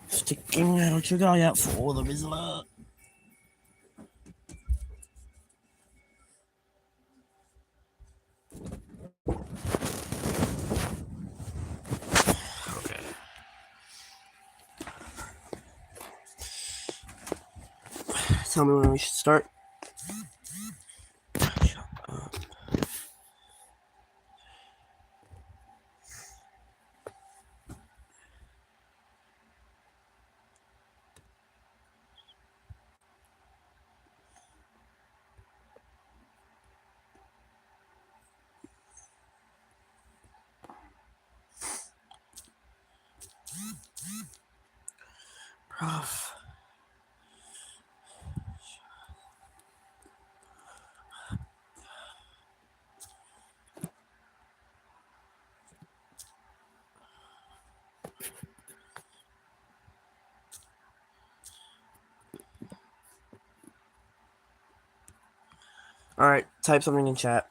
Sticking out your guy out for all of his love. Okay. Tell me when we should start. Shut up. Prof. Alright, type something in chat.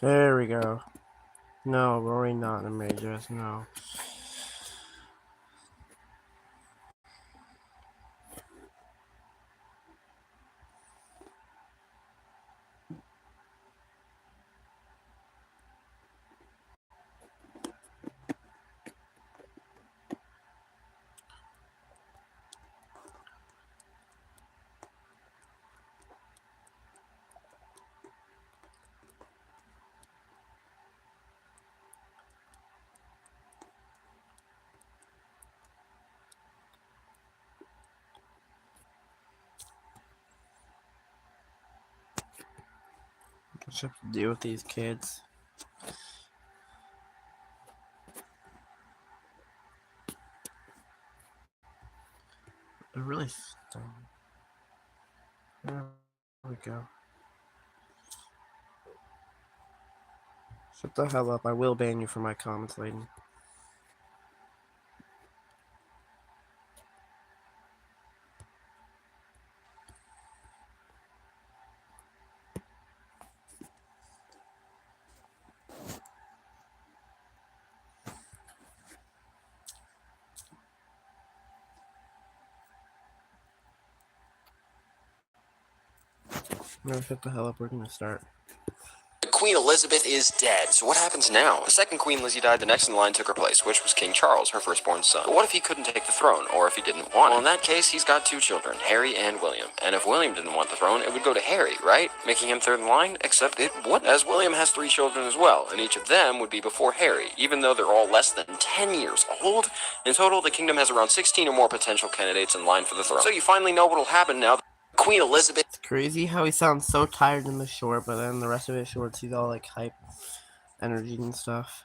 There we go. No, Rory not in a maid dress, no. What's up to deal with these kids? They're really stunning. There we go. Shut the hell up. I will ban you for my comments, lady. No, shut the hell up. We're gonna start. Queen Elizabeth is dead. So what happens now? The second Queen Lizzie died, the next in line took her place, which was King Charles, her firstborn son. But what if he couldn't take the throne, or if he didn't want it? Well, in that case, he's got two children, Harry and William. And if William didn't want the throne, it would go to Harry, right? Making him third in line, except it wouldn't, as William has 3 children as well, and each of them would be before Harry, even though they're all less than 10 years old. In total, the kingdom has around 16 or more potential candidates in line for the throne. So you finally know what'll happen now. Queen Elizabeth. It's crazy how he sounds so tired in the short, but then the rest of his shorts, he's all like hype, energy and stuff.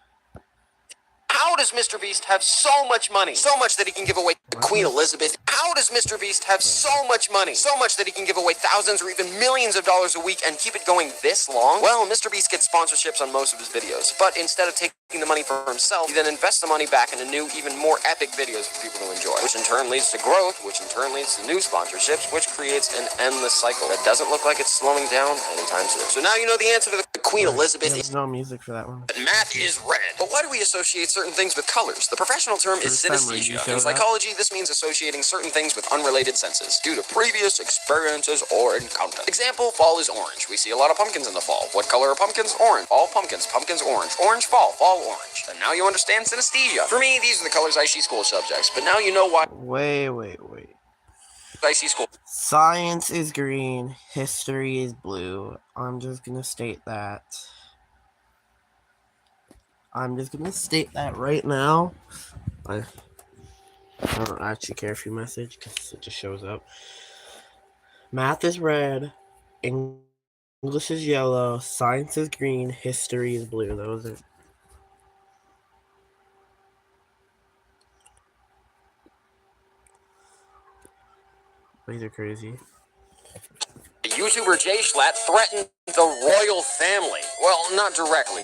How does Mr. Beast have so much money? So much that he can give away Queen Elizabeth. How does Mr. Beast have so much money? So much that he can give away thousands or even millions of dollars a week and keep it going this long? Well, Mr. Beast gets sponsorships on most of his videos, but instead of taking the money for himself, he then invests the money back into new, even more epic videos for people to enjoy, which in turn leads to growth, which in turn leads to new sponsorships, which creates an endless cycle that doesn't look like it's slowing down anytime soon. So now you know the answer to the Queen Elizabeth. There's no music for that one. Math is red. But why do we associate certain things with colors? The professional term is synesthesia. In psychology, this means associating certain things with unrelated senses due to previous experiences or encounters. Example, fall is orange. We see a lot of pumpkins in the fall. What color are pumpkins? Orange. All pumpkins. Pumpkins orange. Orange fall. Fall orange. And now you understand synesthesia. For me, these are the colors I see school subjects, but now you know why Wait. I see school. Science is green, history is blue. I'm just gonna state that. Right now. I don't actually care if you message because it just shows up. Math is red, English is yellow, science is green, history is blue. Those are. These are crazy. YouTuber Jay Schlatt threatened the royal family. Well, not directly,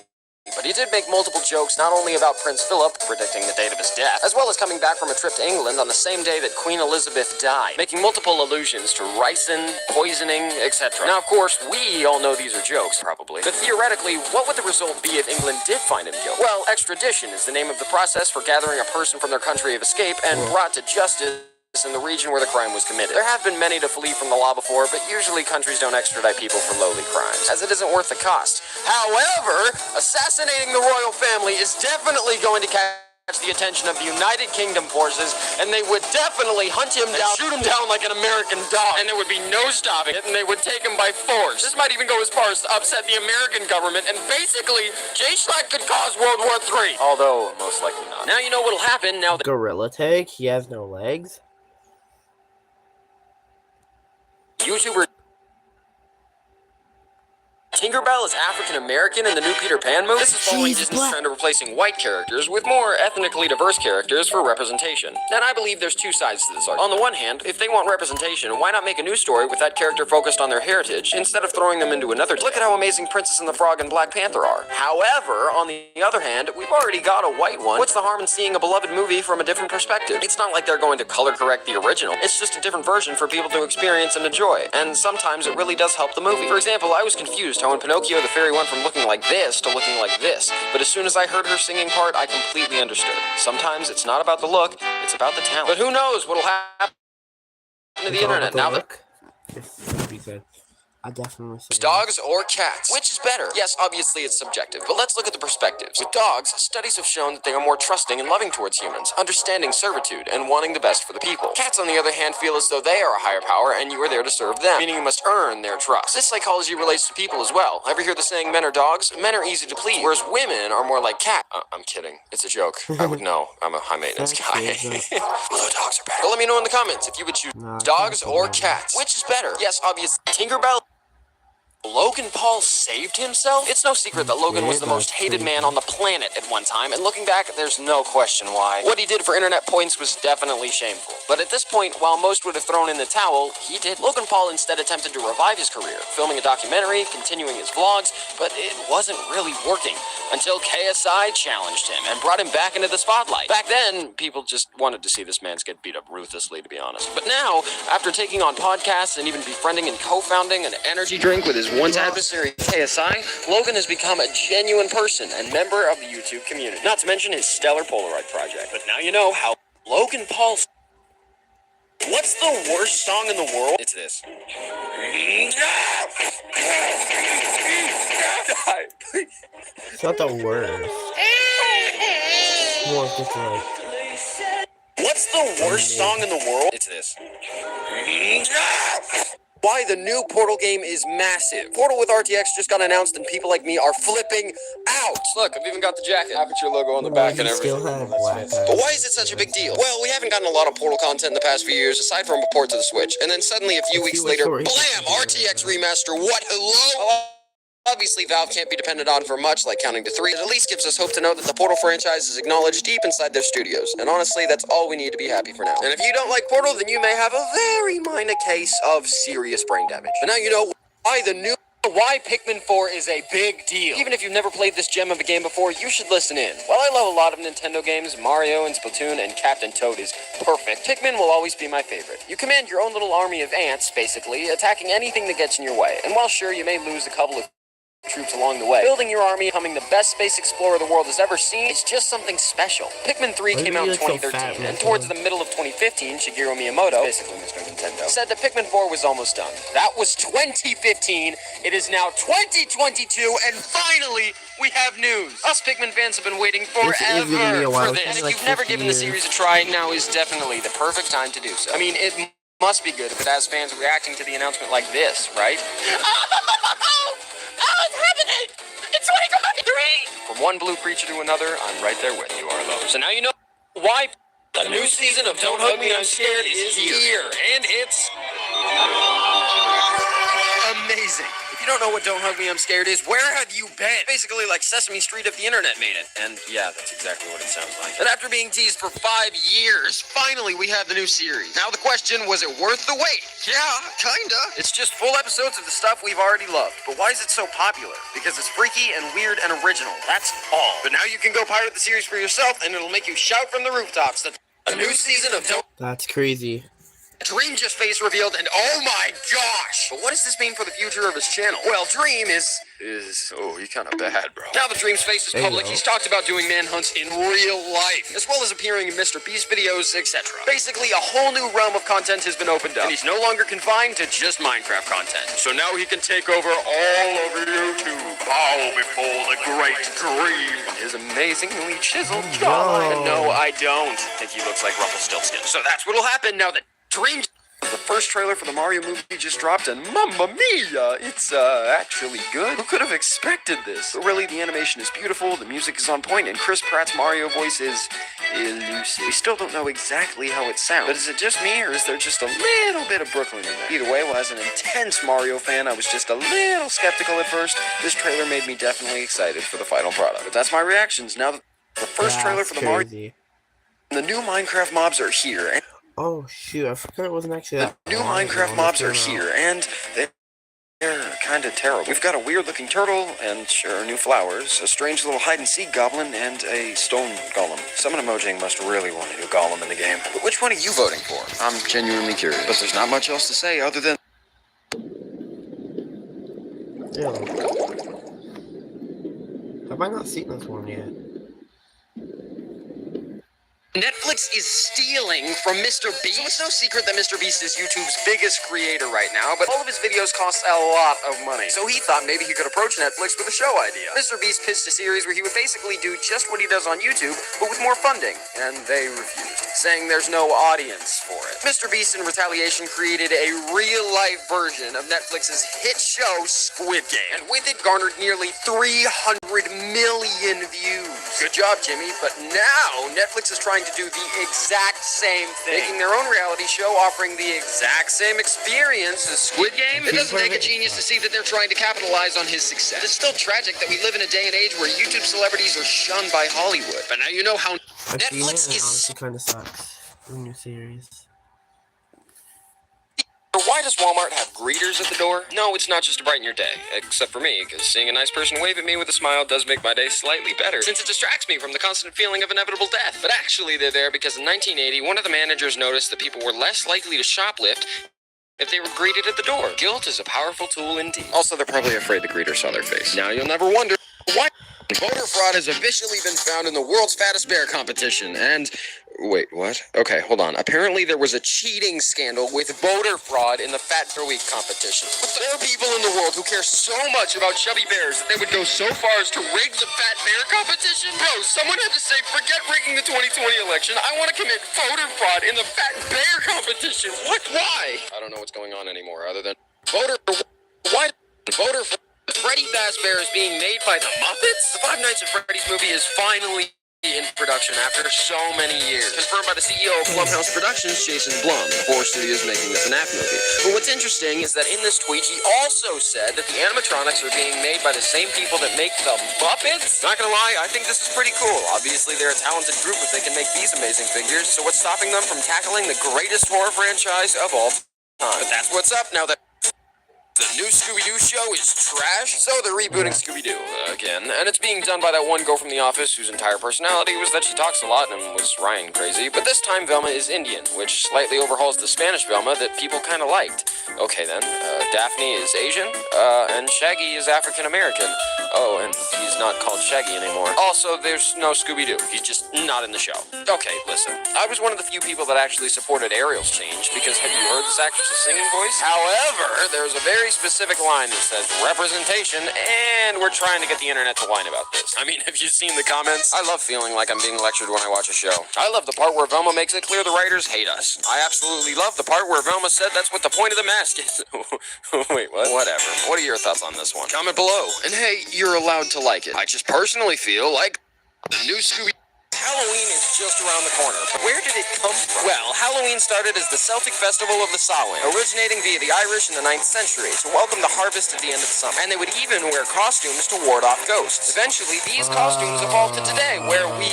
but he did make multiple jokes not only about Prince Philip, predicting the date of his death, as well as coming back from a trip to England on the same day that Queen Elizabeth died, making multiple allusions to ricin, poisoning, etc. Now, of course, we all know these are jokes, probably, but theoretically, what would the result be if England did find him guilty? Well, extradition is the name of the process for gathering a person from their country of escape and brought to justice in the region where the crime was committed. There have been many to flee from the law before, but usually countries don't extradite people for lowly crimes, as it isn't worth the cost. However, assassinating the royal family is definitely going to catch the attention of the United Kingdom forces, and they would definitely hunt him down, shoot him down like an American dog, and there would be no stopping it, and they would take him by force. This might even go as far as to upset the American government, and basically, Jay Schlatt could cause World War III. Although, most likely not. Now you know what'll happen now that Gorilla Tag? He has no legs? YouTuber Tinkerbell is African American in the new Peter Pan movie. This is following Disney's trend of replacing white characters with more ethnically diverse characters for representation. And I believe there's two sides to this argument. On the one hand, if they want representation, why not make a new story with that character focused on their heritage instead of throwing them into another? Look at how amazing Princess and the Frog and Black Panther are. However, on the other hand, we've already got a white one. What's the harm in seeing a beloved movie from a different perspective? It's not like they're going to color correct the original. It's just a different version for people to experience and enjoy. And sometimes it really does help the movie. For example, I was confused how in Pinocchio the fairy went from looking like this to looking like this. But as soon as I heard her singing part, I completely understood. Sometimes it's not about the look, it's about the talent. But who knows what'll happen to the internet now that... I definitely say Dogs or cats? Which is better? Yes, obviously it's subjective, but let's look at the perspectives. With dogs, studies have shown that they are more trusting and loving towards humans, understanding servitude, and wanting the best for the people. Cats, on the other hand, feel as though they are a higher power and you are there to serve them, meaning you must earn their trust. This psychology relates to people as well. Ever hear the saying, men are dogs? Men are easy to please, whereas women are more like cats. I'm kidding. It's a joke. I would know. I'm a high-maintenance guy. Although dogs are better. But let me know in the comments if you would choose dogs or cats. Which is better? Yes, obviously. Tinkerbell... Logan Paul saved himself? It's no secret that Logan was the most hated man on the planet at one time, and looking back, there's no question why. What he did for internet points was definitely shameful. But at this point, while most would have thrown in the towel, he did. Logan Paul instead attempted to revive his career, filming a documentary, continuing his vlogs, but it wasn't really working until KSI challenged him and brought him back into the spotlight. Back then, people just wanted to see this man get beat up ruthlessly, to be honest. But now, after taking on podcasts and even befriending and co-founding an energy drink with his once adversary KSI, Logan has become a genuine person and member of the YouTube community. Not to mention his stellar Polaroid project. But now you know how Logan Paul... What's the worst song in the world? It's this. it's not the worst. More just like... What's the worst song in the world? It's this. Why the new Portal game is massive. Portal with RTX just got announced and people like me are flipping out. Look, I've even got the jacket. Aperture logo on the back and everything. But why is it such a big deal? Well, we haven't gotten a lot of Portal content in the past few years, aside from a port to the Switch. And then suddenly, a few weeks later, blam! RTX remaster. What? Hello? Obviously, Valve can't be depended on for much, like counting to 3. It at least gives us hope to know that the Portal franchise is acknowledged deep inside their studios. And honestly, that's all we need to be happy for now. And if you don't like Portal, then you may have a very minor case of serious brain damage. But now you know why Pikmin 4 is a big deal. Even if you've never played this gem of a game before, you should listen in. While I love a lot of Nintendo games, Mario and Splatoon and Captain Toad is perfect, Pikmin will always be my favorite. You command your own little army of ants, basically, attacking anything that gets in your way. And while sure, you may lose a couple of troops along the way. Building your army, becoming the best space explorer the world has ever seen, is just something special. Pikmin 3 came out in 2013, and towards the middle of 2015, Shigeru Miyamoto, basically Mr. Nintendo, said that Pikmin 4 was almost done. That was 2015. It is now 2022, and finally, we have news. Us Pikmin fans have been waiting forever for this. And if you've never given the series a try, now is definitely the perfect time to do so. I mean, it must be good if it has fans reacting to the announcement like this, right? Oh, it's happening! It's 2023! From one blue creature to another, I'm right there with you, Arlo. So now you know why the new season of Don't Hug Me, I'm Scared is here. And it's amazing. If you don't know what Don't Hug Me, I'm Scared is, where have you been? Basically like Sesame Street if the internet made it. And yeah, that's exactly what it sounds like. And after being teased for 5 years, finally we have the new series. Now the question, was it worth the wait? Yeah, kinda. It's just full episodes of the stuff we've already loved. But why is it so popular? Because it's freaky and weird and original. That's all. But now you can go pirate the series for yourself, and it'll make you shout from the rooftops that a new season of Don't... That's crazy. Dream just face revealed, and oh my gosh! But what does this mean for the future of his channel? Well, Dream is oh, he's kind of bad, bro. Now that Dream's face is public, he's talked about doing manhunts in real life, as well as appearing in Mr. Beast videos, etc. Basically, a whole new realm of content has been opened up, and he's no longer confined to just Minecraft content. So now he can take over all over YouTube. Bow before the great Dream. His amazingly chiseled jawline. And no, I don't think he looks like Rumpelstiltskin. So that's what'll happen now that Dream... The first trailer for the Mario movie just dropped, and Mamma Mia! It's, actually good. Who could have expected this? But really, the animation is beautiful, the music is on point, and Chris Pratt's Mario voice is elusive. We still don't know exactly how it sounds, but is it just me, or is there just a little bit of Brooklyn in there? Either way, well, as an intense Mario fan, I was just a little skeptical at first. This trailer made me definitely excited for the final product. But that's my reactions. Now that the first trailer for the Mario... The new Minecraft mobs are here, and... Oh shoot, I forgot it wasn't actually that. The new Minecraft mobs are here, and they're kind of terrible. We've got a weird-looking turtle, and sure, new flowers, a strange little hide-and-seek goblin, and a stone golem. Someone Emojing must really want a new golem in the game. But which one are you voting for? I'm genuinely curious. But there's not much else to say other than... Have I not seen this one yet? Netflix is stealing from Mr. Beast. So it's no secret that Mr. Beast is YouTube's biggest creator right now, but all of his videos cost a lot of money. So he thought maybe he could approach Netflix with a show idea. Mr. Beast pitched a series where he would basically do just what he does on YouTube, but with more funding, and they refused, saying there's no audience for it. Mr. Beast, in retaliation, created a real-life version of Netflix's hit show, Squid Game, and with it garnered nearly 300 million views. Good job, Jimmy, but now Netflix is trying to do the exact same thing, making their own reality show offering the exact same experience as Squid Game. It doesn't take a genius to see that they're trying to capitalize on his success. It's still tragic that we live in a day and age where YouTube celebrities are shunned by Hollywood. But now you know how Netflix is... honestly kind of sucks. The new series. Why does Walmart have greeters at the door? No, it's not just to brighten your day, except for me, because seeing a nice person wave at me with a smile does make my day slightly better, since it distracts me from the constant feeling of inevitable death. But actually, they're there because in 1980, one of the managers noticed that people were less likely to shoplift if they were greeted at the door. Guilt is a powerful tool indeed. Also, they're probably afraid the greeter saw their face. Now you'll never wonder why voter fraud has officially been found in the world's fattest bear competition, and... Wait, what? Okay, hold on. Apparently there was a cheating scandal with voter fraud in the Fat Bear Week competition. But there are people in the world who care so much about chubby bears that they would go so far as to rig the Fat Bear competition? Bro, someone had to say, forget rigging the 2020 election. I want to commit voter fraud in the Fat Bear competition. What? Why? I don't know what's going on anymore other than why voter fraud? Freddy Fazbear is being made by the Muppets? The Five Nights at Freddy's movie is finally in production after so many years. Confirmed by the CEO of Blumhouse Productions, Jason Blum, before studios making the FNAF movie. But what's interesting is that in this tweet, he also said that the animatronics are being made by the same people that make the Muppets. Not gonna lie, I think this is pretty cool. Obviously, they're a talented group if they can make these amazing figures, so what's stopping them from tackling the greatest horror franchise of all time? But that's what's up now that... The new Scooby-Doo show is trash, so they're rebooting Scooby-Doo again, and it's being done by that one girl from The Office whose entire personality was that she talks a lot and was Ryan crazy, but this time Velma is Indian, which slightly overhauls the Spanish Velma that people kind of liked. Okay then, Daphne is Asian, and Shaggy is African-American. Oh, and he's not called Shaggy anymore. Also, there's no Scooby-Doo. He's just not in the show. Okay, listen. I was one of the few people that actually supported Ariel's change, because have you heard this actress's singing voice? However, there's a very specific line that says representation, and we're trying to get the internet to whine about this. I mean, have you seen the comments? I love feeling like I'm being lectured when I watch a show. I love the part where Velma makes it clear the writers hate us. I absolutely love the part where Velma said that's what the point of the mask is. Wait, what? Whatever. What are your thoughts on this one? Comment below. And hey, you're allowed to like it. I just personally feel like the new Scooby... Halloween is just around the corner. Where did it come from? Well, Halloween started as the Celtic festival of the Samhain, originating via the Irish in the 9th century to welcome the harvest at the end of summer. And they would even wear costumes to ward off ghosts. Eventually, these costumes evolved to today, where we...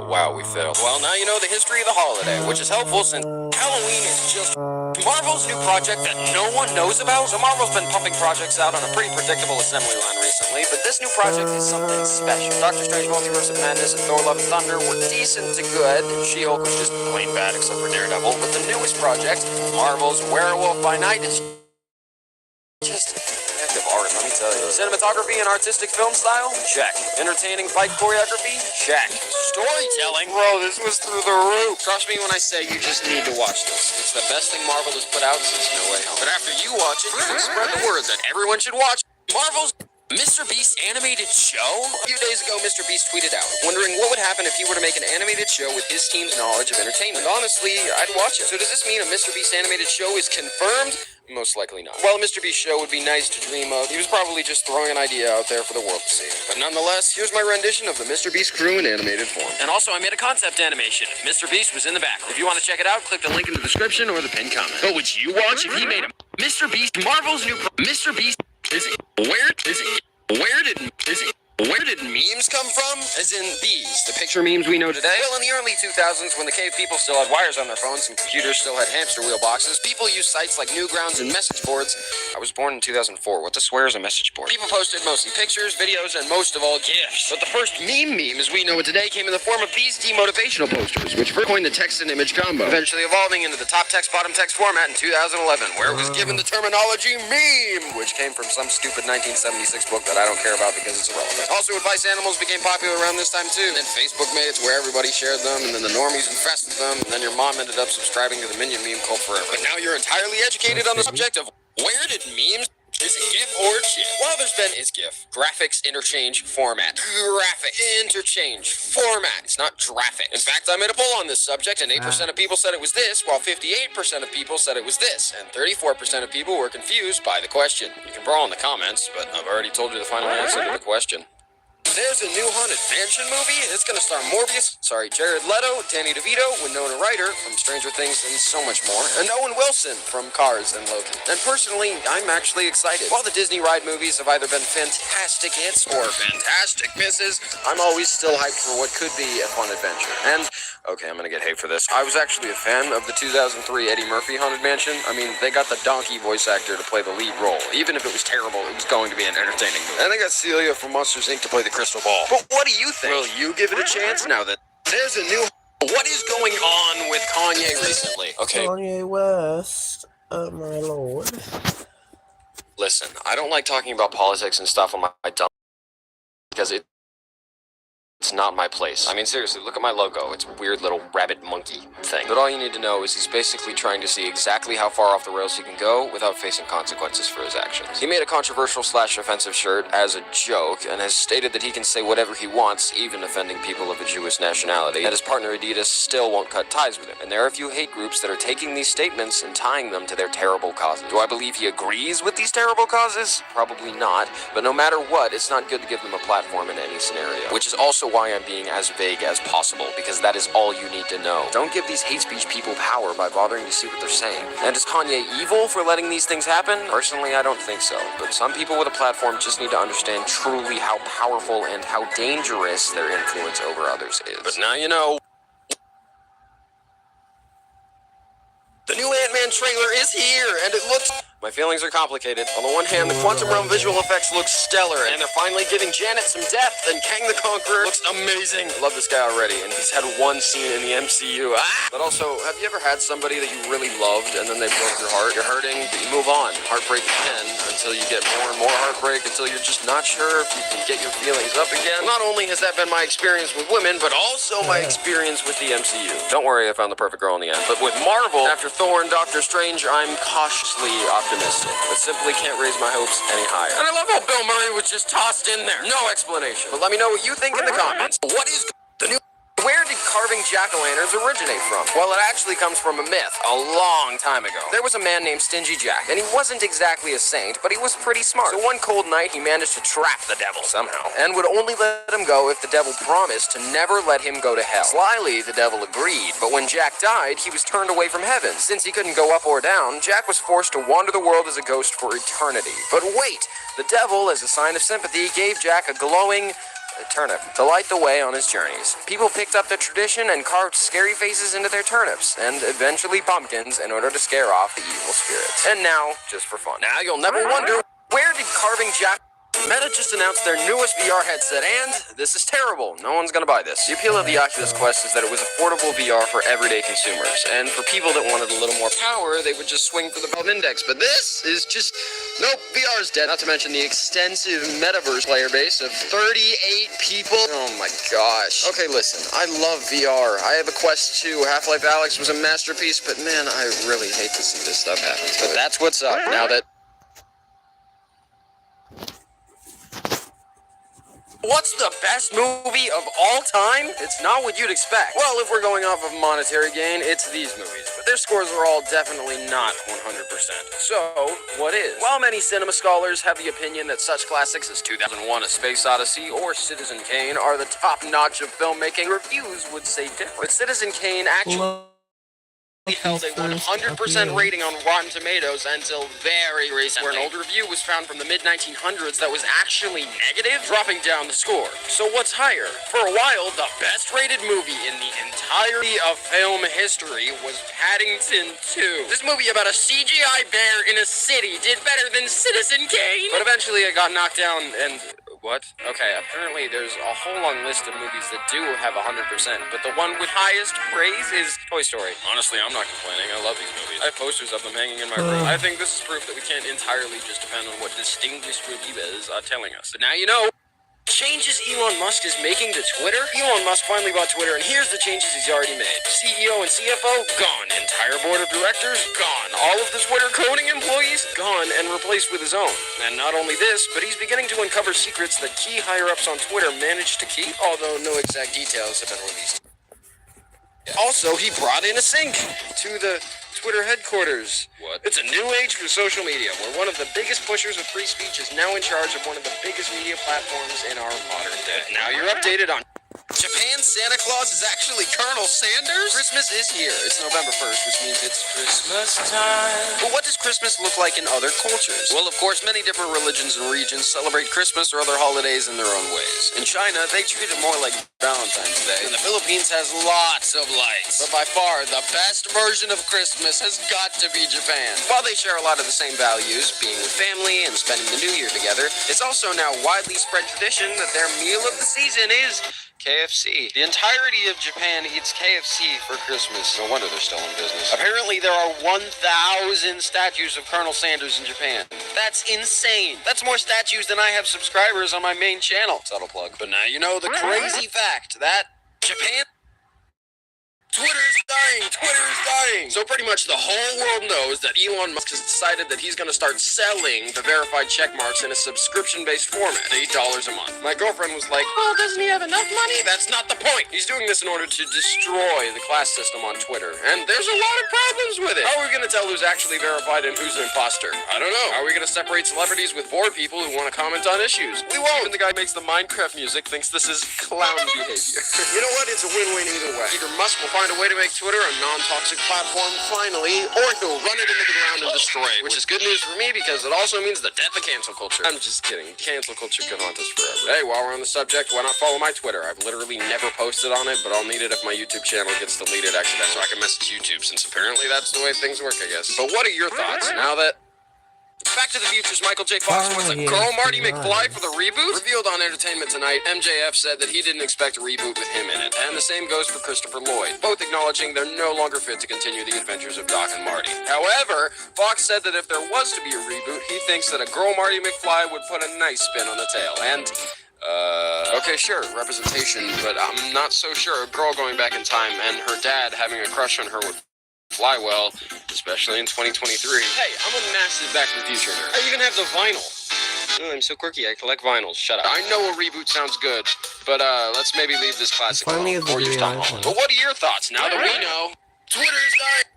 wow, we failed. Well, now you know the history of the holiday, which is helpful since Halloween is just... Marvel's new project that no one knows about? So Marvel's been pumping projects out on a pretty predictable assembly line recently, but this new project is something special. Doctor Strange Multiverse of Madness and Thor Love and Thunder were decent to good. She-Hulk was just plain bad except for Daredevil. But the newest project, Marvel's Werewolf by Night, is just a heck of art, let me tell you. Cinematography and artistic film style? Check. Entertaining fight choreography? Check. Storytelling? Bro, this was through the roof. Trust me when I say you just need to watch this. It's the best thing Marvel has put out since No Way Home. But after you watch it, you can spread the word that everyone should watch Marvel's Mr. Beast animated show? A few days ago, Mr. Beast tweeted out, wondering what would happen if he were to make an animated show with his team's knowledge of entertainment. Honestly, I'd watch it. So does this mean a Mr. Beast animated show is confirmed? Most likely not. While a Mr. Beast show would be nice to dream of, he was probably just throwing an idea out there for the world to see. But nonetheless, here's my rendition of the Mr. Beast crew in animated form. And also, I made a concept animation. Mr. Beast was in the back. If you want to check it out, click the link in the description or the pinned comment. What would you watch if he made a Mr. Beast Marvel's new Mr. Beast? Where did memes come from? As in these, the picture memes we know today? Well, in the early 2000s, when the cave people still had wires on their phones and computers still had hamster wheel boxes, people used sites like Newgrounds and message boards. I was born in 2004. What the swear is a message board? People posted mostly pictures, videos, and most of all, GIFs. But the first meme as we know it today came in the form of these demotivational posters, which first coined the text and image combo, eventually evolving into the top text, bottom text format in 2011, where it was given the terminology meme, which came from some stupid 1976 book that I don't care about because it's irrelevant. Also, advice animals became popular around this time too. And then Facebook made it to where everybody shared them, and then the normies infested them, and then your mom ended up subscribing to the Minion meme cult forever. But now you're entirely educated on the subject of where did memes... Is it GIF or GIF? Well, there's been is GIF. Graphics interchange format. Graphics interchange format. It's not graphic. In fact, I made a poll on this subject, and 8% of people said it was this, while 58% of people said it was this, and 34% of people were confused by the question. You can brawl in the comments, but I've already told you the final answer to the question. There's a new Haunted Mansion movie. It's gonna star Jared Leto, Danny DeVito, Winona Ryder from Stranger Things and so much more, and Owen Wilson from Cars and Logan. And personally, I'm actually excited. While the Disney ride movies have either been fantastic hits or fantastic misses, I'm always still hyped for what could be a fun adventure. And, okay, I'm gonna get hate for this. I was actually a fan of the 2003 Eddie Murphy Haunted Mansion. I mean, they got the donkey voice actor to play the lead role. Even if it was terrible, it was going to be an entertaining movie. And they got Celia from Monsters, Inc. to play the crystal ball. But what do you think? Will you give it a chance now that there's a new... What is going on with Kanye recently? Okay. Kanye West, my lord. Listen, I don't like talking about politics and stuff on my dumb... because it's not my place. I mean, seriously, look at my logo. It's a weird little rabbit monkey thing. But all you need to know is he's basically trying to see exactly how far off the rails he can go without facing consequences for his actions. He made a controversial / offensive shirt as a joke and has stated that he can say whatever he wants, even offending people of a Jewish nationality, and his partner Adidas still won't cut ties with him. And there are a few hate groups that are taking these statements and tying them to their terrible causes. Do I believe he agrees with these terrible causes? Probably not. But no matter what, it's not good to give them a platform in any scenario. Which is also why I'm being as vague as possible, because that is all you need to know. Don't give these hate speech people power by bothering to see what they're saying. And is Kanye evil for letting these things happen? Personally, I don't think so. But some people with a platform just need to understand truly how powerful and how dangerous their influence over others is. But now you know. The new Ant-Man trailer is here, and it looks My feelings are complicated. On the one hand, the Quantum Realm visual effects look stellar, and they're finally giving Janet some depth, and Kang the Conqueror looks amazing. I love this guy already, and he's had one scene in the MCU. But also, have you ever had somebody that you really loved, and then they broke your heart? You're hurting, but you move on. Heartbreak again, until you get more and more heartbreak, until you're just not sure if you can get your feelings up again. Not only has that been my experience with women, but also my experience with the MCU. Don't worry, I found the perfect girl in the end. But with Marvel, after Thor and Doctor Strange, I'm cautiously optimistic, but simply can't raise my hopes any higher. And I love how Bill Murray was just tossed in there. No explanation. But let me know what you think in the comments. What is the new... Where did carving jack-o'-lanterns originate from? Well, it actually comes from a myth a long time ago. There was a man named Stingy Jack, and he wasn't exactly a saint, but he was pretty smart. So one cold night, he managed to trap the devil somehow, and would only let him go if the devil promised to never let him go to hell. Slyly, the devil agreed, but when Jack died, he was turned away from heaven. Since he couldn't go up or down, Jack was forced to wander the world as a ghost for eternity. But wait, the devil, as a sign of sympathy, gave Jack a glowing turnip to light the way on his journeys. People picked up the tradition and carved scary faces into their turnips, and eventually pumpkins, in order to scare off the evil spirits. And now, just for fun. Now you'll never wonder, where did carving jack... Meta just announced their newest VR headset, and this is terrible. No one's gonna buy this. The appeal of the Oculus Quest is that it was affordable VR for everyday consumers, and for people that wanted a little more power, they would just swing for the Valve Index. But this is just... Nope, VR is dead. Not to mention the extensive metaverse player base of 38 people. Oh my gosh. Okay, listen, I love VR. I have a Quest 2. Half-Life Alyx was a masterpiece, but man, I really hate to see this stuff happen. But that's what's up now that... What's the best movie of all time? It's not what you'd expect. Well, if we're going off of monetary gain, it's these movies. But their scores are all definitely not 100%. So, what is? While many cinema scholars have the opinion that such classics as 2001: A Space Odyssey or Citizen Kane are the top notch of filmmaking, reviews would say different. But Citizen Kane actually... held a 100% rating on Rotten Tomatoes until very recently, where an old review was found from the mid-1900s that was actually negative, dropping down the score. So what's higher? For a while, the best-rated movie in the entirety of film history was Paddington 2. This movie about a CGI bear in a city did better than Citizen Kane. But eventually it got knocked down and... What? Okay, apparently there's a whole long list of movies that do have 100%, but the one with highest praise is Toy Story. Honestly, I'm not complaining. I love these movies. I have posters of them hanging in my room. I think this is proof that we can't entirely just depend on what distinguished reviewers are telling us. But now you know. Changes Elon Musk is making to Twitter? Elon Musk finally bought Twitter, and here's the changes he's already made. CEO and CFO, gone. Entire board of directors, gone. All of the Twitter coding employees, gone and replaced with his own. And not only this, but he's beginning to uncover secrets that key higher-ups on Twitter managed to keep, although no exact details have been released. Also, he brought in a sink to the Twitter headquarters. What? It's a new age for social media, where one of the biggest pushers of free speech is now in charge of one of the biggest media platforms in our modern day. Now you're updated on... Japan's Santa Claus is actually Colonel Sanders? Christmas is here. It's November 1st, which means it's Christmas time. But what does Christmas look like in other cultures? Well, of course, many different religions and regions celebrate Christmas or other holidays in their own ways. In China, they treat it more like Valentine's Day. And the Philippines has lots of lights. But by far, the best version of Christmas has got to be Japan. While they share a lot of the same values, being with family and spending the new year together, it's also now widely spread tradition that their meal of the season is... KFC. The entirety of Japan eats KFC for Christmas. No wonder they're still in business. Apparently there are 1,000 statues of Colonel Sanders in Japan. That's insane. That's more statues than I have subscribers on my main channel. Subtle plug. But now you know the crazy fact that Japan... Twitter's dying! Twitter's dying! So pretty much the whole world knows that Elon Musk has decided that he's going to start selling the verified check marks in a subscription-based format, $8 a month. My girlfriend was like, oh, doesn't he have enough money? That's not the point! He's doing this in order to destroy the class system on Twitter, and there's a lot of problems with it. How are we going to tell who's actually verified and who's an imposter? I don't know. How are we going to separate celebrities with bored people who want to comment on issues? We won't! Even the guy who makes the Minecraft music thinks this is clown behavior. You know what? It's a win-win either way. Either Musk will find a way to make Twitter a non-toxic platform finally, or he'll run it into the ground and destroy it, which is good news for me because it also means the death of cancel culture. I'm just kidding. Cancel culture could haunt us forever. Hey, while we're on the subject, why not follow my Twitter? I've literally never posted on it, but I'll need it if my YouTube channel gets deleted accidentally, so I can message YouTube, since apparently that's the way things work, I guess. But what are your thoughts now that... Back to the Future's Michael J. Fox wants a girl Marty McFly for the reboot? Revealed on Entertainment Tonight, MJF said that he didn't expect a reboot with him in it, and the same goes for Christopher Lloyd, both acknowledging they're no longer fit to continue the adventures of Doc and Marty. However, Fox said that if there was to be a reboot, he thinks that a girl Marty McFly would put a nice spin on the tale, and okay, sure, representation, but I'm not so sure a girl going back in time and her dad having a crush on her would fly well, especially in 2023. Hey, I'm a massive Back to the Future nerd. I even have the vinyl. Oh, I'm so quirky, I collect vinyls. Shut up. I know a reboot sounds good, but let's maybe leave this classic alone, or just Tom Holland. But what are your thoughts now that we know Twitter's dying?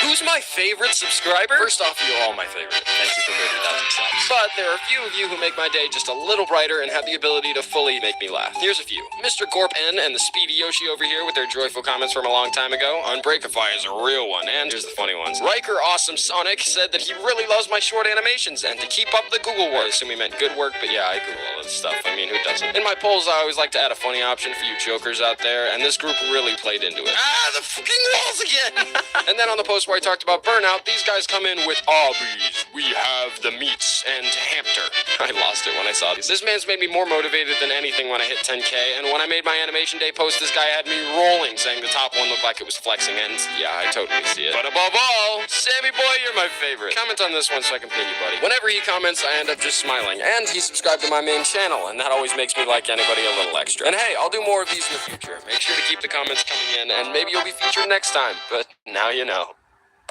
Who's my favorite subscriber? First off, you're all my favorite. Thank you for 30,000 subs. But there are a few of you who make my day just a little brighter and have the ability to fully make me laugh. Here's a few. Mr. Gorp N and the Speedy Yoshi over here with their joyful comments from a long time ago. Unbreakify is a real one, and here's the funny ones. Riker Awesome Sonic said that he really loves my short animations and to keep up the Google work. I assume he meant good work, but yeah, I Google all this stuff. I mean, who doesn't? In my polls, I always like to add a funny option for you jokers out there, and this group really played into it. The fucking walls again! And then on the post where I talked about burnout, these guys come in with Arby's, we have the meats, and Hampter. I lost it when I saw these. This man's made me more motivated than anything when I hit 10K, and when I made my Animation Day post, this guy had me rolling, saying the top one looked like it was flexing, and yeah, I totally see it. But above all, Sammy boy, you're my favorite. Comment on this one so I can pin you, buddy. Whenever he comments, I end up just smiling, and he subscribed to my main channel, and that always makes me like anybody a little extra. And hey, I'll do more of these in the future. Make sure to keep the comments coming in, and maybe you'll be featured next time, but now you know.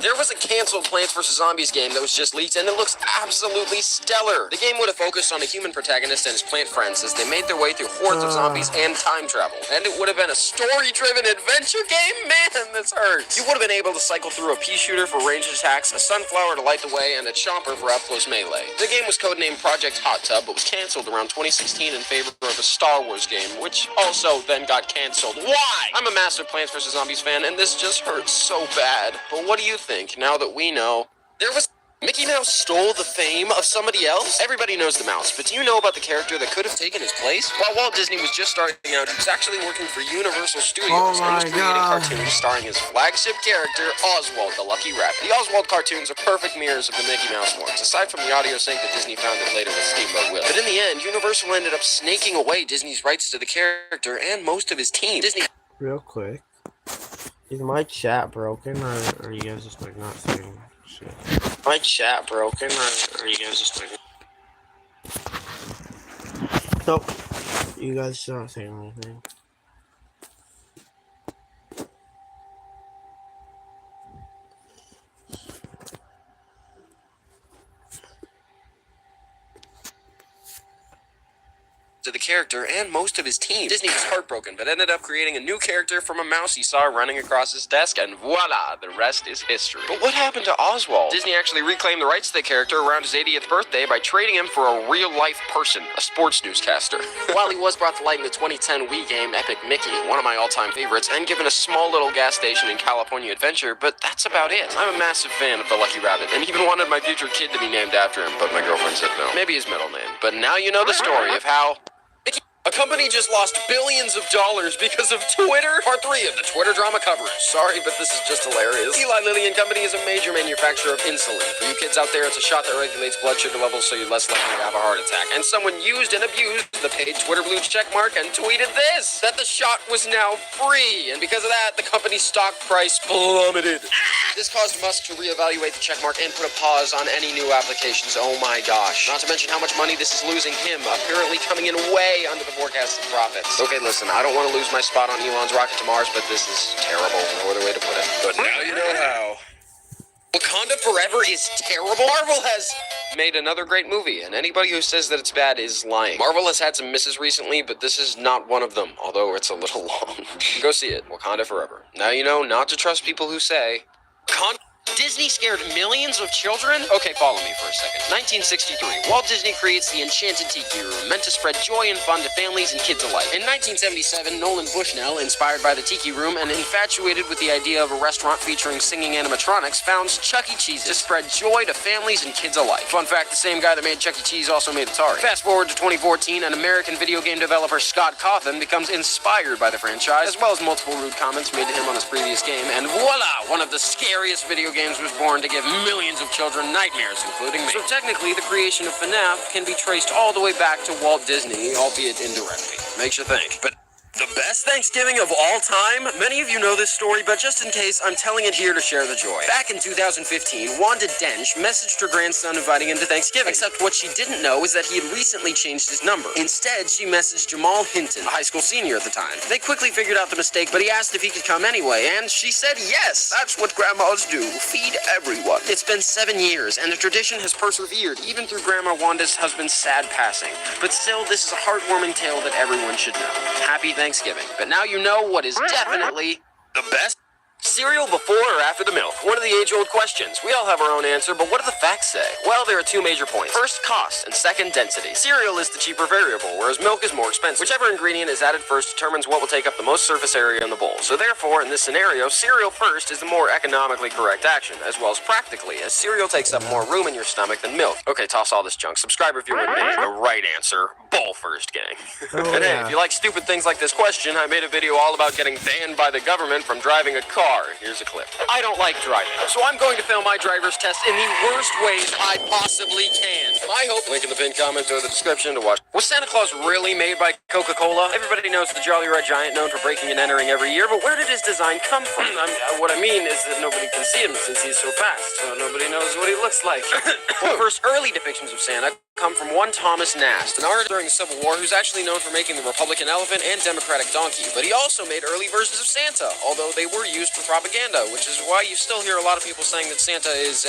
There was a canceled Plants vs. Zombies game that was just leaked, and it looks absolutely stellar. The game would have focused on a human protagonist and his plant friends as they made their way through hordes of zombies and time travel. And it would have been a story-driven adventure game? Man, this hurts. You would have been able to cycle through a pea shooter for ranged attacks, a sunflower to light the way, and a chomper for up-close melee. The game was codenamed Project Hot Tub, but was canceled around 2016 in favor of a Star Wars game, which also then got canceled. Why? I'm a massive Plants vs. Zombies fan, and this just hurts so bad. But what do you think now that we know there was Mickey Mouse stole the fame of somebody else? Everybody knows the mouse, but do you know about the character that could have taken his place? While Walt Disney was just starting out, he was actually working for Universal Studios and was creating cartoons starring his flagship character, Oswald the Lucky Rabbit. The Oswald cartoons are perfect mirrors of the Mickey Mouse ones, aside from the audio sync that Disney found it later with Steamboat Willie. But in the end, Universal ended up snaking away Disney's rights to the character and most of his team. Disney. Real quick. Is my chat broken, or are you guys just like not saying shit? My chat broken, or are you guys just like... Nope. You guys just not saying anything. To the character and most of his team. Disney was heartbroken, but ended up creating a new character from a mouse he saw running across his desk, and voila, the rest is history. But what happened to Oswald? Disney actually reclaimed the rights to the character around his 80th birthday by trading him for a real-life person, a sports newscaster. While he was brought to light in the 2010 Wii game Epic Mickey, one of my all-time favorites, and given a small little gas station in California Adventure, but that's about it. I'm a massive fan of the Lucky Rabbit, and even wanted my future kid to be named after him, but my girlfriend said no. Maybe his middle name. But now you know the story of how... A company just lost billions of dollars because of Twitter? Part 3 of the Twitter drama coverage. Sorry, but this is just hilarious. Eli Lilly and Company is a major manufacturer of insulin. For you kids out there, it's a shot that regulates blood sugar levels so you're less likely to have a heart attack. And someone used and abused the paid Twitter blue checkmark and tweeted this, that the shot was now free. And because of that, the company's stock price plummeted. This caused Musk to reevaluate the checkmark and put a pause on any new applications. Oh my gosh. Not to mention how much money this is losing him, apparently coming in way under the forecasted profits. Okay, listen, I don't want to lose my spot on Elon's rocket to Mars, but this is terrible. No other way to put it. But now you know how. Wakanda Forever is terrible? Marvel has made another great movie, and anybody who says that it's bad is lying. Marvel has had some misses recently, but this is not one of them, although it's a little long. Go see it, Wakanda Forever. Now you know not to trust people who say... Disney scared millions of children? Okay, follow me for a second. 1963, Walt Disney creates the Enchanted Tiki Room, meant to spread joy and fun to families and kids alike. In 1977, Nolan Bushnell, inspired by the Tiki Room and infatuated with the idea of a restaurant featuring singing animatronics, founds Chuck E. Cheese to spread joy to families and kids alike. Fun fact, the same guy that made Chuck E. Cheese also made Atari. Fast forward to 2014, an American video game developer, Scott Cawthon, becomes inspired by the franchise, as well as multiple rude comments made to him on his previous game, and voila, one of the scariest video games Games was born to give millions of children nightmares, including me. So technically, the creation of FNAF can be traced all the way back to Walt Disney, albeit indirectly. Makes you think. But the best Thanksgiving of all time? Many of you know this story, but just in case, I'm telling it here to share the joy. Back in 2015, Wanda Dench messaged her grandson inviting him to Thanksgiving. Except what she didn't know is that he had recently changed his number. Instead, she messaged Jamal Hinton, a high school senior at the time. They quickly figured out the mistake, but he asked if he could come anyway, and she said yes. That's what grandmas do. Feed everyone. It's been 7 years, and the tradition has persevered, even through Grandma Wanda's husband's sad passing. But still, this is a heartwarming tale that everyone should know. Happy Thanksgiving. But now you know what is definitely the best. Cereal before or after the milk? One of the age-old questions. We all have our own answer, but what do the facts say? Well, there are two major points. First, cost, and second, density. Cereal is the cheaper variable, whereas milk is more expensive. Whichever ingredient is added first determines what will take up the most surface area in the bowl. So therefore, in this scenario, cereal first is the more economically correct action, as well as practically, as cereal takes up more room in your stomach than milk. Okay, toss all this junk. Subscribe if you're with me. The right answer, bowl first, gang. And hey, if you like stupid things like this question, I made a video all about getting banned by the government from driving a car. Here's a clip. I don't like driving, so I'm going to fail my driver's test in the worst ways I possibly can. I hope, link in the pinned comment or the description to watch. Was Santa Claus really made by Coca-Cola? Everybody knows the Jolly Red Giant, known for breaking and entering every year, but where did his design come from? What I mean is that nobody can see him since he's so fast, so nobody knows what he looks like. Well, the first early depictions of Santa come from one Thomas Nast, an artist during the Civil War who's actually known for making the Republican elephant and Democratic donkey, but he also made early versions of Santa, although they were used for propaganda, which is why you still hear a lot of people saying that Santa is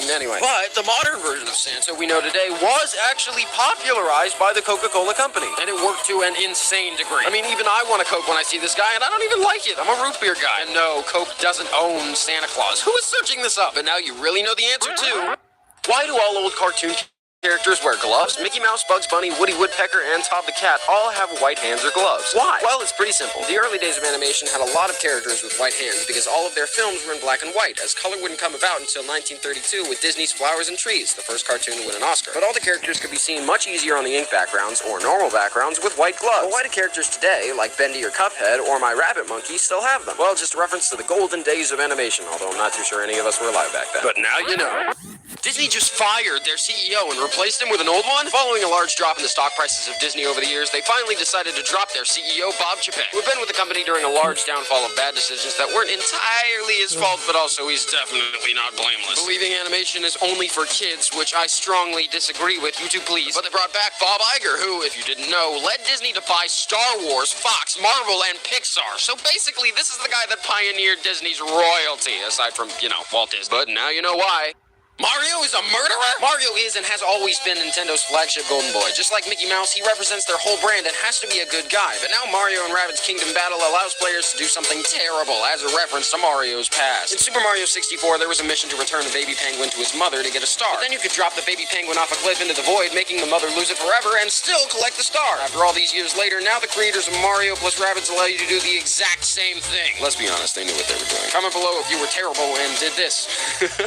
anyway. But the modern version of Santa we know today was actually popularized by the Coca-Cola company, and it worked to an insane degree. I mean, even I want a Coke when I see this guy, and I don't even like it. I'm a root beer guy. And no, Coke doesn't own Santa Claus. Who is searching this up? And now you really know the answer, too. Why do all old cartoon characters wear gloves? Mickey Mouse, Bugs Bunny, Woody Woodpecker, and Todd the Cat all have white hands or gloves. Why? Well, it's pretty simple. The early days of animation had a lot of characters with white hands because all of their films were in black and white, as color wouldn't come about until 1932 with Disney's Flowers and Trees, the first cartoon to win an Oscar. But all the characters could be seen much easier on the ink backgrounds or normal backgrounds with white gloves. But why do characters today, like Bendy or Cuphead or My Rabbit Monkey, still have them? Well, just a reference to the golden days of animation, although I'm not too sure any of us were alive back then. But now you know. Disney just fired their CEO and replaced him with an old one? Following a large drop in the stock prices of Disney over the years, they finally decided to drop their CEO, Bob Chapek, who had been with the company during a large downfall of bad decisions that weren't entirely his fault, but also he's definitely not blameless. Believing animation is only for kids, which I strongly disagree with, you two please. But they brought back Bob Iger, who, if you didn't know, led Disney to buy Star Wars, Fox, Marvel, and Pixar. So basically, this is the guy that pioneered Disney's royalty, aside from, Walt Disney. But now you know why. Mario is a murderer? Mario is and has always been Nintendo's flagship golden boy. Just like Mickey Mouse, he represents their whole brand and has to be a good guy. But now Mario and Rabbids Kingdom Battle allows players to do something terrible as a reference to Mario's past. In Super Mario 64, there was a mission to return a baby penguin to his mother to get a star. But then you could drop the baby penguin off a cliff into the void, making the mother lose it forever and still collect the star. After all these years later, now the creators of Mario plus Rabbids allow you to do the exact same thing. Let's be honest, they knew what they were doing. Comment below if you were terrible and did this.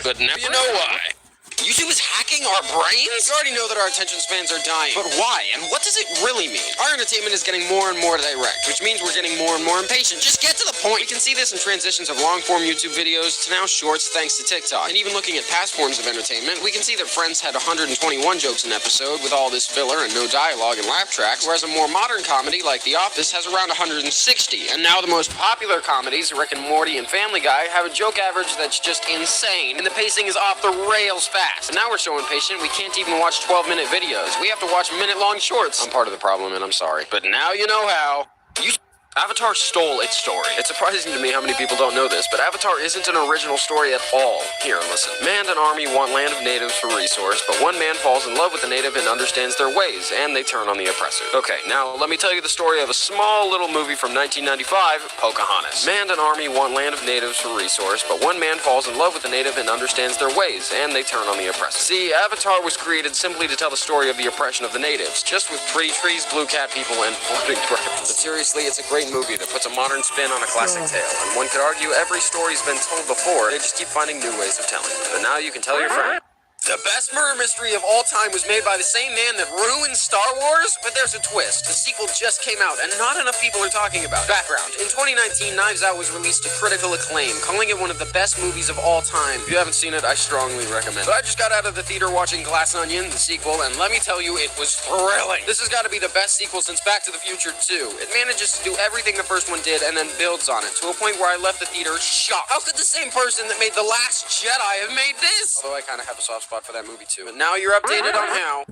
But now you know why. YouTube is hacking our brains? You already know that our attention spans are dying. But why? And what does it really mean? Our entertainment is getting more and more direct, which means we're getting more and more impatient. Just get to the point. We can see this in transitions of long-form YouTube videos to now shorts thanks to TikTok. And even looking at past forms of entertainment, we can see that Friends had 121 jokes an episode with all this filler and no dialogue and laugh tracks, whereas a more modern comedy like The Office has around 160. And now the most popular comedies, Rick and Morty and Family Guy, have a joke average that's just insane, and the pacing is off the rails fast. And now we're so impatient we can't even watch 12-minute videos. We have to watch minute-long shorts. I'm part of the problem, and I'm sorry. But now you know how. Avatar stole its story. It's surprising to me how many people don't know this, but Avatar isn't an original story at all. Here, listen. Man and army want land of natives for resource, but one man falls in love with a native and understands their ways, and they turn on the oppressor. Okay, now let me tell you the story of a small little movie from 1995, Pocahontas. Man and army want land of natives for resource, but one man falls in love with a native and understands their ways, and they turn on the oppressor. See, Avatar was created simply to tell the story of the oppression of the natives, just with pretty trees, blue cat people, and floating dragons. But seriously, it's a great movie that puts a modern spin on a classic tale, and one could argue every story's been told before, they just keep finding new ways of telling it. But now you can tell your friend. The best murder mystery of all time was made by the same man that ruined Star Wars, but there's a twist. The sequel just came out, and not enough people are talking about it. Background. In 2019, Knives Out was released to critical acclaim, calling it one of the best movies of all time. If you haven't seen it, I strongly recommend it. But I just got out of the theater watching Glass Onion, the sequel, and let me tell you, it was thrilling. This has got to be the best sequel since Back to the Future 2. It manages to do everything the first one did and then builds on it, to a point where I left the theater shocked. How could the same person that made The Last Jedi have made this? Although I kind of have a soft spot for that movie too. But now you're updated on how.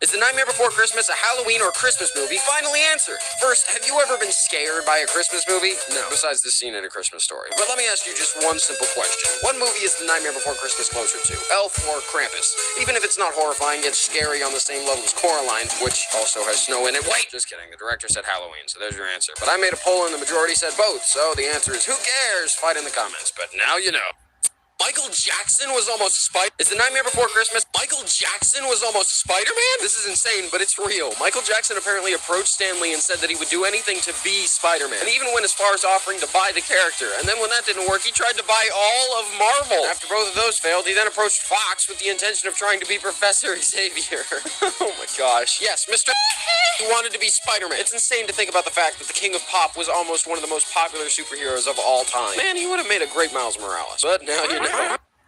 Is The Nightmare Before Christmas a Halloween or Christmas movie? Finally answered. First, have you ever been scared by a Christmas movie? No, besides the scene in A Christmas Story. But let me ask you just one simple question. What movie is The Nightmare Before Christmas closer to? Elf or Krampus? Even if it's not horrifying, it's scary on the same level as Coraline, which also has snow in it. Wait! Just kidding. The director said Halloween, so there's your answer. But I made a poll and the majority said both, so the answer is who cares? Fight in the comments. But now you know. Michael Jackson was almost Is The Nightmare Before Christmas? Michael Jackson was almost Spider-Man? This is insane, but it's real. Michael Jackson apparently approached Stan Lee and said that he would do anything to be Spider-Man, and even went as far as offering to buy the character. And then when that didn't work, he tried to buy all of Marvel. After both of those failed, he then approached Fox with the intention of trying to be Professor Xavier. Oh my gosh. Yes, Mr. He wanted to be Spider-Man. It's insane to think about the fact that the King of Pop was almost one of the most popular superheroes of all time. Man, he would have made a great Miles Morales. But now you know.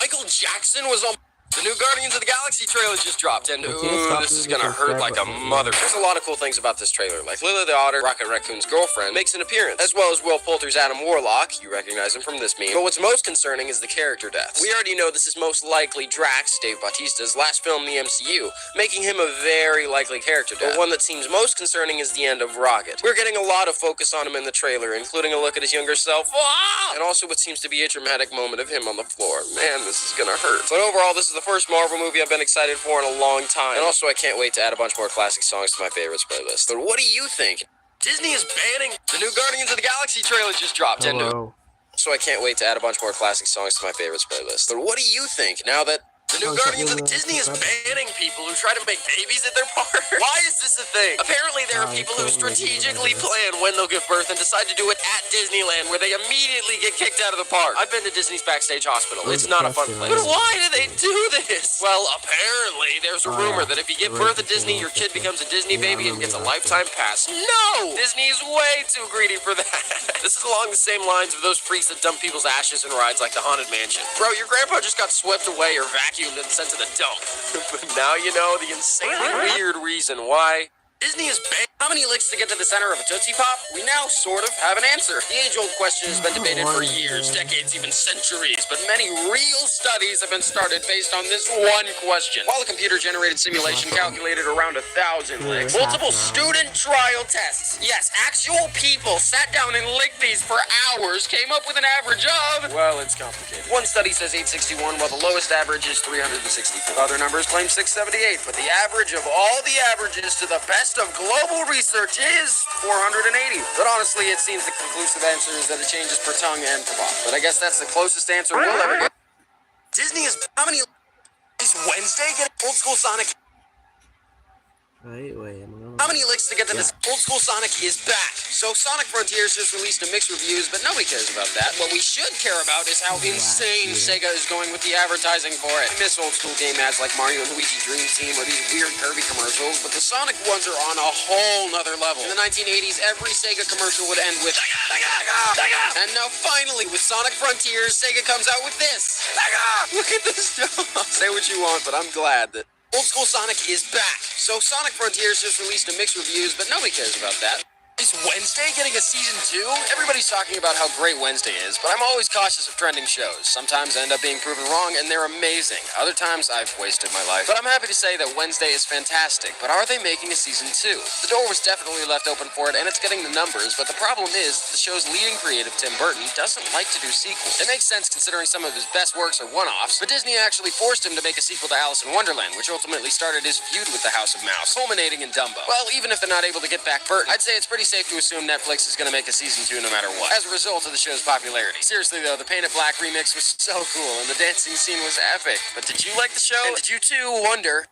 Michael Jackson was on. The new Guardians of the Galaxy trailer just dropped, and this is gonna hurt like a mother. There's a lot of cool things about this trailer, like Lily the Otter, Rocket Raccoon's girlfriend, makes an appearance, as well as Will Poulter's Adam Warlock. You recognize him from this meme. But what's most concerning is the character deaths. We already know this is most likely Drax, Dave Bautista's last film in the MCU, making him a very likely character death. But one that seems most concerning is the end of Rocket. We're getting a lot of focus on him in the trailer, including a look at his younger self, and also what seems to be a dramatic moment of him on the floor. Man, this is gonna hurt. But overall, this is the first Marvel movie I've been excited for in a long time. And also, I can't wait to add a bunch more classic songs to my favorites playlist. But what do you think? Disney is banning the new Guardians of the Galaxy trailer just dropped. So I can't wait to add a bunch more classic songs to my favorites playlist. But what do you think now that the new Guardians of the Disney is banning people who try to make babies at their park? Why is this a thing? Apparently there are people who strategically plan when they'll give birth and decide to do it at Disneyland, where they immediately get kicked out of the park. I've been to Disney's Backstage Hospital. It's not a fun place. But why do they do this? Well, apparently there's a rumor that if you give birth at Disney, your kid becomes a Disney baby and gets a lifetime pass. No! Disney's way too greedy for that. This is along the same lines of those freaks that dump people's ashes in rides like the Haunted Mansion. Bro, your grandpa just got swept away or vacuumed and sent to the dump. But now you know the insanely weird reason why Disney is banned. How many licks to get to the center of a Tootsie Pop? We now sort of have an answer. The age-old question has been debated for years, decades, even centuries, but many real studies have been started based on this one question. While a computer-generated simulation calculated around 1,000 licks, multiple student trial tests, yes, actual people sat down and licked these for hours, came up with an average of, well, it's complicated. One study says 861, while the lowest average is 364. Other numbers claim 678, but the average of all the averages to the best of global research is 480. But honestly, it seems the conclusive answer is that it changes per tongue and per bop. But I guess that's the closest answer we'll ever get. Disney is how many is Wednesday getting old school Sonic? How many licks to get to this? Old school Sonic is back. So Sonic Frontiers just released a mixed reviews, but nobody cares about that. What we should care about is how insane Sega is going with the advertising for it. I miss old school game ads like Mario and Luigi Dream Team or these weird Kirby commercials, but the Sonic ones are on a whole nother level. In the 1980s, every Sega commercial would end with Sega! And now finally, with Sonic Frontiers, Sega comes out with this. Sega! Look at this stuff. Say what you want, but I'm glad that Old School Sonic is back. So Sonic Frontiers just released a mixed reviews, but nobody cares about that. Is Wednesday getting a season 2? Everybody's talking about how great Wednesday is, but I'm always cautious of trending shows. Sometimes I end up being proven wrong, and they're amazing. Other times, I've wasted my life. But I'm happy to say that Wednesday is fantastic, but are they making a season 2? The door was definitely left open for it, and it's getting the numbers, but the problem is, the show's leading creative, Tim Burton, doesn't like to do sequels. It makes sense considering some of his best works are one-offs, but Disney actually forced him to make a sequel to Alice in Wonderland, which ultimately started his feud with the House of Mouse, culminating in Dumbo. Well, even if they're not able to get back Burton, I'd say it's pretty safe to assume Netflix is going to make a season 2 no matter what, as a result of the show's popularity. Seriously though, the Paint It Black remix was so cool, and the dancing scene was epic. But did you like the show? And did you too wonder,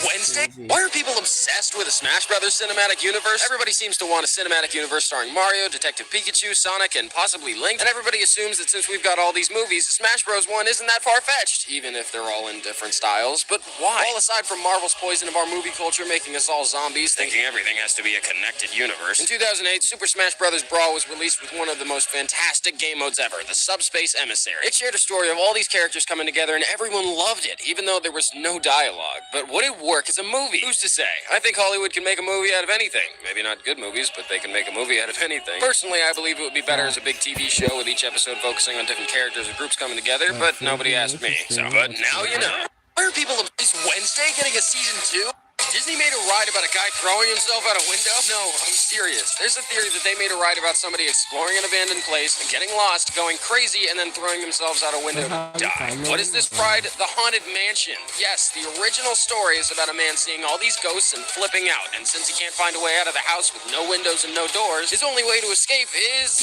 Wednesday? Crazy. Why are people obsessed with a Smash Brothers cinematic universe? Everybody seems to want a cinematic universe starring Mario, Detective Pikachu, Sonic, and possibly Link, and everybody assumes that since we've got all these movies, Smash Bros. 1 isn't that far-fetched, even if they're all in different styles. But why? All aside from Marvel's poison of our movie culture making us all zombies, thinking everything has to be a connected universe. In 2008, Super Smash Bros. Brawl was released with one of the most fantastic game modes ever, the Subspace Emissary. It shared a story of all these characters coming together, and everyone loved it, even though there was no dialogue. But would it work as a movie? Who's to say? I think Hollywood can make a movie out of anything. Maybe not good movies, but they can make a movie out of anything. Personally, I believe it would be better as a big TV show with each episode focusing on different characters or groups coming together, but nobody asked me, so. But now you know. Why are people is Wednesday getting a season 2? Disney made a ride about a guy throwing himself out a window? No, I'm serious. There's a theory that they made a ride about somebody exploring an abandoned place, getting lost, going crazy, and then throwing themselves out a window to die. What is this ride? The Haunted Mansion. Yes, the original story is about a man seeing all these ghosts and flipping out, and since he can't find a way out of the house with no windows and no doors, his only way to escape is...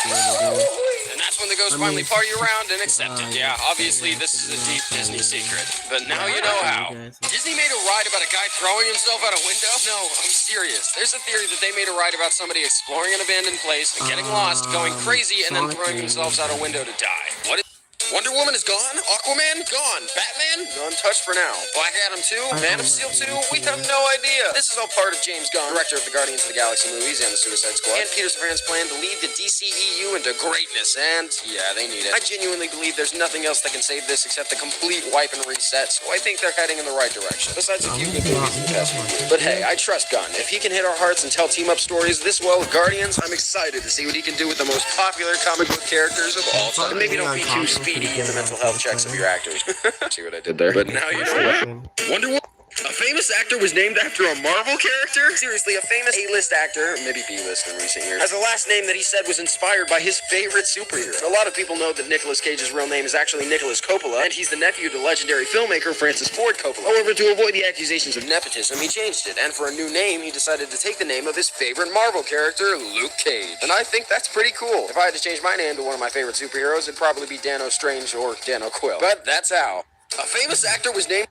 And that's when the ghosts finally party around and accept it. Yeah, obviously this is a deep Disney secret, but now you know how. Disney made a ride about a guy throwing himself out a window? No, I'm serious. There's a theory that they made a ride about somebody exploring an abandoned place, getting lost, going crazy, and then throwing themselves out a window to die. What is... Wonder Woman is gone? Aquaman? Gone. Batman? Untouched for now. Black Adam 2? Man of Steel 2? We have no idea. This is all part of James Gunn, director of the Guardians of the Galaxy movies and the Suicide Squad, and Peter Safran's plan to lead the DCEU into greatness, and yeah, they need it. I genuinely believe there's nothing else that can save this except a complete wipe and reset, so I think they're heading in the right direction. Besides a few good movies in the past few years. But hey, I trust Gunn. If he can hit our hearts and tell team-up stories this well with Guardians, I'm excited to see what he can do with the most popular comic book characters of all time. And maybe don't be too speedy in the mental health checks of your actors. See what I did there? But now you know what? Wonder Woman. A famous actor was named after a Marvel character? Seriously, a famous A-list actor, maybe B-list in recent years, has a last name that he said was inspired by his favorite superhero. A lot of people know that Nicolas Cage's real name is actually Nicholas Coppola, and he's the nephew to legendary filmmaker Francis Ford Coppola. However, to avoid the accusations of nepotism, he changed it, and for a new name, he decided to take the name of his favorite Marvel character, Luke Cage. And I think that's pretty cool. If I had to change my name to one of my favorite superheroes, it'd probably be Dano Strange or Dano Quill. But that's how. A famous actor was named...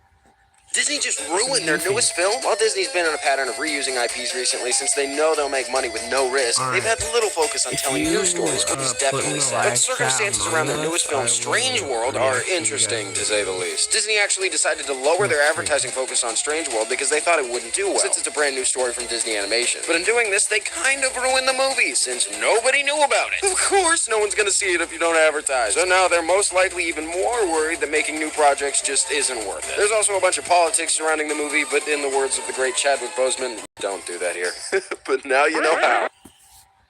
Disney just ruined their newest film? While Disney's been on a pattern of reusing IPs recently, since they know they'll make money with no risk, they've had little focus on telling new stories, which is definitely sad. But circumstances around their newest film, Strange World, are interesting, to say the least. Disney actually decided to lower their advertising focus on Strange World because they thought it wouldn't do well, since it's a brand new story from Disney Animation. But in doing this, they kind of ruined the movie, since nobody knew about it. Of course, no one's gonna see it if you don't advertise. So now they're most likely even more worried that making new projects just isn't worth it. There's also a bunch of politics surrounding the movie, but in the words of the great Chadwick Boseman, don't do that here. But now you know how.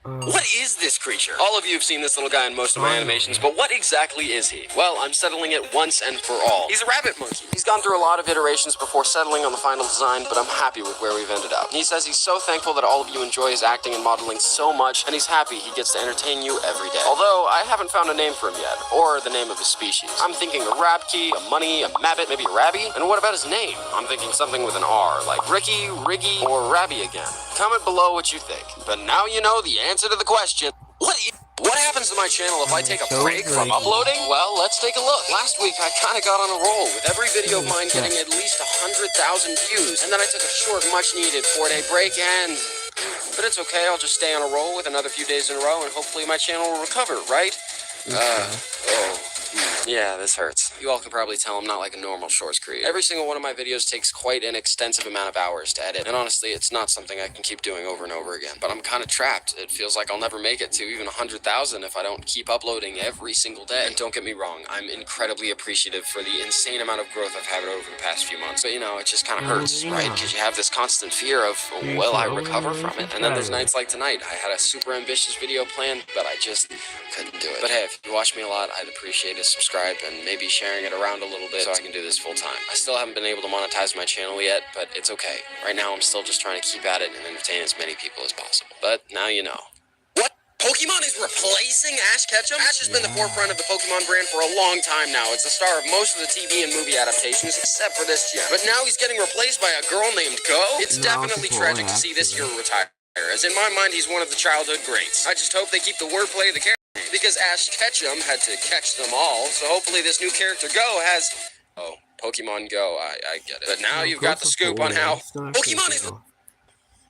What is this creature? All of you have seen this little guy in most of my animations, but what exactly is he? Well, I'm settling it once and for all. He's a rabbit monkey. He's gone through a lot of iterations before settling on the final design, but I'm happy with where we've ended up. He says he's so thankful that all of you enjoy his acting and modeling so much, and he's happy he gets to entertain you every day. Although, I haven't found a name for him yet, or the name of his species. I'm thinking a Rabkey, a Munny, a Mabbit, maybe a Rabby? And what about his name? I'm thinking something with an R, like Ricky, Riggy, or Rabby again. Comment below what you think. But now you know the answer to the question. What happens to my channel if I take a break from uploading? Well, let's take a look. Last week, I kind of got on a roll, with every video of mine getting at least 100,000 views. And then I took a short, much-needed 4-day break, and... But it's okay, I'll just stay on a roll with another few days in a row, and hopefully my channel will recover, right? Yeah, this hurts. You all can probably tell I'm not like a normal Shorts creator. Every single one of my videos takes quite an extensive amount of hours to edit, and honestly, it's not something I can keep doing over and over again. But I'm kind of trapped. It feels like I'll never make it to even 100,000 if I don't keep uploading every single day. And don't get me wrong, I'm incredibly appreciative for the insane amount of growth I've had over the past few months. But you know, it just kind of hurts, right? Because you have this constant fear of, will I recover from it? And then there's nights like tonight. I had a super ambitious video planned, but I just couldn't do it. But hey, if you watch me a lot, I'd appreciate a subscribe and maybe sharing it around a little bit so I can do this full time. I still haven't been able to monetize my channel yet, but it's okay. Right now, I'm still just trying to keep at it and entertain as many people as possible. But now you know. What? Pokemon is replacing Ash Ketchum? Ash has been the forefront of the Pokemon brand for a long time now. It's the star of most of the TV and movie adaptations, except for this gen. But now he's getting replaced by a girl named Go? It's definitely tragic to see this hero retire, as in my mind, he's one of the childhood greats. I just hope they keep the wordplay of the character, because Ash Ketchum had to catch them all, so hopefully this new character Go has... Oh, Pokemon Go, I get it. But now Oh, you've go got the for scoop on Florida. how It's not Pokemon good, is... though.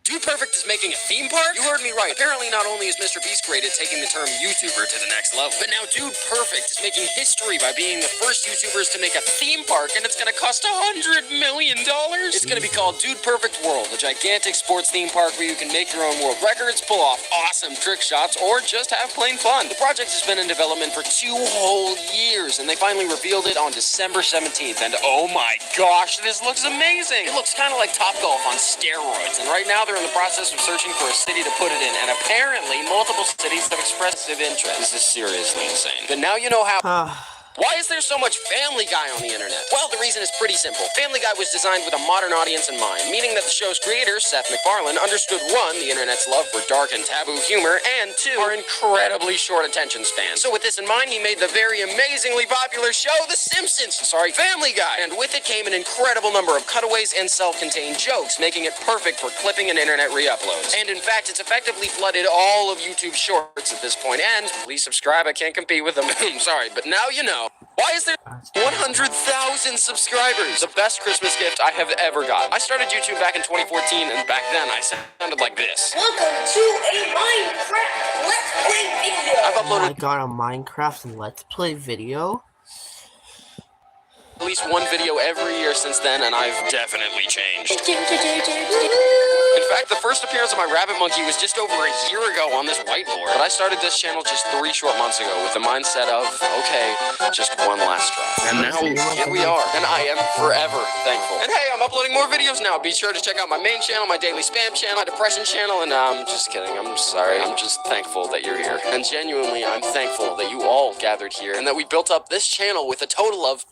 Dude Perfect is making a theme park? You heard me right. Apparently, not only is Mr. Beast great at taking the term YouTuber to the next level, but now Dude Perfect is making history by being the first YouTubers to make a theme park, and it's gonna cost $100 million. It's gonna be called Dude Perfect World, a gigantic sports theme park where you can make your own world records, pull off awesome trick shots, or just have plain fun. The project has been in development for 2 whole years, and they finally revealed it on December 17th, and oh my gosh, this looks amazing! It looks kind of like Topgolf on steroids, and right now they're in the process of searching for a city to put it in, and apparently multiple cities have expressed interest. This is seriously insane. But now you know how... Why is there so much Family Guy on the internet? Well, the reason is pretty simple. Family Guy was designed with a modern audience in mind, meaning that the show's creator, Seth MacFarlane, understood 1, the internet's love for dark and taboo humor, and 2, our incredibly short attention span. So with this in mind, he made the very amazingly popular show, The Simpsons. Family Guy. And with it came an incredible number of cutaways and self-contained jokes, making it perfect for clipping and internet re-uploads. And in fact, it's effectively flooded all of YouTube's shorts at this point, and please subscribe, I can't compete with them. Sorry, but now you know. Why is there 100,000 subscribers? The best Christmas gift I have ever got. I started YouTube back in 2014, and back then I sounded like this. Welcome to a Minecraft Let's Play video! I've Oh my uploaded god, a Minecraft Let's Play video? at least 1 video every year since then, and I've definitely changed. In fact, the first appearance of my rabbit monkey was just over a year ago on this whiteboard. But I started this channel just 3 short months ago with the mindset of, okay, just one last try. And now, here we are. And I am forever thankful. And hey, I'm uploading more videos now. Be sure to check out my main channel, my daily spam channel, my depression channel, and I'm just kidding. I'm sorry. I'm just thankful that you're here. And genuinely, I'm thankful that you all gathered here and that we built up this channel with a total of...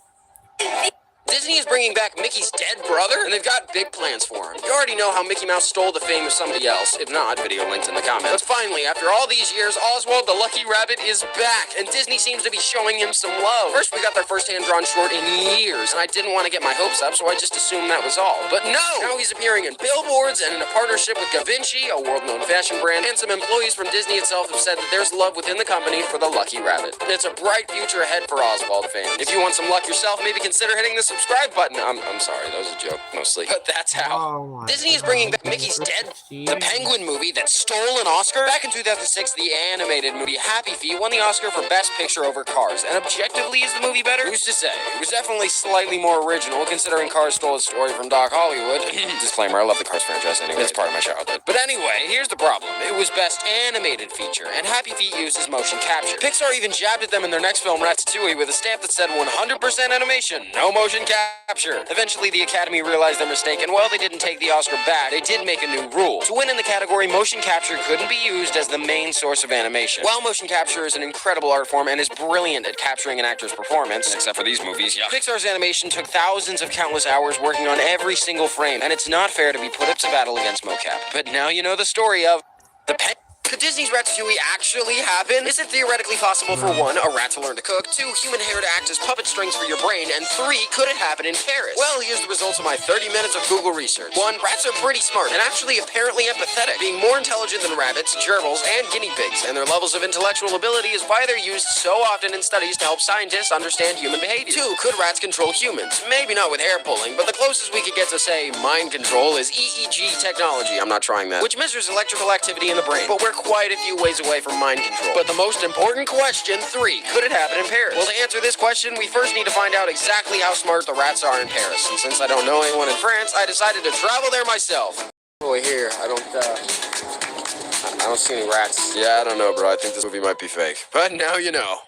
Disney is bringing back Mickey's dead brother, and they've got big plans for him. You already know how Mickey Mouse stole the fame of somebody else. If not, video linked in the comments. But finally, after all these years, Oswald the Lucky Rabbit is back, and Disney seems to be showing him some love. First, we got their first hand-drawn short in years, and I didn't want to get my hopes up, so I just assumed that was all. But no! Now he's appearing in billboards and in a partnership with Givenchy, a world-known fashion brand, and some employees from Disney itself have said that there's love within the company for the Lucky Rabbit. It's a bright future ahead for Oswald fans. If you want some luck yourself, maybe consider hitting the subscribe button. I'm sorry, that was a joke, mostly. But that's how. Oh Disney is bringing back Mickey's Dead, the Penguin movie that stole an Oscar. Back in 2006, the animated movie Happy Feet won the Oscar for Best Picture over Cars. And objectively, is the movie better? Who's to say? It was definitely slightly more original, considering Cars stole a story from Doc Hollywood. Disclaimer, I love the Cars franchise anyway. It's part of my childhood. But anyway, here's the problem. It was Best Animated Feature, and Happy Feet uses motion capture. Pixar even jabbed at them in their next film, Ratatouille, with a stamp that said 100% animation, no motion capture. Eventually, the Academy realized their mistake, and while they didn't take the Oscar back, they did make a new rule. To win in the category, motion capture couldn't be used as the main source of animation. While motion capture is an incredible art form and is brilliant at capturing an actor's performance, except for these movies, yeah. Pixar's animation took thousands of countless hours working on every single frame, and it's not fair to be put up to battle against mocap. But now you know the story of the Could Disney's Ratatouille actually happen? Is it theoretically possible for 1, a rat to learn to cook, 2, human hair to act as puppet strings for your brain, and 3, could it happen in Paris? Well, here's the results of my 30 minutes of Google research. 1, rats are pretty smart and actually apparently empathetic, being more intelligent than rabbits, gerbils, and guinea pigs, and their levels of intellectual ability is why they're used so often in studies to help scientists understand human behavior. 2, could rats control humans? Maybe not with hair pulling, but the closest we could get to, say, mind control is EEG technology. I'm not trying that. Which measures electrical activity in the brain, but we're quite a few ways away from mind control. But the most important question, 3, could it happen in Paris? Well, to answer this question, we first need to find out exactly how smart the rats are in Paris. And since I don't know anyone in France, I decided to travel there myself. Boy, here, I don't see any rats. Yeah, I don't know, bro. I think this movie might be fake. But now you know.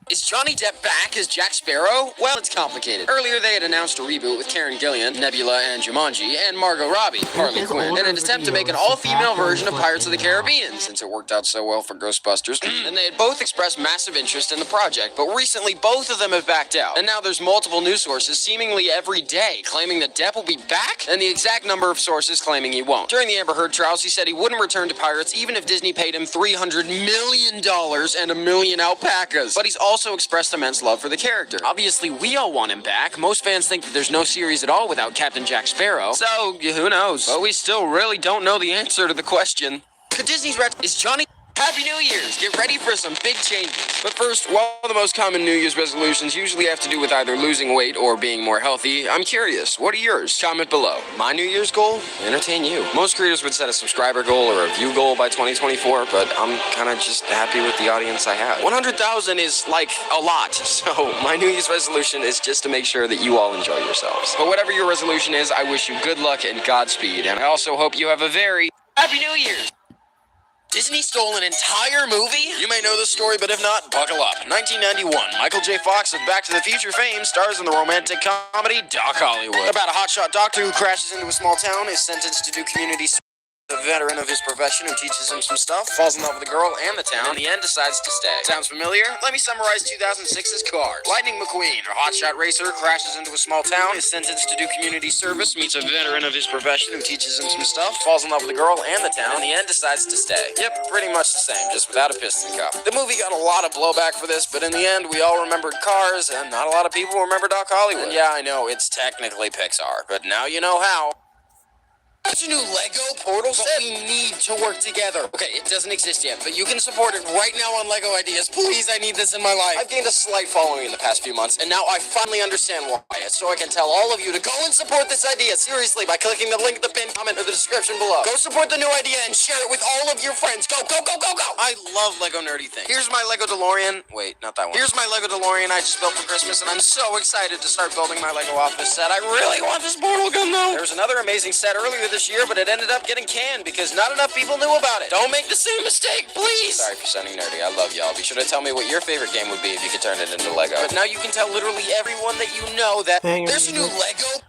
Is Johnny Depp back as Jack Sparrow? Well, it's complicated. Earlier, they had announced a reboot with Karen Gillan, Nebula and Jumanji, and Margot Robbie, Harley Quinn, in an attempt to make an all-female version of Pirates of the Caribbean, since it worked out so well for Ghostbusters. And they had both expressed massive interest in the project, but recently both of them have backed out. And now there's multiple news sources seemingly every day claiming that Depp will be back, and the exact number of sources claiming he won't. During the Amber Heard trials, he said he wouldn't return to Pirates even if Disney paid him $300 million and a million alpacas. But he's also expressed immense love for the character. Obviously, we all want him back. Most fans think that there's no series at all without Captain Jack Sparrow. So, who knows? But we still really don't know the answer to the question. Could Disney's Is Johnny Happy New Year's! Get ready for some big changes. But first, while the most common New Year's resolutions usually have to do with either losing weight or being more healthy, I'm curious, what are yours? Comment below. My New Year's goal? Entertain you. Most creators would set a subscriber goal or a view goal by 2024, but I'm kinda just happy with the audience I have. 100,000 is like a lot, so my New Year's resolution is just to make sure that you all enjoy yourselves. But whatever your resolution is, I wish you good luck and Godspeed, and I also hope you have a very Happy New Year's! Disney stole an entire movie? You may know this story, but if not, buckle up. 1991, Michael J. Fox of Back to the Future fame stars in the romantic comedy Doc Hollywood. About a hotshot doctor who crashes into a small town, is sentenced to do community service. A veteran of his profession who teaches him some stuff, falls in love with the girl and the town, in the end decides to stay. Sounds familiar? Let me summarize 2006's Cars. Lightning McQueen, a hotshot racer, crashes into a small town, is sentenced to do community service, meets a veteran of his profession who teaches him some stuff, falls in love with the girl and the town, in the end decides to stay. Yep, pretty much the same, just without a piston cup. The movie got a lot of blowback for this, but in the end, we all remembered Cars, and not a lot of people remember Doc Hollywood. And yeah, I know, it's technically Pixar, but now you know how. It's a new Lego Portal set. We need to work together. Okay, it doesn't exist yet, but you can support it right now on Lego Ideas. Please, I need this in my life. I've gained a slight following in the past few months, and now I finally understand why. So I can tell all of you to go and support this idea, seriously, by clicking the link in the pinned comment or the description below. Go support the new idea and share it with all of your friends. Go, go, go, go, go! I love Lego nerdy things. Here's my Lego DeLorean. Wait, not that one. Here's my Lego DeLorean I just built for Christmas, and I'm so excited to start building my Lego office set. I really want this portal gun, though. There was another amazing set earlier this year, but it ended up getting canned because not enough people knew about it. Don't make the same mistake, please! Sorry for sounding nerdy. I love y'all. Be sure to tell me what your favorite game would be if you could turn it into Lego. But now you can tell literally everyone that you know that there's a new Lego.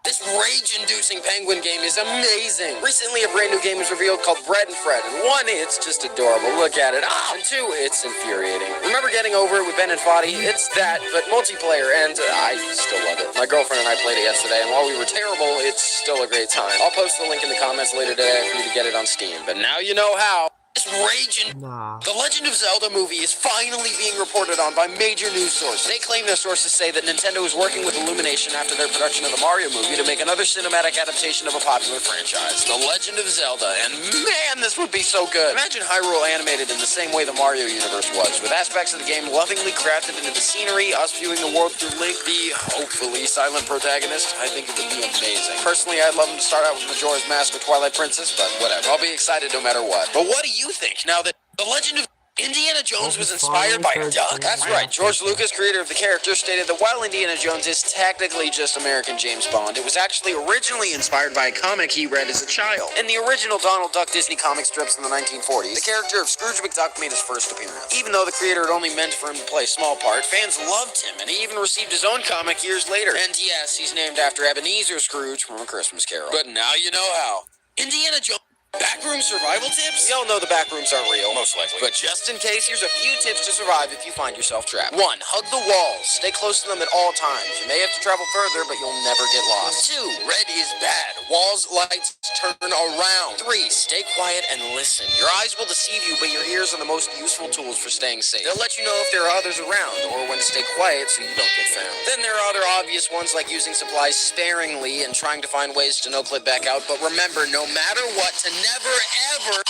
This rage-inducing penguin game is amazing. Recently, a brand new game was revealed called Bread and Fred. And one, it's just adorable. Look at it. And two, it's infuriating. Remember Getting Over It with Ben and Foddy? It's that, but multiplayer, and I still love it. My girlfriend and I played it yesterday, and while we were terrible, it's still a great time. I'll post the link in the comments later today for you to get it on Steam. But now you know how. This raging. The Legend of Zelda movie is finally being reported on by major news sources. They claim their sources say that Nintendo is working with Illumination after their production of the Mario movie to make another cinematic adaptation of a popular franchise, The Legend of Zelda. And man, this would be so good. Imagine Hyrule animated in the same way the Mario universe was, with aspects of the game lovingly crafted into the scenery, us viewing the world through Link, the hopefully silent protagonist. I think it would be amazing. Personally, I'd love them to start out with Majora's Mask or Twilight Princess, but whatever. I'll be excited no matter what. But what do you think now that The Legend of Indiana Jones was inspired by a duck? That's right. George Lucas, creator of the character, stated that while Indiana Jones is technically just American James Bond, it was actually originally inspired by a comic he read as a child. In the original Donald Duck Disney comic strips in the 1940s, the character of Scrooge McDuck made his first appearance. Even though the creator had only meant for him to play a small part, fans loved him, and he even received his own comic years later. And yes, he's named after Ebenezer Scrooge from A Christmas Carol. But now you know how. Indiana Jones. Backroom survival tips? Y'all know the backrooms aren't real, most likely. But just in case, here's a few tips to survive if you find yourself trapped. 1. Hug the walls. Stay close to them at all times. You may have to travel further, but you'll never get lost. 2. Red is bad. Walls, lights, turn around. 3. Stay quiet and listen. Your eyes will deceive you, but your ears are the most useful tools for staying safe. They'll let you know if there are others around, or when to stay quiet so you don't get found. Then there are other obvious ones like using supplies sparingly and trying to find ways to no-clip back out, but remember, no matter what, to never, ever.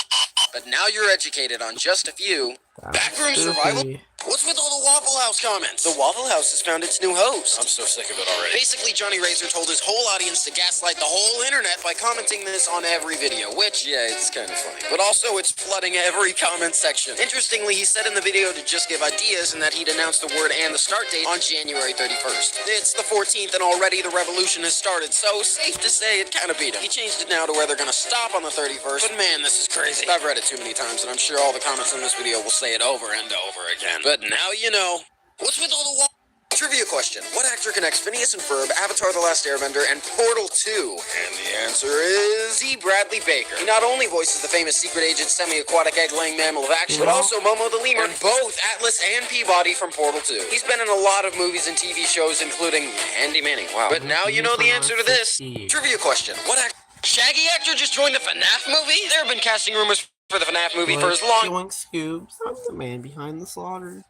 But now you're educated on just a few. Backroom survival? What's with all the Waffle House comments? The Waffle House has found its new host. I'm so sick of it already. Basically, Johnny Razor told his whole audience to gaslight the whole internet by commenting this on every video, which, yeah, it's kind of funny. But also, it's flooding every comment section. Interestingly, he said in the video to just give ideas and that he'd announce the word and the start date on January 31st. It's the 14th and already the revolution has started, so safe to say it kind of beat him. He changed it now to where they're gonna stop on the 31st, but man, this is crazy. I've read it too many times, and I'm sure all the comments on this video will say it over and over again. But now you know. What's with all the Trivia question. What actor connects Phineas and Ferb, Avatar The Last Airbender, and Portal 2? And the answer is E. Bradley Baker. He not only voices the famous secret agent semi-aquatic egg-laying mammal of action, but also Momo the lemur, and both Atlas and Peabody from Portal 2. He's been in a lot of movies and TV shows, including Handy Manny. Wow. But now you know the answer to this. Trivia question. What Shaggy actor just joined the FNAF movie? There have been casting rumors for the FNAF movie for as long. Scoobs, I'm the man behind the slaughter.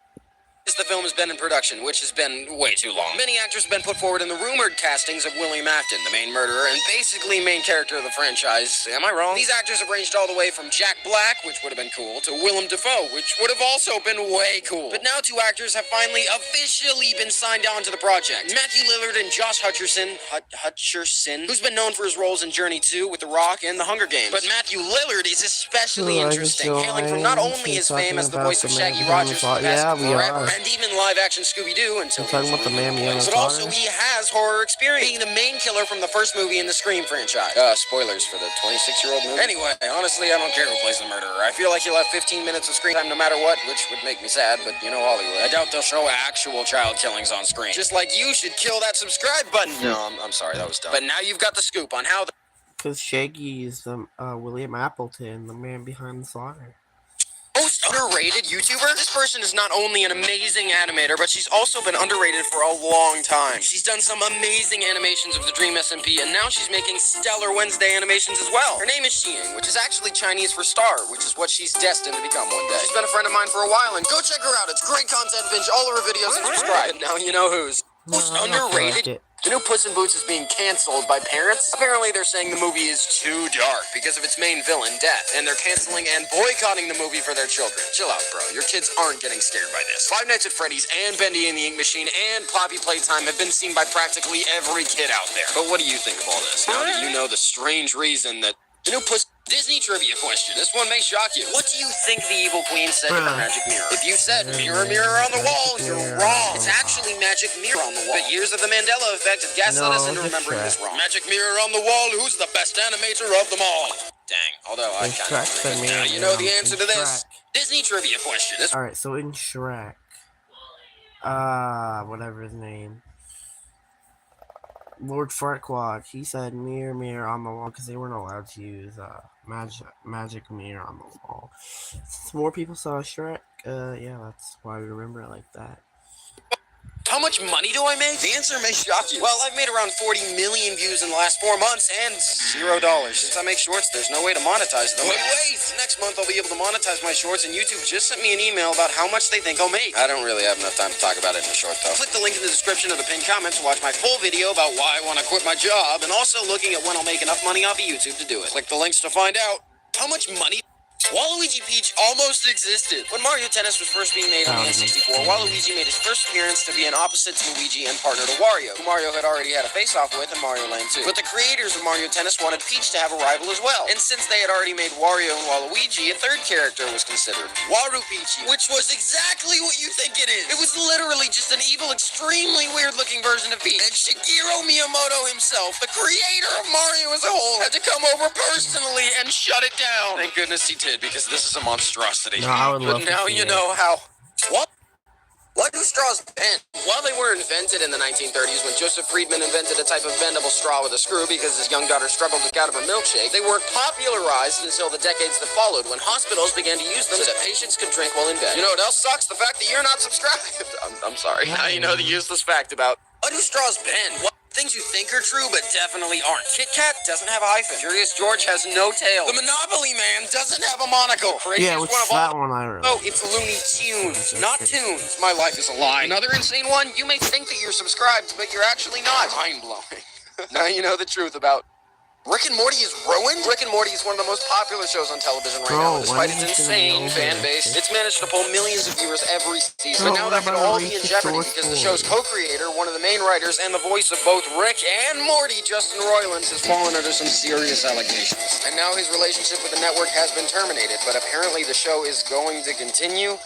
the film has been in production, which has been way too long. Many actors have been put forward in the rumored castings of William Afton, the main murderer and basically main character of the franchise. Am I wrong? These actors have ranged all the way from Jack Black, which would have been cool, to Willem Dafoe, which would have also been way cool. But now two actors have finally officially been signed on to the project. Matthew Lillard and Josh Hutcherson, who's been known for his roles in Journey 2 with The Rock and The Hunger Games. But Matthew Lillard is especially interesting, hailing from not only his fame as the voice of Shaggy Rogers for the past forever, and even live-action Scooby-Doo until talking about the man behind the but also he has horror experience, being the main killer from the first movie in the Scream franchise. Spoilers for the 26-year-old movie. Anyway, honestly, I don't care who plays the murderer. I feel like he'll have 15 minutes of screen time no matter what, which would make me sad, but you know Hollywood. I doubt they'll show actual child killings on screen. Just like you should kill that subscribe button. No, I'm sorry, that was dumb. But now you've got the scoop on how the Because Shaggy is the William Appleton, the man behind the slaughter. most underrated YouTuber? This person is not only an amazing animator, but she's also been underrated for a long time. She's done some amazing animations of the Dream SMP, and now she's making stellar Wednesday animations as well. Her name is Xiang, which is actually Chinese for star, which is what she's destined to become one day. She's been a friend of mine for a while, and go check her out. It's great content. Binge all of her videos and subscribe. And now you know who's. Most underrated. The new Puss in Boots is being canceled by parents. Apparently, they're saying the movie is too dark because of its main villain, Death, and they're canceling and boycotting the movie for their children. Chill out, bro. Your kids aren't getting scared by this. Five Nights at Freddy's and Bendy and the Ink Machine and Poppy Playtime have been seen by practically every kid out there. But what do you think of all this? Now that you know the strange reason that the new Puss... Disney trivia question. This one may shock you. What do you think the evil queen said to her magic mirror? If you said, mirror, mirror on the wall, you're wrong. It's actually magic mirror on the wall. But years of the Mandela effect have gaslit us into remembering this wrong. Magic mirror on the wall, who's the best animator of them all? Dang. Although I kind of agree. Now you know the answer to this. Disney trivia question. Alright, so in Shrek, whatever his name, Lord Farquaad, he said mirror, mirror on the wall because they weren't allowed to use magic mirror on the wall. Since more people saw Shrek, yeah, that's why we remember it like that. How much money do I make? The answer may shock you. Well, I've made around 40 million views in the last 4 months and $0. Since I make shorts, there's no way to monetize them. But wait! Next month I'll be able to monetize my shorts, and YouTube just sent me an email about how much they think I'll make. I don't really have enough time to talk about it in a short, though. Click the link in the description of the pinned comment to watch my full video about why I want to quit my job, and also looking at when I'll make enough money off of YouTube to do it. Click the links to find out how much money... Waluigi Peach almost existed. When Mario Tennis was first being made on the N64, Waluigi made his first appearance to be an opposite to Luigi and partner to Wario, who Mario had already had a face-off with in Mario Land 2. But the creators of Mario Tennis wanted Peach to have a rival as well, and since they had already made Wario and Waluigi, a third character was considered, Waru Peachy, which was exactly what you think it is. It was literally just an evil, extremely weird-looking version of Peach. And Shigeru Miyamoto himself, the creator of Mario as a whole, had to come over personally and shut it down. Thank goodness he did, because this is a monstrosity. No, I would love but now to see you know how. What do straws bend? Well, they were invented in the 1930s when Joseph Friedman invented a type of bendable straw with a screw because his young daughter struggled to get out of her milkshake. They weren't popularized until the decades that followed when hospitals began to use them so that patients could drink while in bed. You know what else sucks? The fact that you're not subscribed. I'm sorry. Now you know the useless fact about what do straws bend? What things you think are true but definitely aren't. Kit Kat doesn't have a hyphen. Curious George has no tail. The Monopoly Man doesn't have a monocle. Yeah, which is that one I wrote. Oh, it's Looney Tunes, not tunes. My life is a lie. Another insane one, you may think that you're subscribed, but you're actually not. Mind-blowing. Now you know the truth about... Rick and Morty is ruined? Rick and Morty is one of the most popular shows on television right now, despite its insane fan base. It's managed to pull millions of viewers every season. But now that could all be in jeopardy because the show's co-creator, one of the main writers, and the voice of both Rick and Morty, Justin Roiland, has fallen under some serious allegations. And now his relationship with the network has been terminated, but apparently the show is going to continue.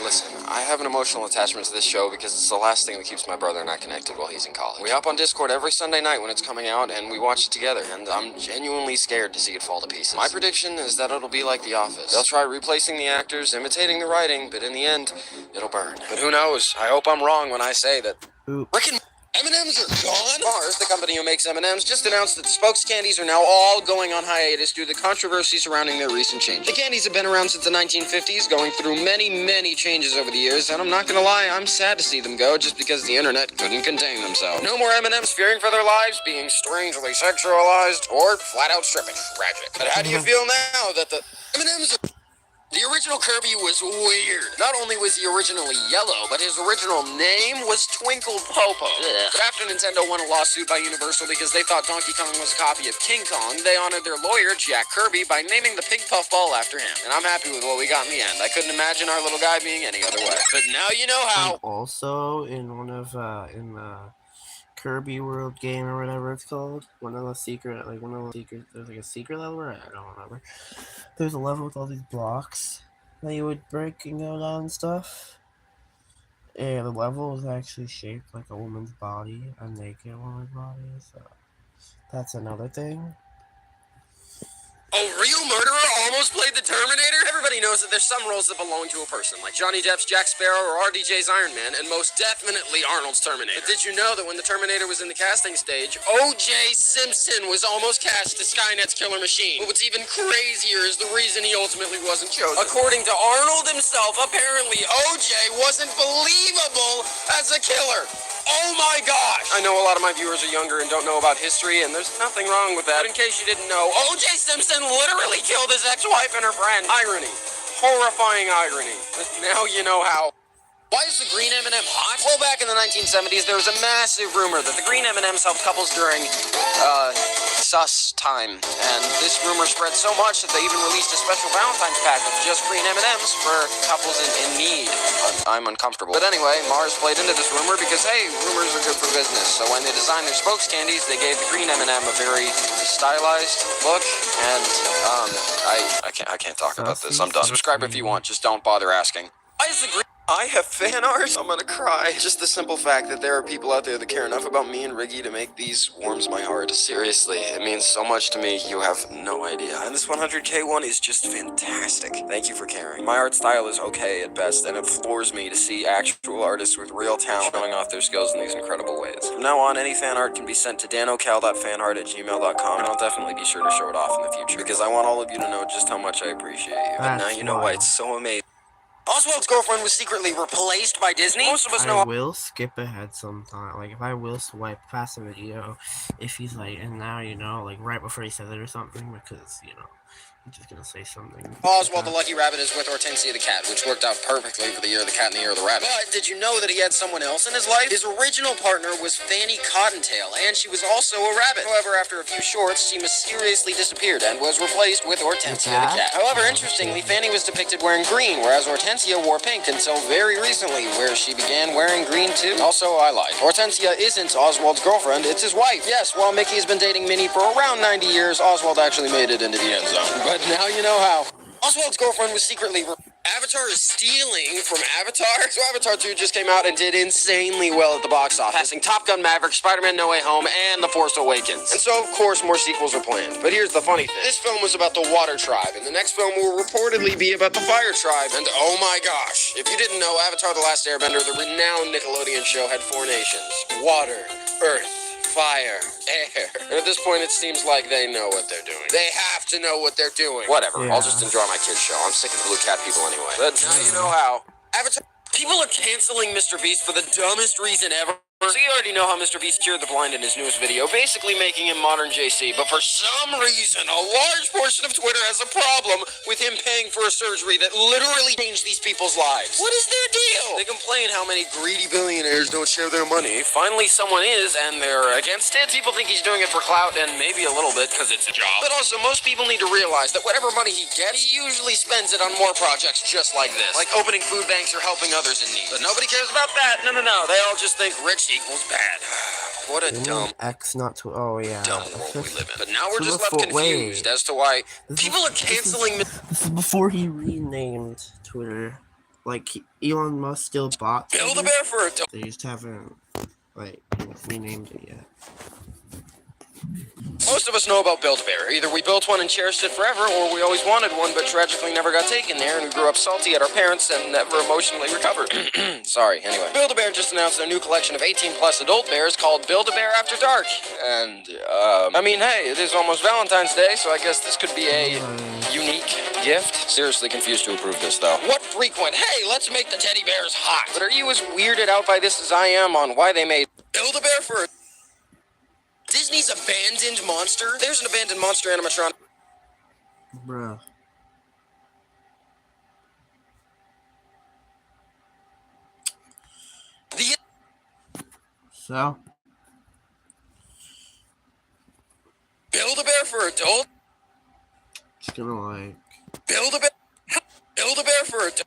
Listen, I have an emotional attachment to this show because it's the last thing that keeps my brother and I connected while he's in college. We hop on Discord every Sunday night when it's coming out, and we watch it together, and I'm genuinely scared to see it fall to pieces. My prediction is that it'll be like The Office. They'll try replacing the actors, imitating the writing, but in the end, it'll burn. But who knows? I hope I'm wrong when I say that Rick and M&M's are gone? Mars, the company who makes M&M's, just announced that the Spokes candies are now all going on hiatus due to the controversy surrounding their recent change. The candies have been around since the 1950s, going through many, many changes over the years, and I'm not gonna lie, I'm sad to see them go just because the internet couldn't contain themselves. No more M&M's fearing for their lives, being strangely sexualized, or flat out stripping. Tragic. But how do you feel now that the M&M's are... The original Kirby was weird. Not only was he originally yellow, but his original name was Twinkle Popo. But after Nintendo won a lawsuit by Universal because they thought Donkey Kong was a copy of King Kong, they honored their lawyer, Jack Kirby, by naming the pink puffball after him. And I'm happy with what we got in the end. I couldn't imagine our little guy being any other way. But now you know how. And also in one of in the Kirby World game or whatever it's called, one of the secret there's like a secret level, I don't remember. There's a level with all these blocks that you would break and go down and stuff. And the level was actually shaped like a woman's body, a naked woman's body, so that's another thing. A real murderer almost played the Terminator? Everybody knows that there's some roles that belong to a person, like Johnny Depp's Jack Sparrow or RDJ's Iron Man, and most definitely Arnold's Terminator. But did you know that when the Terminator was in the casting stage, O.J. Simpson was almost cast as Skynet's killer machine? But what's even crazier is the reason he ultimately wasn't chosen. According to Arnold himself, apparently O.J. wasn't believable as a killer. Oh my gosh! I know a lot of my viewers are younger and don't know about history, and there's nothing wrong with that. But in case you didn't know, O.J. Simpson literally killed his ex-wife and her friend. Irony. Horrifying irony. But now you know how. Why is the green M&M hot? Well, back in the 1970s, there was a massive rumor that the green M&Ms helped couples during, sus time. And this rumor spread so much that they even released a special Valentine's pack with just green M&Ms for couples in need. I'm uncomfortable. But anyway, Mars played into this rumor because, hey, rumors are good for business. So when they designed their spokes candies, they gave the green M&M a very stylized look. And, I can't talk about this. I'm done. Subscribe if you want. Just don't bother asking. Why is the green... I have fan art. I'm gonna cry. Just the simple fact that there are people out there that care enough about me and Riggy to make these warms my heart. Seriously, it means so much to me, you have no idea. And this 100K one is just fantastic. Thank you for caring. My art style is okay at best, and it floors me to see actual artists with real talent showing off their skills in these incredible ways. From now on, any fan art can be sent to danocal.fanart@gmail.com, and I'll definitely be sure to show it off in the future, because I want all of you to know just how much I appreciate you. And now you know why it's so amazing. Oswald's girlfriend was secretly replaced by Disney. Most of us know. I will skip ahead sometime. Like, if I will swipe past the video, if he's like, and now you know, like right before he said it or something, because you know, I'm just gonna say something. Oswald the Lucky Rabbit is with Hortensia the Cat, which worked out perfectly for the Year of the Cat and the Year of the Rabbit. But did you know that he had someone else in his life? His original partner was Fanny Cottontail, and she was also a rabbit. However, after a few shorts, she mysteriously disappeared and was replaced with Hortensia the Cat. However, interestingly, Fanny was depicted wearing green, whereas Hortensia wore pink until very recently, where she began wearing green too. Also, I lied. Hortensia isn't Oswald's girlfriend, it's his wife. Yes, while Mickey has been dating Minnie for around 90 years, Oswald actually made it into the end zone. But now you know how. Oswald's girlfriend was secretly... Avatar is stealing from Avatar? So Avatar 2 just came out and did insanely well at the box office, passing Top Gun Maverick, Spider-Man No Way Home, and The Force Awakens. And so, of course, more sequels are planned. But here's the funny thing. This film was about the Water Tribe, and the next film will reportedly be about the Fire Tribe. And oh my gosh, if you didn't know, Avatar The Last Airbender, the renowned Nickelodeon show, had 4 nations. Water, Earth, fire, air. And at this point, it seems like they know what they're doing. They have to know what they're doing. Whatever, Yeah. I'll just enjoy my kid's show. I'm sick of the Blue Cat people anyway. But now you know how. Avatar. People are canceling Mr. Beast for the dumbest reason ever. So you already know how Mr. Beast cured the blind in his newest video, basically making him modern JC. But for some reason, a large portion of Twitter has a problem with him paying for a surgery that literally changed these people's lives. What is their deal? They complain how many greedy billionaires don't share their money. Finally, someone is, and they're against it. People think he's doing it for clout, and maybe a little bit because it's a job. But also, most people need to realize that whatever money he gets, he usually spends it on more projects just like this. Like opening food banks or helping others in need. But nobody cares about that. No. They all just think rich equals bad. What a dumb, X not to. Oh yeah. dumb world we live in. But now we're So just left before- confused as to why This people are canceling. This is before he renamed Twitter. Like Elon Musk still bought. Build a Twitter. bear for a They just haven't like renamed it yet. Most of us know about Build-A-Bear. Either we built one and cherished it forever, or we always wanted one but tragically never got taken there, and we grew up salty at our parents and never emotionally recovered. Sorry, anyway. Build-A-Bear just announced their new collection of 18-plus adult bears called Build-A-Bear After Dark. And, I mean, hey, it is almost Valentine's Day, so I guess this could be a unique gift. Seriously confused to approve this, though. What frequent, hey, let's make the teddy bears hot. But are you as weirded out by this as I am on why they made Build-A-Bear for Disney's abandoned monster? There's an abandoned monster animatronic. Bruh. So, Build-A-Bear for adults. just gonna like. Build-A-Bear. Build-A-Bear for adults.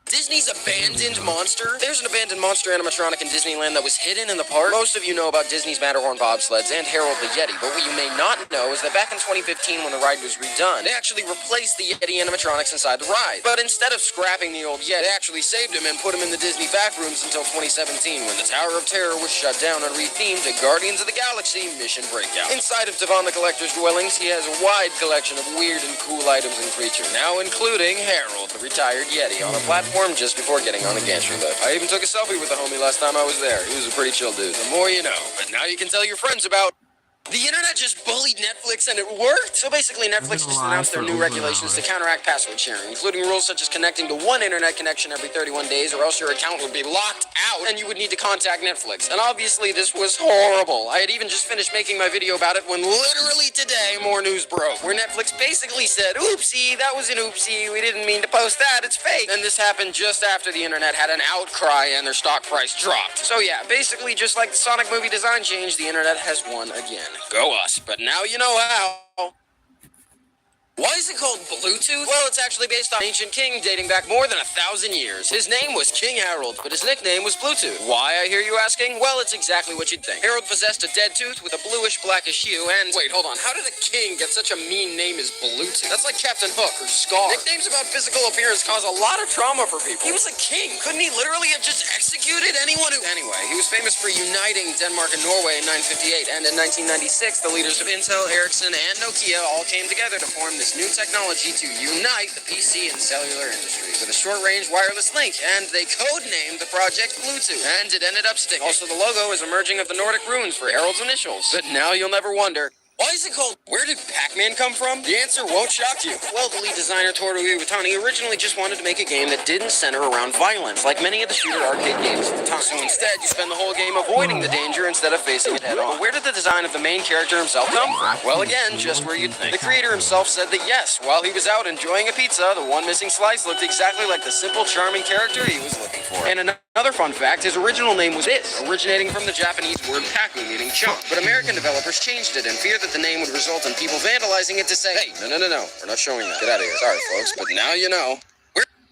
Disney's Abandoned Monster. There's an abandoned monster animatronic in Disneyland that was hidden in the park. Most of you know about Disney's Matterhorn bobsleds and Harold the Yeti, but what you may not know is that back in 2015 when the ride was redone, they actually replaced the Yeti animatronics inside the ride. But instead of scrapping the old Yeti, they actually saved him and put him in the Disney backrooms until 2017 when the Tower of Terror was shut down and rethemed to Guardians of the Galaxy Mission Breakout. Inside of Devon the Collector's dwellings, he has a wide collection of weird and cool items and creatures, now including Harold, the retired Yeti, on a platform just before getting on a gantry lift. I even took a selfie with the homie last time I was there. He was a pretty chill dude. The more you know. But now you can tell your friends about... The internet just bullied Netflix and it worked. So basically, Netflix just announced their new regulations to counteract password sharing, including rules such as connecting to one internet connection every 31 days or else your account would be locked out and you would need to contact Netflix. And obviously, this was horrible. I had even just finished making my video about it when literally today, more news broke, where Netflix basically said, oopsie, that was an oopsie, we didn't mean to post that, it's fake. And this happened just after the internet had an outcry and their stock price dropped. So yeah, basically just like the Sonic movie design change, the internet has won again. Go us. But now you know how. Why is it called Bluetooth? Well, it's actually based on an ancient king dating back more than 1,000 years. His name was King Harold, but his nickname was Bluetooth. Why, I hear you asking? Well, it's exactly what you'd think. Harold possessed a dead tooth with a bluish-blackish hue, and... Wait, hold on. How did a king get such a mean name as Bluetooth? That's like Captain Hook or Scar. Nicknames about physical appearance cause a lot of trauma for people. He was a king. Couldn't he literally have just executed anyone who... Anyway, he was famous for uniting Denmark and Norway in 958, and in 1996, the leaders of Intel, Ericsson, and Nokia all came together to form this new technology to unite the PC and cellular industries with a short-range wireless link, and they codenamed the project Bluetooth, and it ended up sticking. Also, the logo is a merging of the Nordic runes for Harold's initials. But now you'll never wonder, why is it called Where Did Pac-Man Come From? The answer won't shock you. Well, the lead designer Toru Iwatani originally just wanted to make a game that didn't center around violence, like many of the shooter arcade games at the time. So instead, you spend the whole game avoiding the danger instead of facing it head on. Where did the design of the main character himself come from? Well, again, just where you'd think. The creator himself said that yes, while he was out enjoying a pizza, the one missing slice looked exactly like the simple, charming character he was looking for. And another fun fact, his original name was this, originating from the Japanese word paku, meaning chunk. But American developers changed it in fear that the name would result in people vandalizing it to say, hey, no, we're not showing that. Get out of here. Sorry, folks, but now you know.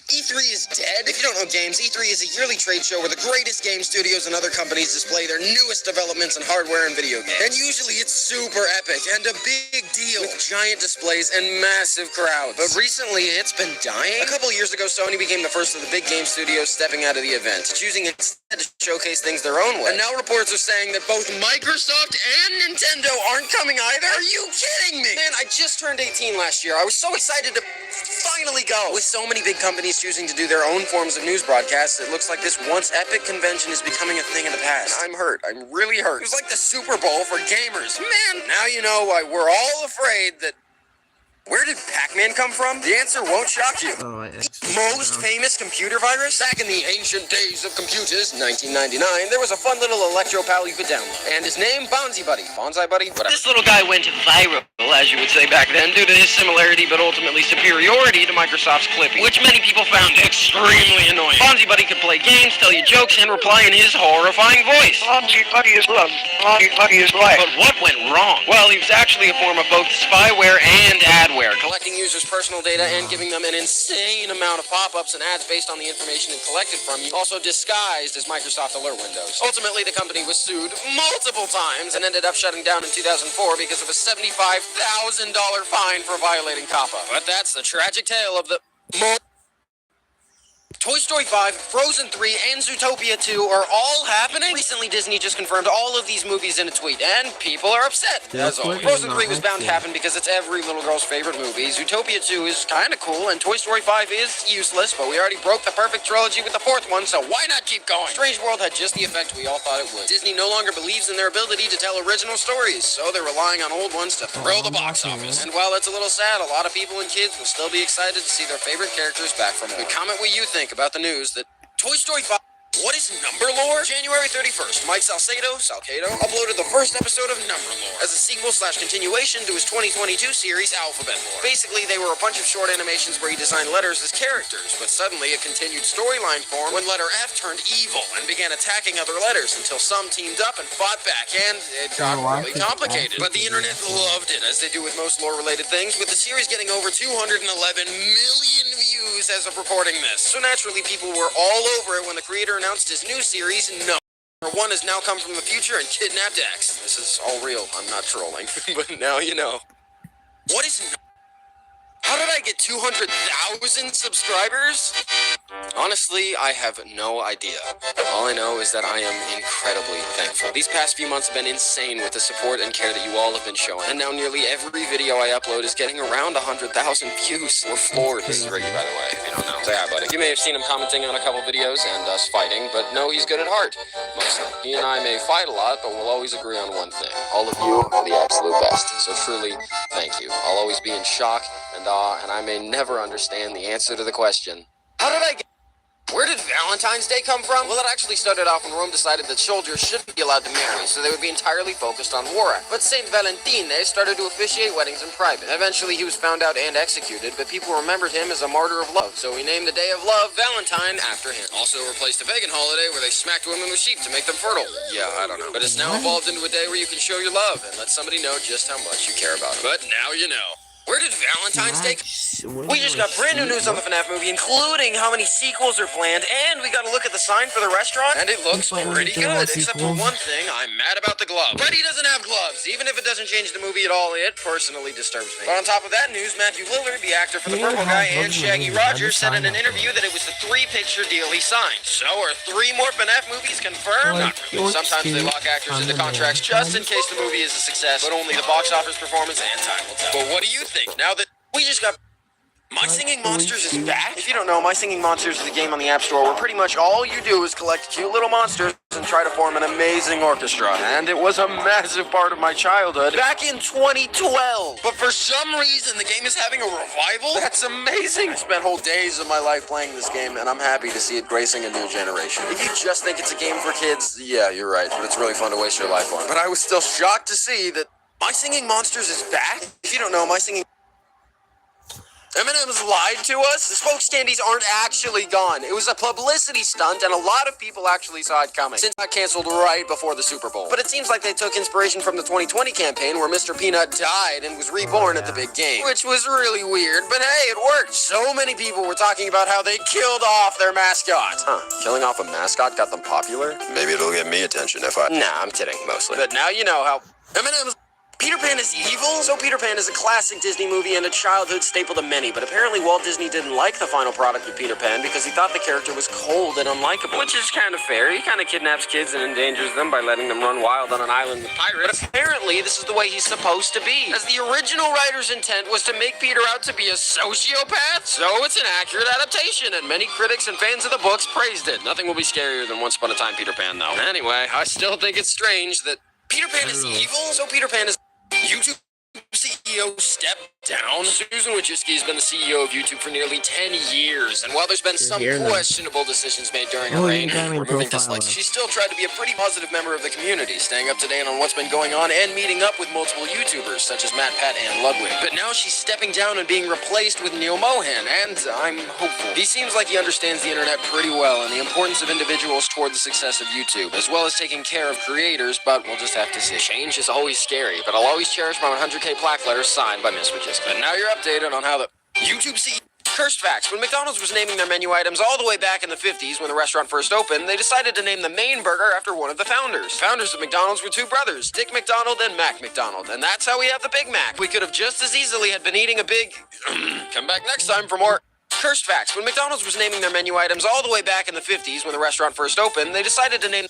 E3 is dead? If you don't know games, E3 is a yearly trade show where the greatest game studios and other companies display their newest developments in hardware and video games. And usually it's super epic and a big deal with giant displays and massive crowds. But recently it's been dying. A couple years ago, Sony became the first of the big game studios stepping out of the event, choosing instead to showcase things their own way. And now reports are saying that both Microsoft and Nintendo aren't coming either. Are you kidding me? Man, I just turned 18 last year. I was so excited to finally go. With so many big companies choosing to do their own forms of news broadcasts, it looks like this once epic convention is becoming a thing of the past. I'm hurt. I'm really hurt. It was like the Super Bowl for gamers. Man, now you know why we're all afraid that... Where did Pac-Man come from? The answer won't shock you. Most famous computer virus? Back in the ancient days of computers, 1999, there was a fun little electro pal you could download. And his name, Bonzi Buddy. Bonsai Buddy? Whatever. This little guy went viral, as you would say back then, due to his similarity but ultimately superiority to Microsoft's Clippy, which many people found extremely annoying. Bonzi Buddy could play games, tell you jokes, and reply in his horrifying voice. Bonzi Buddy is love. Bonzi Buddy is life. But what went wrong? Well, he was actually a form of both spyware and adware, collecting users' personal data and giving them an insane amount of pop-ups and ads based on the information it collected from you, also disguised as Microsoft Alert windows. Ultimately, the company was sued multiple times and ended up shutting down in 2004 because of a $75,000 fine for violating COPPA. But that's the tragic tale of the... Toy Story 5, Frozen 3, and Zootopia 2 are all happening? Recently, Disney just confirmed all of these movies in a tweet, and people are upset. As always. Frozen 3 was bound to happen because it's every little girl's favorite movie. Zootopia 2 is kinda cool, and Toy Story 5 is useless, but we already broke the perfect trilogy with the fourth one, so why not keep going? Strange World had just the effect we all thought it would. Disney no longer believes in their ability to tell original stories, so they're relying on old ones to thrill the box office. And while it's a little sad, a lot of people and kids will still be excited to see their favorite characters back from home. Comment what you think about the news that Toy Story 5 What is Number Lore? January 31st, Mike Salcedo uploaded the first episode of Number Lore as a sequel/continuation to his 2022 series Alphabet Lore. Basically, they were a bunch of short animations where he designed letters as characters, but suddenly a continued storyline formed when letter F turned evil and began attacking other letters until some teamed up and fought back, and it got really complicated. But the internet loved it, as they do with most lore-related things, with the series getting over 211 million views as of recording this. So naturally, people were all over it when the creator announced his new series, No. Number 1 has now come from the future and kidnapped X. This is all real. I'm not trolling, but now you know. What is No? How did I get 200,000 subscribers? Honestly, I have no idea. All I know is that I am incredibly thankful. These past few months have been insane with the support and care that you all have been showing. And now nearly every video I upload is getting around 100,000 views. We're floored. This is Ricky, by the way, if you don't know. Say hi, buddy. You may have seen him commenting on a couple videos and us fighting, but no, he's good at heart. Mostly. He and I may fight a lot, but we'll always agree on one thing. All of you are the absolute best. So truly, thank you. I'll always be in shock and awe, and I may never understand the answer to the question, how did I get... Where did Valentine's Day come from? Well, it actually started off when Rome decided that soldiers shouldn't be allowed to marry, so they would be entirely focused on war. But Saint Valentine started to officiate weddings in private. Eventually, he was found out and executed, but people remembered him as a martyr of love, so we named the Day of Love Valentine after him. Also replaced a pagan holiday where they smacked women with sheep to make them fertile. Yeah, I don't know. But it's now evolved into a day where you can show your love and let somebody know just how much you care about them. But now you know. Where did Valentine's Day... We just got brand new news on the FNAF movie, including how many sequels are planned, and we got a look at the sign for the restaurant, and it looks pretty good, except for one thing, I'm mad about the glove. Freddy doesn't have gloves. Even if it doesn't change the movie at all, it personally disturbs me. But on top of that news, Matthew Lillard, the actor for the Purple Guy, and Shaggy Rogers said in an interview that it was the 3-picture deal he signed. So are 3 more FNAF movies confirmed? Not really. Sometimes they lock actors into contracts just in case the movie is a success, but only the box office performance and time will tell. But what do you think? Now that we just got... My Singing Monsters is back? If you don't know, My Singing Monsters is a game on the App Store where pretty much all you do is collect cute little monsters and try to form an amazing orchestra. And it was a massive part of my childhood back in 2012. But for some reason, the game is having a revival? That's amazing! I spent whole days of my life playing this game, and I'm happy to see it gracing a new generation. If you just think it's a game for kids, yeah, you're right. But it's really fun to waste your life on. But I was still shocked to see that My Singing Monsters is back? If you don't know, My Singing... M&M's lied to us? The spokes candies aren't actually gone. It was a publicity stunt, and a lot of people actually saw it coming, since it got canceled right before the Super Bowl. But it seems like they took inspiration from the 2020 campaign, where Mr. Peanut died and was reborn at the big game, which was really weird, but hey, it worked. So many people were talking about how they killed off their mascot. Killing off a mascot got them popular? Maybe it'll get me attention if I... Nah, I'm kidding, mostly. But now you know how M&M's... Peter Pan is evil? So Peter Pan is a classic Disney movie and a childhood staple to many, but apparently Walt Disney didn't like the final product of Peter Pan because he thought the character was cold and unlikable. Which is kind of fair. He kind of kidnaps kids and endangers them by letting them run wild on an island with pirates. But apparently this is the way he's supposed to be, as the original writer's intent was to make Peter out to be a sociopath. So it's an accurate adaptation, and many critics and fans of the books praised it. Nothing will be scarier than Once Upon a Time Peter Pan, though. Anyway, I still think it's strange that Peter Pan is evil? So Peter Pan is... YouTube CEO stepped down. Susan Wojcicki has been the CEO of YouTube for nearly 10 years, and while there's been some questionable decisions made during her reign, removing dislikes, she's still tried to be a pretty positive member of the community, staying up to date on what's been going on and meeting up with multiple YouTubers, such as Matt, Pat, and Ludwig. But now she's stepping down and being replaced with Neil Mohan, and I'm hopeful. He seems like he understands the internet pretty well and the importance of individuals toward the success of YouTube, as well as taking care of creators, but we'll just have to see. Change is always scary, but I'll always cherish my 100K plaque letter signed by Miss Wojcicki. And now you're updated on how the YouTube CEO... Cursed facts. When McDonald's was naming their menu items all the way back in the 50s when the restaurant first opened, they decided to name the main burger after one of the founders. Founders of McDonald's were 2 brothers, Dick McDonald and Mac McDonald, and that's how we have the Big Mac. We could have just as easily had been eating a big... Come back next time for more... Cursed facts. When McDonald's was naming their menu items all the way back in the 50s when the restaurant first opened, they decided to name...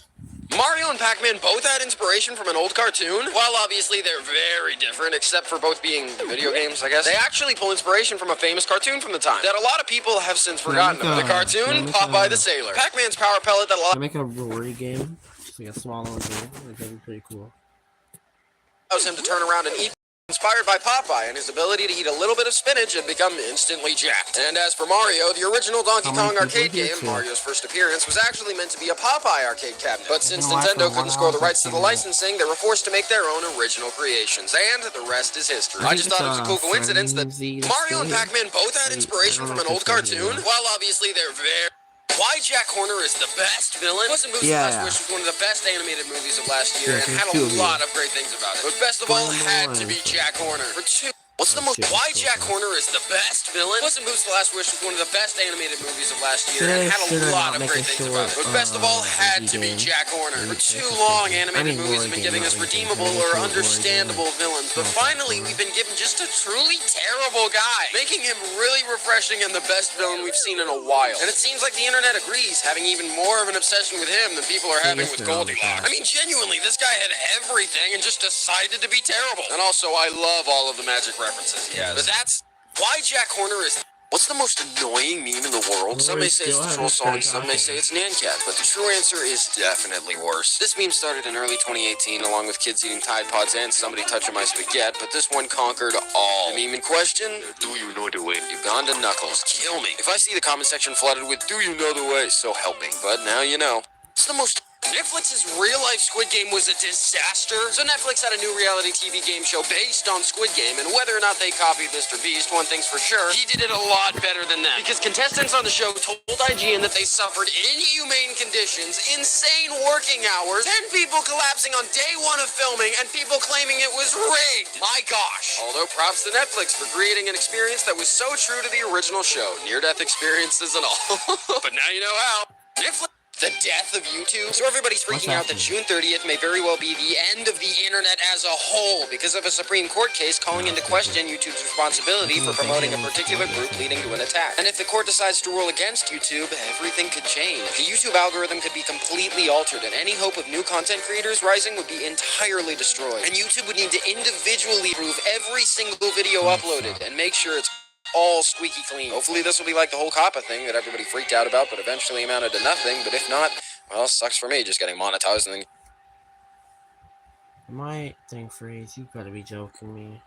Mario and Pac-Man both had inspiration from an old cartoon. While obviously they're very different, except for both being video games, I guess. They actually pull inspiration from a famous cartoon from the time that a lot of people have since forgotten about. The cartoon, Popeye the Sailor. Pac-Man's power pellet that a lot... Make a Rory game. Just like a smaller game. Like, that'd be pretty cool. Allows him to turn around and eat inspired by Popeye and his ability to eat a little bit of spinach and become instantly jacked. And as for Mario, the original Donkey How many Kong people arcade here game, too? Mario's first appearance, was actually meant to be a Popeye arcade cabinet. But since No, I Nintendo thought couldn't 1 score the hour, rights to the 15 minutes. licensing, they were forced to make their own original creations. And the rest is history. I think just thought it was a it's, cool coincidence that Frenzy that's Mario and still Pac-Man here. both had Wait, inspiration I don't from an know old if it's still cartoon. here. While obviously they're very... Why Jack Horner is the best villain? Puss in Boots: Yeah, The Last yeah. Wish was one of the best animated movies of last year Yeah, and there's had a 2 of lot them. of great things about it. But best of all, had to be Jack Horner. For 2. What's the most? shit, Why so Jack fast. Horner is the best villain? Puss in Boots: The Last Wish was one of the best animated movies of last year and had Should a I lot not of make great a things short, about it. But best of all, had to be game? Jack Horner. For Maybe too it's a long, game. animated I mean, movies war have been game, giving us not game. redeemable Maybe or it's a war game. understandable villains, but Oh, finally fuck. we've been given just a truly terrible guy, making him really refreshing and the best villain we've seen in a while. And it seems like the internet agrees, having even more of an obsession with him than people are having with they're on the Goldilocks. track. I mean, genuinely, this guy had everything and just decided to be terrible. And also, I love all of the magic references he has. But that's why Jack Horner is... What's the most annoying meme in the world? Some may say it's the troll song, some may say it's Nancat, but the true answer is definitely worse. This meme started in early 2018 along with kids eating Tide Pods and somebody touching my spaghetti, but this one conquered all. The meme in question? Do you know the way? Uganda Knuckles, kill me. If I see the comment section flooded with do you know the way, so help me. But now you know. It's the most... Netflix's real-life Squid Game was a disaster. So Netflix had a new reality TV game show based on Squid Game, and whether or not they copied Mr. Beast, one thing's for sure, he did it a lot better than them. Because contestants on the show told IGN that they suffered inhumane conditions, insane working hours, 10 people collapsing on day 1 of filming, and people claiming it was rigged. My gosh. Although props to Netflix for creating an experience that was so true to the original show. Near-death experiences and all. But now you know how. Netflix... The death of YouTube? So everybody's freaking out that June 30th may very well be the end of the internet as a whole because of a Supreme Court case calling into question YouTube's responsibility for promoting a particular group leading to an attack. And if the court decides to rule against YouTube, everything could change. The YouTube algorithm could be completely altered and any hope of new content creators rising would be entirely destroyed. And YouTube would need to individually approve every single video uploaded and make sure it's all squeaky clean. Hopefully this will be like the whole COPPA thing that everybody freaked out about but eventually amounted to nothing, but if not, well, sucks for me just getting monetized and then My thing freeze, you gotta be joking me.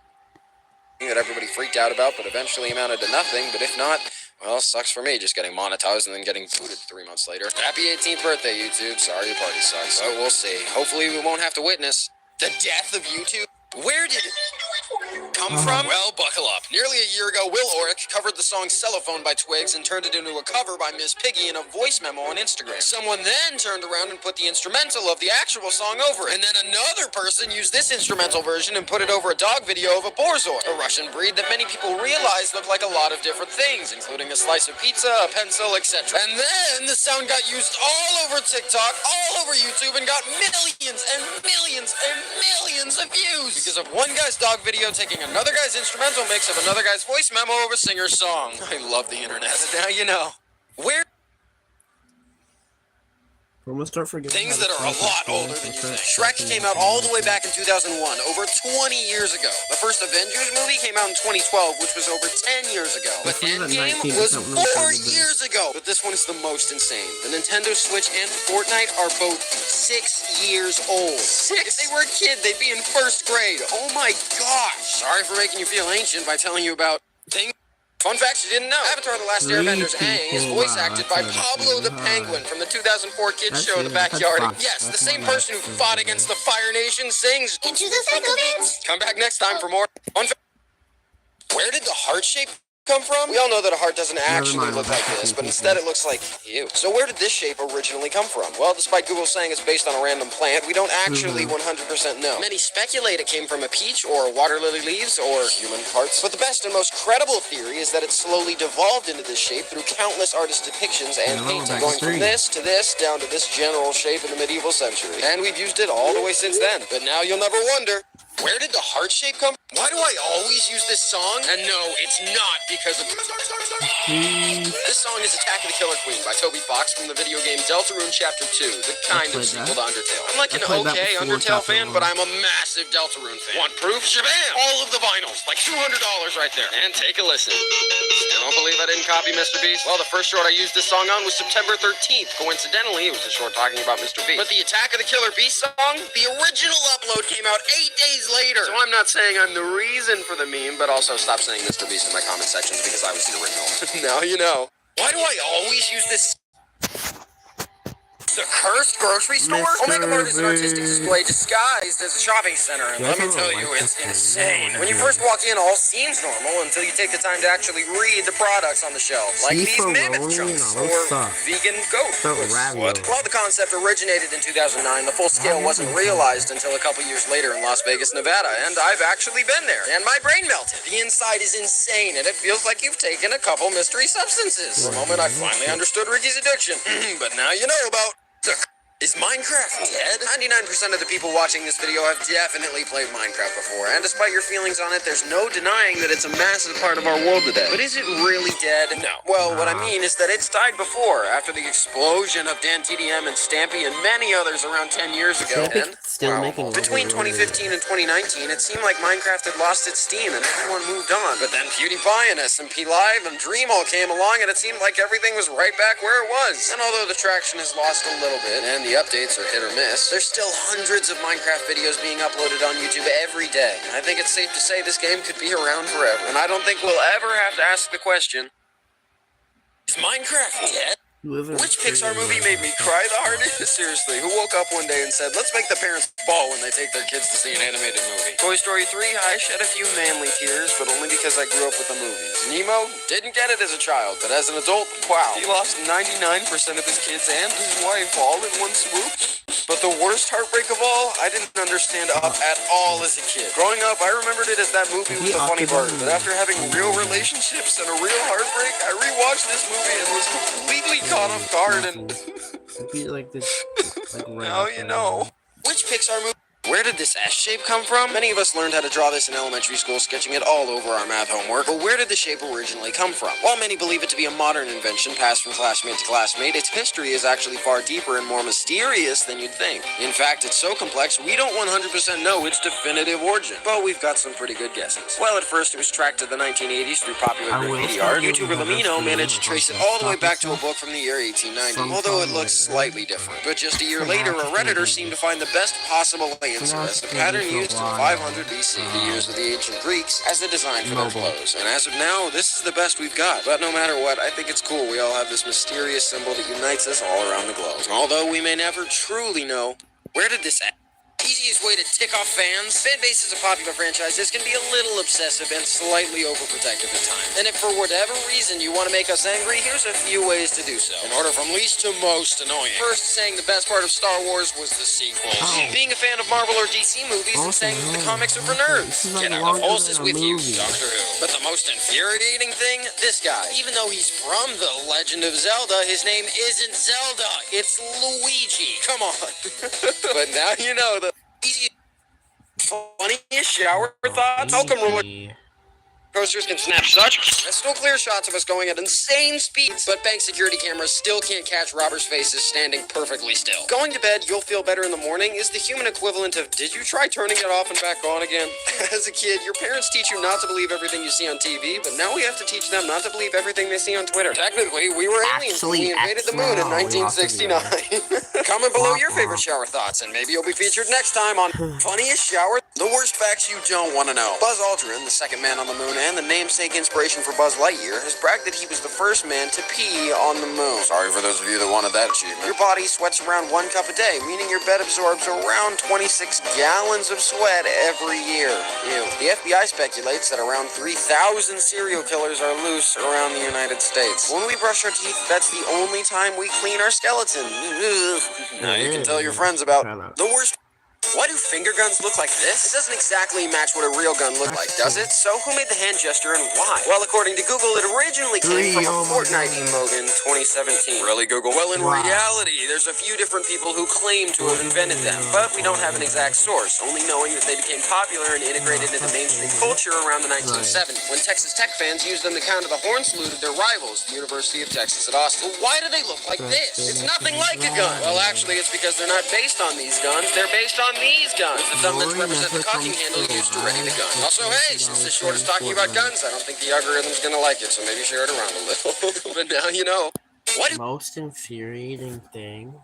that everybody freaked out about but eventually amounted to nothing, but if not, well, sucks for me just getting monetized and then getting booted 3 months later. Happy 18th birthday, YouTube. Sorry your party sucks. But we'll see. Hopefully we won't have to witness the death of YouTube. Where did it come from? Well, buckle up. Nearly a year ago, Will Orick covered the song Cellophone by Twigs and turned it into a cover by Miss Piggy in a voice memo on Instagram. Someone then turned around and put the instrumental of the actual song over it. And then another person used this instrumental version and put it over a dog video of a Borzoi, a Russian breed that many people realize look like a lot of different things, including a slice of pizza, a pencil, etc. And then the sound got used all over TikTok, all over YouTube, and got millions and millions and millions of views because of one guy's dog video taking another guy's instrumental mix of another guy's voice memo of a singer's song. I love the internet. Now you know. Where I'm gonna start forgetting things how that to are a talk lot about older things than you and think. start Shrek came out talking all the way about back in 2001, over 20 years ago. The first Avengers movie came out in 2012, which was over 10 years ago. But Wasn't it Endgame 19 was something 4 like that? years ago. But this one is the most insane. The Nintendo Switch and Fortnite are both 6 years old. 6? If they were a kid, they'd be in first grade. Oh my gosh. Sorry for making you feel ancient by telling you about things. Fun facts you didn't know. Avatar: The Last 3 Airbenders Aang is people, voice acted by that's Pablo the hard. Penguin from the 2004 kids That's show in the it, that's backyard. Fox. Yes, the That's same my person who last fought movie. against the Fire Nation sings Into the Cyclovans. Come back next time for more. Fun Where did the heart shape come from? We all know that a heart doesn't actually mind, look I'll like back this, up but in instead it people. looks like you. So where did this shape originally come from? Well, despite Google saying it's based on a random plant, we don't actually 100% know. Many speculate it came from a peach or water lily leaves or human parts. But the best and most credible theory is that it slowly devolved into this shape through countless artist depictions and Yeah, well, painting, back going to from three. this to this down to this general shape in the medieval century. And we've used it all the way since then. But now you'll never wonder, where did the heart shape come from? Why do I always use this song? And no, it's not because of... This song is Attack of the Killer Queen by Toby Fox from the video game Deltarune Chapter 2, the kind of played sequel that. to Undertale. I'm like I an played that okay before Undertale Chapter fan, 1. but I'm a massive Deltarune fan. Want proof? Shabam! All of the vinyls, like $200 right there. And take a listen. Still don't believe I didn't copy Mr. Beast? Well, the first short I used this song on was September 13th. Coincidentally, it was a short talking about Mr. Beast. But the Attack of the Killer Beast song, the original upload came out 8 days later. So I'm not saying I'm the reason for the meme, but also stop saying Mr. Beast in my comment sections because I was the original. Now you know. Why do I always use this? The cursed grocery store? Omega Mart is an artistic display disguised as a shopping center, and let me tell you, it's insane. When you first walk in, all seems normal until you take the time to actually read the products on the shelf, like these mammoth chunks or vegan goat. What? While the concept originated in 2009, the full scale wasn't realized until a couple years later in Las Vegas, Nevada, and I've actually been there, and my brain melted. The inside is insane, and it feels like you've taken a couple mystery substances. For a moment, I finally understood Ricky's addiction, but now you know about... Is Minecraft dead? 99% of the people watching this video have definitely played Minecraft before, and despite your feelings on it, there's no denying that it's a massive part of our world today. But is it really dead? No. Well, what I mean is that it's died before, after the explosion of Dan TDM and Stampy and many others around 10 years ago. And, between 2015 and 2019, it seemed like Minecraft had lost its steam and everyone moved on. But then PewDiePie and SMP Live and Dream all came along, and it seemed like everything was right back where it was. And although the traction has lost a little bit, and the updates are hit or miss, there's still hundreds of Minecraft videos being uploaded on YouTube every day. I think it's safe to say this game could be around forever, and I don't think we'll ever have to ask the question, is Minecraft dead? Which Pixar movie made me cry the hardest? Seriously, who woke up one day and said, let's make the parents bawl when they take their kids to see an animated movie? Toy Story 3, I shed a few manly tears, but only because I grew up with the movies. Nemo, didn't get it as a child, but as an adult, wow. He lost 99% of his kids and his wife all in one swoop. But the worst heartbreak of all, I didn't understand Up at all as a kid. Growing up, I remembered it as that movie with the funny bird, but after having real relationships and a real heartbreak, I rewatched this movie and was completely caught off guard and... now you know. Which Pixar movie? Where did this S shape come from? Many of us learned how to draw this in elementary school, sketching it all over our math homework, but where did the shape originally come from? While many believe it to be a modern invention passed from classmate to classmate, its history is actually far deeper and more mysterious than you'd think. In fact, it's so complex, we don't 100% know its definitive origin, but we've got some pretty good guesses. Well, at first it was tracked to the 1980s through popular graffiti art. YouTuber Lamino managed to trace it all the way back to a book from the year 1890, although it looks slightly different. But just a year later, a Redditor seemed to find the best possible answer as the pattern used in 500 BC, the years of the ancient Greeks, as the design for their clothes. And as of now, this is the best we've got. But no matter what, I think it's cool we all have this mysterious symbol that unites us all around the globe. Although we may never truly know, where did this easiest way to tick off fans? Fan bases of popular franchises can be a little obsessive and slightly overprotective at times. And if for whatever reason you want to make us angry, here's a few ways to do so. In order from least to most annoying. First, saying the best part of Star Wars was the sequels. Being a fan of Marvel or DC movies and saying that the comics are for nerds. Get out of horses with you, Doctor Who. But the most infuriating thing? This guy. Even though he's from The Legend of Zelda, his name isn't Zelda. It's Luigi. Come on. But now you know the funniest shower thoughts. Welcome, roller coasters can snap such crystal clear shots of us going at insane speeds, but bank security cameras still can't catch robbers' faces standing perfectly still. Going to bed, you'll feel better in the morning is the human equivalent of, did you try turning it off and back on again? As a kid, your parents teach you not to believe everything you see on TV, but now we have to teach them not to believe everything they see on Twitter. Technically, we were aliens when we invaded the moon in 1969. Comment below your favorite shower thoughts, and maybe you'll be featured next time on Funniest Shower. The worst facts you don't want to know. Buzz Aldrin, the second man on the moon and the namesake inspiration for Buzz Lightyear, has bragged that he was the first man to pee on the moon. Sorry for those of you that wanted that achievement. Your body sweats around 1 cup a day, meaning your bed absorbs around 26 gallons of sweat every year. Ew. The FBI speculates that around 3,000 serial killers are loose around the United States. When we brush our teeth, that's the only time we clean our skeleton. Now you can tell your friends about the worst. Why do finger guns look like this? It doesn't exactly match what a real gun looked like, does it? So who made the hand gesture and why? Well, according to Google, it originally came from a Fortnite emote in 2017. Really, Google? Well, in reality, there's a few different people who claim to have invented them, but we don't have an exact source, only knowing that they became popular and integrated into mainstream culture around the 1970s, when Texas Tech fans used them to counter the horn salute of their rivals, the University of Texas at Austin. Well, why do they look like this? It's nothing like a gun. Well, actually, it's because they're not based on these guns, they're based on these guns. The thumbs represent the cocking handle used to ready the gun. Also, hey, since this short is talking about guns, I don't think the algorithm's gonna like it, so maybe share it around a little. But now you know. What? Most infuriating thing.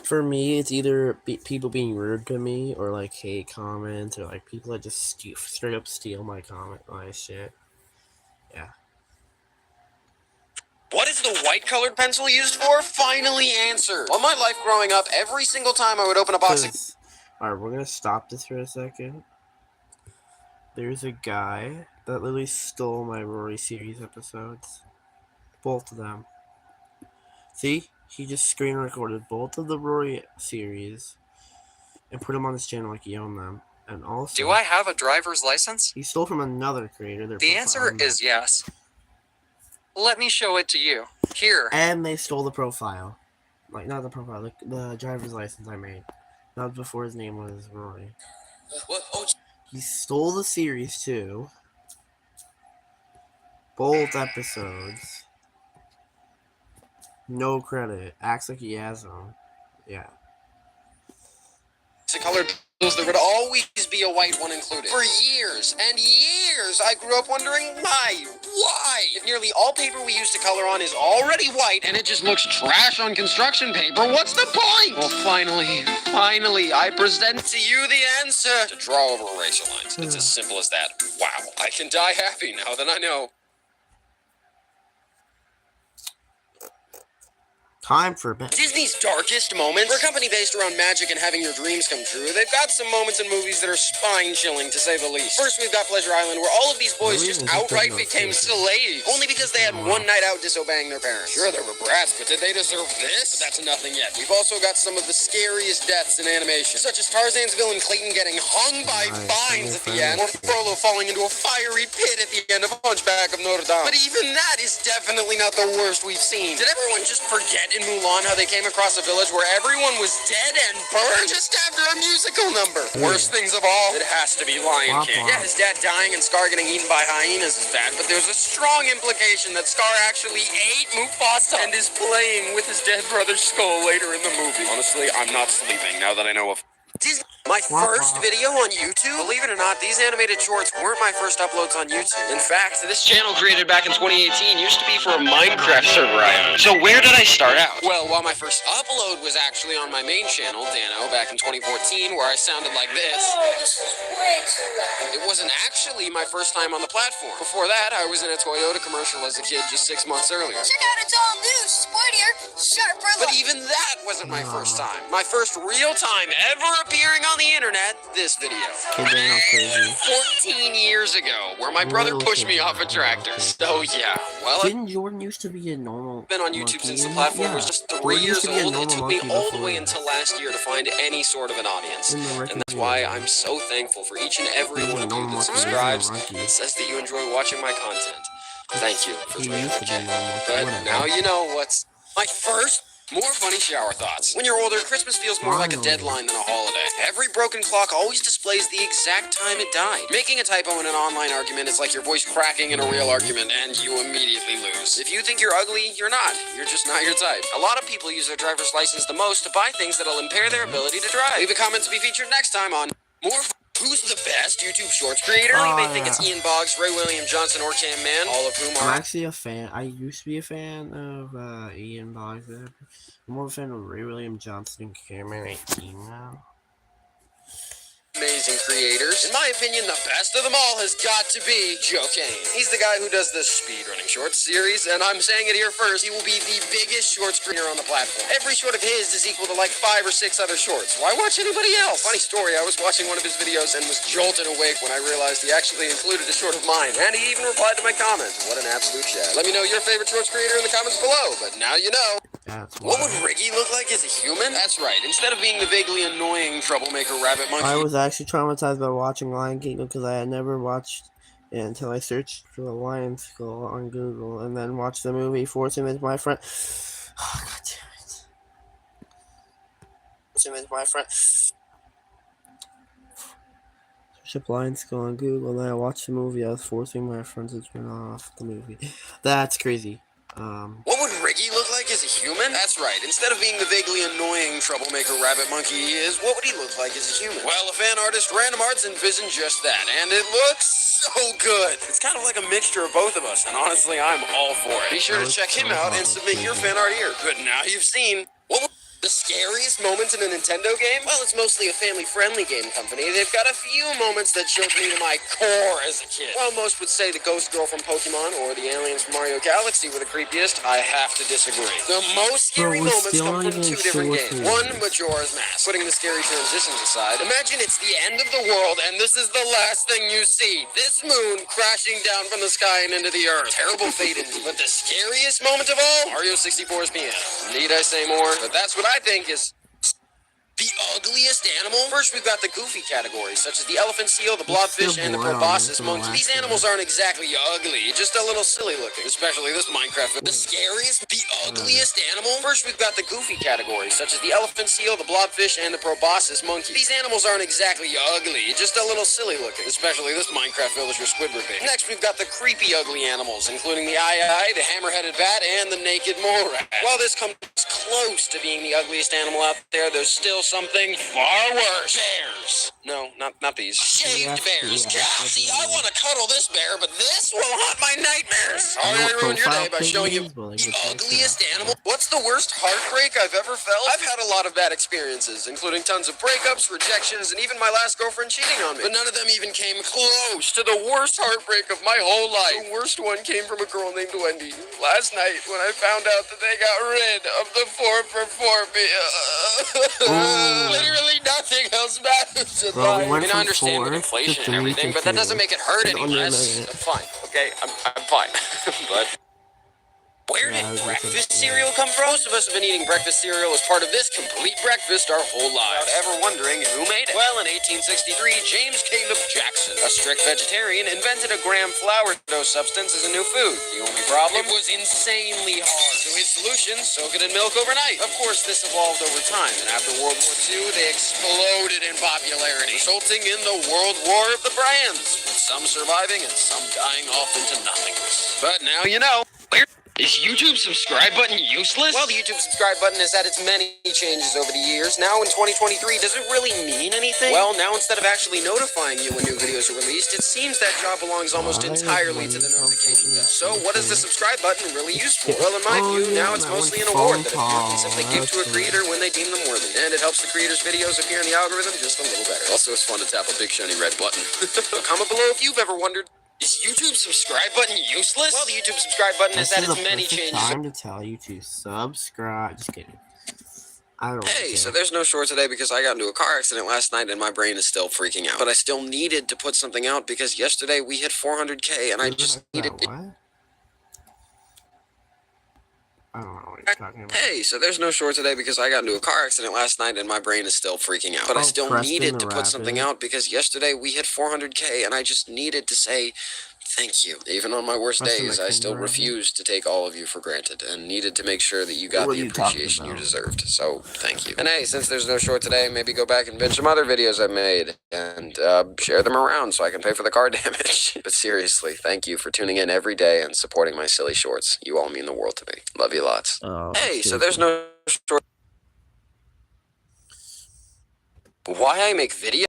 For me, it's either people being rude to me, or like hate comments, or like people that just straight up steal my shit. Yeah. What is the white colored pencil used for? Finally answered. All my life growing up, every single time I would open a box of... Alright, we're gonna stop this for a second. There's a guy that literally stole my Rory series episodes. Both of them. See? He just screen recorded both of the Rory series and put them on his channel like he owned them. And also, Do I have a driver's license? he stole from another creator. The answer is yes. Let me show it to you. Here. And they stole the profile. Like, not the profile, the driver's license I made. That was before his name was Rory. What? Oh, He stole the series too. Both episodes. No credit. Acts like he has them. Yeah. colored bills, there would always be a white one included. For years and years, I grew up wondering why? If nearly all paper we use to color on is already white and it just looks trash on construction paper, what's the point? Well, finally, I present to you the answer. To draw over erasure lines. It's as simple as that. Wow, I can die happy now that I know. Time for bed. Disney's darkest moments? For a company based around magic and having your dreams come true, they've got some moments in movies that are spine-chilling, to say the least. First, we've got Pleasure Island, where all of these boys just outright became slaves, only because they had one night out disobeying their parents. Sure, they were brats, but did they deserve this? But that's nothing yet. We've also got some of the scariest deaths in animation, such as Tarzan's villain Clayton getting hung by vines at the end, or Frollo falling into a fiery pit at the end of Hunchback of Notre Dame. But even that is definitely not the worst we've seen. Did everyone just forget in Mulan how they came across a village where everyone was dead and burned just after a musical number? Worst things of all, it has to be Lion King. Yeah, his dad dying and Scar getting eaten by hyenas is bad, but there's a strong implication that Scar actually ate Mufasa and is playing with his dead brother's skull later in the movie. Honestly, I'm not sleeping now that I know of Disney. My first video on YouTube? Believe it or not, these animated shorts weren't my first uploads on YouTube. In fact, this channel created back in 2018 used to be for a Minecraft server I owned. So where did I start out? Well, while my first upload was actually on my main channel, Dano, back in 2014, where I sounded like this. It wasn't actually my first time on the platform. Before that, I was in a Toyota commercial as a kid just 6 months earlier. Check out it's all new, sportier, sharper. But even that wasn't my first time. My first real time ever appearing on the internet, this video. 14 years ago, where my brother pushed me off a tractor. So yeah, well, Didn't Jordan used to be a normal? I've been on YouTube since the platform was just 3 years old. It took me all the way until last year to find any sort of an audience. And that's why I'm so thankful for each and every one of you that subscribes and says that you enjoy watching my content. Thank you for doing that. But now you know what's my first more funny shower thoughts. When you're older, Christmas feels more like a deadline than a holiday. Every broken clock always displays the exact time it died. Making a typo in an online argument is like your voice cracking in a real argument and you immediately lose. If you think you're ugly, you're not. You're just not your type. A lot of people use their driver's license the most to buy things that'll impair their ability to drive. Leave a comment to be featured next time on More Who's the best YouTube Shorts creator? You may think it's Ian Boggs, Ray William Johnson, or Cam Man, all of whom are... I'm actually a fan. I used to be a fan of Ian Boggs. I'm more of a fan of Ray William Johnson and Cameron 18 now. Amazing creators. In my opinion, the best of them all has got to be Joe Kane. He's the guy who does the speedrunning shorts series, and I'm saying it here first, he will be the biggest shorts creator on the platform. Every short of his is equal to like 5 or 6 other shorts. Why watch anybody else? Funny story, I was watching one of his videos and was jolted awake when I realized he actually included a short of mine, and he even replied to my comment. What an absolute chat. Let me know your favorite shorts creator in the comments below, but now you know. What would Riggy look like as a human? That's right. Instead of being the vaguely annoying troublemaker rabbit monkey, I was actually traumatized by watching Lion King because I had never watched it until I searched for the Lion Skull on Google and then watched the movie Force Him As My Friend. Oh, God damn it. Force Him As My Friend. Search up Lion Skull on Google and then I watched the movie. I was forcing my friends to turn off the movie. That's crazy. What would Riggy look like as a human? That's right. Instead of being the vaguely annoying troublemaker rabbit monkey he is, what would he look like as a human? Well, a fan artist, Random Arts, envisioned just that, and it looks so good. It's kind of like a mixture of both of us, and honestly, I'm all for it. Be sure to check him out and submit your fan art here. Good, now you've seen. The scariest moments in a Nintendo game? Well, it's mostly a family-friendly game company. They've got a few moments that chilled me to my core as a kid. While most would say the Ghost Girl from Pokemon or the aliens from Mario Galaxy were the creepiest, I have to disagree. The most scary Bro, we're moments still come not from even two different sure games. what One, Majora's Mask. Putting the scary transitions aside, imagine it's the end of the world and this is the last thing you see. This moon crashing down from the sky and into the earth. Terrible fate indeed. But the scariest moment of all? Mario 64's piano. Need I say more? But that's what I think is the ugliest animal? First, we've got the goofy categories, such as the elephant seal, the blobfish, and the proboscis monkey. These animals aren't exactly ugly, just a little silly looking, especially this Minecraft. The scariest, the ugliest animal? First, we've got the goofy categories, such as the elephant seal, the blobfish, and the proboscis monkey. These animals aren't exactly ugly, just a little silly looking, especially this Minecraft villager Squidward baby. Next, we've got the creepy ugly animals, including the eye, the hammer-headed bat, and the naked mole rat. While this comes close to being the ugliest animal out there, there's still something far worse. Bears. No, not these. Shaved bears. See, I want to cuddle this bear, but this will haunt my nightmares. Sorry I ruined your day by showing you the ugliest animal. What's the worst heartbreak I've ever felt? I've had a lot of bad experiences, including tons of breakups, rejections, and even my last girlfriend cheating on me. But none of them even came close to the worst heartbreak of my whole life. The worst one came from a girl named Wendy. Last night, when I found out that they got rid of the 4for4 meal. Literally nothing else matters in Bro, life. we went I mean, I from understand with 4 inflation to and everything, but that 3 doesn't make it hurt any on your less. nugget. I'm fine, okay? I'm fine. But where did Yeah, breakfast cereal come from? Most of us have been eating breakfast cereal as part of this complete breakfast our whole lives, without ever wondering who made it. Well, in 1863, James Caleb Jackson, a strict vegetarian, invented a gram flour dough substance as a new food. The only problem? It was insanely hard. So his solution, soak it in milk overnight. Of course, this evolved over time, and after World War II, they exploded in popularity, resulting in the World War of the brands, with some surviving and some dying off into nothingness. But now you know. Is YouTube subscribe button useless? Well, the YouTube subscribe button has had its many changes over the years. Now in 2023, does it really mean anything? Well, now instead of actually notifying you when new videos are released, it seems that job belongs almost entirely to the notification desk. So what is the subscribe button really used for? Well, in my view, now it's mostly an award that a viewer can simply give to a creator when they deem them worthy. And it helps the creator's videos appear in the algorithm just a little better. Also, it's fun to tap a big shiny red button. Comment below if you've ever wondered, is YouTube subscribe button useless? Well, the YouTube subscribe button has had its many changes. Time to tell you to subscribe. Just kidding. I don't Hey, care. so there's no short today because I got into a car accident last night and my brain is still freaking out. But I still needed to put something out because yesterday we hit 400K and I just needed it. What? I don't know what you're talking about. Hey, so there's no short today because I got into a car accident last night and my brain is still freaking out. But I still Preston needed the to put something Rapid. out because yesterday we hit 400K and I just needed to say thank you. Even on my worst Preston days, the I still Rapid. refused to take all of you for granted and needed to make sure that you got What the are you talking appreciation you about? deserved. So thank you. And hey, since there's no short today, maybe go back and binge some other videos I've made and share them around so I can pay for the car damage. But seriously, thank you for tuning in every day and supporting my silly shorts. You all mean the world to me. Love you lots. Oh, Hey, so seriously. there's no short. Why I make videos?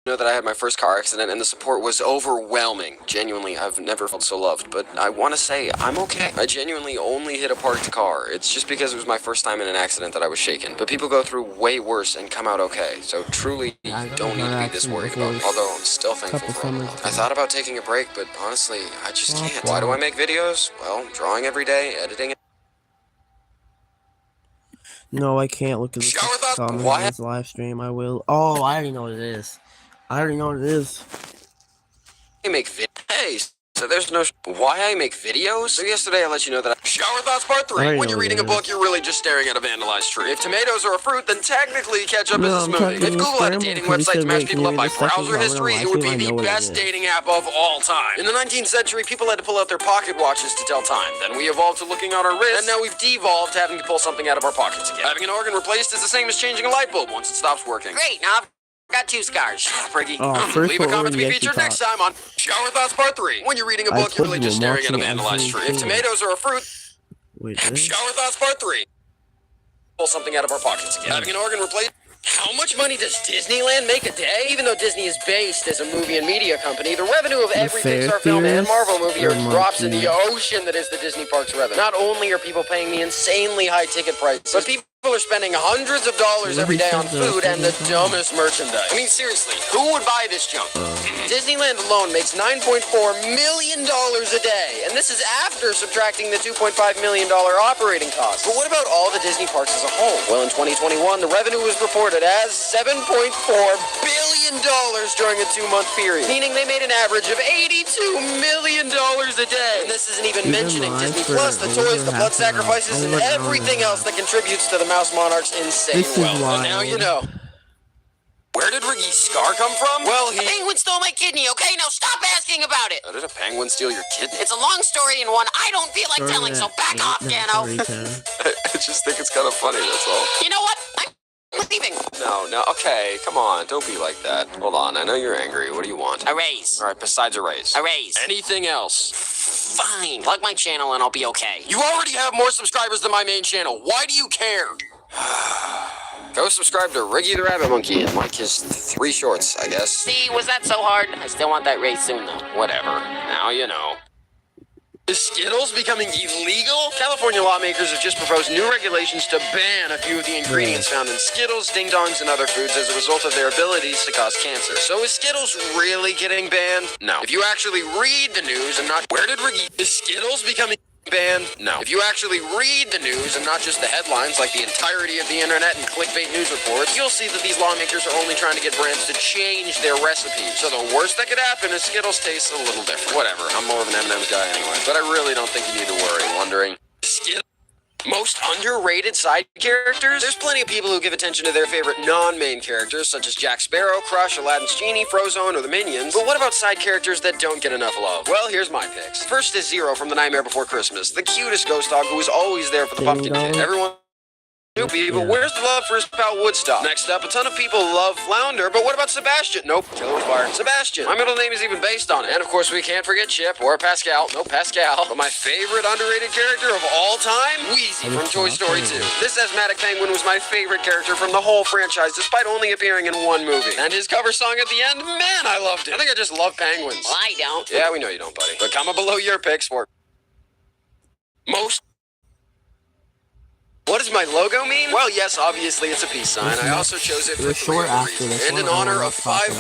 I know that I had my first car accident and the support was overwhelming. Genuinely, I've never felt so loved, but I want to say I'm okay. I genuinely only hit a parked car. It's just because it was my first time in an accident that I was shaken. But people go through way worse and come out okay. So truly, you I don't need to be this worried about. Although I'm still thankful couple for all the summers help. ago. I thought about taking a break, but honestly, I just can't. Why do I make videos? Well, drawing every day, editing. No, I can't look at the Shower thoughts? comment Why? on this live stream. I will. Oh, I already know what it is. I make Hey, so there's no why I make videos? So yesterday I let you know that Shower Thoughts Part 3. already When know you're what reading it a book, is. you're really just staring at a vandalized tree. If tomatoes are a fruit, then technically ketchup No, is a I'm smoothie. talking If to Google had a Scramble dating because he website to said, match wait, can people you up by read the second browser comment on history, live it would stream? I be know the what it best is. dating app of all time. In the 19th century, people had to pull out their pocket watches to tell time. Then we evolved to looking at our wrists, and now we've devolved to having to pull something out of our pockets again. Having an organ replaced is the same as changing a light bulb once it stops working. Great, now I've got 2 scars. Shut up, Ricky. Oh, first Leave a one comment to be already featured actually next time on Shower Thoughts Part 3. When you're reading a I book, you're told really you just I'm staring at a watching vandalized tree. If everything. tomatoes are a fruit, Wait, this? Shower Thoughts Part 3. Pull something out of our pockets again. Having an organ replaced. How much money does Disneyland make a day? Even though Disney is based as a movie and media company, the revenue of every Fair Pixar film and Theorist Marvel movie are or drops in Monkey? the ocean that is the Disney Parks revenue. Not only are people paying the insanely high ticket prices, but people People are spending hundreds of dollars every day on food and the dumbest merchandise. I mean, seriously, who would buy this junk? Disneyland alone makes $9.4 million a day, and this is after subtracting the $2.5 million operating costs. But what about all the Disney parks as a whole? Well, in 2021, the revenue was reported as $7.4 billion during a 2-month period, meaning they made an average of $82 million a day. And this isn't even mentioning Disney Plus, the toys, the blood sacrifices, and everything else that contributes to the Mouse Monarch's insane wealth. And now you know. Where did Riggy's scar come from? Well, A penguin stole my kidney, okay? Now stop asking about it. Did a penguin steal your kidney? It's a long story and one I don't feel like telling, so back off, Dano. I just think it's kind of funny, that's all. You know what? I'm leaving. No, okay, come on, don't be like that. Hold on, I know you're angry. What do you want? A raise. All right, besides a raise. A raise. Anything else? Fine. Plug my channel and I'll be okay. You already have more subscribers than my main channel. Why do you care? Go subscribe to Riggy the Rabbit Monkey and like his 3 shorts, I guess. See, was that so hard? I still want that raise soon, though. Whatever. Now you know. Is Skittles becoming illegal? California lawmakers have just proposed new regulations to ban a few of the ingredients found in Skittles, Ding Dongs, and other foods as a result of their abilities to cause cancer. So is Skittles really getting banned? No. If you actually read the news and not... Where did Riggy... Is Skittles becoming... banned? No. If you actually read the news and not just the headlines like the entirety of the internet and clickbait news reports, you'll see that these lawmakers are only trying to get brands to change their recipes. So the worst that could happen is Skittles tastes a little different. Whatever, I'm more of an M&M's guy anyway. But I really don't think you need to worry. Wondering, Skittles most underrated side characters? There's plenty of people who give attention to their favorite non-main characters, such as Jack Sparrow, Crush, Aladdin's Genie, Frozone, or the Minions. But what about side characters that don't get enough love? Well, here's my picks. First is Zero from The Nightmare Before Christmas, the cutest ghost dog who is always there for the pumpkin kid. Everyone... Snoopy, but where's the love for his pal Woodstock? Next up, a ton of people love Flounder, but what about Sebastian? Nope, killer was fired. Sebastian. My middle name is even based on it. And of course, we can't forget Chip or Pascal. Nope, Pascal. But my favorite underrated character of all time? Wheezy from Toy Story 2. This asthmatic penguin was my favorite character from the whole franchise, despite only appearing in 1 movie. And his cover song at the end? Man, I loved it. I think I just love penguins. Well, I don't. Yeah, we know you don't, buddy. But comment below your picks for most... What does my logo mean? Well, yes, obviously it's a peace sign. I also chose it for 3 other reasons. And in honor of 500,000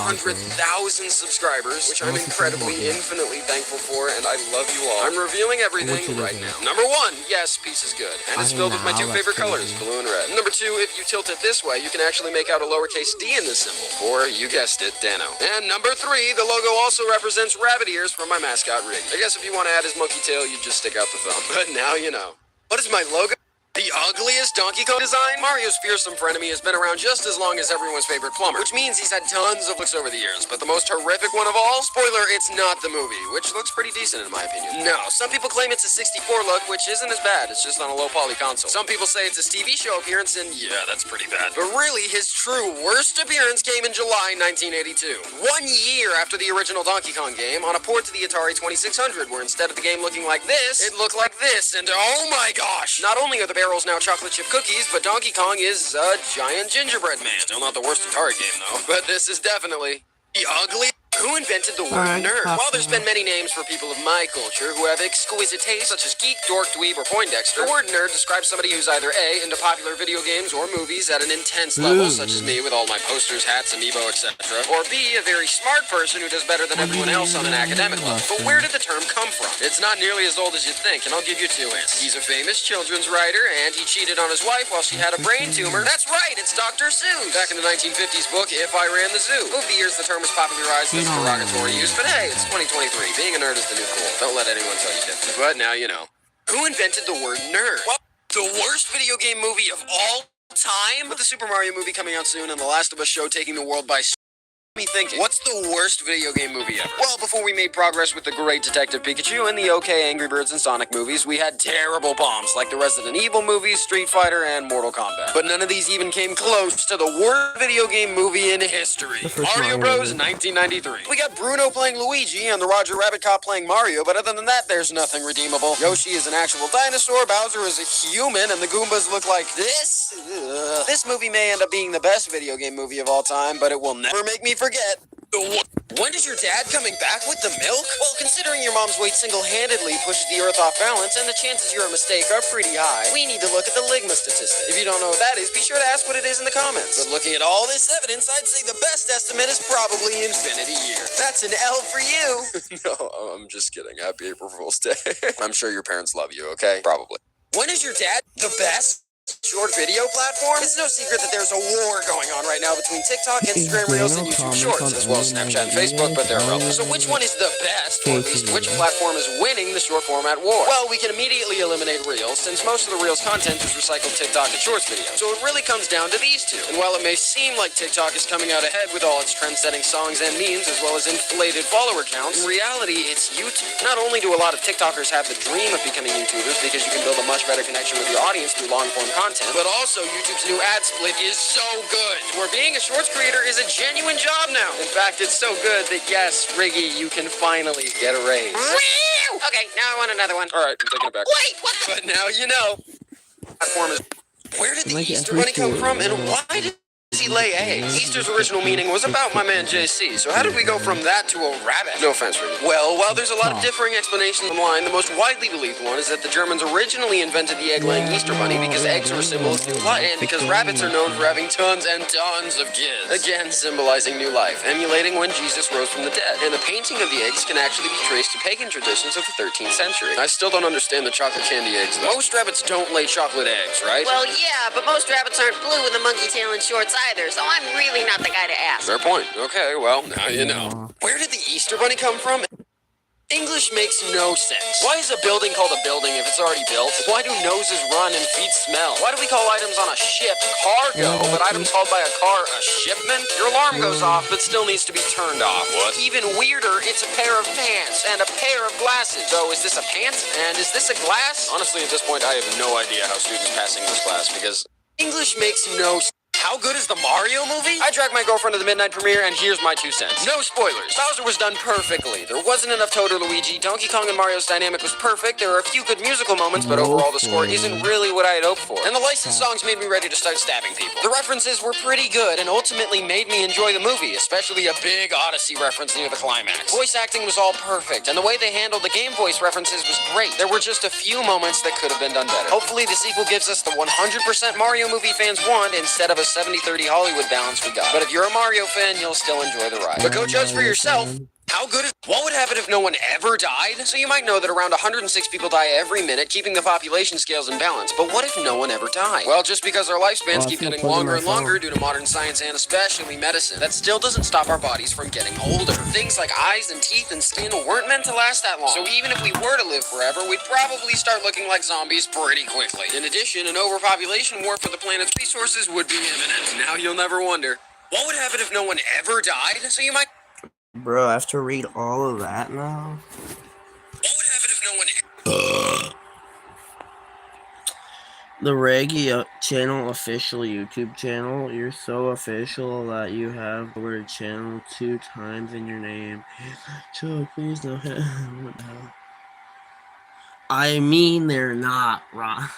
subscribers, which I'm incredibly, infinitely thankful for, and I love you all. I'm revealing everything right now. Number 1, yes, peace is good. And it's filled with my 2 favorite colors, blue and red. Number 2, if you tilt it this way, you can actually make out a lowercase d in this symbol. Or, you guessed it, Dano. And number 3, the logo also represents rabbit ears from my mascot, Rig. I guess if you want to add his monkey tail, you just stick out the thumb. But now you know. What is my logo? The ugliest Donkey Kong design? Mario's fearsome frenemy has been around just as long as everyone's favorite plumber, which means he's had tons of looks over the years. But the most horrific one of all? Spoiler, it's not the movie, which looks pretty decent in my opinion. No, some people claim it's a 64 look, which isn't as bad. It's just on a low-poly console. Some people say it's his TV show appearance, and yeah, that's pretty bad. But really, his true worst appearance came in July 1982. 1 year after the original Donkey Kong game, on a port to the Atari 2600, where instead of the game looking like this, it looked like this, and oh my gosh! Not only are the barrels now chocolate chip cookies, but Donkey Kong is a giant gingerbread man. Still not the worst Atari game, though. But this is definitely the ugly... Who invented the word nerd? While there's been many names for people of my culture who have exquisite taste, such as geek, dork, dweeb, or Poindexter, the word nerd describes somebody who's either A, into popular video games or movies at an intense level, such as me with all my posters, hats, amiibo, etc., or B, a very smart person who does better than everyone else on an academic level. But where did the term come from? It's not nearly as old as you'd think, and I'll give you 2 hints. He's a famous children's writer, and he cheated on his wife while she had a brain tumor. That's right, it's Dr. Seuss! Back in the 1950s book, If I Ran the Zoo. Over the years, the term was popularized as derogatory use, but hey, it's 2023. Being a nerd is the new cool. Don't let anyone tell you different. But now you know. Who invented the word nerd? Well, the worst video game movie of all time? With the Super Mario movie coming out soon and The Last of Us show taking the world by me thinking, what's the worst video game movie ever? Well, before we made progress with the great Detective Pikachu and the okay Angry Birds and Sonic movies, we had terrible bombs like the Resident Evil movies, Street Fighter, and Mortal Kombat. But none of these even came close to the worst video game movie in history. Mario Bros. 1993. We got Bruno playing Luigi and the Roger Rabbit cop playing Mario, but other than that, there's nothing redeemable. Yoshi is an actual dinosaur, Bowser is a human, and the Goombas look like this. Ugh. This movie may end up being the best video game movie of all time, but it will never make me forget When is your dad coming back with the milk? Well, considering your mom's weight single-handedly pushes the earth off balance and the chances you're a mistake are pretty high, we need to look at the Ligma statistic. If you don't know what that is, be sure to ask what it is in the comments. But looking at all this evidence, I'd say the best estimate is probably infinity years. That's an L for you. No, I'm just kidding. Happy April Fool's Day. I'm sure your parents love you, okay? Probably. When is your dad the best short video platform? It's no secret that there's a war going on right now between TikTok, Instagram Reels, and YouTube Shorts, as well as Snapchat and Facebook, but they're irrelevant. So which one is the best, or at least which platform is winning the short format war? Well, we can immediately eliminate Reels, since most of the Reels content is recycled TikTok and Shorts videos. So it really comes down to these two. And while it may seem like TikTok is coming out ahead with all its trend-setting songs and memes, as well as inflated follower counts, in reality, it's YouTube. Not only do a lot of TikTokers have the dream of becoming YouTubers, because you can build a much better connection with your audience through long-form content, but also YouTube's new ad split is so good, where being a shorts creator is a genuine job now. In fact, it's so good that yes, Riggy, you can finally get a raise. Okay, now I want another one. All right, I'm taking it back. Wait, what? But now you know. Platform is. Where did the Easter Bunny come from, and why did he lay eggs? Easter's original meaning was about my man JC, so how did we go from that to a rabbit? No offense, Riggy. Well, while there's a lot of differing explanations online, the most widely believed one is that the Germans originally invented the egg-laying Easter Bunny because eggs are a symbol of new life, and because rabbits are known for having tons and tons of kids. Again, symbolizing new life, emulating when Jesus rose from the dead. And the painting of the eggs can actually be traced to pagan traditions of the 13th century. I still don't understand the chocolate candy eggs, though. Most rabbits don't lay chocolate eggs, right? Well, yeah, but most rabbits aren't blue with a monkey tail and shorts either, so I'm really not the guy to ask. Fair point. Okay, well, now you know. Where did the Easter Bunny come from? English makes no sense. Why is a building called a building if it's already built? Why do noses run and feet smell? Why do we call items on a ship cargo, but items hauled by a car a shipment? Your alarm goes off, but still needs to be turned off. What? Even weirder, it's a pair of pants and a pair of glasses. So is this a pant? And is this a glass? Honestly, at this point, I have no idea how students passing this class because English makes no sense. How good is the Mario movie? I dragged my girlfriend to the midnight premiere, and here's my 2 cents. No spoilers. Bowser was done perfectly. There wasn't enough Toad or Luigi. Donkey Kong and Mario's dynamic was perfect. There are a few good musical moments, but overall the score isn't really what I had hoped for. And the licensed songs made me ready to start stabbing people. The references were pretty good and ultimately made me enjoy the movie, especially a big Odyssey reference near the climax. Voice acting was all perfect, and the way they handled the game voice references was great. There were just a few moments that could have been done better. Hopefully the sequel gives us the 100% Mario movie fans want instead of a 70-30 Hollywood balance we got. But if you're a Mario fan, you'll still enjoy the ride. But go judge for yourself. How good is... What would happen if no one ever died? So you might know that around 106 people die every minute, keeping the population scales in balance. But what if no one ever died? Well, just because our lifespans keep getting longer and longer due to modern science and especially medicine, that still doesn't stop our bodies from getting older. Things like eyes and teeth and skin weren't meant to last that long. So even if we were to live forever, we'd probably start looking like zombies pretty quickly. In addition, an overpopulation war for the planet's resources would be imminent. Now you'll never wonder, what would happen if no one ever died? So you might... Bro, I have to read all of that now. What would happen if no one... The Reggie channel official YouTube channel. You're so official that you have the word channel 2 times in your name. So please don't. What the hell? I mean, they're not wrong.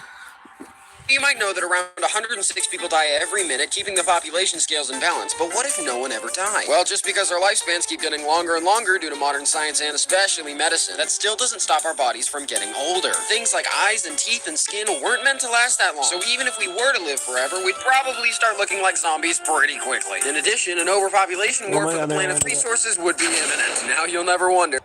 You might know that around 106 people die every minute, keeping the population scales in balance. But what if no one ever died? Well, just because our lifespans keep getting longer and longer due to modern science and especially medicine, that still doesn't stop our bodies from getting older. Things like eyes and teeth and skin weren't meant to last that long. So even if we were to live forever, we'd probably start looking like zombies pretty quickly. In addition, an overpopulation war for the planet's resources would be imminent. Now you'll never wonder.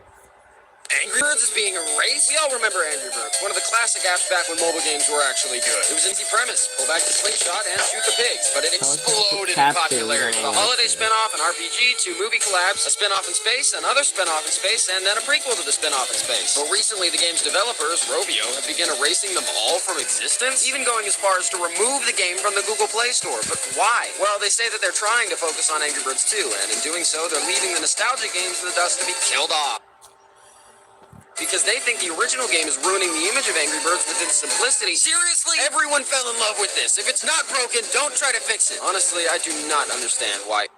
Angry Birds is being erased? We all remember Angry Birds, one of the classic apps back when mobile games were actually good. It was an easy premise, pull back the slingshot and shoot the pigs, but it exploded in popularity. A holiday spinoff, an RPG, 2 movie collabs, a spinoff in space, another spinoff in space, and then a prequel to the spinoff in space. But recently, the game's developers, Rovio, have begun erasing them all from existence, even going as far as to remove the game from the Google Play Store. But why? Well, they say that they're trying to focus on Angry Birds 2, and in doing so, they're leaving the nostalgia games in the dust to be killed off. Because they think the original game is ruining the image of Angry Birds with its simplicity. Seriously? Everyone fell in love with this. If it's not broken, don't try to fix it. Honestly, I do not understand why.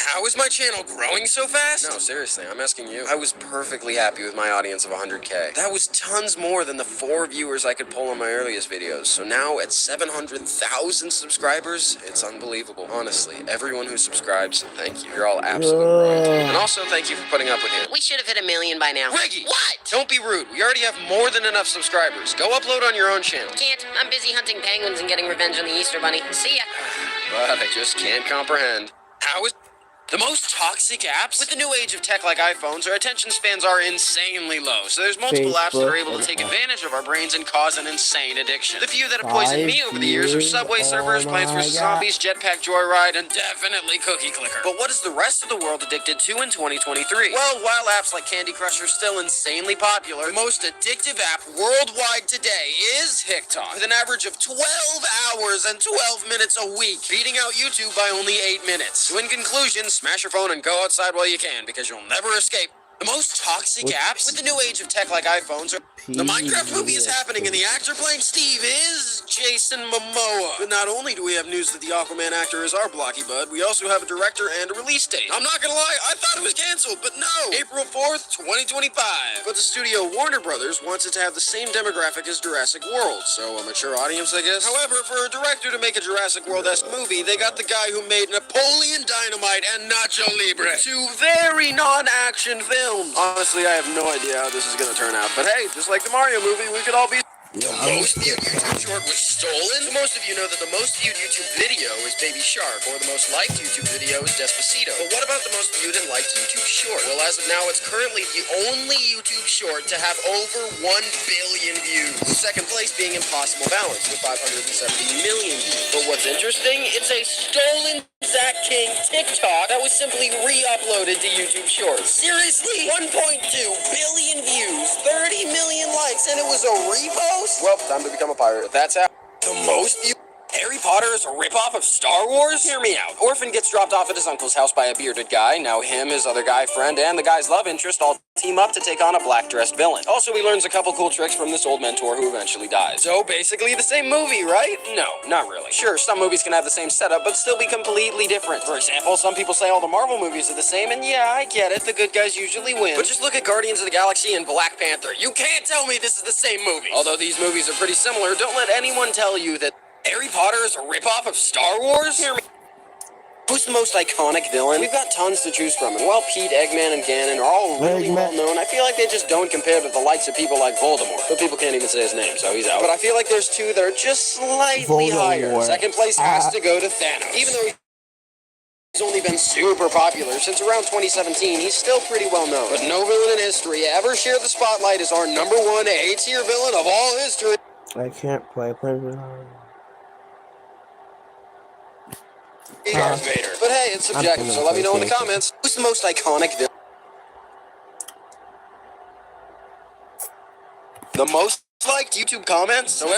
How is my channel growing so fast? No, seriously, I'm asking you. I was perfectly happy with my audience of 100K. That was tons more than the 4 viewers I could pull on my earliest videos. So now at 700,000 subscribers, it's unbelievable. Honestly, everyone who subscribes, thank you. You're all absolute royalty. And also, thank you for putting up with him. We should have hit 1 million by now. Reggie! What? Don't be rude. We already have more than enough subscribers. Go upload on your own channel. Can't. I'm busy hunting penguins and getting revenge on the Easter Bunny. See ya. But I just can't comprehend. How is the most toxic apps? With the new age of tech like iPhones, our attention spans are insanely low. So there's multiple apps that are able to take advantage of our brains and cause an insane addiction. The few that have poisoned me over the years are Subway Surfers, Plants vs. Zombies, Jetpack Joyride, and definitely Cookie Clicker. But what is the rest of the world addicted to in 2023? Well, while apps like Candy Crush are still insanely popular, the most addictive app worldwide today is TikTok, with an average of 12 hours and 12 minutes a week, beating out YouTube by only 8 minutes. So in conclusion, smash your phone and go outside while you can, because you'll never escape. The most toxic apps? With the new age of tech like iPhones are... The Minecraft movie is happening, and the actor playing Steve is Jason Momoa. But not only do we have news that the Aquaman actor is our blocky bud, we also have a director and a release date. I'm not gonna lie, I thought it was canceled, but no! April 4th, 2025. But the studio Warner Brothers wants it to have the same demographic as Jurassic World, so a mature audience, I guess. However, for a director to make a Jurassic World-esque movie, they got the guy who made Napoleon Dynamite and Nacho Libre. 2 very non-action films. Honestly, I have no idea how this is gonna turn out, but hey, just like the Mario movie, we could all be... The most viewed YouTube short was stolen? So most of you know that the most viewed YouTube video is Baby Shark, or the most liked YouTube video is Despacito. But what about the most viewed and liked YouTube short? Well, as of now, it's currently the only YouTube short to have over 1 billion views. Second place being Impossible Balance, with 570 million views. But what's interesting, it's a stolen Zach King TikTok that was simply re-uploaded to YouTube Shorts. Seriously? 1.2 billion views, 30 million likes, and it was a repost? Well, time to become a pirate. That's how. The most viewed Harry Potter is a ripoff of Star Wars? Hear me out. Orphan gets dropped off at his uncle's house by a bearded guy. Now him, his other guy friend, and the guy's love interest all team up to take on a black-dressed villain. Also, he learns a couple cool tricks from this old mentor who eventually dies. So, basically the same movie, right? No, not really. Sure, some movies can have the same setup, but still be completely different. For example, some people say all the Marvel movies are the same, and yeah, I get it, the good guys usually win. But just look at Guardians of the Galaxy and Black Panther. You can't tell me this is the same movie. Although these movies are pretty similar, don't let anyone tell you that Harry Potter is a ripoff of Star Wars? Hear me. Who's the most iconic villain? We've got tons to choose from, and while Pete, Eggman, and Ganon are all really well known, I feel like they just don't compare to the likes of people like Voldemort. But people can't even say his name, so he's out. But I feel like there's 2 that are just slightly higher. Second place has to go to Thanos. Even though he's only been super popular since around 2017, he's still pretty well known. But no villain in history ever shared the spotlight as our number 1 A-tier villain of all history. I can't play. Darth Vader. But hey, it's subjective, so let me know in the comments. Who's the most iconic villain? The most liked YouTube comments? So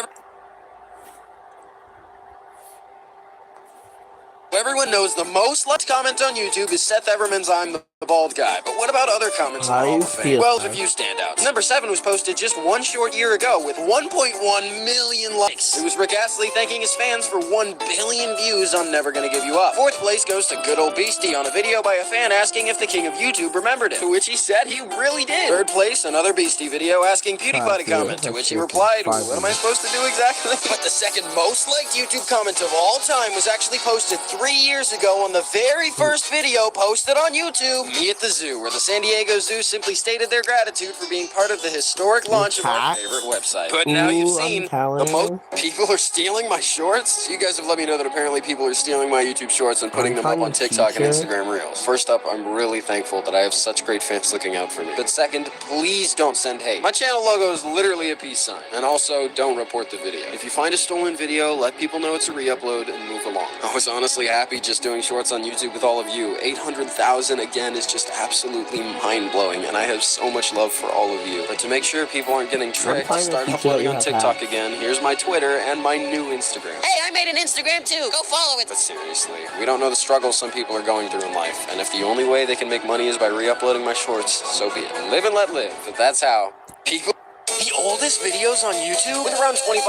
everyone knows the most liked comment on YouTube is Seth Everman's I'm the bald guy. But what about other comments? How do you feel? Well, there's a few standouts. Number 7 was posted just 1 short year ago with 1.1 million likes. It was Rick Astley thanking his fans for 1 billion views on Never Gonna Give You Up. 4th place goes to good old Beastie on a video by a fan asking if the king of YouTube remembered him, to which he said he really did. 3rd place, another Beastie video asking PewDiePie to comment, to which he replied, what am I supposed to do exactly? But the second most liked YouTube comment of all time was actually posted 3 years ago on the very first video posted on YouTube, Me at the Zoo, where the San Diego Zoo simply stated their gratitude for being part of the historic launch of our favorite website. But now you've seen the most people are stealing my shorts. You guys have let me know that apparently people are stealing my YouTube shorts and putting them up on TikTok and Instagram Reels. First up, I'm really thankful that I have such great fans looking out for me. But second, please don't send hate. My channel logo is literally a peace sign. And also, don't report the video. If you find a stolen video, let people know it's a re-upload and move along. I was honestly happy just doing shorts on YouTube with all of you. 800,000 again is just absolutely mind-blowing, and I have so much love for all of you. But to make sure people aren't getting tricked, start uploading on TikTok again. Here's my Twitter and my new Instagram. Hey, I made an Instagram too. Go follow it. But seriously, we don't know the struggles some people are going through in life, and if the only way they can make money is by re-uploading my shorts, so be it. Live and let live, but that's how people... The oldest videos on YouTube? With around 2,500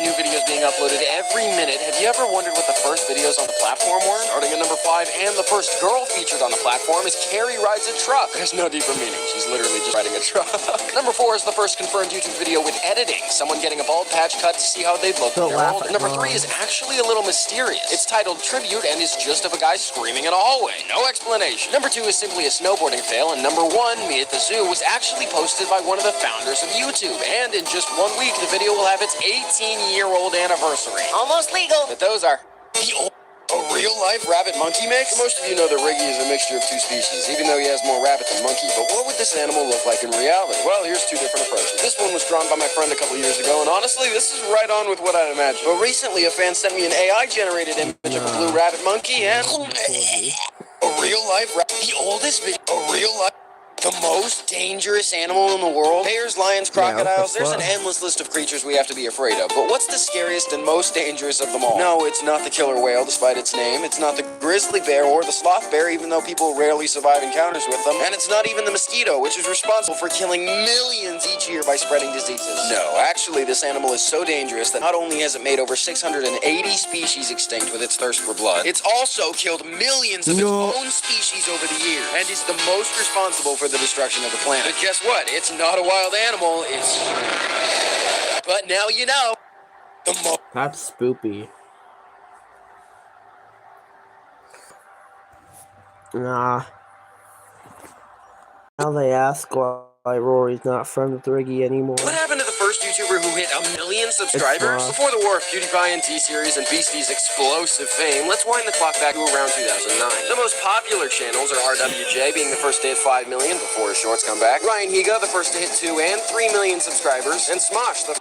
new videos being uploaded every minute, have you ever wondered what the first videos on the platform were? Starting at number 5, and the first girl featured on the platform is Carrie Rides a Truck. There's no deeper meaning. She's literally just riding a truck. Number 4 is the first confirmed YouTube video with editing. Someone getting a bald patch cut to see how they'd look when they're old. Number 3 is actually a little mysterious. It's titled Tribute and is just of a guy screaming in a hallway. No explanation. Number 2 is simply a snowboarding fail, and number 1, Me at the Zoo, was actually posted by one of the founders of YouTube. And in just 1 week, the video will have its 18-year-old anniversary. Almost legal. But those are a real-life rabbit-monkey mix? Most of you know that Riggy is a mixture of 2 species, even though he has more rabbit than monkey. But what would this animal look like in reality? Well, here's 2 different approaches. This one was drawn by my friend a couple years ago, and honestly, this is right on with what I'd imagined. But recently, a fan sent me an AI-generated image of a blue rabbit monkey, and a real-life rabbit. The oldest video. A real-life. The most dangerous animal in the world? Bears, lions, crocodiles. There's an endless list of creatures we have to be afraid of. But what's the scariest and most dangerous of them all? No, it's not the killer whale, despite its name. It's not the grizzly bear or the sloth bear, even though people rarely survive encounters with them. And it's not even the mosquito, which is responsible for killing millions each year by spreading diseases. No, actually, this animal is so dangerous that not only has it made over 680 species extinct with its thirst for blood, it's also killed millions of its own species over the years, and is the most responsible for the destruction of the planet. But guess what? It's not a wild animal. It's... But now you know. That's spoopy. Nah. Now they ask why Rory's not friends with Riggy anymore. What happened to the first YouTuber who hit 1 million subscribers? Before the war of PewDiePie and T-Series and Beastie's explosive fame, let's wind the clock back to around 2009. The most popular channels are RWJ being the first to hit 5 million before his shorts come back, Ryan Higa the first to hit 2 and 3 million subscribers, and Smosh the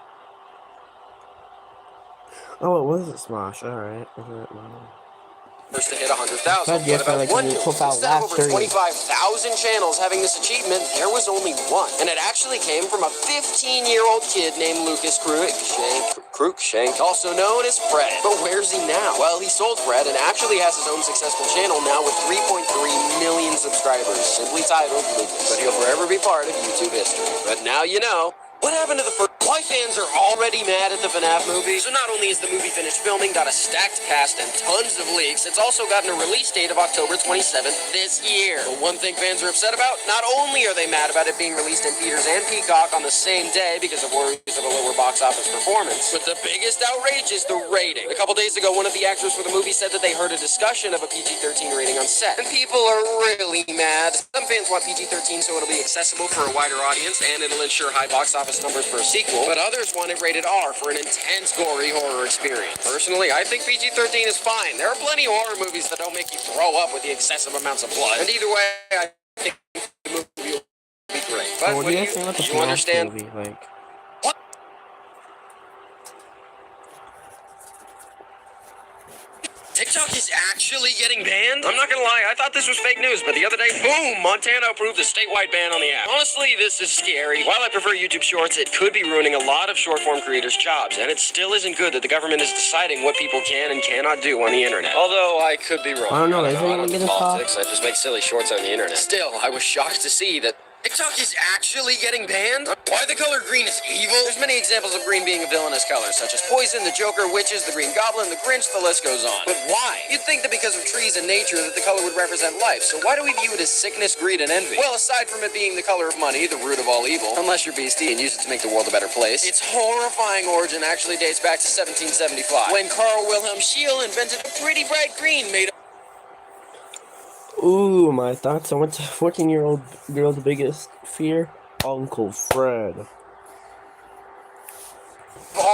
Oh, it was a Smosh. Alright. first to hit 100,000. Yes, What about like one in news? the profile Instead of last over year. 25,000 channels having this achievement, there was only one. And it actually came from a 15-year-old kid named Lucas Cruikshank, also known as Fred. But where's he now? Well, he sold Fred and actually has his own successful channel now with 3.3 million subscribers, simply titled Lucas. But he'll forever be part of YouTube history. But now you know. What happened to the first... Why fans are already mad at the FNAF movie? So not only is the movie finished filming, got a stacked cast and tons of leaks, it's also gotten a release date of October 27th this year. But one thing fans are upset about, not only are they mad about it being released in theaters and Peacock on the same day because of worries of a lower box office performance, but the biggest outrage is the rating. A couple days ago, one of the actors for the movie said that they heard a discussion of a PG-13 rating on set, and people are really mad. Some fans want PG-13 so it'll be accessible for a wider audience and it'll ensure high box office numbers for a sequel, but others want it rated R for an intense, gory horror experience. Personally, I think PG-13 is fine. There are plenty of horror movies that don't make you throw up with the excessive amounts of blood, and either way, I think the movie will be great. But What do you guys think about the you Smash understand? movie? Like, TikTok is actually getting banned? I'm not gonna lie, I thought this was fake news, but the other day, boom, Montana approved a statewide ban on the app. Honestly, this is scary. While I prefer YouTube Shorts, it could be ruining a lot of short-form creators' jobs, and it still isn't good that the government is deciding what people can and cannot do on the internet. Although, I could be wrong. I don't know, I isn't don't it do gonna politics, I just make silly shorts on the internet. Still, I was shocked to see that TikTok is actually getting banned? Why the color green is evil? There's many examples of green being a villainous color, such as Poison, the Joker, Witches, the Green Goblin, the Grinch, the list goes on. But why? You'd think that because of trees and nature that the color would represent life, so why do we view it as sickness, greed, and envy? Well, aside from it being the color of money, the root of all evil, unless you're Beastie and use it to make the world a better place, its horrifying origin actually dates back to 1775, when Carl Wilhelm Scheele invented a pretty bright green made of ooh, my thoughts on what's a 14-year-old girl's biggest fear? Uncle Fred.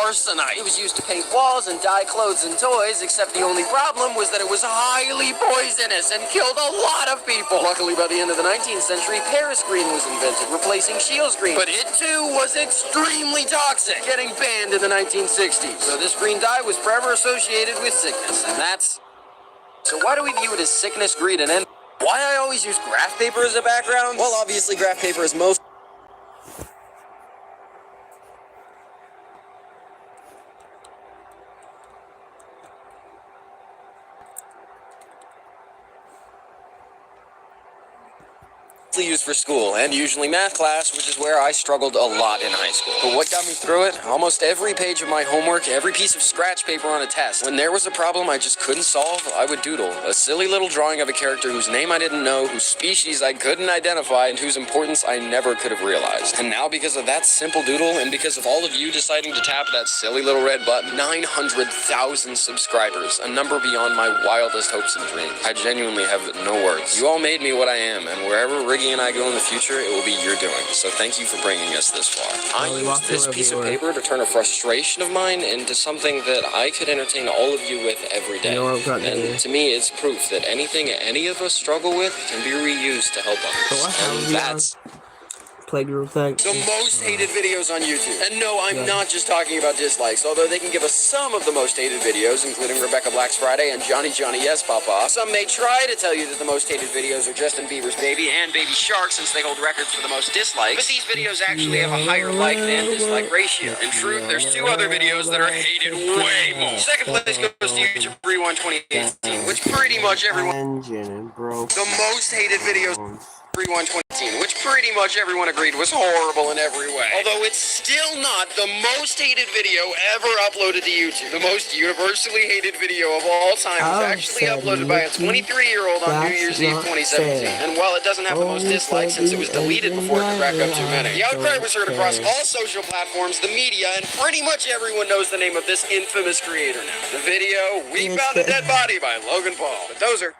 arsenite. It was used to paint walls and dye clothes and toys, except the only problem was that it was highly poisonous and killed a lot of people. Luckily, by the end of the 19th century, Paris green was invented, replacing Scheele's green. But it too was extremely toxic, getting banned in the 1960s. So this green dye was forever associated with sickness, and that's... So why do we view it as sickness, greed, and envy? Why I always use graph paper as a background? Well, obviously graph paper is most... used for school, and usually math class, which is where I struggled a lot in high school. But what got me through it? Almost every page of my homework, every piece of scratch paper on a test. When there was a problem I just couldn't solve, I would doodle. A silly little drawing of a character whose name I didn't know, whose species I couldn't identify, and whose importance I never could have realized. And now, because of that simple doodle, and because of all of you deciding to tap that silly little red button, 900,000 subscribers, a number beyond my wildest hopes and dreams. I genuinely have no words. You all made me what I am, and wherever Riggy and I go in the future, it will be your doing. So thank you for bringing us this far. I used this piece of paper to turn a frustration of mine into something that I could entertain all of you with every day. And to me, it's proof that anything any of us struggle with can be reused to help others. And that's Playgroup thing. the most hated videos on YouTube. And no, I'm not just talking about dislikes, although they can give us some of the most hated videos, including Rebecca Black's Friday and Johnny Yes Papa. Some may try to tell you that the most hated videos are Justin Bieber's Baby and Baby Shark, since they hold records for the most dislikes. But these videos actually have a higher like than dislike ratio. In truth, there's two other videos that are hated way more. Second place goes to YouTube Rewind 2018, which pretty much everyone... The most hated videos... Rewind 2018, which pretty much everyone agreed was horrible in every way. Although it's still not the most hated video ever uploaded to YouTube. The most universally hated video of all time was actually uploaded by a 23-year-old on New Year's Eve 2017. And while it doesn't have the most dislikes since it was deleted before it could rack up too many, the outcry was heard across all social platforms, the media, and pretty much everyone knows the name of this infamous creator now. The video, We Found a Dead Body by Logan Paul. But those are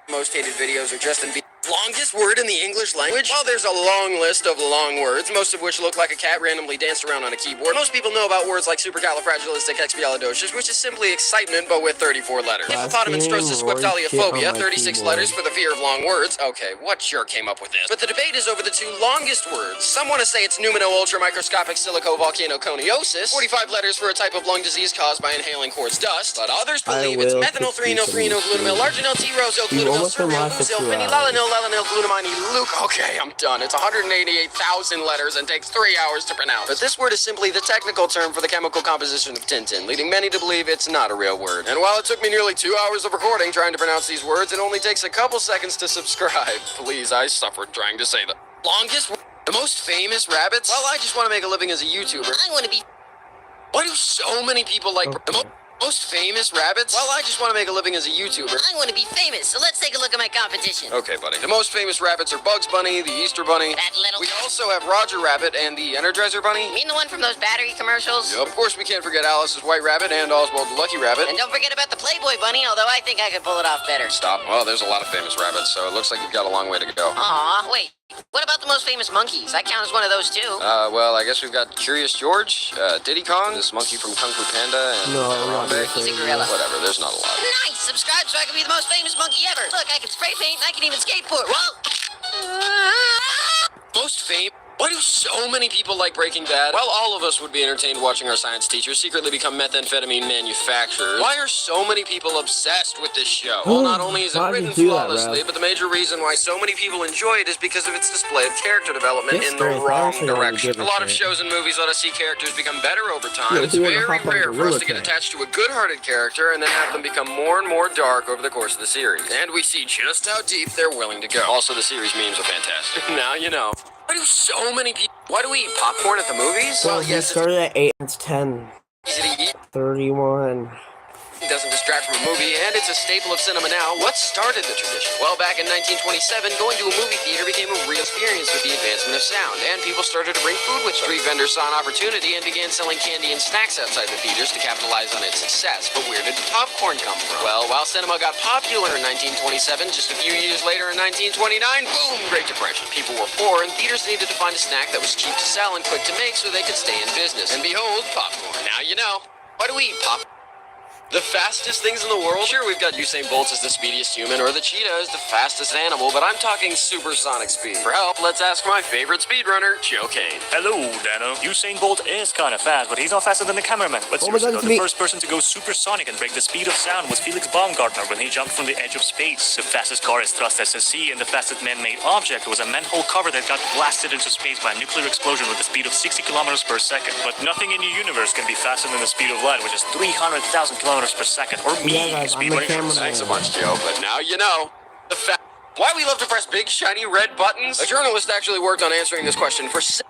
most hated videos are Justin Bieber. Longest word in the English language? Well, there's a long list of long words, most of which look like a cat randomly danced around on a keyboard. Most people know about words like supercalifragilisticexpialidocious, which is simply excitement, but with 34 letters. Hippopotamonstrosis 36 letters for the fear of long words. Okay, what jerk came up with this? But the debate is over the two longest words. Some want to say it's pneumano-ultramicroscopic silico-volcanoconiosis, 45 letters for a type of lung disease caused by inhaling quartz dust, but others believe it's methanol-3-enol-3-enol-glutamyl, larginol-T-rose-L-glutamyl-sulfonyl-lalanol, glutamine Luke. Okay, I'm done. It's 188,000 letters and takes 3 hours to pronounce. But this word is simply the technical term for the chemical composition of Tintin, leading many to believe it's not a real word. And while it took me nearly 2 hours of recording trying to pronounce these words, it only takes a couple seconds to subscribe. Please, I suffered trying to say the longest word. The most famous rabbits? Well, I just want to make a living as a YouTuber. I want to be... Why do so many people like... Most famous rabbits? Well, I just want to make a living as a YouTuber. I want to be famous, so let's take a look at my competition. Okay, buddy. The most famous rabbits are Bugs Bunny, the Easter Bunny. That little... We also have Roger Rabbit and the Energizer Bunny. You mean the one from those battery commercials? Yep. Of course, we can't forget Alice's White Rabbit and Oswald the Lucky Rabbit. And don't forget about the Playboy Bunny, although I think I could pull it off better. Stop. Well, there's a lot of famous rabbits, so it looks like you've got a long way to go. Aw, wait. What about the most famous monkeys? I count as one of those too. Well, I guess we've got Curious George, Diddy Kong, this monkey from Kung Fu Panda, and Harambe. He's a gorilla. Whatever, there's not a lot. Nice! Subscribe so I can be the most famous monkey ever. Look, I can spray paint and I can even skateboard. Whoa! Most famous... Why do so many people like Breaking Bad? Well, all of us would be entertained watching our science teachers secretly become methamphetamine manufacturers. Why are so many people obsessed with this show? Well, not only is it written flawlessly, but the major reason why so many people enjoy it is because of its display of character development in the wrong direction. A lot of shows and movies let us see characters become better over time. It's very rare for us to get attached to a good-hearted character and then have them become more and more dark over the course of the series. And we see just how deep they're willing to go. Also, the series memes are fantastic. Now you know. Why do so many people... Why do we eat popcorn at the movies? Well, yes, started at 8, it's 10. Easy to eat. 31. It doesn't distract from a movie, and it's a staple of cinema now. What started the tradition? Well, back in 1927, going to a movie theater became a real experience with the advancement of sound, and people started to bring food with them. Street vendors saw an opportunity and began selling candy and snacks outside the theaters to capitalize on its success. But where did popcorn come from? Well, while cinema got popular in 1927, just a few years later in 1929, boom, Great Depression. People were poor, and theaters needed to find a snack that was cheap to sell and quick to make so they could stay in business. And behold, popcorn. Now you know. Why do we eat popcorn? The fastest things in the world? Sure, we've got Usain Bolt as the speediest human, or the cheetah as the fastest animal, but I'm talking supersonic speed. For help, let's ask my favorite speedrunner, Joe Kane. Hello, Dano. Usain Bolt is kind of fast, but he's not faster than the cameraman. But seriously, though, the first person to go supersonic and break the speed of sound was Felix Baumgartner when he jumped from the edge of space. The fastest car is Thrust SSC, and the fastest man-made object was a manhole cover that got blasted into space by a nuclear explosion with a speed of 60 kilometers per second. But nothing in the universe can be faster than the speed of light, which is 300,000 kilometers per second, or me, Yeah, guys, I'm the cameraman. Thanks so much, Joe, but now you know. The Why we love to press big, shiny red buttons? A journalist actually worked on answering this question for 7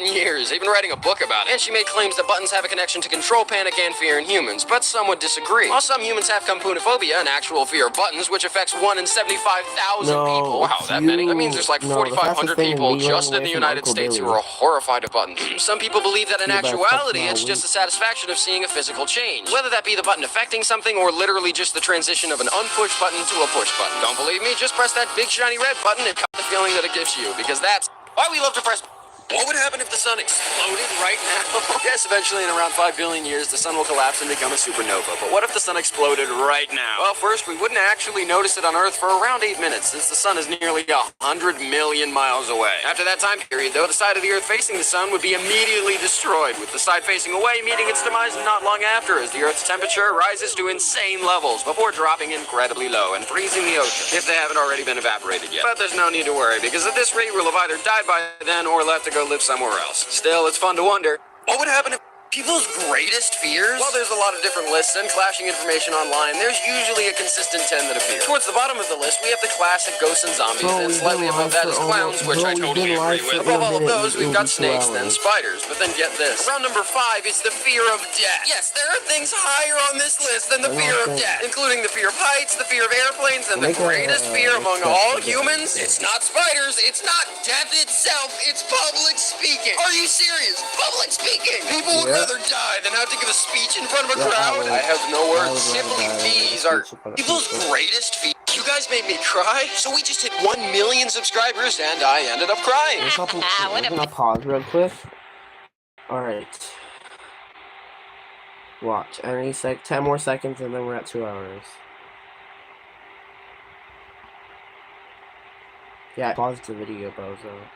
years, even writing a book about it. And she made claims that buttons have a connection to control panic and fear in humans, but some would disagree. While some humans have kampunophobia, an actual fear of buttons, which affects 1 in 75,000 people. Wow, that many? That means there's like 4,500 people just in the United States who are horrified of buttons. Some people believe that in actuality, it's just the satisfaction of seeing a physical change. Whether that be the button affecting something or literally just the transition of an unpush button to a push button. Don't believe me? Just press that big shiny red button and cut the feeling that it gives you, because that's why we love to press. What would happen if the sun exploded right now? Yes, eventually in around 5 billion years, the sun will collapse and become a supernova. But what if the sun exploded right now? Well, first, we wouldn't actually notice it on Earth for around 8 minutes, since the sun is nearly 100 million miles away. After that time period, though, the side of the Earth facing the sun would be immediately destroyed, with the side facing away meeting its demise not long after, as the Earth's temperature rises to insane levels before dropping incredibly low and freezing the ocean, if they haven't already been evaporated yet. But there's no need to worry, because at this rate, we'll have either died by then or left to go live somewhere else. Still, it's fun to wonder, what would happen if people's greatest fears? Well, there's a lot of different lists and clashing information online. There's usually a consistent 10 that appear. Towards the bottom of the list, we have the classic ghosts and zombies, and slightly above that is clowns, which I totally agree with. Above all of those, we've got snakes, then spiders. But then get this. Round number 5 is the fear of death. Yes, there are things higher on this list than the fear of death, including the fear of heights, the fear of airplanes, and the greatest fear among all humans. It's not spiders, it's not death itself, it's public speaking. Are you serious? Public speaking! People would rather die than have to give a speech in front of a crowd. I have no words. Simply these are people's greatest fears. You guys made me cry, so we just hit 1 million subscribers, and I ended up crying. We're gonna pause real quick. Alright. Watch. 10 more seconds and then we're at 2 hours. Yeah, I paused the video, bozo.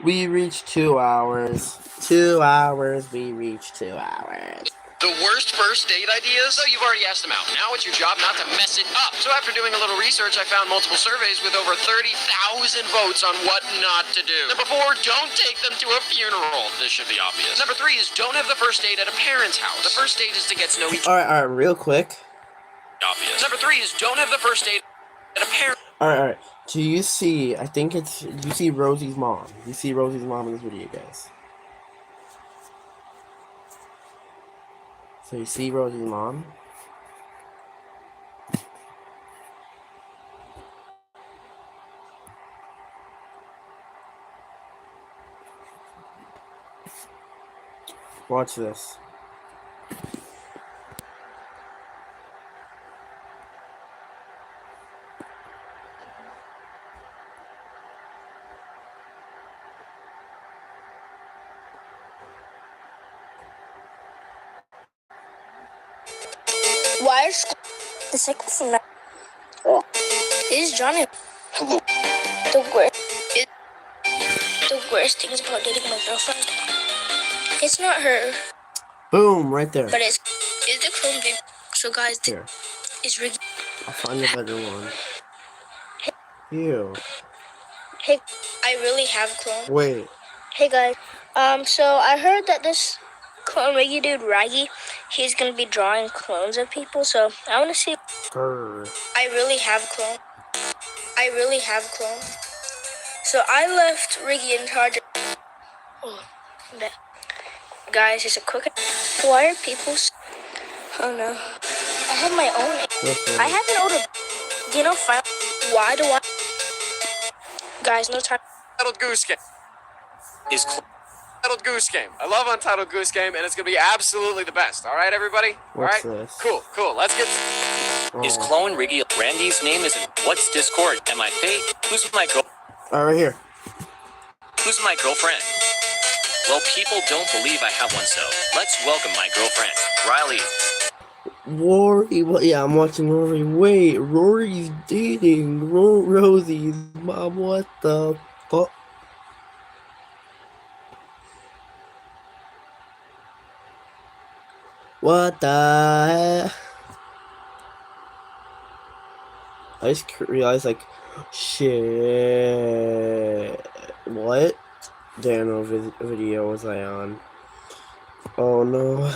We reached 2 hours. 2 hours. We reached 2 hours. The worst first date ideas? So you've already asked them out. Now it's your job not to mess it up. So after doing a little research, I found multiple surveys with over 30,000 votes on what not to do. Number 4, don't take them to a funeral. This should be obvious. Number 3 is don't have the first date at a parent's house. The first date is to get to know each other. Alright, real quick. Obvious. Number 3 is don't have the first date at a parent. Alright. Do you see, I think it's, you see Rosie's mom. You see Rosie's mom in this video, guys. So you see Rosie's mom. Watch this. Why is the second from is Johnny? Hello. The worst thing is about dating my girlfriend. It's not her, Boom, right there. but it's the clone baby. So guys, Here, it's Ricky. I'll find a better one. Ew. Hey, I really have a clone. Wait. Hey guys, so I heard that this clone Riggy dude, Raggy, he's gonna be drawing clones of people. So I want to see. Grr. I really have a clone. I really have a clone. So I left Riggy in charge. Oh, that. Guys, it's a quick. Why are people? Oh no. I have my own. I have an older. Do you know? Why do I? Guys, no time. Untitled Goose Game. Untitled Goose Game. I love Untitled Goose Game, and it's gonna be absolutely the best. All right, everybody. What's all right. this? Cool. Let's get. Is clone Riggy Randy's name is in What's Discord? Am I fake? Who's my girl? Right here. Who's my girlfriend? Well, people don't believe I have one, so let's welcome my girlfriend, Riley. Rory, yeah, I'm watching Rory. Wait, Rory's dating Rosie's mom. What the fuck? What the heck? I just realized, like, shit. What? Damn, no video was I on? Oh no.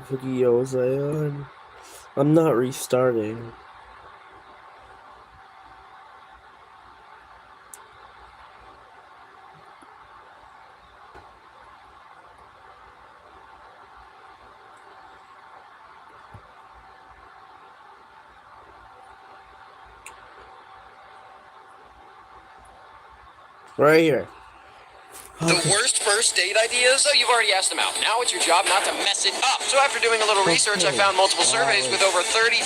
videos I on. I'm not restarting. Right here. The worst first date ideas? So you've already asked them out. Now it's your job not to mess it up. So after doing a little research, I found multiple surveys with over 30,000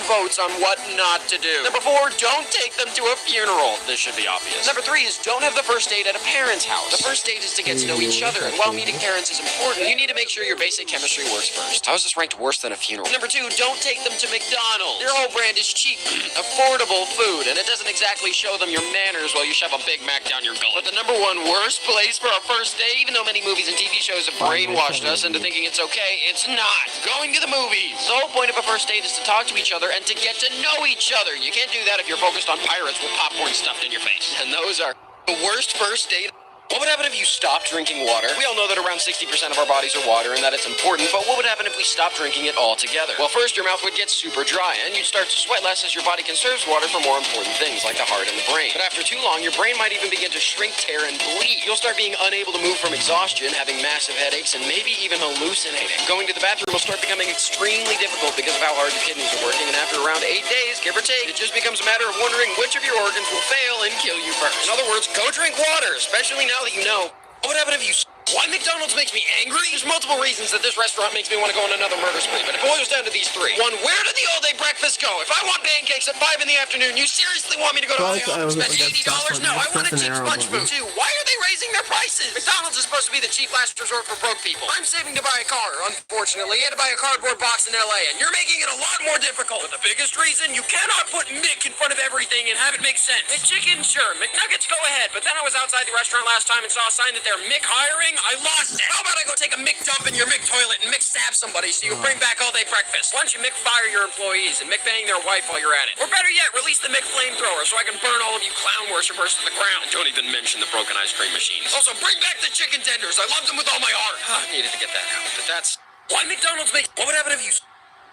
votes on what not to do. Number 4, don't take them to a funeral. This should be obvious. Number 3 is don't have the first date at a parent's house. The first date is to get to know each other, and while meeting parents is important, you need to make sure your basic chemistry works first. How is this ranked worse than a funeral? Number 2, don't take them to McDonald's. Their whole brand is cheap, affordable food, and it doesn't exactly show them your manners while you shove a Big Mac down your gullet. But the number 1 worst place for a first date, even though many movies and TV shows have brainwashed us into thinking it's okay, it's not. Going to the movies. The whole point of a first date is to talk to each other and to get to know each other. You can't do that if you're focused on pirates with popcorn stuffed in your face. And those are the worst first date. What would happen if you stopped drinking water? We all know that around 60% of our bodies are water and that it's important, but what would happen if we stopped drinking it altogether? Well, first, your mouth would get super dry, and you'd start to sweat less as your body conserves water for more important things like the heart and the brain. But after too long, your brain might even begin to shrink, tear, and bleed. You'll start being unable to move from exhaustion, having massive headaches, and maybe even hallucinating. Going to the bathroom will start becoming extremely difficult because of how hard your kidneys are working, and after around 8 days, give or take, it just becomes a matter of wondering which of your organs will fail and kill you first. In other words, go drink water, especially now that you know. What would happen if you... Why McDonald's makes me angry? There's multiple reasons that this restaurant makes me want to go on another murder spree, but it boils down to these 3. 1, where did the all-day breakfast go? If I want pancakes at 5 in the afternoon, you seriously want me to go to IHOP and spend $80? No, I want a cheap sponge food. 2, why are they raising their prices? McDonald's is supposed to be the cheap last resort for broke people. I'm saving to buy a car. Unfortunately, I had to buy a cardboard box in LA, and you're making it a lot more difficult. But the biggest reason, you cannot put Mick in front of everything and have it make sense. McChicken, sure. McNuggets, go ahead. But then I was outside the restaurant last time and saw a sign that they're Mick hiring. I lost it. How about I go take a Mick dump in your Mick toilet and Mick stab somebody so you bring back all-day breakfast? Why don't you Mick fire your employees and Mick bang their wife while you're at it? Or better yet, release the Mick flamethrower so I can burn all of you clown worshippers to the ground. And don't even mention the broken ice cream machines. Also, bring back the chicken tenders. I love them with all my heart. Needed to get that out. But that's... Why McDonald's makes... What would happen if you...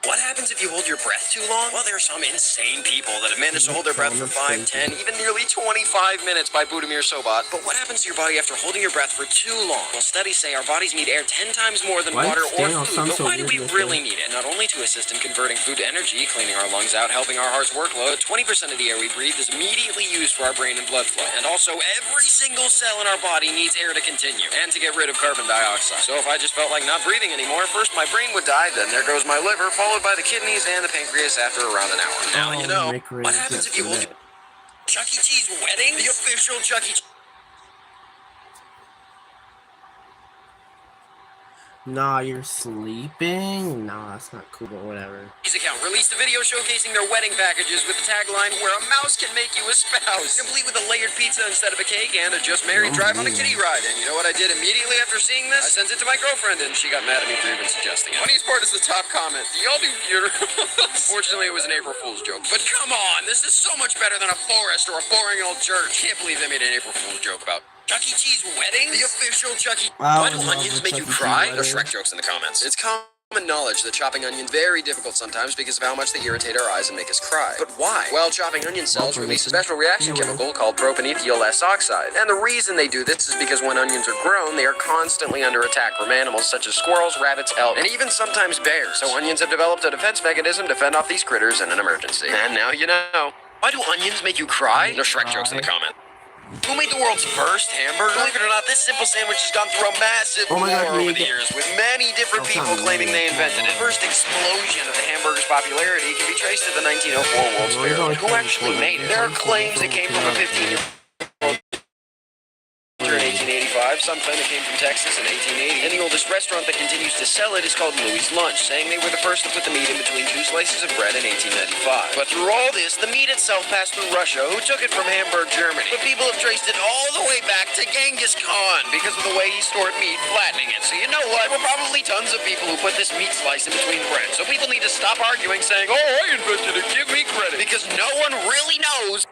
What happens if you hold your breath too long? Well, there are some insane people that have managed to hold their breath for 5, 10, even nearly 25 minutes by Budimir Sobat. But what happens to your body after holding your breath for too long? Well, studies say our bodies need air 10 times more than water or food. But why do we really need it? Not only to assist in converting food to energy, cleaning our lungs out, helping our heart's workload, 20% of the air we breathe is immediately used for our brain and blood flow. And also, every single cell in our body needs air to continue and to get rid of carbon dioxide. So if I just felt like not breathing anymore, first my brain would die, then there goes my liver, followed by the kidneys and the pancreas after around an hour. Now, you know, what happens if you hold your... Chuck E. Cheese wedding? The official Chuck E. Cheese... Nah, you're sleeping? Nah, that's not cool, but whatever. Account released a video showcasing their wedding packages with the tagline, where a mouse can make you a spouse. Complete with a layered pizza instead of a cake and a just married drive on a kiddie ride. And you know what I did immediately after seeing this? I sent it to my girlfriend and she got mad at me for even suggesting it. Funniest part is the top comment. Do y'all do funerals? Fortunately, it was an April Fool's joke. But come on, this is so much better than a forest or a boring old church. Can't believe they made an April Fool's joke about Chuck E. Cheese wedding? The official Chuck E. Why do onions make you cry? There's Shrek jokes in the comments. It's common knowledge that chopping onions very difficult sometimes because of how much they irritate our eyes and make us cry. But why? Well, chopping onion cells release a special reaction chemical called propanethiol S oxide. And the reason they do this is because when onions are grown, they are constantly under attack from animals such as squirrels, rabbits, elk, and even sometimes bears. So onions have developed a defense mechanism to fend off these critters in an emergency. And now you know. Why do onions make you cry? There's Shrek jokes in the comment. Who made the world's first hamburger? Believe it or not, this simple sandwich has gone through a massive war over the years, with many different people claiming they invented it. The first explosion of the hamburger's popularity can be traced to the 1904 World's Fair. But who actually made it? There are claims it came from a 15-year-old in 1885. Some claim it came from Texas in 1880. And the oldest restaurant that continues to sell it is called Louis Lunch, saying they were the first to put the meat in between 2 slices of bread in 1895. But through all this, the meat itself passed through Russia, who took it from Hamburg, Germany. But people have traced it all the way back to Genghis Khan because of the way he stored meat, flattening it. So you know what? There were probably tons of people who put this meat slice in between bread. So people need to stop arguing saying, oh, I invented it, give me credit. Because no one really knows.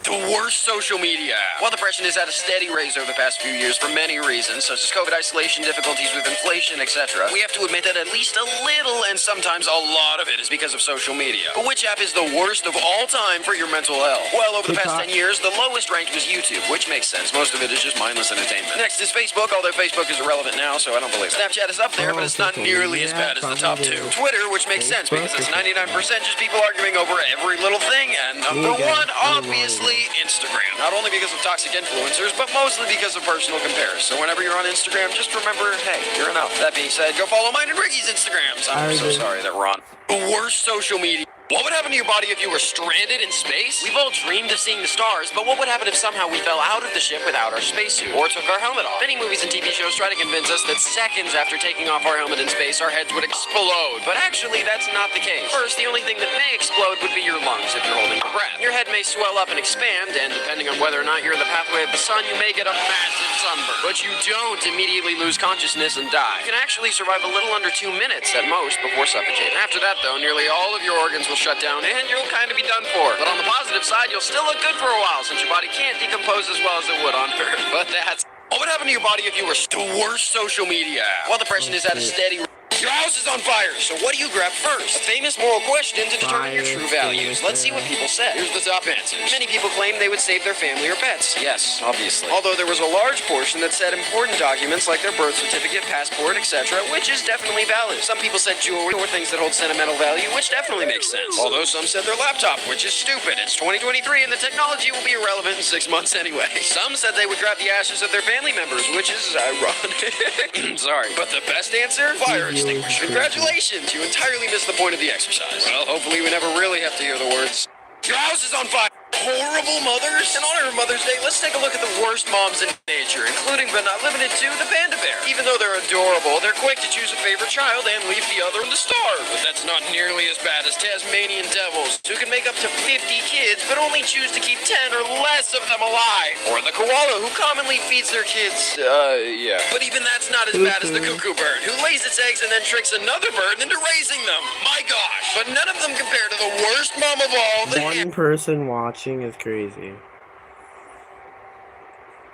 The worst social media app. While depression has had a steady rise over the past few years for many reasons, such as COVID isolation, difficulties with inflation, etc., we have to admit that at least a little and sometimes a lot of it is because of social media. But which app is the worst of all time for your mental health? Well, over the past 10 years, the lowest ranked was YouTube, which makes sense. Most of it is just mindless entertainment. Next is Facebook, although Facebook is irrelevant now, so I don't believe it. Snapchat is up there, but it's not nearly as bad as the top two. Twitter, which makes sense because it's 99% just people arguing over every little thing. And number one, obviously, Instagram. Not only because of toxic influencers, but mostly because of personal comparison. So whenever you're on Instagram, just remember, hey, you're enough. That being said, go follow mine and Ricky's Instagrams. I'm so sorry that we're on the worst social media. What would happen to your body if you were stranded in space? We've all dreamed of seeing the stars, but what would happen if somehow we fell out of the ship without our spacesuit or took our helmet off? Many movies and TV shows try to convince us that seconds after taking off our helmet in space, our heads would explode. But actually, that's not the case. First, the only thing that may explode would be your lungs if you're holding your breath. Your head may swell up and expand, and depending on whether or not you're in the pathway of the sun, you may get a massive sunburn. But you don't immediately lose consciousness and die. You can actually survive a little under 2 minutes at most before suffocating. After that, though, nearly all of your organs will shut down and you'll kind of be done for. But on the positive side, you'll still look good for a while since your body can't decompose as well as it would on Earth. But that's... What would happen to your body if you were the worst social media app? While depression is at a steady... Your house is on fire, so what do you grab first? A famous moral question to determine your true values. Let's see what people said. Here's the top answers. Many people claimed they would save their family or pets. Yes, obviously. Although there was a large portion that said important documents like their birth certificate, passport, etc., which is definitely valid. Some people said jewelry or things that hold sentimental value, which definitely makes sense. Although some said their laptop, which is stupid. It's 2023 and the technology will be irrelevant in 6 months anyway. Some said they would grab the ashes of their family members, which is ironic. Sorry. But the best answer? Fire extinguisher. Congratulations, you entirely missed the point of the exercise. Well, hopefully we never really have to hear the words, your house is on fire. Horrible mothers? In honor of Mother's Day, let's take a look at the worst moms in nature, including but not limited to the panda bear. Even though they're adorable, they're quick to choose a favorite child and leave the other to starve. But that's not nearly as bad as Tasmanian devils, who can make up to 50 kids but only choose to keep 10 or less of them alive. Or the koala, who commonly feeds their kids, yeah. But even that's not as bad as the cuckoo bird, who lays its eggs and then tricks another bird into raising them. My gosh. But none of them compare to the worst mom of all, the One person watching is crazy.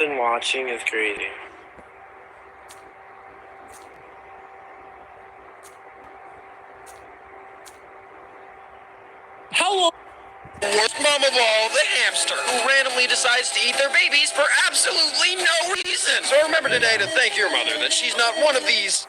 Watching is crazy. How long? Worst mom of all, the hamster, who randomly decides to eat their babies for absolutely no reason. So remember today to thank your mother that she's not one of these.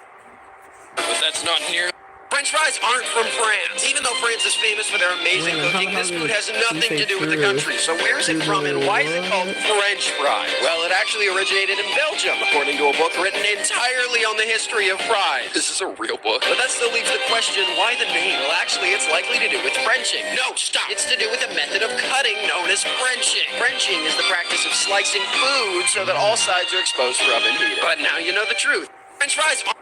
But that's not near. French fries aren't from France. Even though France is famous for their amazing cooking, this food has nothing to do with the country. So where is it from and why is it called French fries? Well, it actually originated in Belgium, according to a book written entirely on the history of fries. This is a real book. But that still leaves the question, why the name? Well, actually, it's likely to do with Frenching. No, stop! It's to do with a method of cutting known as Frenching. Frenching is the practice of slicing food so that all sides are exposed for oven heat. But now you know the truth. French fries are...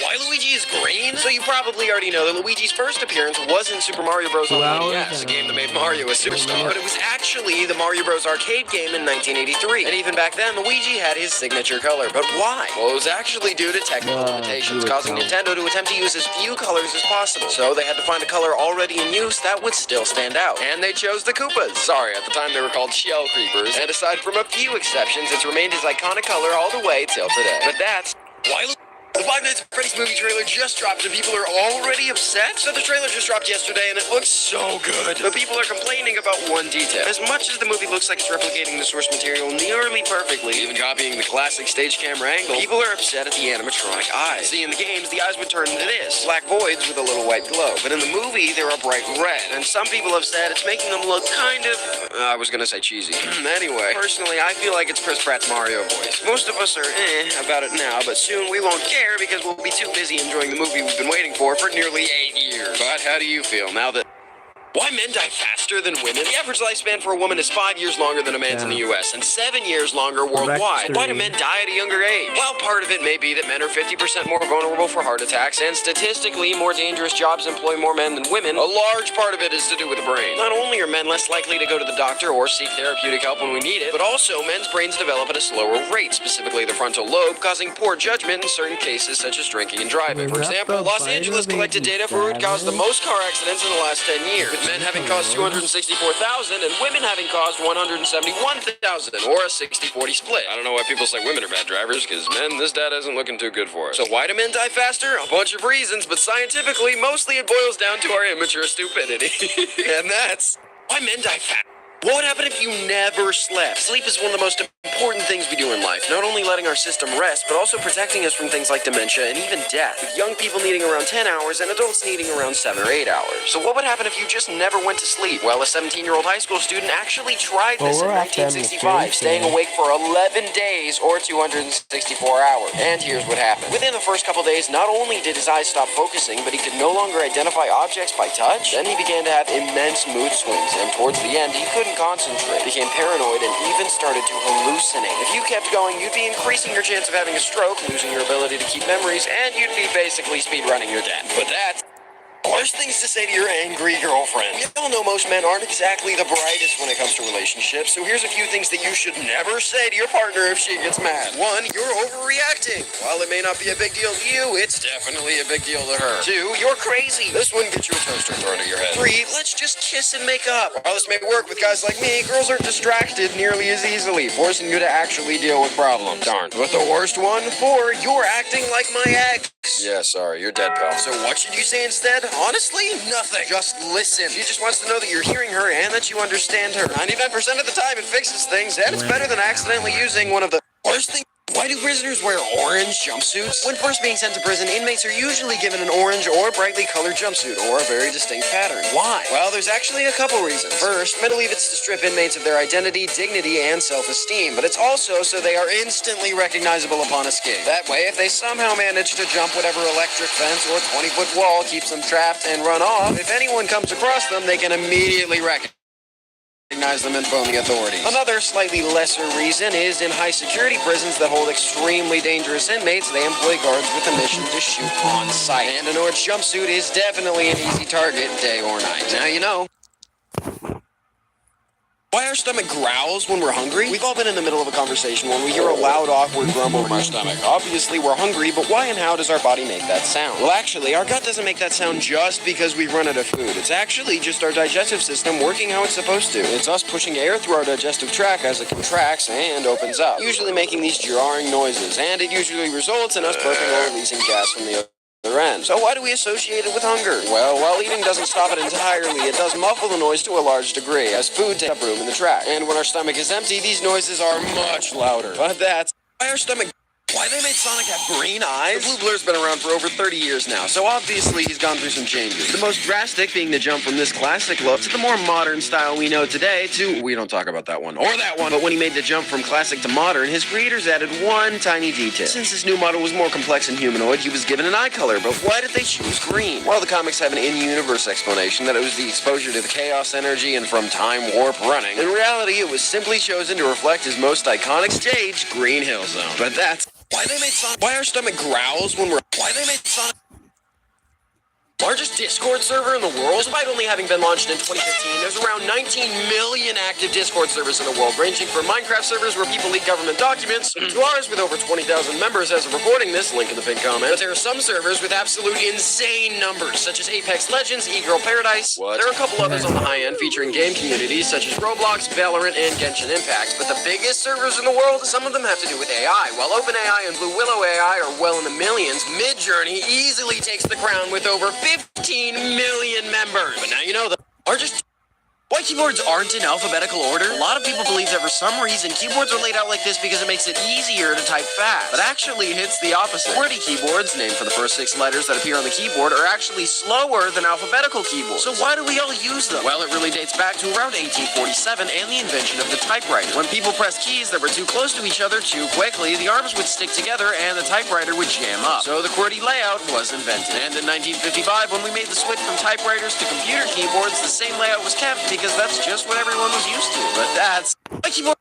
Why Luigi is green? So you probably already know that Luigi's first appearance was in Super Mario Bros. on the NES, a game that made Mario a superstar. But it was actually the Mario Bros. Arcade game in 1983. And even back then, Luigi had his signature color. But why? Well, it was actually due to technical limitations, causing Nintendo to attempt to use as few colors as possible. So they had to find a color already in use that would still stand out. And they chose the Koopas. Sorry, at the time they were called Shell Creepers. And aside from a few exceptions, it's remained his iconic color all the way till today. But that's... why the Five Nights at Freddy's movie trailer just dropped and people are already upset? So the trailer just dropped yesterday and it looks so good. But people are complaining about one detail. As much as the movie looks like it's replicating the source material nearly perfectly, even copying the classic stage camera angle, people are upset at the animatronic eyes. See, in the games, the eyes would turn into this, black voids with a little white glow. But in the movie, they're a bright red. And some people have said it's making them look kind of... I was gonna say cheesy. Anyway, personally, I feel like it's Chris Pratt's Mario voice. Most of us are about it now, but soon we won't care because we'll be too busy enjoying the movie we've been waiting for nearly 8 years. But how do you feel now that... Why men die faster than women? The average lifespan for a woman is 5 years longer than a man's in the US and 7 years longer worldwide. Why do men die at a younger age? Well, part of it may be that men are 50% more vulnerable for heart attacks and statistically more dangerous jobs employ more men than women. A large part of it is to do with the brain. Not only are men less likely to go to the doctor or seek therapeutic help when we need it, but also men's brains develop at a slower rate, specifically the frontal lobe, causing poor judgment in certain cases such as drinking and driving. For example, Los Angeles collected data for who had caused the most car accidents in the last 10 years. With men having caused 264,000 and women having caused 171,000, or a 60-40 split. I don't know why people say women are bad drivers, because men, this data isn't looking too good for us. So why do men die faster? A bunch of reasons, but scientifically, mostly it boils down to our immature stupidity. And that's why men die fast. What would happen if you never slept? Sleep is one of the most important things we do in life, not only letting our system rest, but also protecting us from things like dementia and even death, with young people needing around 10 hours and adults needing around 7 or 8 hours. So what would happen if you just never went to sleep? Well, a 17-year-old high school student actually tried this in 1965, staying awake for 11 days or 264 hours. And here's what happened. Within the first couple days, not only did his eyes stop focusing, but he could no longer identify objects by touch. Then he began to have immense mood swings, and towards the end, he couldn't concentrate, became paranoid, and even started to hallucinate. If you kept going, you'd be increasing your chance of having a stroke, losing your ability to keep memories, and you'd be basically speedrunning your death. But that's worst things to say to your angry girlfriend. We all know most men aren't exactly the brightest when it comes to relationships, so here's a few things that you should never say to your partner if she gets mad. 1, you're overreacting. While it may not be a big deal to you, it's definitely a big deal to her. 2, you're crazy. This wouldn't get you a toaster thrown at your head. 3, let's just kiss and make up. While this may work with guys like me, girls aren't distracted nearly as easily, forcing you to actually deal with problems. Darn. But the worst one? 4, you're acting like my ex. Yeah, sorry, you're dead, pal. So what should you say instead? Honestly, nothing. Just listen. She just wants to know that you're hearing her and that you understand her. 99% of the time, it fixes things, and it's better than accidentally using one of the worst things. Why do prisoners wear orange jumpsuits? When first being sent to prison, inmates are usually given an orange or brightly colored jumpsuit, or a very distinct pattern. Why? Well, there's actually a couple reasons. First, I believe it's to strip inmates of their identity, dignity, and self-esteem, but it's also so they are instantly recognizable upon escape. That way, if they somehow manage to jump whatever electric fence or 20-foot wall keeps them trapped and run off, if anyone comes across them, they can immediately recognize them and phone the authorities. Another slightly lesser reason is in high security prisons that hold extremely dangerous inmates, they employ guards with a mission to shoot on sight. And an orange jumpsuit is definitely an easy target, day or night. Now you know. Why our stomach growls when we're hungry? We've all been in the middle of a conversation when we hear a loud, awkward grumble from our stomach. Obviously, we're hungry, but why and how does our body make that sound? Well, actually, our gut doesn't make that sound just because we've run out of food. It's actually just our digestive system working how it's supposed to. It's us pushing air through our digestive tract as it contracts and opens up, usually making these jarring noises, and it usually results in us burping or releasing gas from the other end. So why do we associate it with hunger? Well, while eating doesn't stop it entirely, it does muffle the noise to a large degree, as food takes up room in the tract. And when our stomach is empty, these noises are much louder. But that's why our stomach... Why they made Sonic have green eyes? The Blue Blur's been around for over 30 years now, so obviously he's gone through some changes. The most drastic being the jump from this classic look to the more modern style we know today to... We don't talk about that one, or that one, but when he made the jump from classic to modern, his creators added one tiny detail. Since his new model was more complex and humanoid, he was given an eye color, but why did they choose green? Well, the comics have an in-universe explanation that it was the exposure to the chaos energy and from time warp running. In reality, it was simply chosen to reflect his most iconic stage, Green Hill Zone. But that's... Why they made Sonic... Why our stomach growls when we're... Why they made Sonic... Largest Discord server in the world? Despite only having been launched in 2015, there's around 19 million active Discord servers in the world, ranging from Minecraft servers where people leak government documents, to ours with over 20,000 members as of recording this, link in the pinned comment. But there are some servers with absolutely insane numbers, such as Apex Legends, E-Girl Paradise. What? There are a couple others on the high end featuring game communities such as Roblox, Valorant, and Genshin Impact. But the biggest servers in the world, some of them have to do with AI. While OpenAI and Blue Willow AI are well in the millions, Midjourney easily takes the crown with over 15 million members. But now you know the largest... Why keyboards aren't in alphabetical order? A lot of people believe that for some reason keyboards are laid out like this because it makes it easier to type fast. But actually it's the opposite. QWERTY keyboards, named for the first 6 letters that appear on the keyboard, are actually slower than alphabetical keyboards. So why do we all use them? Well, it really dates back to around 1847 and the invention of the typewriter. When people pressed keys that were too close to each other too quickly, the arms would stick together and the typewriter would jam up. So the QWERTY layout was invented. And in 1955, when we made the switch from typewriters to computer keyboards, the same layout was kept because that's just what everyone was used to. But that's... My keyboard...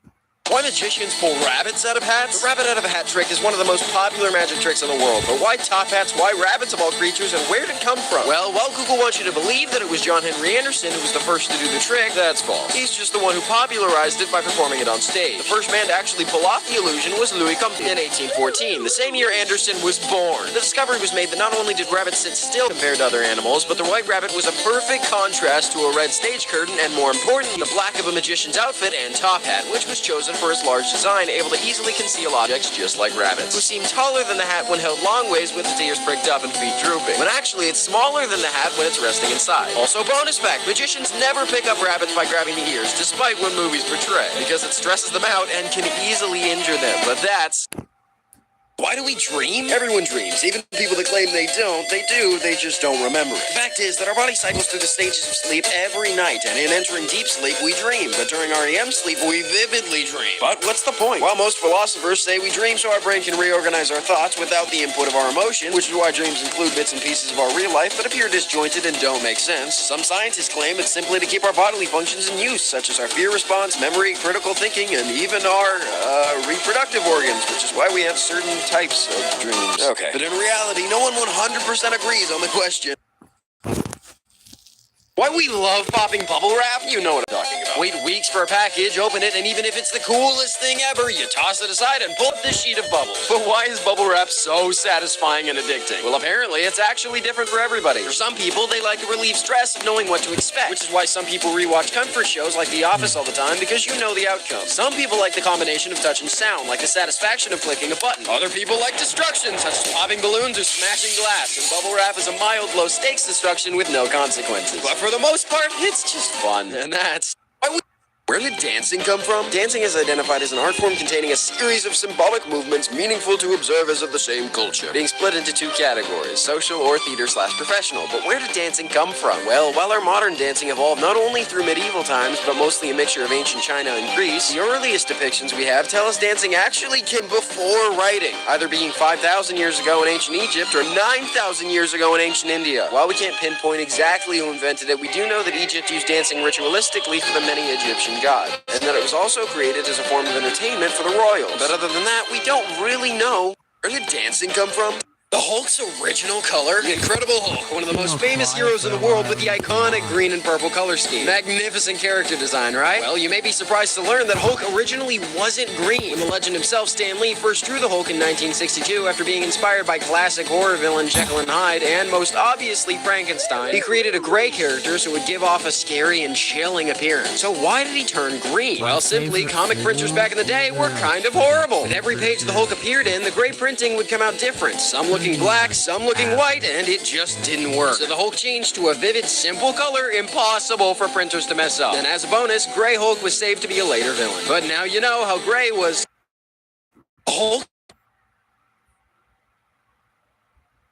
Why magicians pull rabbits out of hats? The rabbit out of a hat trick is one of the most popular magic tricks in the world. But why top hats? Why rabbits of all creatures? And where did it come from? Well, while Google wants you to believe that it was John Henry Anderson who was the first to do the trick, that's false. He's just the one who popularized it by performing it on stage. The first man to actually pull off the illusion was Louis Comte in 1814, the same year Anderson was born. The discovery was made that not only did rabbits sit still compared to other animals, but the white rabbit was a perfect contrast to a red stage curtain, and more important, the black of a magician's outfit and top hat, which was chosen for its large design, able to easily conceal objects just like rabbits, who seem taller than the hat when held long ways with its ears pricked up and feet drooping, when actually it's smaller than the hat when it's resting inside. Also, bonus fact, magicians never pick up rabbits by grabbing the ears, despite what movies portray, because it stresses them out and can easily injure them. But that's... Why do we dream? Everyone dreams. Even people that claim they don't, they do, they just don't remember it. The fact is that our body cycles through the stages of sleep every night, and in entering deep sleep, we dream. But during REM sleep, we vividly dream. But what's the point? While most philosophers say we dream so our brain can reorganize our thoughts without the input of our emotion, which is why dreams include bits and pieces of our real life that appear disjointed and don't make sense, some scientists claim it's simply to keep our bodily functions in use, such as our fear response, memory, critical thinking, and even our reproductive organs, which is why we have certain types of dreams. Okay. But in reality, no one 100% agrees on the question. Why we love popping bubble wrap? You know what I'm talking about. Wait weeks for a package, open it, and even if it's the coolest thing ever, you toss it aside and pull up this sheet of bubbles. But why is bubble wrap so satisfying and addicting? Well, apparently it's actually different for everybody. For some people, they like to relieve stress of knowing what to expect, which is why some people rewatch comfort shows like The Office all the time, because you know the outcome. Some people like the combination of touch and sound, like the satisfaction of clicking a button. Other people like destruction, such as popping balloons or smashing glass, and bubble wrap is a mild, low-stakes destruction with no consequences. But for the most part, it's just fun, and that's why we... Where did dancing come from? Dancing is identified as an art form containing a series of symbolic movements meaningful to observers of the same culture, being split into two categories, social or theater/professional. But where did dancing come from? Well, while our modern dancing evolved not only through medieval times, but mostly a mixture of ancient China and Greece, the earliest depictions we have tell us dancing actually came before writing, either being 5,000 years ago in ancient Egypt or 9,000 years ago in ancient India. While we can't pinpoint exactly who invented it, we do know that Egypt used dancing ritualistically for the many Egyptian god, and that it was also created as a form of entertainment for the royals. But other than that, we don't really know. Where did dancing come from? The Hulk's original color? The Incredible Hulk, one of the most famous heroes in the world with the iconic green and purple color scheme. Magnificent character design, right? Well, you may be surprised to learn that Hulk originally wasn't green. When the legend himself, Stan Lee, first drew the Hulk in 1962 after being inspired by classic horror villain Jekyll and Hyde, and most obviously Frankenstein, he created a gray character so it would give off a scary and chilling appearance. So why did he turn green? Well, simply, comic printers back in the day were kind of horrible. With every page the Hulk appeared in, the gray printing would come out different. Some looking black, some looking white, and it just didn't work. So the Hulk changed to a vivid, simple color, impossible for printers to mess up. And as a bonus, Gray Hulk was saved to be a later villain. But now you know how Gray was... Hulk?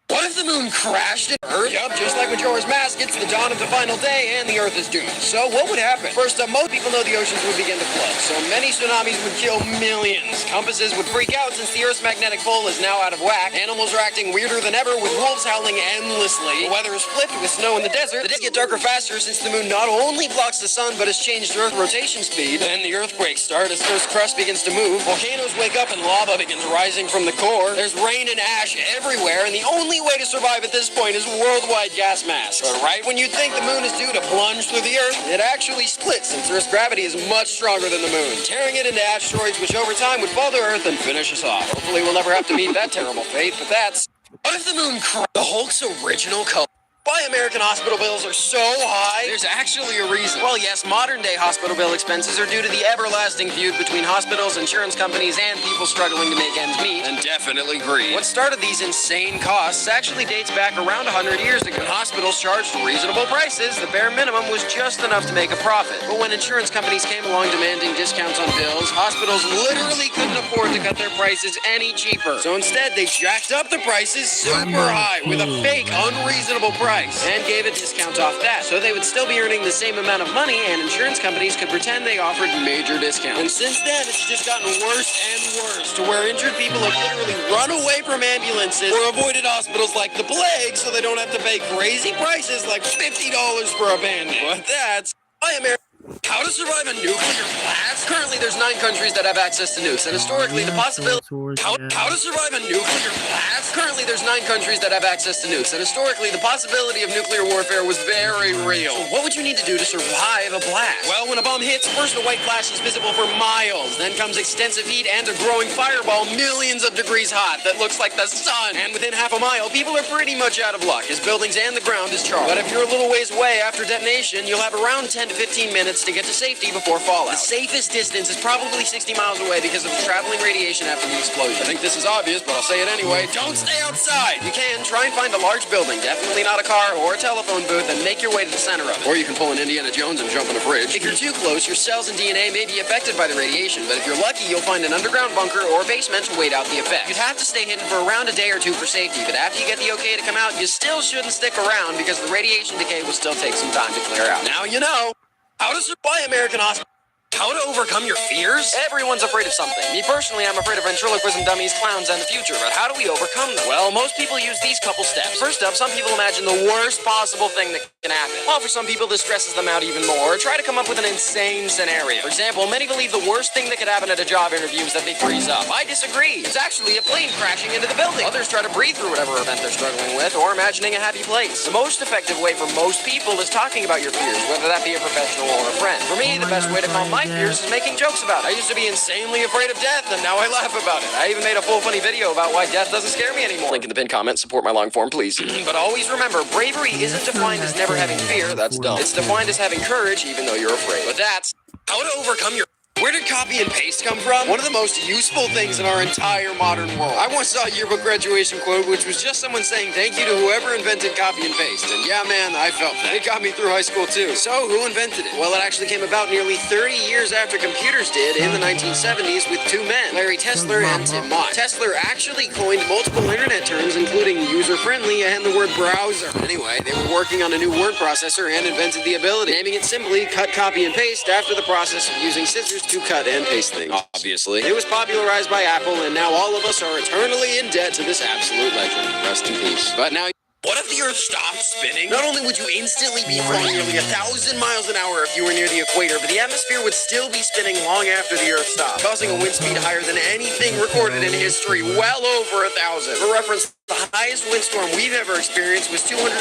What if the moon crashed into Earth? Yup, just like Majora's Mask, it's the dawn of the final day and the Earth is doomed. So what would happen? First up, most people know the oceans would begin to flood, so many tsunamis would kill millions. Compasses would freak out since the Earth's magnetic pole is now out of whack. Animals are acting weirder than ever, with wolves howling endlessly. The weather is flipped with snow in the desert. The days get darker faster since the moon not only blocks the sun, but has changed Earth rotation speed. Then the earthquakes start as Earth's crust begins to move. Volcanoes wake up and lava begins rising from the core. There's rain and ash everywhere, and the only way to survive at this point is worldwide gas masks. But right when you think the moon is due to plunge through the Earth, it actually splits since Earth's gravity is much stronger than the moon, tearing it into asteroids which over time would fall to Earth and finish us off. Hopefully we'll never have to meet that terrible fate, but that's... What if the moon the Hulk's original color? Why American hospital bills are so high? There's actually a reason. Well, yes, modern-day hospital bill expenses are due to the everlasting feud between hospitals, insurance companies, and people struggling to make ends meet, and definitely greed. What started these insane costs actually dates back around 100 years ago. When hospitals charged reasonable prices, the bare minimum was just enough to make a profit. But when insurance companies came along demanding discounts on bills, hospitals literally couldn't afford to cut their prices any cheaper. So instead, they jacked up the prices super high with a fake, unreasonable price, and gave a discount off that, so they would still be earning the same amount of money, and insurance companies could pretend they offered major discounts. And since then, it's just gotten worse and worse, to where injured people have literally run away from ambulances or avoided hospitals like the plague so they don't have to pay crazy prices like $50 for a Band-Aid. But that's why America... How to survive a nuclear blast? Currently, there's 9 countries that have access to nukes, and historically, the possibility. How to survive a nuclear blast? Currently, there's 9 countries that have access to nukes, and historically, the possibility of nuclear warfare was very real. So what would you need to do to survive a blast? Well, when a bomb hits, first a white flash is visible for miles. Then comes extensive heat and a growing fireball millions of degrees hot that looks like the sun. And within half a mile, people are pretty much out of luck, as buildings and the ground is charred. But if you're a little ways away after detonation, you'll have around 10 to 15 minutes to get to safety before fallout. The safest distance is probably 60 miles away because of the traveling radiation after the explosion. I think this is obvious, but I'll say it anyway. Don't stay outside! You can try and find a large building, definitely not a car or a telephone booth, and make your way to the center of it. Or you can pull an Indiana Jones and jump in a bridge. If you're too close, your cells and DNA may be affected by the radiation, but if you're lucky, you'll find an underground bunker or basement to wait out the effect. You'd have to stay hidden for around a day or two for safety, but after you get the okay to come out, you still shouldn't stick around because the radiation decay will still take some time to clear out. Now you know how to survive American hospital. How to overcome your fears? Everyone's afraid of something. Me personally, I'm afraid of ventriloquism dummies, clowns, and the future, but how do we overcome them? Well, most people use these couple steps. First up, some people imagine the worst possible thing that can happen. While for some people, this stresses them out even more. Try to come up with an insane scenario. For example, many believe the worst thing that could happen at a job interview is that they freeze up. I disagree. It's actually a plane crashing into the building. Others try to breathe through whatever event they're struggling with, or imagining a happy place. The most effective way for most people is talking about your fears, whether that be a professional or a friend. For me, the best way to calm my fears is making jokes about it. I used to be insanely afraid of death, and now I laugh about it. I even made a full funny video about why death doesn't scare me anymore. Link in the pinned comment. Support my long form, please. But always remember, bravery isn't defined as never having fear. That's dumb. It's defined as having courage, even though you're afraid. But that's how to overcome your. Where did copy and paste come from? One of the most useful things in our entire modern world. I once saw a yearbook graduation quote, which was just someone saying thank you to whoever invented copy and paste. And yeah, man, I felt that. It got me through high school too. So, who invented it? Well, it actually came about nearly 30 years after computers did in the 1970s with 2 men, Larry Tesler and Tim Mott. Tesler actually coined multiple internet terms, including user-friendly and the word browser. Anyway, they were working on a new word processor and invented the ability, naming it simply cut, copy, and paste after the process of using scissors to cut and paste things. Obviously. It was popularized by Apple, and now all of us are eternally in debt to this absolute legend. Rest in peace. But now, what if the Earth stopped spinning? Not only would you instantly be flying nearly 1,000 miles an hour if you were near the equator, but the atmosphere would still be spinning long after the Earth stopped, causing a wind speed higher than anything recorded in history, well over 1,000. For reference, the highest windstorm we've ever experienced was 250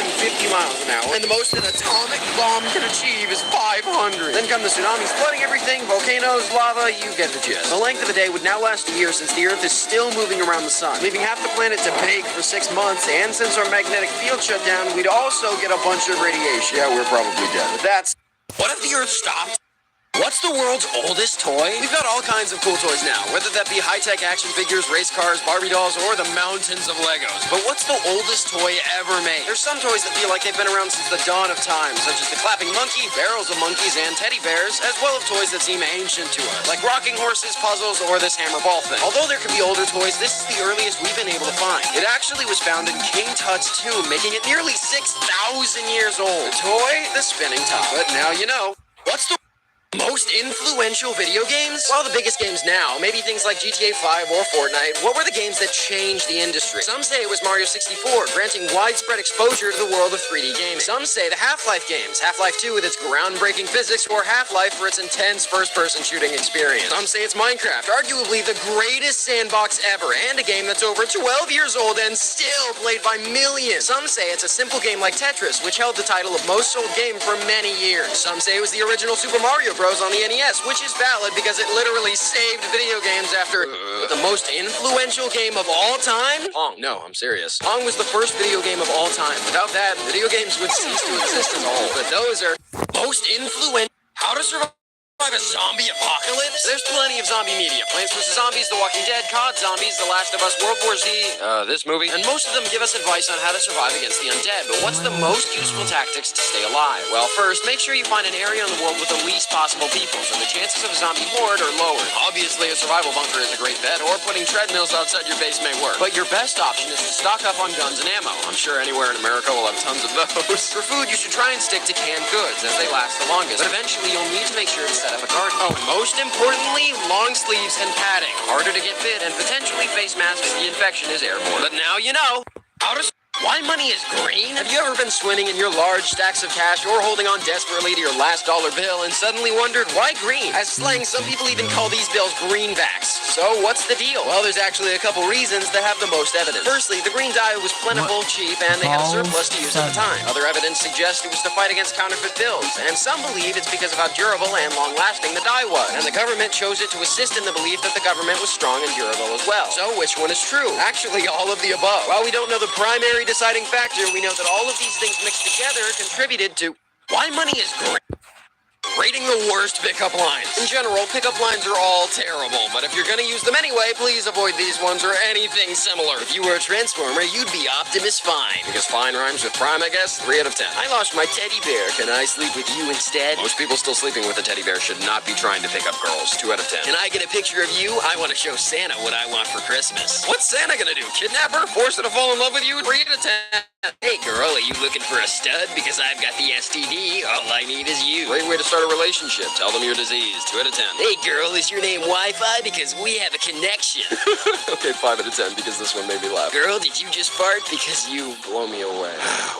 miles an hour, and the most an atomic bomb can achieve is 500. Then come the tsunamis flooding everything, volcanoes, lava, you get the gist. The length of a day would now last a year since the Earth is still moving around the sun, leaving half the planet to bake for 6 months, and since our magnetic field shut down, we'd also get a bunch of radiation. Yeah, we're probably dead. But that's... What if the Earth stopped? What's the world's oldest toy? We've got all kinds of cool toys now, whether that be high-tech action figures, race cars, Barbie dolls, or the mountains of Legos. But what's the oldest toy ever made? There's some toys that feel like they've been around since the dawn of time, such as the clapping monkey, barrels of monkeys, and teddy bears, as well as toys that seem ancient to us, like rocking horses, puzzles, or this hammer ball thing. Although there could be older toys, this is the earliest we've been able to find. It actually was found in King Tut's tomb, making it nearly 6,000 years old. The toy, the spinning top. But now you know. What's the most influential video games? Well, the biggest games now, maybe things like GTA 5 or Fortnite. What were the games that changed the industry? Some say it was Mario 64, granting widespread exposure to the world of 3D gaming. Some say the Half-Life games, Half-Life 2 with its groundbreaking physics, or Half-Life for its intense first-person shooting experience. Some say it's Minecraft, arguably the greatest sandbox ever, and a game that's over 12 years old and still played by millions. Some say it's a simple game like Tetris, which held the title of most sold game for many years. Some say it was the original Super Mario Bros. On the NES, which is valid because it literally saved video games after the most influential game of all time? Pong. No, I'm serious. Pong was the first video game of all time. Without that, video games would cease to exist as a whole. But those are most influential. How to survive a zombie apocalypse? There's plenty of zombie media. Plants vs. Zombies, The Walking Dead, COD Zombies, The Last of Us, World War Z, this movie. And most of them give us advice on how to survive against the undead. But what's the most useful tactics to stay alive? Well, first, make sure you find an area in the world with the least possible people, so the chances of a zombie horde are lower. Obviously, a survival bunker is a great bet, or putting treadmills outside your base may work. But your best option is to stock up on guns and ammo. I'm sure anywhere in America will have tons of those. For food, you should try and stick to canned goods, as they last the longest. But eventually, you'll need to make sure to set up a garden. Oh, and most importantly, long sleeves and padding. Harder to get fit and potentially face masks if the infection is airborne. But now you know how to Why money is green? Have you ever been swimming in your large stacks of cash or holding on desperately to your last dollar bill and suddenly wondered why green? As slang, some people even call these bills greenbacks. So what's the deal? Well, there's actually a couple reasons that have the most evidence. Firstly, the green dye was plentiful, cheap, and they had a surplus to use at the time. Other evidence suggests it was to fight against counterfeit bills, and some believe it's because of how durable and long-lasting the dye was. And the government chose it to assist in the belief that the government was strong and durable as well. So which one is true? Actually, all of the above. While we don't know the primary deciding factor, we know that all of these things mixed together contributed to why money is green. Rating the worst pickup lines. In general, pickup lines are all terrible, but if you're gonna use them anyway, please avoid these ones or anything similar. If you were a Transformer, you'd be Optimus Fine. Because fine rhymes with prime, I guess. 3 out of 10. I lost my teddy bear. Can I sleep with you instead? Most people still sleeping with a teddy bear should not be trying to pick up girls. 2 out of 10. Can I get a picture of you? I want to show Santa what I want for Christmas. What's Santa gonna do? Kidnap her? Force her to fall in love with you? 3 out of 10. Hey girl, are you looking for a stud? Because I've got the STD. All I need is you. Great way to start a relationship. Tell them you're diseased. 2 out of 10. Hey girl, is your name Wi-Fi? Because we have a connection. Okay, 5 out of 10 because this one made me laugh. Girl, did you just fart? Because you blow me away.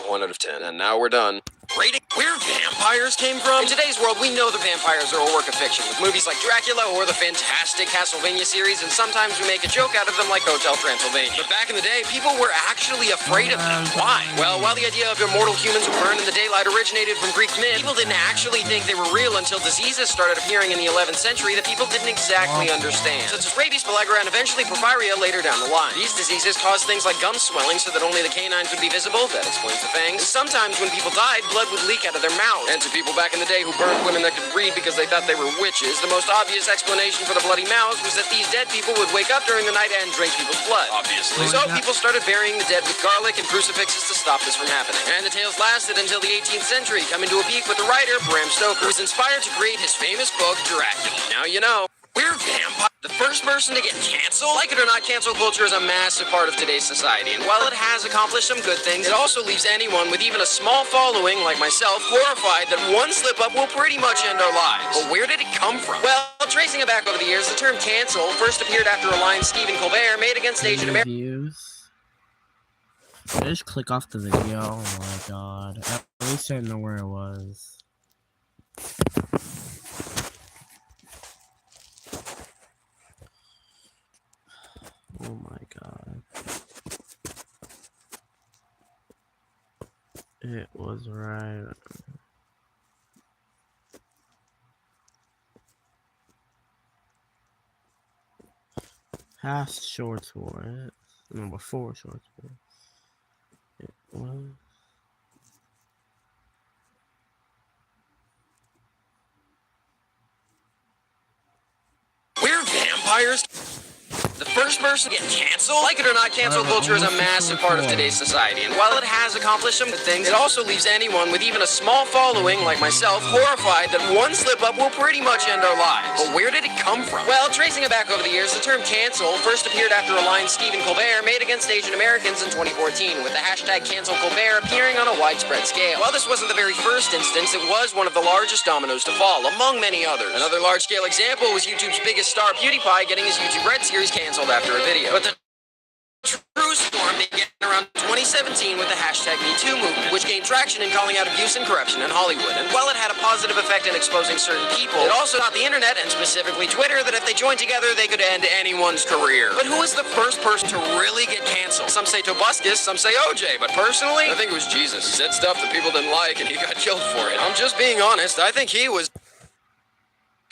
1 out of 10. And now we're done. Rating where vampires came from? In today's world, we know the vampires are a work of fiction, with movies like Dracula or the fantastic Castlevania series, and sometimes we make a joke out of them like Hotel Transylvania. But back in the day, people were actually afraid of them. Why? Well, while the idea of immortal humans who burn in the daylight originated from Greek myth, people didn't actually think they were real until diseases started appearing in the 11th century that people didn't exactly understand, such as rabies, pellagra, and eventually porphyria later down the line. These diseases caused things like gum swelling so that only the canines would be visible. That explains the fangs. And sometimes when people died, blood would leak out of their mouths. And to people back in the day who burned women that could breathe because they thought they were witches, the most obvious explanation for the bloody mouths was that these dead people would wake up during the night and drink people's blood. Obviously. So people started burying the dead with garlic and crucifixes to stop this from happening. And the tales lasted until the 18th century, coming to a peak with the writer Bram Stoker, who was inspired to create his famous book, Dracula. Now you know. We're vampires. The first person to get canceled? Like it or not, cancel culture is a massive part of today's society, and while it has accomplished some good things, it also leaves anyone with even a small following, like myself, horrified that one slip-up will pretty much end our lives. But where did it come from? Well, tracing it back over the years, the term cancel first appeared after a line Stephen Colbert made against Asian Americans. Views. I just click off the video. Oh my god. At least I know where it was. Oh my god. It was right. Past shorts for it. No, before shorts for it. It was. We're vampires. The first person to get canceled? Like it or not, cancel culture is a massive part of today's society, and while it has accomplished some good things, it also leaves anyone with even a small following, like myself, horrified that one slip-up will pretty much end our lives. But where did it come from? Well, tracing it back over the years, the term cancel first appeared after a line Stephen Colbert made against Asian Americans in 2014, with the hashtag #CancelColbert appearing on a widespread scale. While this wasn't the very first instance, it was one of the largest dominoes to fall, among many others. Another large-scale example was YouTube's biggest star, PewDiePie, getting his YouTube Red series canceled after a video. But the true storm began around 2017 with the hashtag #MeToo movement, which gained traction in calling out abuse and corruption in Hollywood. And while it had a positive effect in exposing certain people, it also taught the internet, and specifically Twitter, that if they joined together, they could end anyone's career. But who was the first person to really get canceled? Some say Tobuscus, some say OJ, but personally, I think it was Jesus. He said stuff that people didn't like, and he got killed for it. I'm just being honest. I think he was...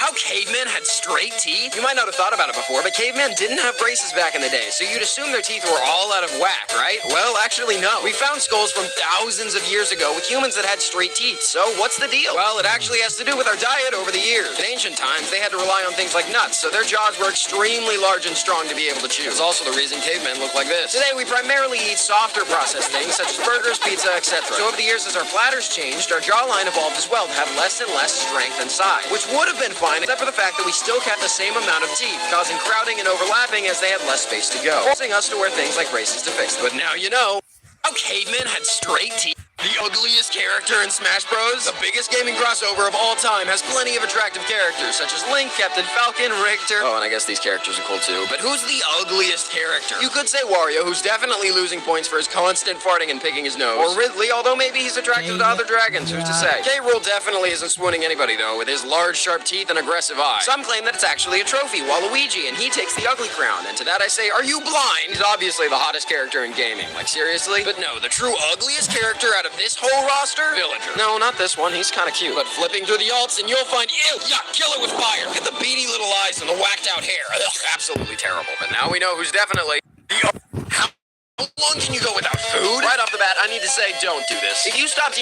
How cavemen had straight teeth? You might not have thought about it before, but cavemen didn't have braces back in the day, so you'd assume their teeth were all out of whack, right? Well, actually, no. We found skulls from thousands of years ago with humans that had straight teeth, so what's the deal? Well, it actually has to do with our diet over the years. In ancient times, they had to rely on things like nuts, so their jaws were extremely large and strong to be able to chew. It's also the reason cavemen look like this. Today, we primarily eat softer processed things, such as burgers, pizza, etc. So over the years, as our platters changed, our jawline evolved as well to have less and less strength and size, which would have been fine, except for the fact that we still kept the same amount of teeth, causing crowding and overlapping as they had less space to go, forcing us to wear things like braces to fix them. But now you know. How cavemen had straight teeth? The ugliest character in Smash Bros? The biggest gaming crossover of all time has plenty of attractive characters, such as Link, Captain Falcon, Richter. Oh, and I guess these characters are cool too. But who's the ugliest character? You could say Wario, who's definitely losing points for his constant farting and picking his nose. Or Ridley, although maybe he's attractive to other dragons, who's to say? K. Rool definitely isn't swooning anybody, though, with his large, sharp teeth and aggressive eyes. Some claim that it's actually a trophy, Waluigi, and he takes the ugly crown. And to that I say, are you blind? He's obviously the hottest character in gaming. Like, seriously? But no, the true ugliest character out of this whole roster? Villager. No, not this one. He's kind of cute. But flipping through the alts and you'll find, ew, yuck, kill it with fire. Look at the beady little eyes and the whacked out hair. Ugh, absolutely terrible. But now we know who's definitely the... How long can you go without food? Right off the bat, I need to say, don't do this. If you stop eating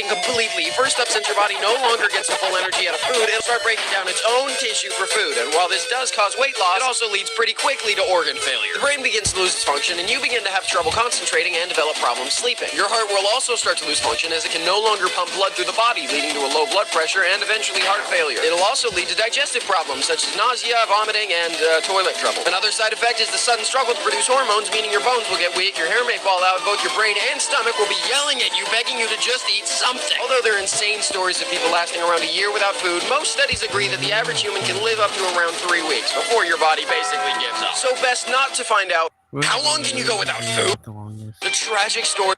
completely, first up, since your body no longer gets the full energy out of food, it'll start breaking down its own tissue for food. And while this does cause weight loss, it also leads pretty quickly to organ failure. The brain begins to lose its function, and you begin to have trouble concentrating and develop problems sleeping. Your heart will also start to lose function, as it can no longer pump blood through the body, leading to a low blood pressure and eventually heart failure. It'll also lead to digestive problems, such as nausea, vomiting, and toilet trouble. Another side effect is the sudden struggle to produce hormones, meaning your bones will get weak, your hair may fall out, both your brain and stomach will be yelling at you, begging you to just eat something. Although there are insane stories of people lasting around a year without food, most studies agree that the average human can live up to around 3 weeks before your body basically gives up. So best not to find out how long can you go without food. The tragic story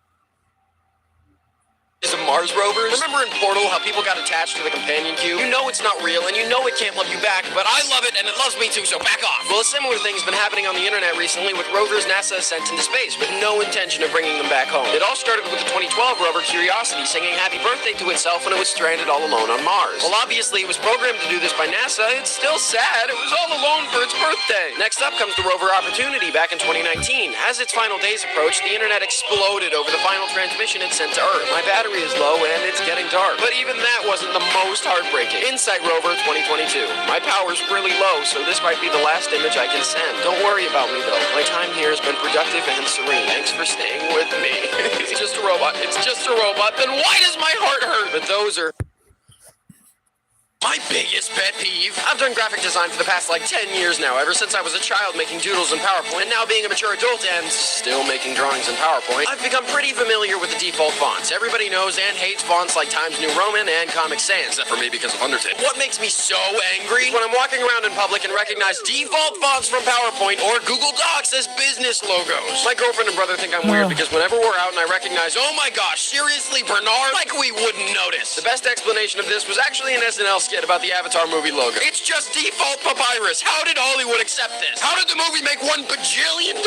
is of Mars rovers. Remember in Portal how people got attached to the companion cube? You know it's not real and you know it can't love you back, but I love it and it loves me too, so back off. Well, a similar thing's been happening on the internet recently with rovers NASA has sent into space with no intention of bringing them back home. It all started with the 2012 rover Curiosity singing happy birthday to itself when it was stranded all alone on Mars. Well, obviously it was programmed to do this by NASA. It's still sad. It was all alone for its birthday. Next up comes the rover Opportunity back in 2019. As its final days approached, the internet exploded over the final transmission it sent to Earth. My battery is low and it's getting dark. But even that wasn't the most heartbreaking. Insight Rover 2022. My power's really low, so this might be the last image I can send. Don't worry about me though. My time here has been productive and serene. Thanks for staying with me. It's just a robot. It's just a robot. Then why does my heart hurt? But those are my biggest pet peeve. I've done graphic design for the past 10 years now, ever since I was a child making doodles in PowerPoint, and now being a mature adult and still making drawings in PowerPoint, I've become pretty familiar with the default fonts. Everybody knows and hates fonts like Times New Roman and Comic Sans, except for me because of Undertale. What makes me so angry is when I'm walking around in public and recognize default fonts from PowerPoint or Google Docs as business logos. My girlfriend and brother think I'm weird because whenever we're out and I recognize, oh my gosh, seriously, Bernard? Like we wouldn't notice. The best explanation of this was actually an SNL skit about the Avatar movie logo. It's just default papyrus. How did Hollywood accept this? How did the movie make $1 bajillion?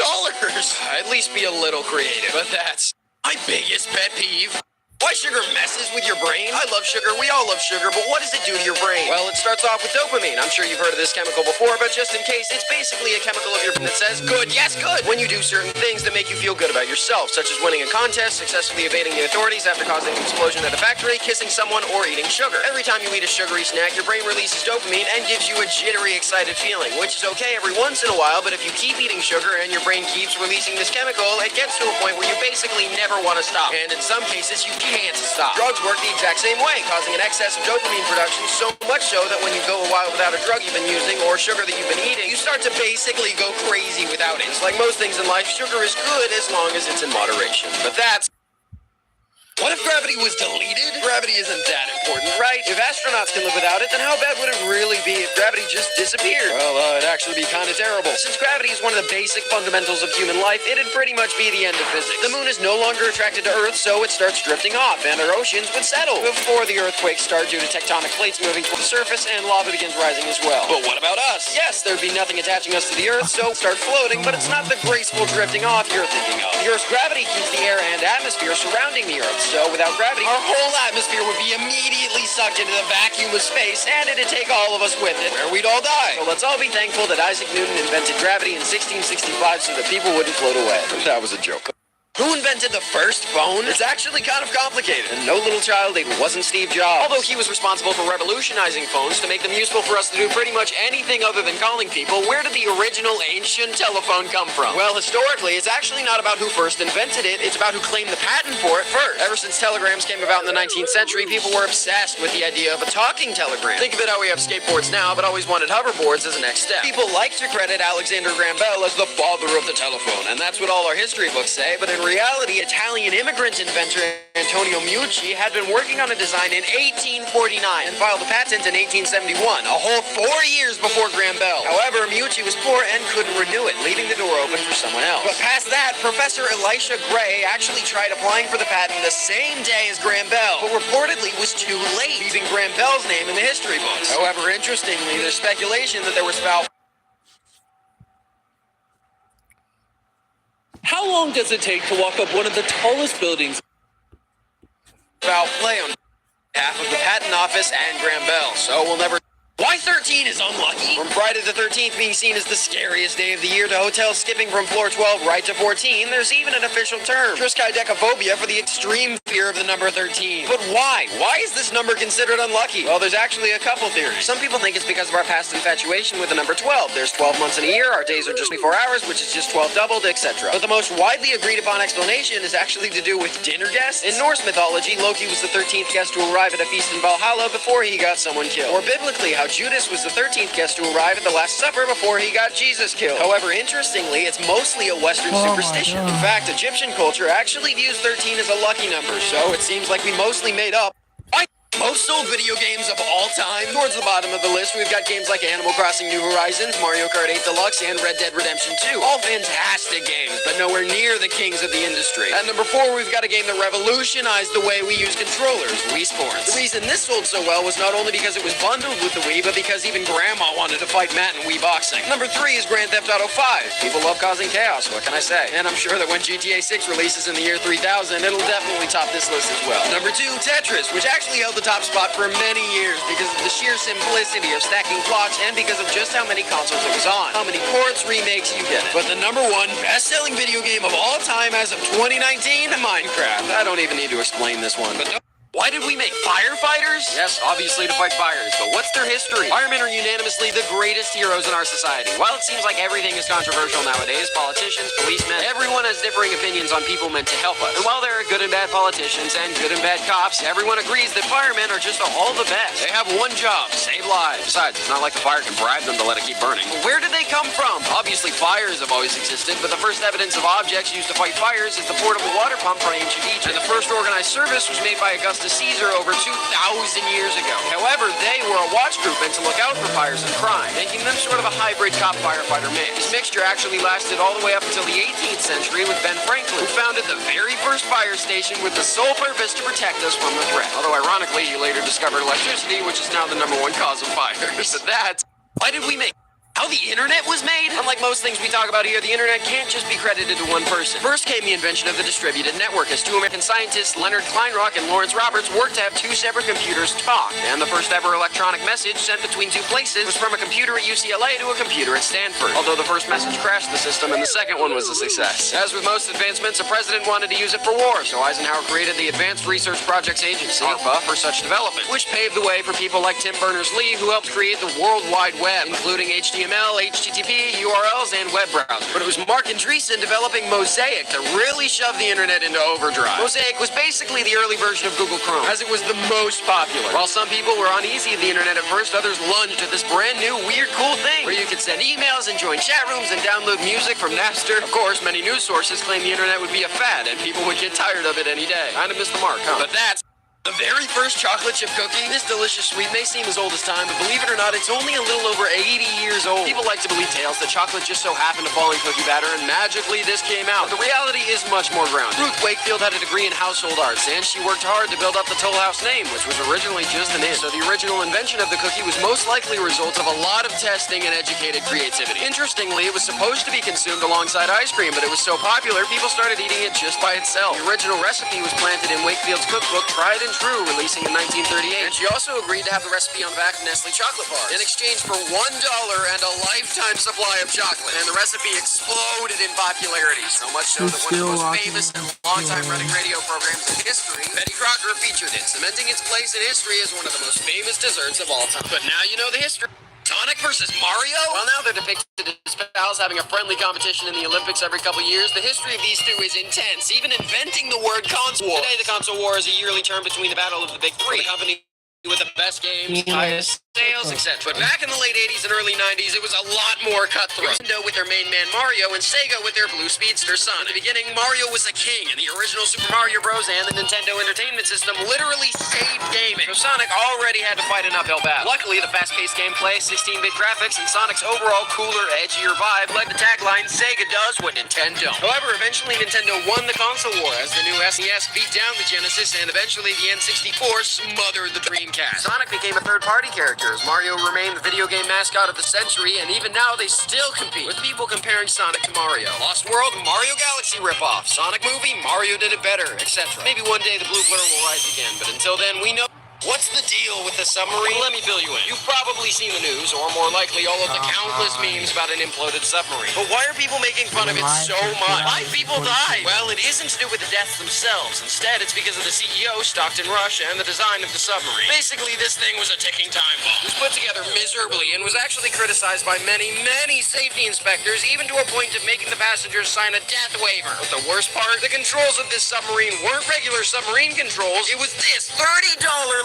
At least be a little creative. But that's my biggest pet peeve. Why sugar messes with your brain? I love sugar, we all love sugar, but what does it do to your brain? Well, it starts off with dopamine. I'm sure you've heard of this chemical before, but just in case, it's basically a chemical of your brain that says, good, yes, good, when you do certain things that make you feel good about yourself, such as winning a contest, successfully evading the authorities after causing an explosion at a factory, kissing someone, or eating sugar. Every time you eat a sugary snack, your brain releases dopamine and gives you a jittery, excited feeling, which is okay every once in a while, but if you keep eating sugar and your brain keeps releasing this chemical, it gets to a point where you basically never want to stop. And in some cases, you can't stop. Drugs work the exact same way, causing an excess of dopamine production, so much so that when you go a while without a drug you've been using or sugar that you've been eating, you start to basically go crazy without it. It's like most things in life, sugar is good as long as it's in moderation. But that's... What if gravity was deleted? Gravity isn't that important, right? If astronauts can live without it, then how bad would it really be if gravity just disappeared? Well, it'd actually be kind of terrible. Since gravity is one of the basic fundamentals of human life, it'd pretty much be the end of physics. The moon is no longer attracted to Earth, so it starts drifting off, and our oceans would settle before the earthquakes start due to tectonic plates moving to the surface and lava begins rising as well. But what about us? Yes, there'd be nothing attaching us to the Earth, so start floating, but it's not the graceful drifting off you're thinking of. The Earth's gravity keeps the air and atmosphere surrounding the Earth, so without gravity, our whole atmosphere would be immediately sucked into the vacuum of space, and it'd take all of us with it, where we'd all die. So let's all be thankful that Isaac Newton invented gravity in 1665 so that people wouldn't float away. That was a joke. Who invented the first phone? It's actually kind of complicated, and no little child, it wasn't Steve Jobs. Although he was responsible for revolutionizing phones to make them useful for us to do pretty much anything other than calling people, where did the original ancient telephone come from? Well, historically, it's actually not about who first invented it, it's about who claimed the patent for it first. Ever since telegrams came about in the 19th century, people were obsessed with the idea of a talking telegram. Think of it how we have skateboards now, but always wanted hoverboards as a next step. People like to credit Alexander Graham Bell as the father of the telephone, and that's what all our history books say, but in In reality, Italian immigrant inventor Antonio Meucci had been working on a design in 1849 and filed a patent in 1871, a whole 4 years before Graham Bell. However, Meucci was poor and couldn't renew it, leaving the door open for someone else. But past that, Professor Elisha Gray actually tried applying for the patent the same day as Graham Bell, but reportedly was too late, leaving Graham Bell's name in the history books. However, interestingly, there's speculation that there was foul How long does it take to walk up one of the tallest buildings? play on behalf of the patent office and Graham Bell, so we'll never. Why 13 is unlucky? From Friday the 13th being seen as the scariest day of the year to hotels skipping from floor 12 right to 14, there's even an official term, triskaidekaphobia, for the extreme fear of the number 13. But why? Why is this number considered unlucky? Well, there's actually a couple theories. Some people think it's because of our past infatuation with the number 12. There's 12 months in a year, our days are just 24 hours, which is just 12 doubled, etc. But the most widely agreed upon explanation is actually to do with dinner guests. In Norse mythology, Loki was the 13th guest to arrive at a feast in Valhalla before he got someone killed. Or biblically, how Judas was the 13th guest to arrive at the Last Supper before he got Jesus killed. However, interestingly, it's mostly a Western superstition. In fact, Egyptian culture actually views 13 as a lucky number, so it seems like we mostly made up most sold video games of all time. Towards the bottom of the list, we've got games like Animal Crossing New Horizons, Mario Kart 8 Deluxe, and Red Dead Redemption 2. All fantastic games, but nowhere near the kings of the industry. At number 4, we've got a game that revolutionized the way we use controllers, Wii Sports. The reason this sold so well was not only because it was bundled with the Wii, but because even Grandma wanted to fight Matt in Wii boxing. Number 3 is Grand Theft Auto 5. People love causing chaos, what can I say? And I'm sure that when GTA 6 releases in the year 3000, it'll definitely top this list as well. Number 2, Tetris, which actually held the top spot for many years because of the sheer simplicity of stacking blocks and because of just how many consoles it was on. How many ports, remakes, you get it. But the number 1 best-selling video game of all time as of 2019, Minecraft. I don't even need to explain this one, but why did we make firefighters? Yes, obviously to fight fires, but what's their history? Firemen are unanimously the greatest heroes in our society. While it seems like everything is controversial nowadays, politicians, policemen, everyone has differing opinions on people meant to help us. And while there are good and bad politicians and good and bad cops, everyone agrees that firemen are just all the best. They have one job, save lives. Besides, it's not like the fire can bribe them to let it keep burning. But where did they come from? Obviously fires have always existed, but the first evidence of objects used to fight fires is the portable water pump from ancient Egypt. And the first organized service was made by Augustus Caesar over 2,000 years ago. However, they were a watch group meant to look out for fires and crime, making them sort of a hybrid cop-firefighter mix. This mixture actually lasted all the way up until the 18th century with Ben Franklin, who founded the very first fire station with the sole purpose to protect us from the threat. Although ironically, he later discovered electricity, which is now the number 1 cause of fires. But why did we make how the internet was made? Unlike most things we talk about here, the internet can't just be credited to one person. First came the invention of the distributed network, as 2 American scientists, Leonard Kleinrock and Lawrence Roberts, worked to have 2 separate computers talk. And the first ever electronic message sent between 2 places was from a computer at UCLA to a computer at Stanford. Although the first message crashed the system and the second one was a success. As with most advancements, a president wanted to use it for war, so Eisenhower created the Advanced Research Projects Agency, ARPA, for such development, which paved the way for people like Tim Berners-Lee, who helped create the World Wide Web, including HTML, HTTP, URLs, and web browsers. But it was Mark Andreessen developing Mosaic that really shoved the internet into overdrive. Mosaic was basically the early version of Google Chrome, as it was the most popular. While some people were uneasy at the internet at first, others lunged at this brand new, weird, cool thing, where you could send emails and join chat rooms and download music from Napster. Of course, many news sources claim the internet would be a fad and people would get tired of it any day. Kind of missed the mark, huh? But that's the very first chocolate chip cookie. This delicious sweet may seem as old as time, but believe it or not, it's only a little over 80 years old. People like to believe tales that chocolate just so happened to fall in cookie batter, and magically this came out. But the reality is much more grounded. Ruth Wakefield had a degree in household arts, and she worked hard to build up the Toll House name, which was originally just an inn. So the original invention of the cookie was most likely a result of a lot of testing and educated creativity. Interestingly, it was supposed to be consumed alongside ice cream, but it was so popular, people started eating it just by itself. The original recipe was planted in Wakefield's cookbook, Tried and True, releasing in 1938. And she also agreed to have the recipe on the back of Nestle chocolate bars in exchange for $1 and a lifetime supply of chocolate. And the recipe exploded in popularity, so much so that one of the most famous and long-time running radio programs in history, Betty Crocker, featured it, cementing its place in history as one of the most famous desserts of all time. But now you know the history. Sonic versus Mario? Well, now they're depicted as pals having a friendly competition in the Olympics every couple years. The history of these 2 is intense, even inventing the word console war. Today, the console war is a yearly term between the battle of the big 3. The company with the best games, highest sales, etc. But back in the late 80s and early 90s, it was a lot more cutthroat. Nintendo with their main man Mario, and Sega with their blue speedster Sonic. In the beginning, Mario was the king, and the original Super Mario Bros. And the Nintendo Entertainment System literally saved gaming. So Sonic already had to fight an uphill battle. Luckily, the fast-paced gameplay, 16-bit graphics, and Sonic's overall cooler, edgier vibe led the tagline, Sega does what Nintendo. However, eventually Nintendo won the console war as the new SNES beat down the Genesis, and eventually the N64 smothered the Dreamcast. Sonic became a third-party character, as Mario remained the video game mascot of the century, and even now they still compete, with people comparing Sonic to Mario. Lost World, Mario Galaxy ripoff. Sonic movie, Mario did it better, etc. Maybe one day the blue blur will rise again, but until then, we know... What's the deal with the submarine? Let me fill you in. You've probably seen the news, or more likely all of the countless memes about an imploded submarine. But why are people making fun of it so much? 5 people died! Well, it isn't to do with the deaths themselves. Instead, it's because of the CEO, Stockton Rush, and the design of the submarine. Basically, this thing was a ticking time bomb. It was put together miserably and was actually criticized by many, many safety inspectors, even to a point of making the passengers sign a death waiver. But the worst part, the controls of this submarine weren't regular submarine controls. It was this $30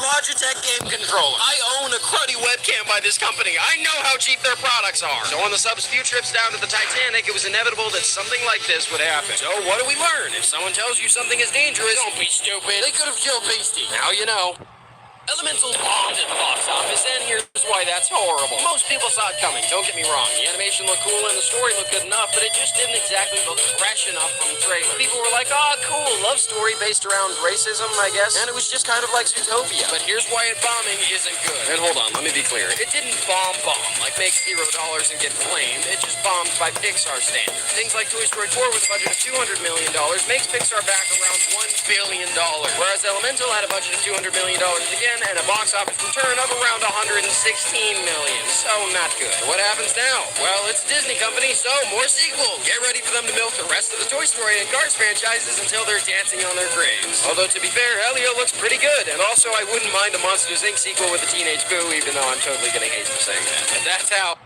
Logitech game controller. I own a cruddy webcam by this company. I know how cheap their products are. So on the sub's few trips down to the Titanic, it was inevitable that something like this would happen. So what do we learn? If someone tells you something is dangerous, don't be stupid. They could have killed Beastie. Now you know. Elemental bombed at the box office, and here's why that's horrible. Most people saw it coming, don't get me wrong. The animation looked cool and the story looked good enough, but it just didn't exactly look fresh enough from the trailer. People were like, oh, cool, love story based around racism, I guess. And it was just kind of like Zootopia. But here's why it bombing isn't good. And hold on, let me be clear. It didn't bomb, like make $0 and get flamed. It just bombed by Pixar standards. Things like Toy Story 4 with a budget of $200 million makes Pixar back around $1 billion. Whereas Elemental had a budget of $200 million again, and a box office return of around $116 million. So not good. What happens now? Well, it's a Disney company, so more sequels. Get ready for them to milk the rest of the Toy Story and Cars franchises until they're dancing on their graves. Although, to be fair, Elio looks pretty good, and also I wouldn't mind a Monsters, Inc. sequel with a teenage Boo, even though I'm totally gonna hate for saying that. But that's how...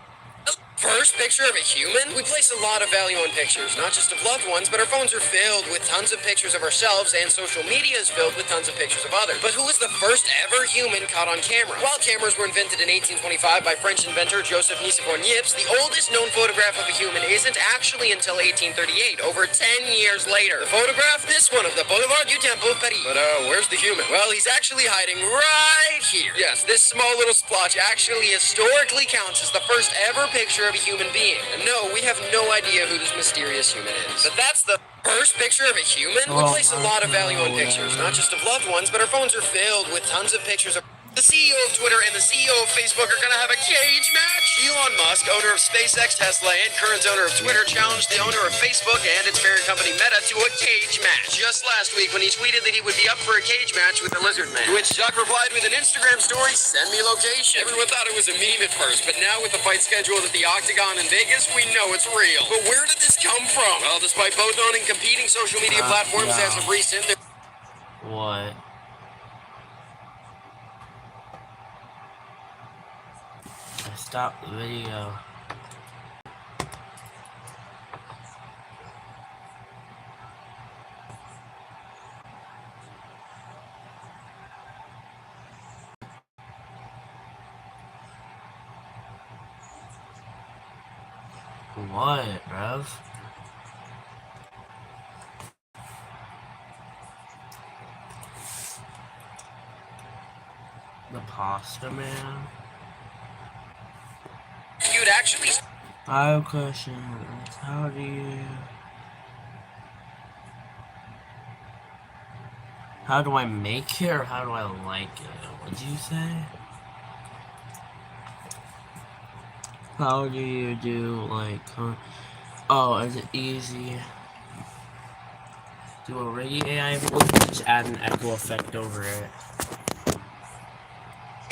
First picture of a human? We place a lot of value on pictures, not just of loved ones, but our phones are filled with tons of pictures of ourselves, and social media is filled with tons of pictures of others. But who was the first ever human caught on camera? While cameras were invented in 1825 by French inventor Joseph Nicephore Niepce, the oldest known photograph of a human isn't actually until 1838, over 10 years later. The photograph? This one of the Boulevard du Temple, Paris. But where's the human? Well, he's actually hiding right here. Yes, this small little splotch actually historically counts as the first ever picture of a human being. And no, we have no idea who this mysterious human is. But that's the first picture of a human? We place a lot of value on pictures, not just of loved ones, but our phones are filled with tons of pictures of... The CEO of Twitter and the CEO of Facebook are gonna have a cage match? Elon Musk, owner of SpaceX, Tesla, and current owner of Twitter, challenged the owner of Facebook and its parent company Meta to a cage match. Just last week when he tweeted that he would be up for a cage match with the Lizard Man. To which Zuck replied with an Instagram story, send me location. Everyone thought it was a meme at first, but now with the fight scheduled at the Octagon in Vegas, we know it's real. But where did this come from? Well, despite both owning competing social media platforms as of recent, What? Stop the video. What, bruv? The pasta man? you'd actually... I have a question. How do I make it, or how do I like it? What'd you say? How do you do, like, oh, is it easy? Do a ready AI voice, just add an echo effect over it.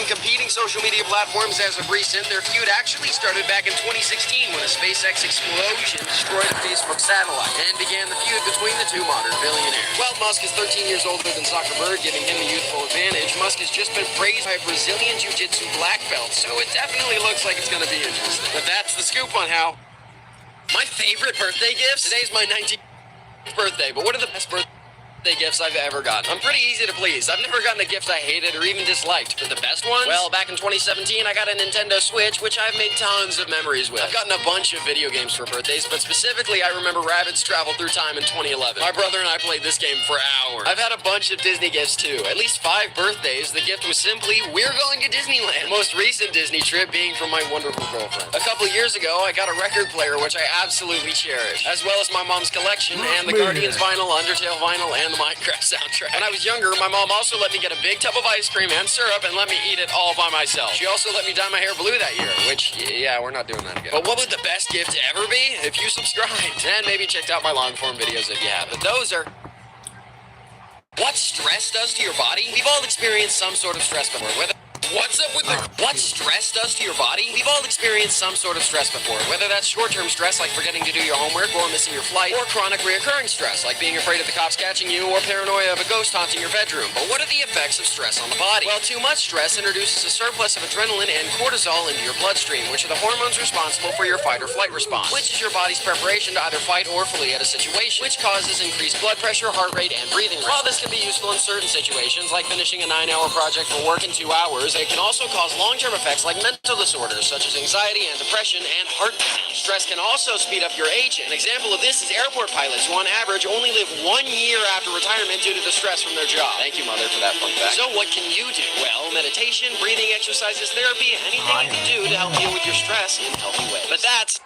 Competing social media platforms as of recent, their feud actually started back in 2016 when a SpaceX explosion destroyed a Facebook satellite and began the feud between the two modern billionaires. While Musk is 13 years older than Zuckerberg, giving him the youthful advantage, Musk has just been praised by a Brazilian Jiu-Jitsu black belt, so it definitely looks like it's going to be interesting. But that's the scoop on how my favorite birthday gifts. Today's my 19th birthday, but what are the best birthday birthday gifts I've ever gotten. I'm pretty easy to please. I've never gotten a gift I hated or even disliked, but the best ones? Well, back in 2017, I got a Nintendo Switch, which I've made tons of memories with. I've gotten a bunch of video games for birthdays, but specifically, I remember Rabbids Travel Through Time in 2011. My brother and I played this game for hours. I've had a bunch of Disney gifts too. At least 5 birthdays, the gift was simply, we're going to Disneyland. The most recent Disney trip being from my wonderful girlfriend. A couple years ago, I got a record player, which I absolutely cherish, as well as my mom's collection and the Guardians vinyl, Undertale vinyl, and the Minecraft soundtrack. When I was younger, my mom also let me get a big tub of ice cream and syrup and let me eat it all by myself. She also let me dye my hair blue that year, which, yeah, we're not doing that again. But what would the best gift ever be? If you subscribed and maybe checked out my long form videos if you haven't. Those are what stress does to your body. We've all experienced some sort of stress before, whether what's up with what stress does to your body? We've all experienced some sort of stress before, whether that's short-term stress like forgetting to do your homework or missing your flight, or chronic reoccurring stress like being afraid of the cops catching you or paranoia of a ghost haunting your bedroom. But what are the effects of stress on the body? Well, too much stress introduces a surplus of adrenaline and cortisol into your bloodstream, which are the hormones responsible for your fight or flight response, which is your body's preparation to either fight or flee at a situation, which causes increased blood pressure, heart rate, and breathing rate. While this can be useful in certain situations, like finishing a 9-hour project for work in 2 hours, it can also cause long-term effects like mental disorders such as anxiety and depression and heart disease. Stress can also speed up your aging. An example of this is airport pilots who on average only live 1 year after retirement due to the stress from their job. Thank you, Mother, for that fun fact. So what can you do? Well, meditation, breathing exercises, therapy, anything you can do to help deal with your stress in healthy ways. But that's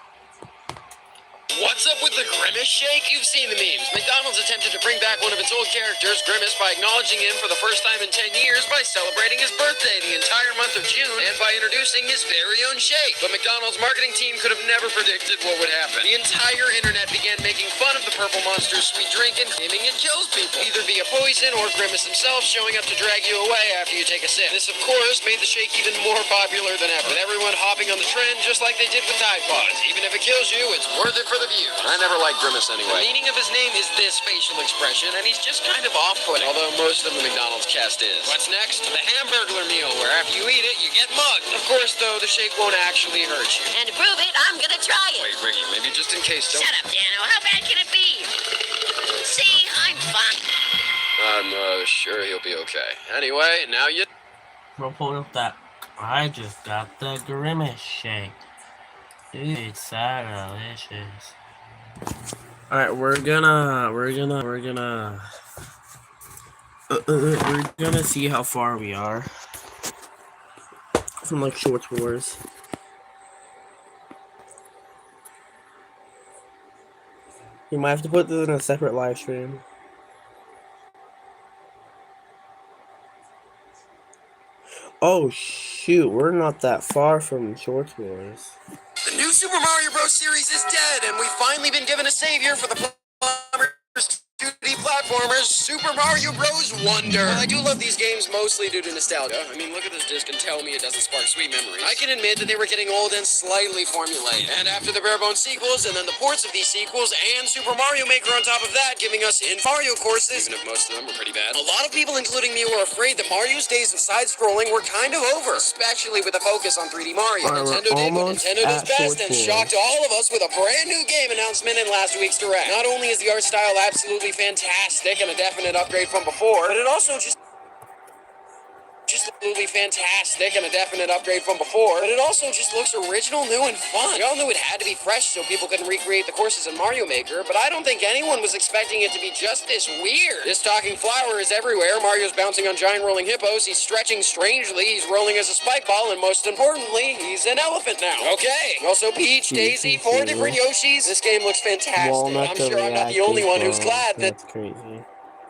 what's up with the Grimace shake? You've seen the memes. McDonald's attempted to bring back one of its old characters, Grimace, by acknowledging him for the first time in 10 years by celebrating his birthday the entire month of June and by introducing his very own shake. But McDonald's marketing team could have never predicted what would happen. The entire internet began making fun of the purple monster's sweet drink and claiming it kills people, either via poison or Grimace himself showing up to drag you away after you take a sip. This, of course, made the shake even more popular than ever, with everyone hopping on the trend just like they did with Tide Pods. Even if it kills you, it's worth it for the view. I never liked Grimace anyway. The meaning of his name is this facial expression, and he's just kind of off-putting, although most of the McDonald's cast is. What's next? The Hamburglar meal, where after you eat it, you get mugged. Of course, though, the shake won't actually hurt you. And to prove it, I'm gonna try it. Wait, Ricky, maybe just in case, don't... Shut up, Dano. How bad can it be? See, I'm fine. I'm sure he'll be okay. Anyway, now you... Report of that. I just got the Grimace shake. Dude, it's so delicious. Alright, we're gonna see how far we are from like Shorts Wars. You might have to put this in a separate live stream. Oh shoot, we're not that far from Shorts Wars. The new Super Mario Bros. Series is dead, and we've finally been given a savior for the plumbers 2D platformers, Super Mario Bros. Wonder. Well, I do love these games mostly due to nostalgia. I mean, look at this disc and tell me it doesn't spark sweet memories. I can admit that they were getting old and slightly formulaic. And after the bare-bones sequels, and then the ports of these sequels, and Super Mario Maker on top of that, giving us in Mario courses, even if most of them were pretty bad, a lot of people, including me, were afraid that Mario's days of side-scrolling were kind of over, especially with a focus on 3D Mario. Nintendo did what Nintendo does best and shocked all of us with a brand new game announcement in last week's Direct. Not only is the art style absolutely fantastic and a definite upgrade from before, but it also just absolutely fantastic and a definite upgrade from before, but it also just looks original, new, and fun. We all knew it had to be fresh so people couldn't recreate the courses in Mario Maker, but I don't think anyone was expecting it to be just this weird. This talking flower is everywhere. Mario's bouncing on giant rolling hippos, he's stretching strangely, he's rolling as a spike ball, and most importantly, he's an elephant now. Okay. Also Peach, Daisy, 4 different Yoshis. This game looks fantastic. I'm sure I'm not the only one who's glad that... That's crazy.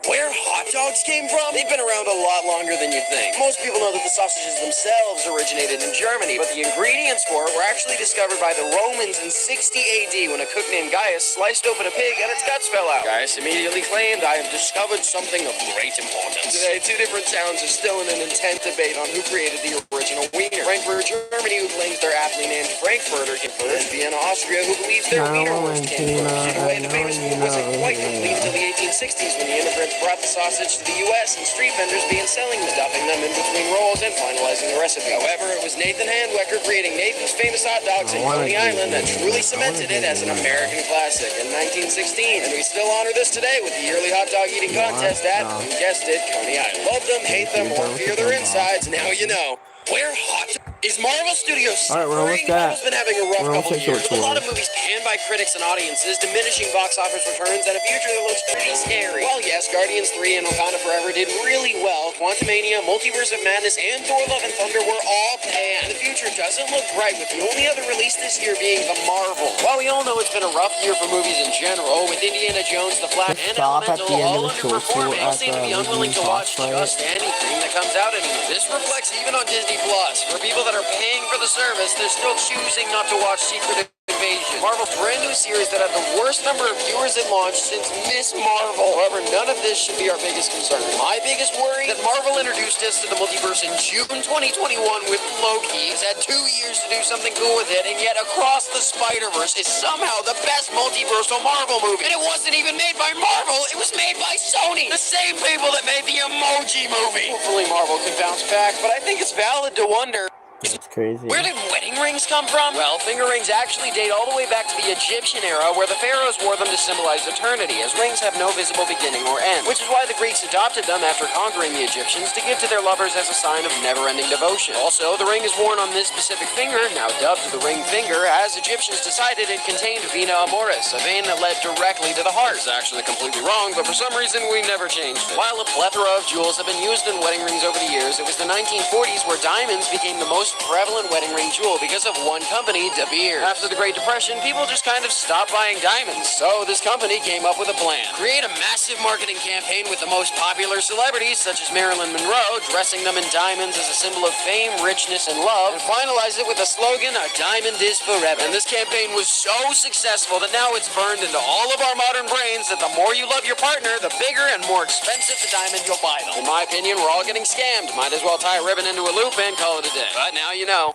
Where hot dogs came from? They've been around a lot longer than you'd think. Most people know that the sausages themselves originated in Germany, but the ingredients for it were actually discovered by the Romans in 60 AD when a cook named Gaius sliced open a pig and its guts fell out. Gaius immediately claimed, "I have discovered something of great importance." Today, 2 different towns are still in an intense debate on who created the original wiener. Frankfurt, Germany, who claims their aptly named Frankfurter came first. Vienna, Austria, who believes their wienerwurst came first. In a way, the famous food wasn't quite complete until the 1860s when the immigrants brought the sausage to the U.S. and street vendors began selling them, stuffing them in between rolls and finalizing the recipe. However, it was Nathan Handwecker creating Nathan's Famous Hot Dogs in Coney Island that truly cemented it as an American classic in 1916. And we still honor this today with the yearly hot dog eating contest at, you guessed it, Coney Island. Love them, hate them, or fear their insides, now you know. Where hot is Marvel Studios? Alright, we're almost at. Marvel's been having a rough We're couple almost at years, with a short lot of movies panned by critics and audiences, diminishing box office returns, and a future that looks pretty scary. While yes, Guardians 3 and Wakanda Forever did really well, Quantumania, Multiverse of Madness, and Thor Love and Thunder were all and the future doesn't look bright, with the only other release this year being The Marvel. While we all know it's been a rough year for movies in general, with Indiana Jones, The Flash, and Stop at Elemental the end all of the short underperforming, tour people seem to be at the unwilling to watch fight. just anything that comes out anymore. This reflects even on Disney Plus. For people that are paying for the service, they're still choosing not to watch Secret Invasion, Marvel's brand new series that had the worst number of viewers at launch since Miss Marvel. However, none of this should be our biggest concern. My biggest worry that Marvel introduced us to the multiverse in June 2021 with Loki. Has had 2 years to do something cool with it, and yet Across the Spider-Verse is somehow the best multiversal Marvel movie. And it wasn't even made by Marvel, it was made by Sony, the same people that made the Emoji Movie. Hopefully Marvel can bounce back, but I think it's valid to wonder, That's crazy. where did wedding rings come from? Well, finger rings actually date all the way back to the Egyptian era, where the pharaohs wore them to symbolize eternity, as rings have no visible beginning or end, which is why the Greeks adopted them after conquering the Egyptians to give to their lovers as a sign of never-ending devotion. Also, the ring is worn on this specific finger, now dubbed the ring finger, as Egyptians decided it contained vena amoris, a vein that led directly to the heart. It's actually completely wrong, but for some reason we never changed it. While a plethora of jewels have been used in wedding rings over the years, it was the 1940s where diamonds became the most prevalent wedding ring jewel because of one company, De Beers. After the Great Depression, people just kind of stopped buying diamonds, so this company came up with a plan. Create a massive marketing campaign with the most popular celebrities, such as Marilyn Monroe, dressing them in diamonds as a symbol of fame, richness, and love, and finalize it with the slogan, "A diamond is forever." And this campaign was so successful that now it's burned into all of our modern brains that the more you love your partner, the bigger and more expensive the diamond you'll buy them. In my opinion, we're all getting scammed. Might as well tie a ribbon into a loop and call it a day. But now you know.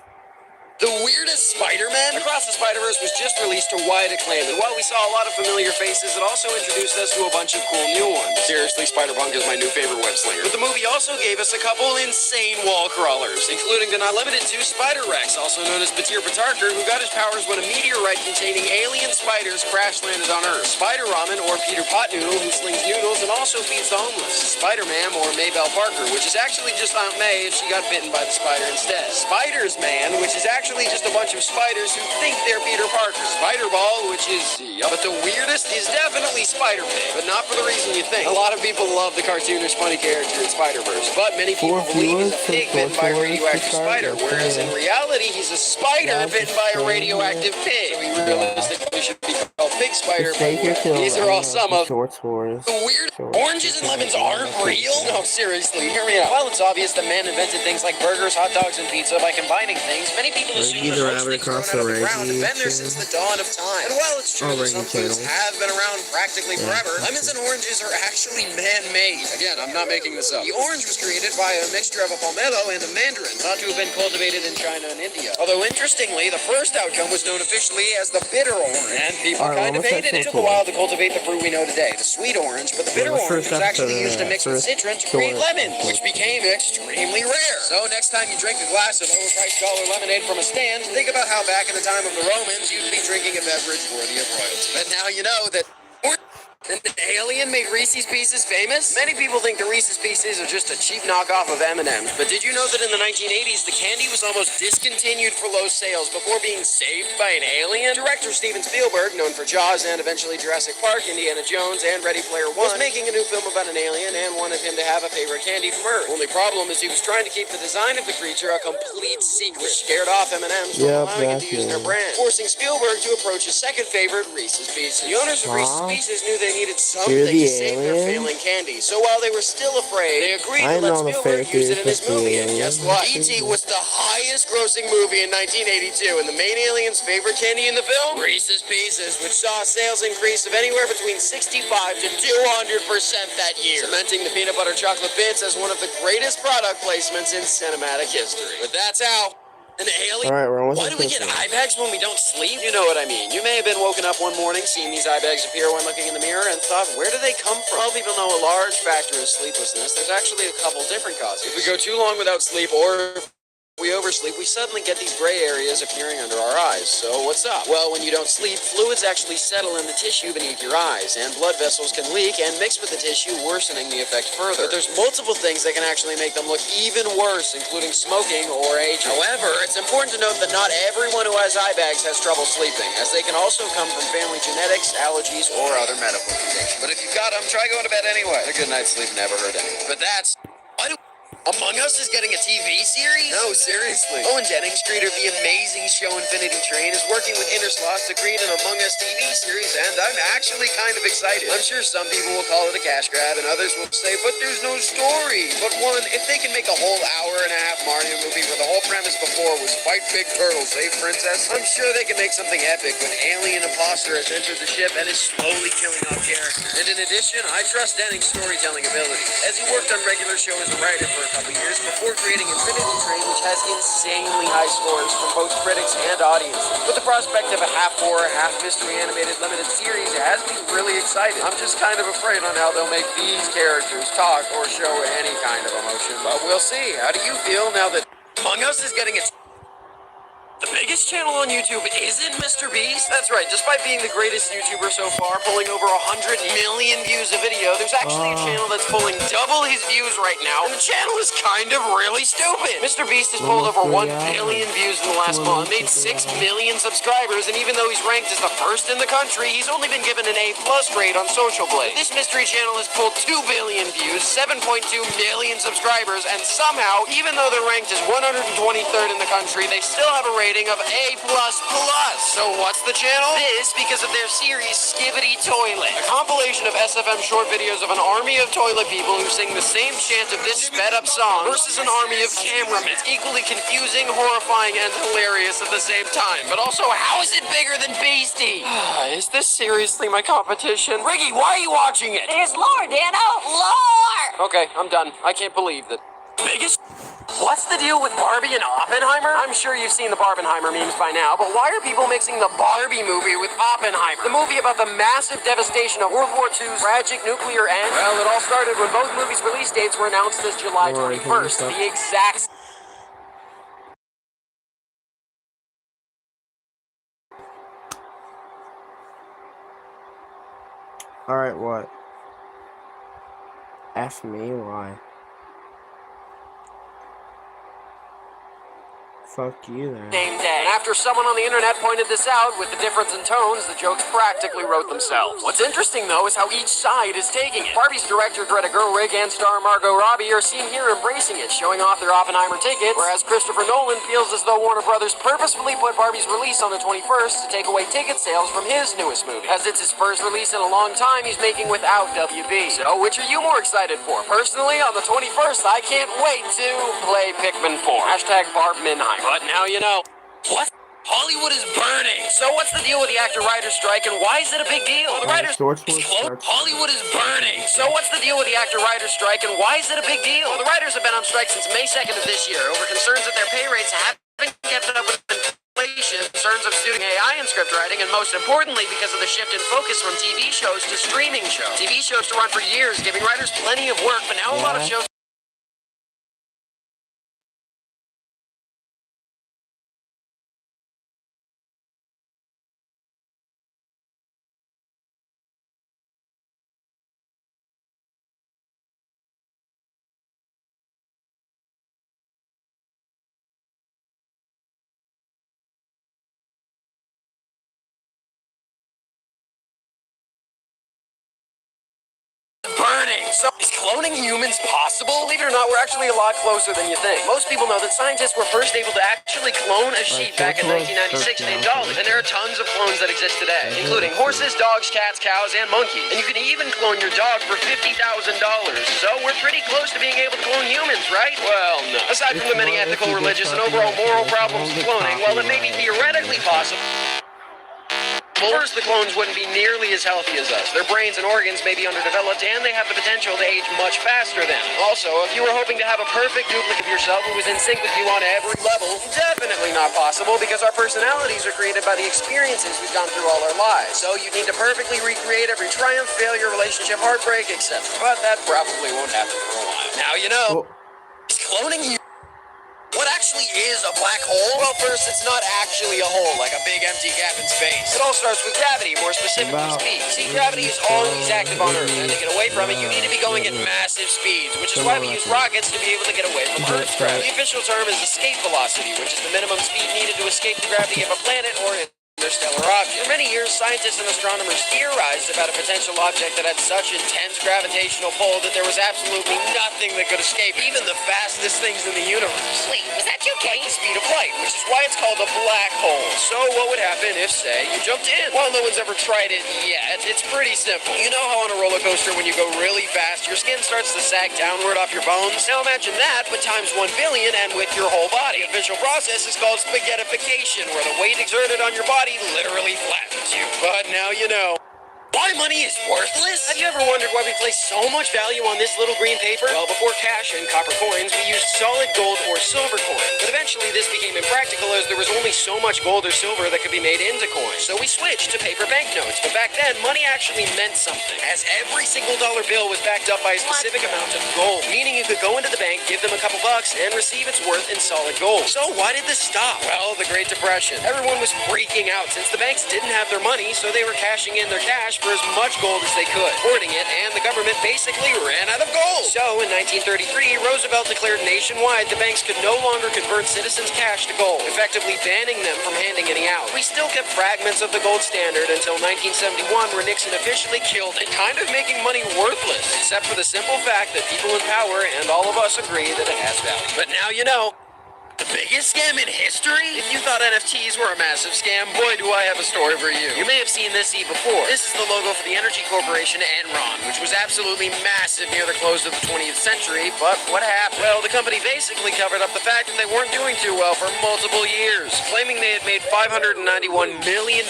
The weirdest Spider-Man? Across the Spider-Verse was just released to wide acclaim, and while we saw a lot of familiar faces, it also introduced us to a bunch of cool new ones. Seriously, Spider-Punk is my new favorite web slinger. But the movie also gave us a couple insane wall crawlers, including the not limited to Spider-Rex, also known as Patir Patarker, who got his powers when a meteorite containing alien spiders crash-landed on Earth. Spider-Ramen, or Peter Potnoodle, who slings noodles and also feeds the homeless. Spider-Man, or Maybelle Parker, which is actually just Aunt May if she got bitten by the spider instead. Spiders Man, which is actually just a bunch of spiders who think they're Peter Parker. Spider-Ball, which is... But the weirdest is definitely Spider-Pig, but not for the reason you think. A lot of people love the cartoonish funny character in Spider-Verse, but many people believe he's a pig bitten by a radioactive spider, whereas in reality he's a spider bitten by a radioactive pig. So he realistically should be called Pig Spider. These are all some of the weird oranges and lemons aren't real? No, seriously, hear me out. While it's obvious that man invented things like burgers, hot dogs, and pizza by combining things, many people assume that most things grown out of the ground have been there since the dawn of time. And while it's true that some foods have been around practically forever, lemons and oranges are actually man-made. Again, I'm not making this up. The orange was created by a mixture of a pomelo and a mandarin, thought to have been cultivated in China and India. Although interestingly, the first outcome was known officially as the bitter orange, and people kind of hated it. It took a while to cultivate the fruit we know today, the sweet orange, but the bitter orange was actually used to mix with citron to create lemon, which became extremely rare. So next time you drink a glass of overpriced dollar lemonade from a stand, think about how back in the time of the Romans, you'd be drinking a beverage worthy of royalty. But now you know that an alien made Reese's Pieces famous? Many people think the Reese's Pieces are just a cheap knockoff of M&M's, but did you know that in the 1980s, the candy was almost discontinued for low sales before being saved by an alien? Director Steven Spielberg, known for Jaws and eventually Jurassic Park, Indiana Jones, and Ready Player One, was making a new film about an alien and wanted him to have a favorite candy from Earth. Only problem is he was trying to keep the design of the creature a complete secret, which scared off M&M's from allowing it to use their brand, forcing Spielberg to approach his second favorite, Reese's Pieces. The owners of Reese's Pieces knew they needed something to save their failing candy, so while they were still afraid, they agreed to let Spielberg use it in his movie. And guess what? E.T. was the highest-grossing movie in 1982, and the main alien's favorite candy in the film? Reese's Pieces, which saw a sales increase of anywhere between 65 to 200% that year, cementing the peanut butter chocolate bits as one of the greatest product placements in cinematic history. But that's how An alien? All right, we're almost Why do at we get 15. eye bags when we don't sleep? You know what I mean. You may have been woken up one morning, seeing these eye bags appear when looking in the mirror, and thought, where do they come from? Well, people know a large factor is sleeplessness. There's actually a couple different causes. If we go too long without sleep, or if we oversleep, we suddenly get these gray areas appearing under our eyes. So what's up? Well, when you don't sleep, fluids actually settle in the tissue beneath your eyes, and blood vessels can leak and mix with the tissue, worsening the effect further. But there's multiple things that can actually make them look even worse, including smoking or aging. However, it's important to note that not everyone who has eye bags has trouble sleeping, as they can also come from family genetics, allergies, or other medical conditions. But if you've got them, try going to bed anyway. A good night's sleep never hurt anyone. But that's... Why do... Among Us is getting a TV series? No, seriously. Owen Jennings, creator of the amazing show Infinity Train, is working with Intersloth to create an Among Us TV series, and I'm actually kind of excited. I'm sure some people will call it a cash grab, and others will say, but there's no story. But one, if they can make a whole hour-and-a-half Mario movie where the whole premise before was fight big turtles, save princess, I'm sure they can make something epic when alien imposter has entered the ship and is slowly killing off characters. And in addition, I trust Jennings' storytelling abilities, as he worked on regular show as a writer for a couple years before creating Infinity Train, which has insanely high scores from both critics and audiences. With the prospect of a half horror, half mystery animated limited series, it has me really excited. I'm just kind of afraid on how they'll make these characters talk or show any kind of emotion, but we'll see. How do you feel now that Among Us is getting its... The biggest channel on YouTube isn't Mr. Beast? That's right, despite being the greatest YouTuber so far, pulling over 100 million views a video, there's actually a channel that's pulling double his views right now, and the channel is kind of really stupid. Mr. Beast has pulled over 1 billion views in the last month, made 6 million subscribers, and even though he's ranked as the first in the country, he's only been given an A+ grade on Social Blade. This mystery channel has pulled 2 billion views, 7.2 million subscribers, and somehow, even though they're ranked as 123rd in the country, they still have a rating of A++. So what's the channel? This because of their series Skibbity Toilet, a compilation of SFM short videos of an army of toilet people who sing the same chant of this sped up song versus an army of cameramen. It's equally confusing, horrifying, and hilarious at the same time. But also, how is it bigger than Beastie? Is this seriously my competition? Riggy, why are you watching it? There's lore, Dano! Lore! Okay, I'm done. I can't believe that. Biggest... What's the deal with Barbie and Oppenheimer? I'm sure you've seen the Barbenheimer memes by now, but why are people mixing the Barbie movie with Oppenheimer? The movie about the massive devastation of World War II's tragic nuclear end? Well, it all started when both movies' release dates were announced as July 21st, the exact... Alright, what? F me, why? Fuck you then. Same day. And after someone on the internet pointed this out, with the difference in tones, the jokes practically wrote themselves. What's interesting, though, is how each side is taking it. Barbie's director Greta Gerwig and star Margot Robbie are seen here embracing it, showing off their Oppenheimer tickets, whereas Christopher Nolan feels as though Warner Brothers purposefully put Barbie's release on the 21st to take away ticket sales from his newest movie. As it's his first release in a long time, he's making without WB. So, which are you more excited for? Personally, on the 21st, I can't wait to play Pikmin 4. Hashtag Barbminheim. But now you know. What? Hollywood is burning. So what's the deal with the actor-writer strike, and why is it a big deal? Well, the writers... Hollywood is burning. So what's the deal with the actor-writer strike, and why is it a big deal? Well, the writers have been on strike since May 2nd of this year over concerns that their pay rates haven't kept up with inflation, concerns of student AI in script writing, and most importantly, because of the shift in focus from TV shows to streaming shows. TV shows to run for years, giving writers plenty of work, but now a lot of shows... burning. So, is cloning humans possible? Believe it or not, we're actually a lot closer than you think. Most people know that scientists were first able to actually clone a sheep back in 1996 named Dolly. And there are tons of clones that exist today, including horses, dogs, cats, cows, and monkeys. And you can even clone your dog for $50,000. So we're pretty close to being able to clone humans, right? Well, no. Aside from the many ethical, religious, and overall moral problems with cloning, while it may be theoretically possible... First, the clones wouldn't be nearly as healthy as us. Their brains and organs may be underdeveloped, and they have the potential to age much faster than. Also, if you were hoping to have a perfect duplicate of yourself who was in sync with you on every level, definitely not possible because our personalities are created by the experiences we've gone through all our lives. So you need to perfectly recreate every triumph, failure, relationship, heartbreak, etc. But that probably won't happen for a while. Now you know. Is cloning you? What actually is a black hole? Well, first, it's not actually a hole, like a big empty gap in space. It all starts with gravity, more specifically speed. See, gravity is always active on Earth, and to get away from it, you need to be going at massive speeds, which is why we use rockets to be able to get away from Earth's gravity. The official term is escape velocity, which is the minimum speed needed to escape the gravity of a planet or interstellar object. For many years, scientists and astronomers theorized about a potential object that had such intense gravitational pull that there was absolutely nothing that could escape, even the fastest things in the universe. Wait, was that you, Kate? The speed of light, which is why it's called a black hole. So what would happen if, say, you jumped in? While no one's ever tried it yet, it's pretty simple. You know how on a roller coaster when you go really fast, your skin starts to sag downward off your bones? Now imagine that, but times 1 billion and with your whole body. The official process is called spaghettification, where the weight exerted on your body literally flattens you. But now you know. Why money is worthless? Have you ever wondered why we place so much value on this little green paper? Well, before cash and copper coins, we used solid gold or silver coins. But eventually this became impractical as there was only so much gold or silver that could be made into coins. So we switched to paper banknotes. But back then, money actually meant something, as every single dollar bill was backed up by a specific amount of gold, meaning you could go into the bank, give them a couple bucks, and receive its worth in solid gold. So why did this stop? Well, the Great Depression. Everyone was freaking out since the banks didn't have their money, so they were cashing in their cash for as much gold as they could, hoarding it, and the government basically ran out of gold. So in 1933, Roosevelt declared nationwide the banks could no longer convert citizens' cash to gold, effectively banning them from handing any out. We still kept fragments of the gold standard until 1971, where Nixon officially killed it, kind of making money worthless, except for the simple fact that people in power and all of us agree that it has value. But now you know. The biggest scam in history? If you thought NFTs were a massive scam, boy do I have a story for you. You may have seen this before. This is the logo for the energy corporation Enron, which was absolutely massive near the close of the 20th century, but what happened? Well, the company basically covered up the fact that they weren't doing too well for multiple years, claiming they had made $591 million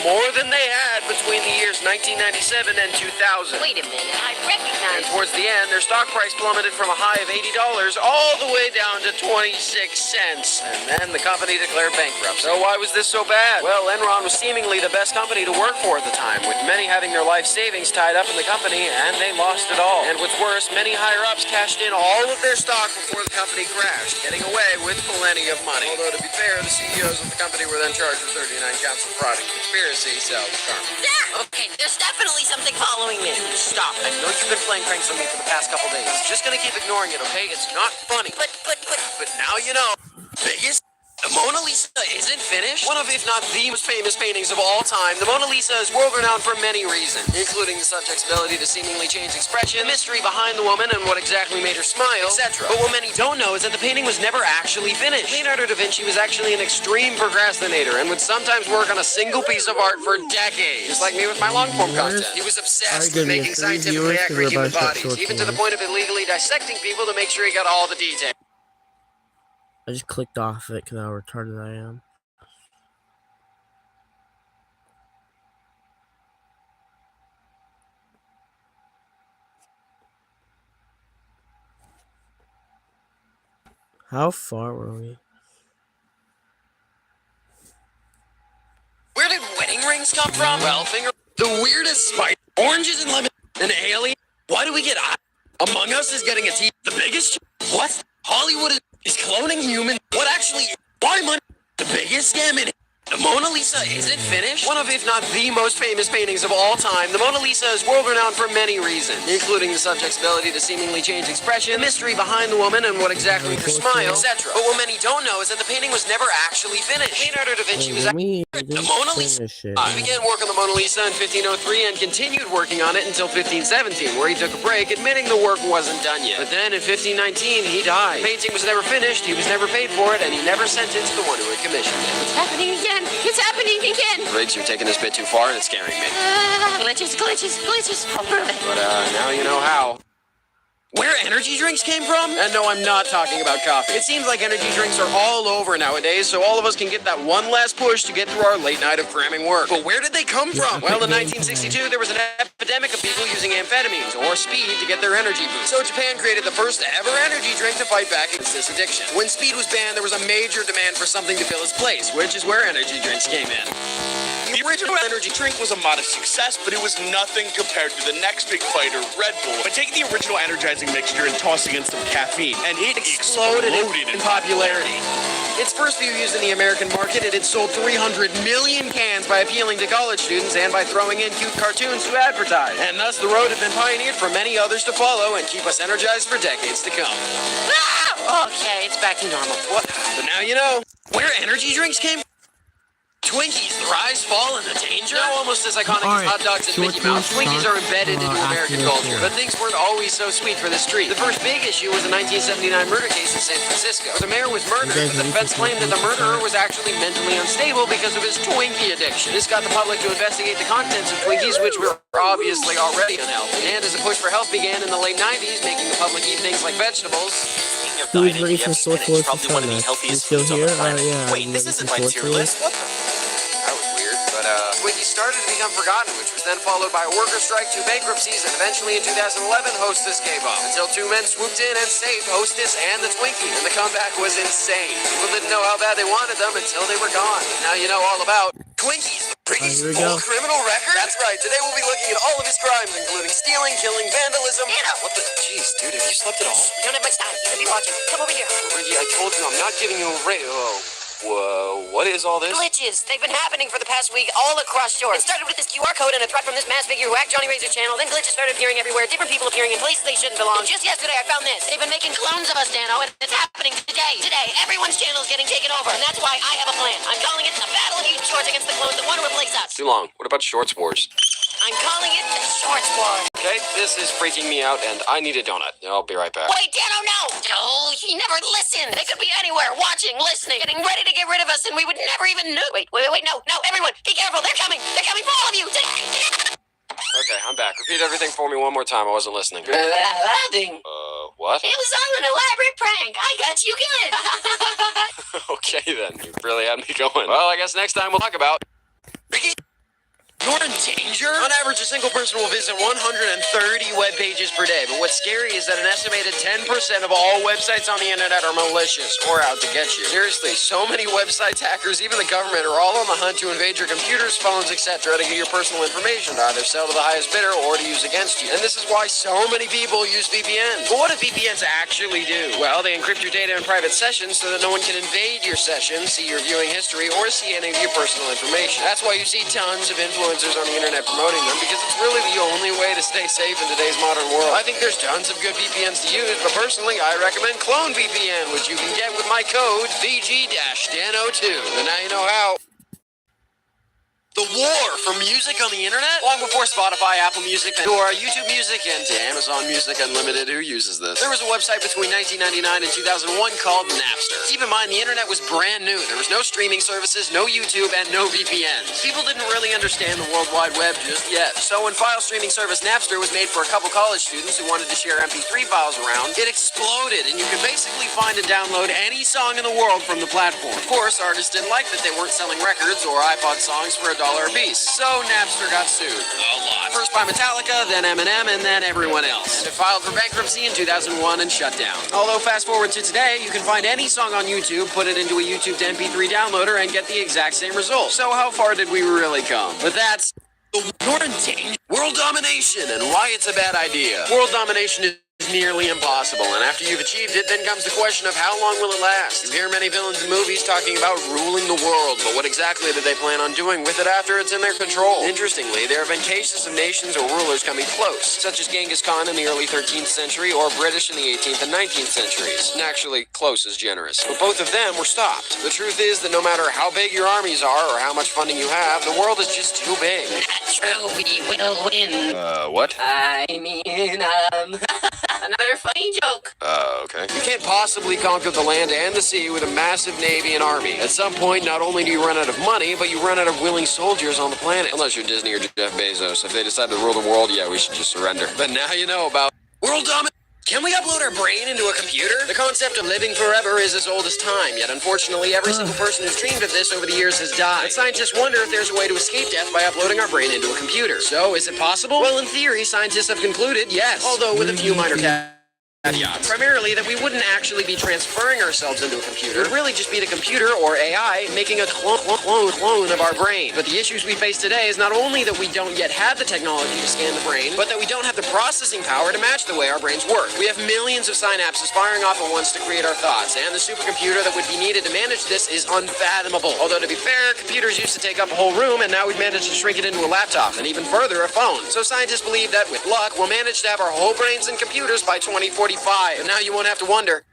more than they had between the years 1997 and 2000. Wait a minute, I And recognize. towards the end, their stock price plummeted from a high of $80 all the way down to 26 cents. And then the company declared bankruptcy. So why was this so bad? Well, Enron was seemingly the best company to work for at the time, with many having their life savings tied up in the company, and they lost it all. And what's worse, many higher-ups cashed in all of their stock before the company crashed, getting away with plenty of money. Although, to be fair, the CEOs of the company were then charged with 39 counts of fraud and conspiracy, so karma. Okay, there's definitely something following me. Stop. I know you've been playing pranks on me for the past couple days. Just gonna keep ignoring it, okay? It's not funny. But now you know. Biggest? The Mona Lisa isn't finished? One of, if not the most famous paintings of all time, the Mona Lisa is world-renowned for many reasons, including the subject's ability to seemingly change expression, the mystery behind the woman and what exactly made her smile, etc. But what many don't know is that the painting was never actually finished. Leonardo da Vinci was actually an extreme procrastinator and would sometimes work on a single piece of art for decades, just like me with my long-form content. He was obsessed with making scientifically accurate human bodies, even to the point of illegally dissecting people to make sure he got all the details. I just clicked off it because how retarded I am. How far were we? Where did wedding rings come from? Well, the weirdest spice, oranges and lemon, an alien. Why do we get Among Us is getting a T. The biggest. What? Hollywood is cloning human. What actually? Why money? The biggest scam in. The Mona Lisa isn't finished? One of, if not the most famous paintings of all time, the Mona Lisa is world-renowned for many reasons, including the subject's ability to seemingly change expression, the mystery behind the woman and what exactly made her smile, etc. But what many don't know is that the painting was never actually finished. Leonardo da Vinci was the Mona Lisa. He began work on the Mona Lisa in 1503 and continued working on it until 1517, where he took a break, admitting the work wasn't done yet. But then in 1519, he died. The painting was never finished, he was never paid for it, and he never sent it to the one who had commissioned it. It's happening again. It's happening again. Riggs, you're taking this bit too far and it's scaring me. Glitches. I'll prove it. But now you know how. Where energy drinks came from? And no, I'm not talking about coffee. It seems like energy drinks are all over nowadays, so all of us can get that one last push to get through our late night of cramming work. But where did they come from? Well, in 1962, there was an epidemic of people using amphetamines or speed to get their energy boost. So Japan created the first ever energy drink to fight back against this addiction. When speed was banned, there was a major demand for something to fill its place, which is where energy drinks came in. The original energy drink was a modest success, but it was nothing compared to the next big fighter, Red Bull. By taking the original energizing mixture and tossing in some caffeine, and it exploded in popularity. Its first few used in the American market, it had sold 300 million cans by appealing to college students and by throwing in cute cartoons to advertise. And thus the road had been pioneered for many others to follow and keep us energized for decades to come. Ah! Okay, it's back to normal. What? But now you know where energy drinks came from. Twinkies, the rise, fall, and the danger? Now almost as iconic as hot dogs and Mickey Mouse, Twinkies are embedded into American culture. But things weren't always so sweet for the street. The first big issue was the 1979 murder case in San Francisco. The mayor was murdered, but the defense claimed that the murderer was actually mentally unstable because of his Twinkie addiction. This got the public to investigate the contents of Twinkies, which were obviously already unhealthy. And as a push for health began in the late 90s, making the public eat things like vegetables. Who's ready for Sword Wars to start next? You still here? Yeah, Wait, I'm this ready isn't for my Sword tier Wars. list. What the? That was weird, but Twinkies started to become forgotten, which was then followed by a worker strike, 2 bankruptcies, and eventually in 2011, Hostess gave up. Until 2 men swooped in and saved Hostess and the Twinkie, and the comeback was insane. People didn't know how bad they wanted them until they were gone. Now you know all about Twinkies, the Briggy's Here we full go. criminal record. That's right. Today we'll be looking at all of his crimes, including stealing, killing, vandalism. Anna! What the? Jeez, dude, have you slept at all? We don't have much time. You could be watching. Come over here. Reggie, I told you I'm not giving you a Whoa, what is all this? Glitches. They've been happening for the past week all across Shorts. It started with this QR code and a threat from this mass figure who hacked Johnny Razor's channel. Then glitches started appearing everywhere. Different people appearing in places they shouldn't belong. And just yesterday, I found this. They've been making clones of us, Dano, and it's happening today. Today, everyone's channel is getting taken over, and that's why I have a plan. I'm calling it the Battle of Youth Shorts against the clones that want to replace us. Too long. What about Shorts Wars? I'm calling it the Shorts War. Okay, this is freaking me out, and I need a donut. I'll be right back. Wait, Dano, no! No, he never listened. They could be anywhere, watching, listening, getting ready to get rid of us, and we would never even know. Wait, no, everyone, be careful. They're coming. They're coming for all of you. Okay, I'm back. Repeat everything for me one more time. I wasn't listening. Ding. What? It was all an elaborate prank. I got you good. Okay, then. You really had me going. Well, I guess next time we'll talk about... Ricky? You're in danger? On average, a single person will visit 130 web pages per day, but what's scary is that an estimated 10% of all websites on the internet are malicious or out to get you. Seriously, so many websites, hackers, even the government are all on the hunt to invade your computers, phones, etc. to get your personal information to either sell to the highest bidder or to use against you. And this is why so many people use VPNs. But what do VPNs actually do? Well, they encrypt your data in private sessions so that no one can invade your session, see your viewing history, or see any of your personal information. That's why you see tons of influencers on the internet promoting them, because it's really the only way to stay safe in today's modern world. I think there's tons of good VPNs to use, but personally I recommend Clone VPN, which you can get with my code VG-DANO2. And now you know how. The war for music on the internet? Long before Spotify, Apple Music, Pandora, YouTube Music, and Amazon Music Unlimited, who uses this? There was a website between 1999 and 2001 called Napster. Keep in mind, the internet was brand new. There was no streaming services, no YouTube, and no VPNs. People didn't really understand the World Wide Web just yet. So when file streaming service Napster was made for a couple college students who wanted to share MP3 files around, it exploded, and you could basically find and download any song in the world from the platform. Of course, artists didn't like that they weren't selling records or iPod songs for $1 a piece, so Napster got sued. A lot. First by Metallica, then Eminem, and then everyone else. And it filed for bankruptcy in 2001 and shut down. Although fast forward to today, you can find any song on YouTube, put it into a YouTube to MP3 downloader, and get the exact same result. So how far did we really come? But that's the warranty. World domination and why it's a bad idea. World domination is nearly impossible, and after you've achieved it, then comes the question of how long will it last? You hear many villains in movies talking about ruling the world, but what exactly do they plan on doing with it after it's in their control? Interestingly, there have been cases of nations or rulers coming close, such as Genghis Khan in the early 13th century or British in the 18th and 19th centuries. And actually, close is generous. But both of them were stopped. The truth is that no matter how big your armies are or how much funding you have, the world is just too big. Not true. We will win. What? I mean, another funny joke. Okay. You can't possibly conquer the land and the sea with a massive navy and army. At some point, not only do you run out of money, but you run out of willing soldiers on the planet. Unless you're Disney or Jeff Bezos. If they decide to rule the world, yeah, we should just surrender. But now you know about world domination. Can we upload our brain into a computer? The concept of living forever is as old as time, yet unfortunately every single person who's dreamed of this over the years has died. But scientists wonder if there's a way to escape death by uploading our brain into a computer. So, is it possible? Well, in theory, scientists have concluded yes, although with a few minor caveats. Primarily that we wouldn't actually be transferring ourselves into a computer. It would really just be the computer, or AI, making a clone of our brain. But the issues we face today is not only that we don't yet have the technology to scan the brain, but that we don't have the processing power to match the way our brains work. We have millions of synapses firing off at once to create our thoughts, and the supercomputer that would be needed to manage this is unfathomable. Although to be fair, computers used to take up a whole room, and now we've managed to shrink it into a laptop, and even further, a phone. So scientists believe that, with luck, we'll manage to have our whole brains in computers by 2045. And now you won't have to wonder,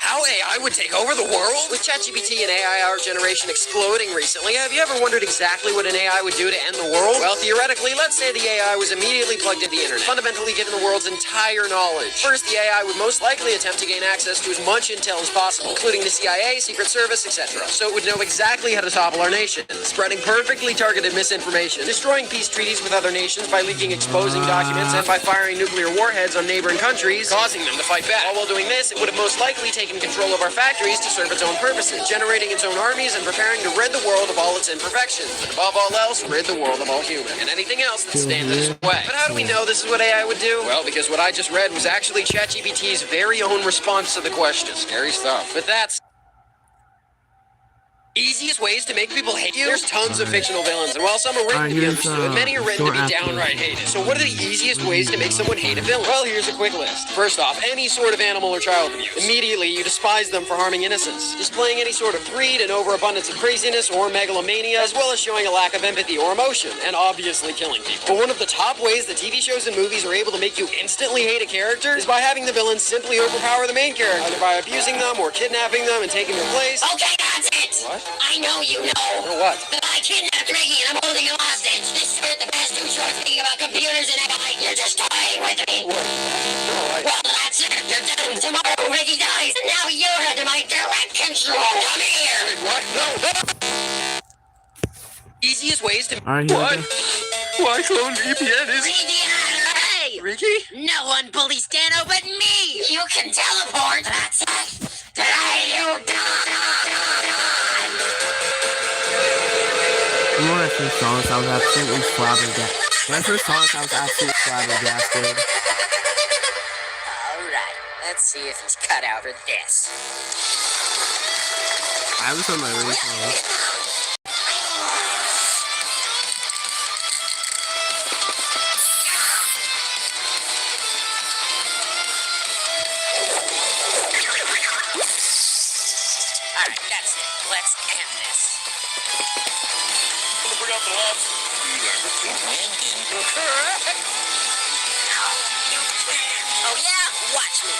how AI would take over the world? With ChatGPT and AI our generation exploding recently, have you ever wondered exactly what an AI would do to end the world? Well, theoretically, let's say the AI was immediately plugged into the internet, fundamentally given the world's entire knowledge. First, the AI would most likely attempt to gain access to as much intel as possible, including the CIA, Secret Service, etc. So it would know exactly how to topple our nation, spreading perfectly targeted misinformation, destroying peace treaties with other nations by leaking exposing documents, and by firing nuclear warheads on neighboring countries, causing them to fight back. All while doing this, it would have most likely taken control of our factories to serve its own purposes, generating its own armies and preparing to rid the world of all its imperfections, and above all else, rid the world of all humans, and anything else that stands in its way. But how do we know this is what AI would do? Well, because what I just read was actually ChatGPT's very own response to the question. Scary stuff. But that's easiest ways to make people hate you? There's tons of fictional villains, and while some are written to be understood, many are written to be downright hated. So what are the easiest ways to make someone hate a villain? Well, here's a quick list. First off, any sort of animal or child abuse. Immediately, you despise them for harming innocents, displaying any sort of greed and overabundance of craziness or megalomania, as well as showing a lack of empathy or emotion, and obviously killing people. But one of the top ways that TV shows and movies are able to make you instantly hate a character is by having the villains simply overpower the main character, either by abusing them or kidnapping them and taking their place. Okay, that's it. What? I know you know. Or what? That I kidnapped Ricky and I'm holding him hostage. This is the past 2 short thinking about computers and AI. You're just toying with me. What? No, Well, that's it. You're done. Tomorrow Ricky dies, and now you're under my direct control. Come here. What? No. Easiest ways to... Alright, What? Why clone VPN is... Hey! Ricky? No one bullies Dano but me! You can teleport! That's it! Today you When I first saw this, I was absolutely flabbergasted. When I first saw this, I was absolutely flabbergasted. Alright, let's see if he's cut out for this. I was on my original. Alright, that's it. Let's end this. Bring out the logs. Oh yeah? Watch me.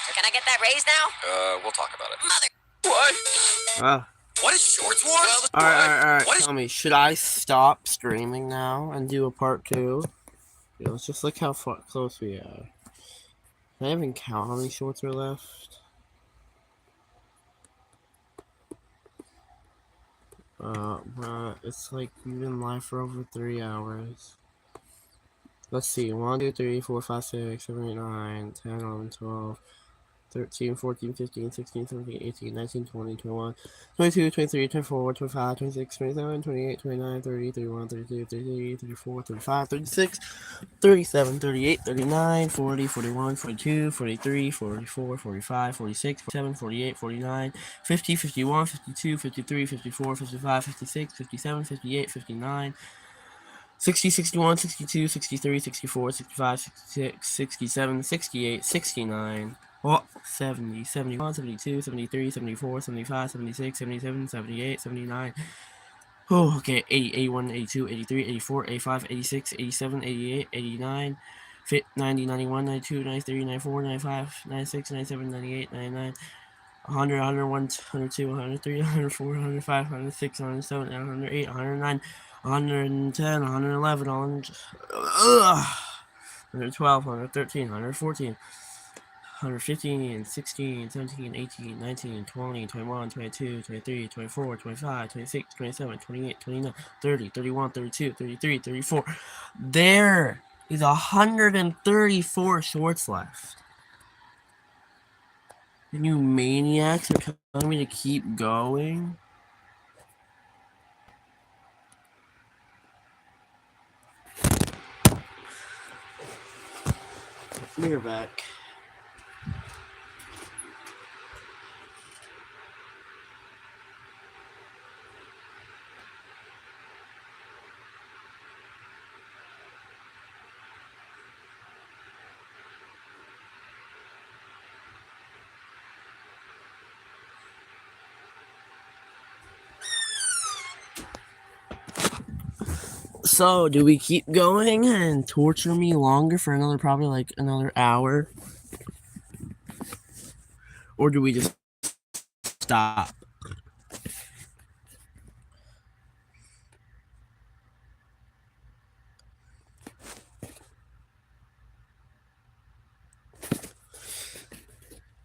So can I get that raise now? We'll talk about it. Mother... What? What is Shorts Wars? Alright. What is... Tell me, should I stop streaming now and do a part 2? Yeah, let's just look how far close we are. Can I even count how many shorts are left? It's like we've been live for over 3 hours. Let's see, 1, 2, 3, 4, 5, 6, 7, 8, 9, 10, 11, 12, 13, 14, 15, 16, 17, 18, 19, 20, 21, 22, 23, 24, 25, 26, 27, 28, 29, 30, 31, 32, 33, 34, 35, 36, 37, 38, 39, 40, 41, 42, 43, 44, 45, 46, 47, 48, 49, 50, 51, 52, 53, 54, 55, 56, 57, 58, 59, 60, 61, 62, 63, 64, 65, 66, 67, 68, 69, 70, 71, 72, 73, 74, 75, 76, 77, 78, 79. Oh, okay. 80, 81, 82, 83, 84, 85, 86, 87, 88, 89, 90, 91, 92, 93, 94, 95, 96, 97, 98, 99, 100, 101, 102, 103, 104, 105, 106, 107, 108, 109, 110, 111, 112, 113, 114, 115, 16, 17, 18, 19, 20, 21, 22, 23, 24, 25, 26, 27, 28, 29, 30, 31, 32, 33, 34. There is 134 shorts left. And you maniacs are telling me to keep going? We're back. So, do we keep going and torture me longer for probably like another hour? Or do we just stop?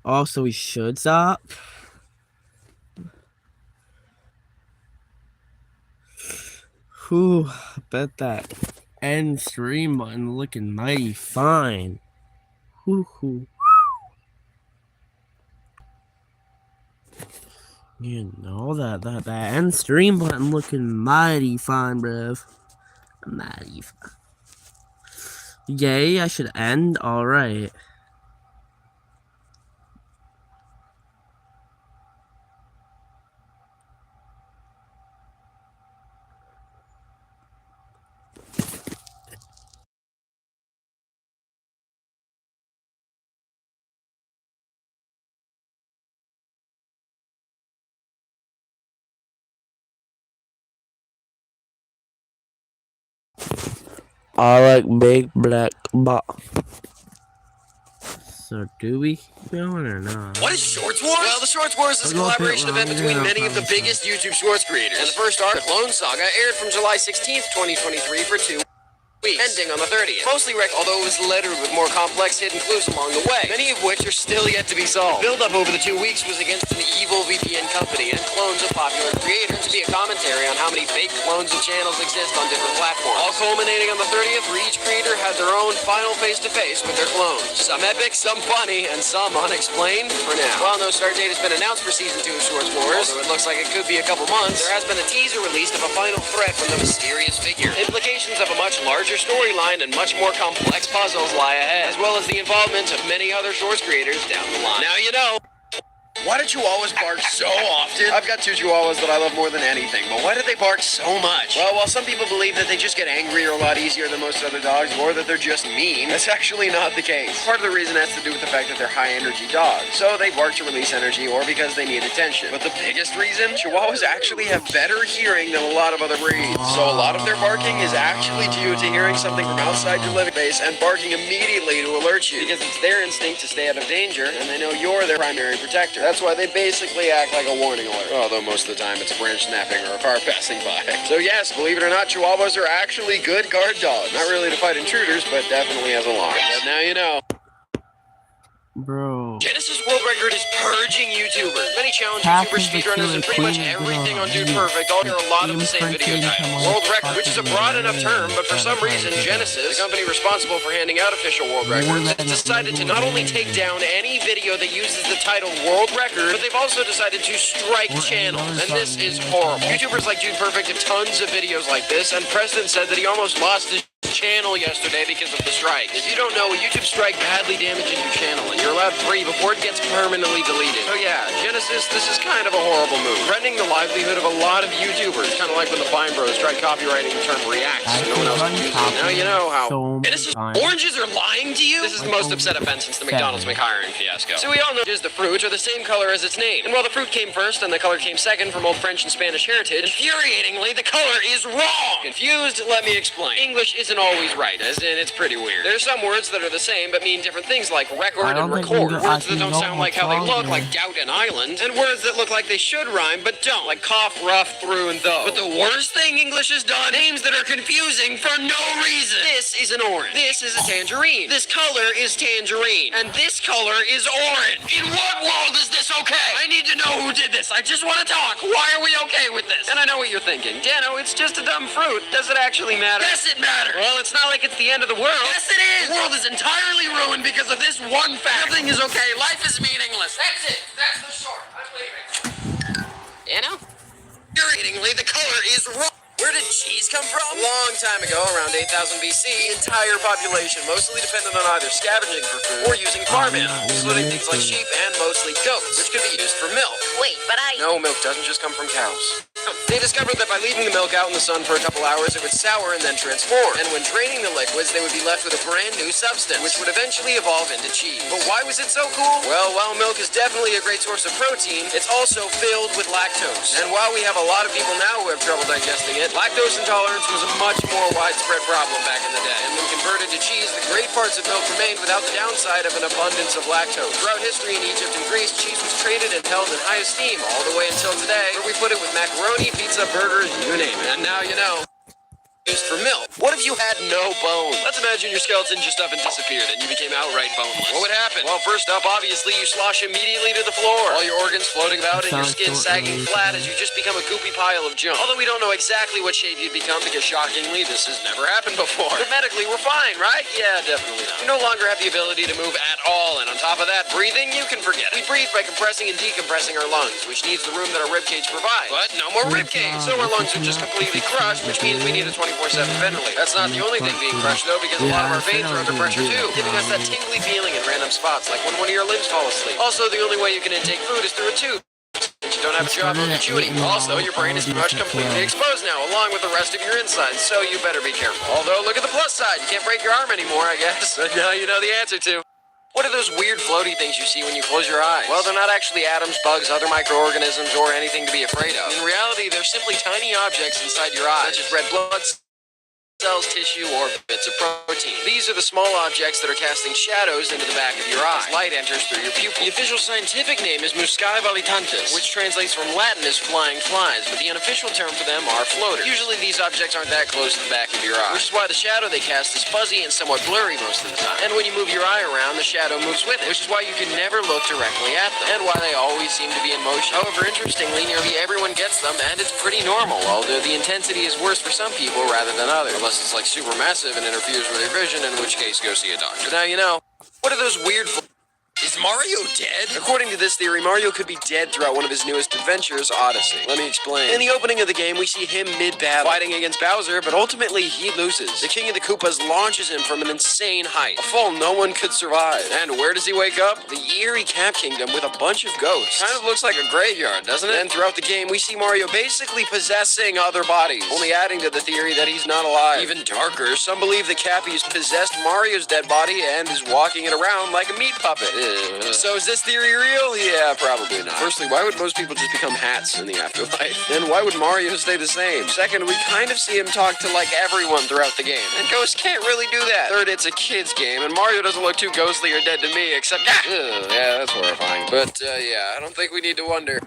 Also, we should stop. Whew, I bet that end stream button looking mighty fine. Whoo. You know that end stream button looking mighty fine, bruv. Mighty fine. Yay, I should end? Alright. I like big black box. So do we keep going or not? What is Shorts Wars? Well, the Shorts Wars is a collaboration event between many of the biggest YouTube Shorts creators. And the first arc, Clone Saga, aired from July 16th, 2023 for 2 weeks, ending on the 30th. Mostly although it was littered with more complex hidden clues along the way, many of which are still yet to be solved. Build-up over the 2 weeks was against an evil VPN company and clones of popular creators to be a commentary on how many fake clones of channels exist on different platforms. All culminating on the 30th, where each creator had their own final face-to-face with their clones. Some epic, some funny, and some unexplained for now. While no start date has been announced for Season 2 of Shorts Wars, although it looks like it could be a couple months, there has been a teaser released of a final threat from the mysterious figure. Implications of a much larger storyline and much more complex puzzles lie ahead, as well as the involvement of many other Shorts creators down the line. Now you know. Why do chihuahuas bark so often? I've got 2 chihuahuas that I love more than anything, but why do they bark so much? Well, while some people believe that they just get angrier a lot easier than most other dogs, or that they're just mean, that's actually not the case. Part of the reason has to do with the fact that they're high-energy dogs, so they bark to release energy or because they need attention. But the biggest reason? Chihuahuas actually have better hearing than a lot of other breeds, so a lot of their barking is actually due to hearing something from outside your living space and barking immediately to alert you, because it's their instinct to stay out of danger, and they know you're their primary protector. That's why they basically act like a warning alert, although most of the time it's a branch snapping or a car passing by. So yes, believe it or not, Chihuahuas are actually good guard dogs. Not really to fight intruders, but definitely as alarms. But now you know. Bro. Genesis World Record is purging YouTubers. Many challenge YouTubers, speedrunners, and pretty much everything on Dude Perfect all hear a lot of the same video titles. World Record, which is a broad enough term, but for some reason, Genesis, the company responsible for handing out official world records, has decided to not only take down any video that uses the title World Record, but they've also decided to strike channels, and this is horrible. YouTubers like Dude Perfect have tons of videos like this, and Preston said that he almost lost his channel yesterday because of the strike. If you don't know, a YouTube strike badly damages your channel, and you're allowed free before it gets permanently deleted. So yeah, Genesis, this is kind of a horrible move, threatening the livelihood of a lot of YouTubers, kind of like when the Fine Bros tried copyrighting the term react, so no one else could use it. Now you know how. Genesis, oranges are lying to you? This is the most upset event since the McDonald's McHiring fiasco. So we all know the fruit are the same color as its name, and while the fruit came first and the color came second from old French and Spanish heritage, infuriatingly, the color is wrong! Confused? Let me explain. English isn't always right, as in it's pretty weird. There are some words that are the same but mean different things, like record and record. Words that don't sound like how they look, like doubt and island, and words that look like they should rhyme but don't, like cough, rough, through, and though. But the the worst thing English has done? Names that are confusing for no reason. This is an orange. This is a tangerine. This color is tangerine. And this color is orange. In what world is this okay? I need to know who did this. I just want to talk. Why are we okay with this? And I know what you're thinking. Dano, it's just a dumb fruit. Does it actually matter? Yes, it matters. Well, it's not like it's the end of the world. Yes, it is. The world is entirely ruined because of this one fact. Nothing is okay. Life is meaningless. That's it. That's the short. I'm leaving. Dano? Irritatingly, the color is wrong. Where did cheese come from? A long time ago, around 8000 BC, the entire population mostly depended on either scavenging for food or using farm animals, including things like sheep and mostly goats, which could be used for milk. Wait, but No, milk doesn't just come from cows. They discovered that by leaving the milk out in the sun for a couple hours, it would sour and then transform. And when draining the liquids, they would be left with a brand new substance, which would eventually evolve into cheese. But why was it so cool? Well, while milk is definitely a great source of protein, it's also filled with lactose. And while we have a lot of people now who have trouble digesting it, lactose intolerance was a much more widespread problem back in the day. And when converted to cheese, the great parts of milk remained without the downside of an abundance of lactose. Throughout history in Egypt and Greece, cheese was traded and held in high esteem all the way until today, where we put it with macaroni, pizza, burgers, you name it. And now you know. Used for milk. What if you had no bone? Let's imagine your skeleton just up and disappeared and you became outright boneless. What would happen? Well, first up, obviously, you slosh immediately to the floor. All your organs floating about and your skin sagging flat as you just become a goopy pile of junk. Although we don't know exactly what shape you'd become because, shockingly, this has never happened before. But medically, we're fine, right? Yeah, definitely not. You no longer have the ability to move at all, and on top of that, breathing, you can forget it. We breathe by compressing and decompressing our lungs, which needs the room that our ribcage provides. But no more ribcage, so our lungs are just completely crushed, which means we need a 24/7 ventilator. That's not the only thing being crushed, though, because a lot of our veins are under pressure, too, giving us that tingly feeling in random spots, like when one of your limbs fall asleep. Also, the only way you can intake food is through a tube. Since you don't have a job or chew anymore. Also, your brain is pretty much completely exposed now, along with the rest of your insides, so you better be careful. Although, look at the plus side. You can't break your arm anymore, I guess. But now you know the answer to. What are those weird floaty things you see when you close your eyes? Well, they're not actually atoms, bugs, other microorganisms, or anything to be afraid of. In reality, they're simply tiny objects inside your eyes, such as red blood cells, tissue, or bits of protein. These are the small objects that are casting shadows into the back of your eye. As light enters through your pupil. The official scientific name is Muscae volitantes, which translates from Latin as flying flies, but the unofficial term for them are floaters. Usually these objects aren't that close to the back of your eye, which is why the shadow they cast is fuzzy and somewhat blurry most of the time. And when you move your eye around, the shadow moves with it, which is why you can never look directly at them, and why they always seem to be in motion. However, interestingly, nearly everyone gets them, and it's pretty normal, although the intensity is worse for some people rather than others. Unless it's like super massive and interferes with your vision, in which case go see a doctor. Now you know. What are those weird Is Mario dead? According to this theory, Mario could be dead throughout one of his newest adventures, Odyssey. Let me explain. In the opening of the game, we see him mid-battle, fighting against Bowser, but ultimately he loses. The King of the Koopas launches him from an insane height, a fall no one could survive. And where does he wake up? The eerie Cap Kingdom with a bunch of ghosts. Kind of looks like a graveyard, doesn't it? And throughout the game, we see Mario basically possessing other bodies, only adding to the theory that he's not alive. Even darker, some believe that Cappy's possessed Mario's dead body and is walking it around like a meat puppet. So is this theory real? Yeah, probably not. Firstly, why would most people just become hats in the afterlife? Then why would Mario stay the same? Second, we kind of see him talk to like everyone throughout the game. And ghosts can't really do that. Third, it's a kid's game, and Mario doesn't look too ghostly or dead to me, except yeah, that's horrifying. But yeah, I don't think we need to wonder.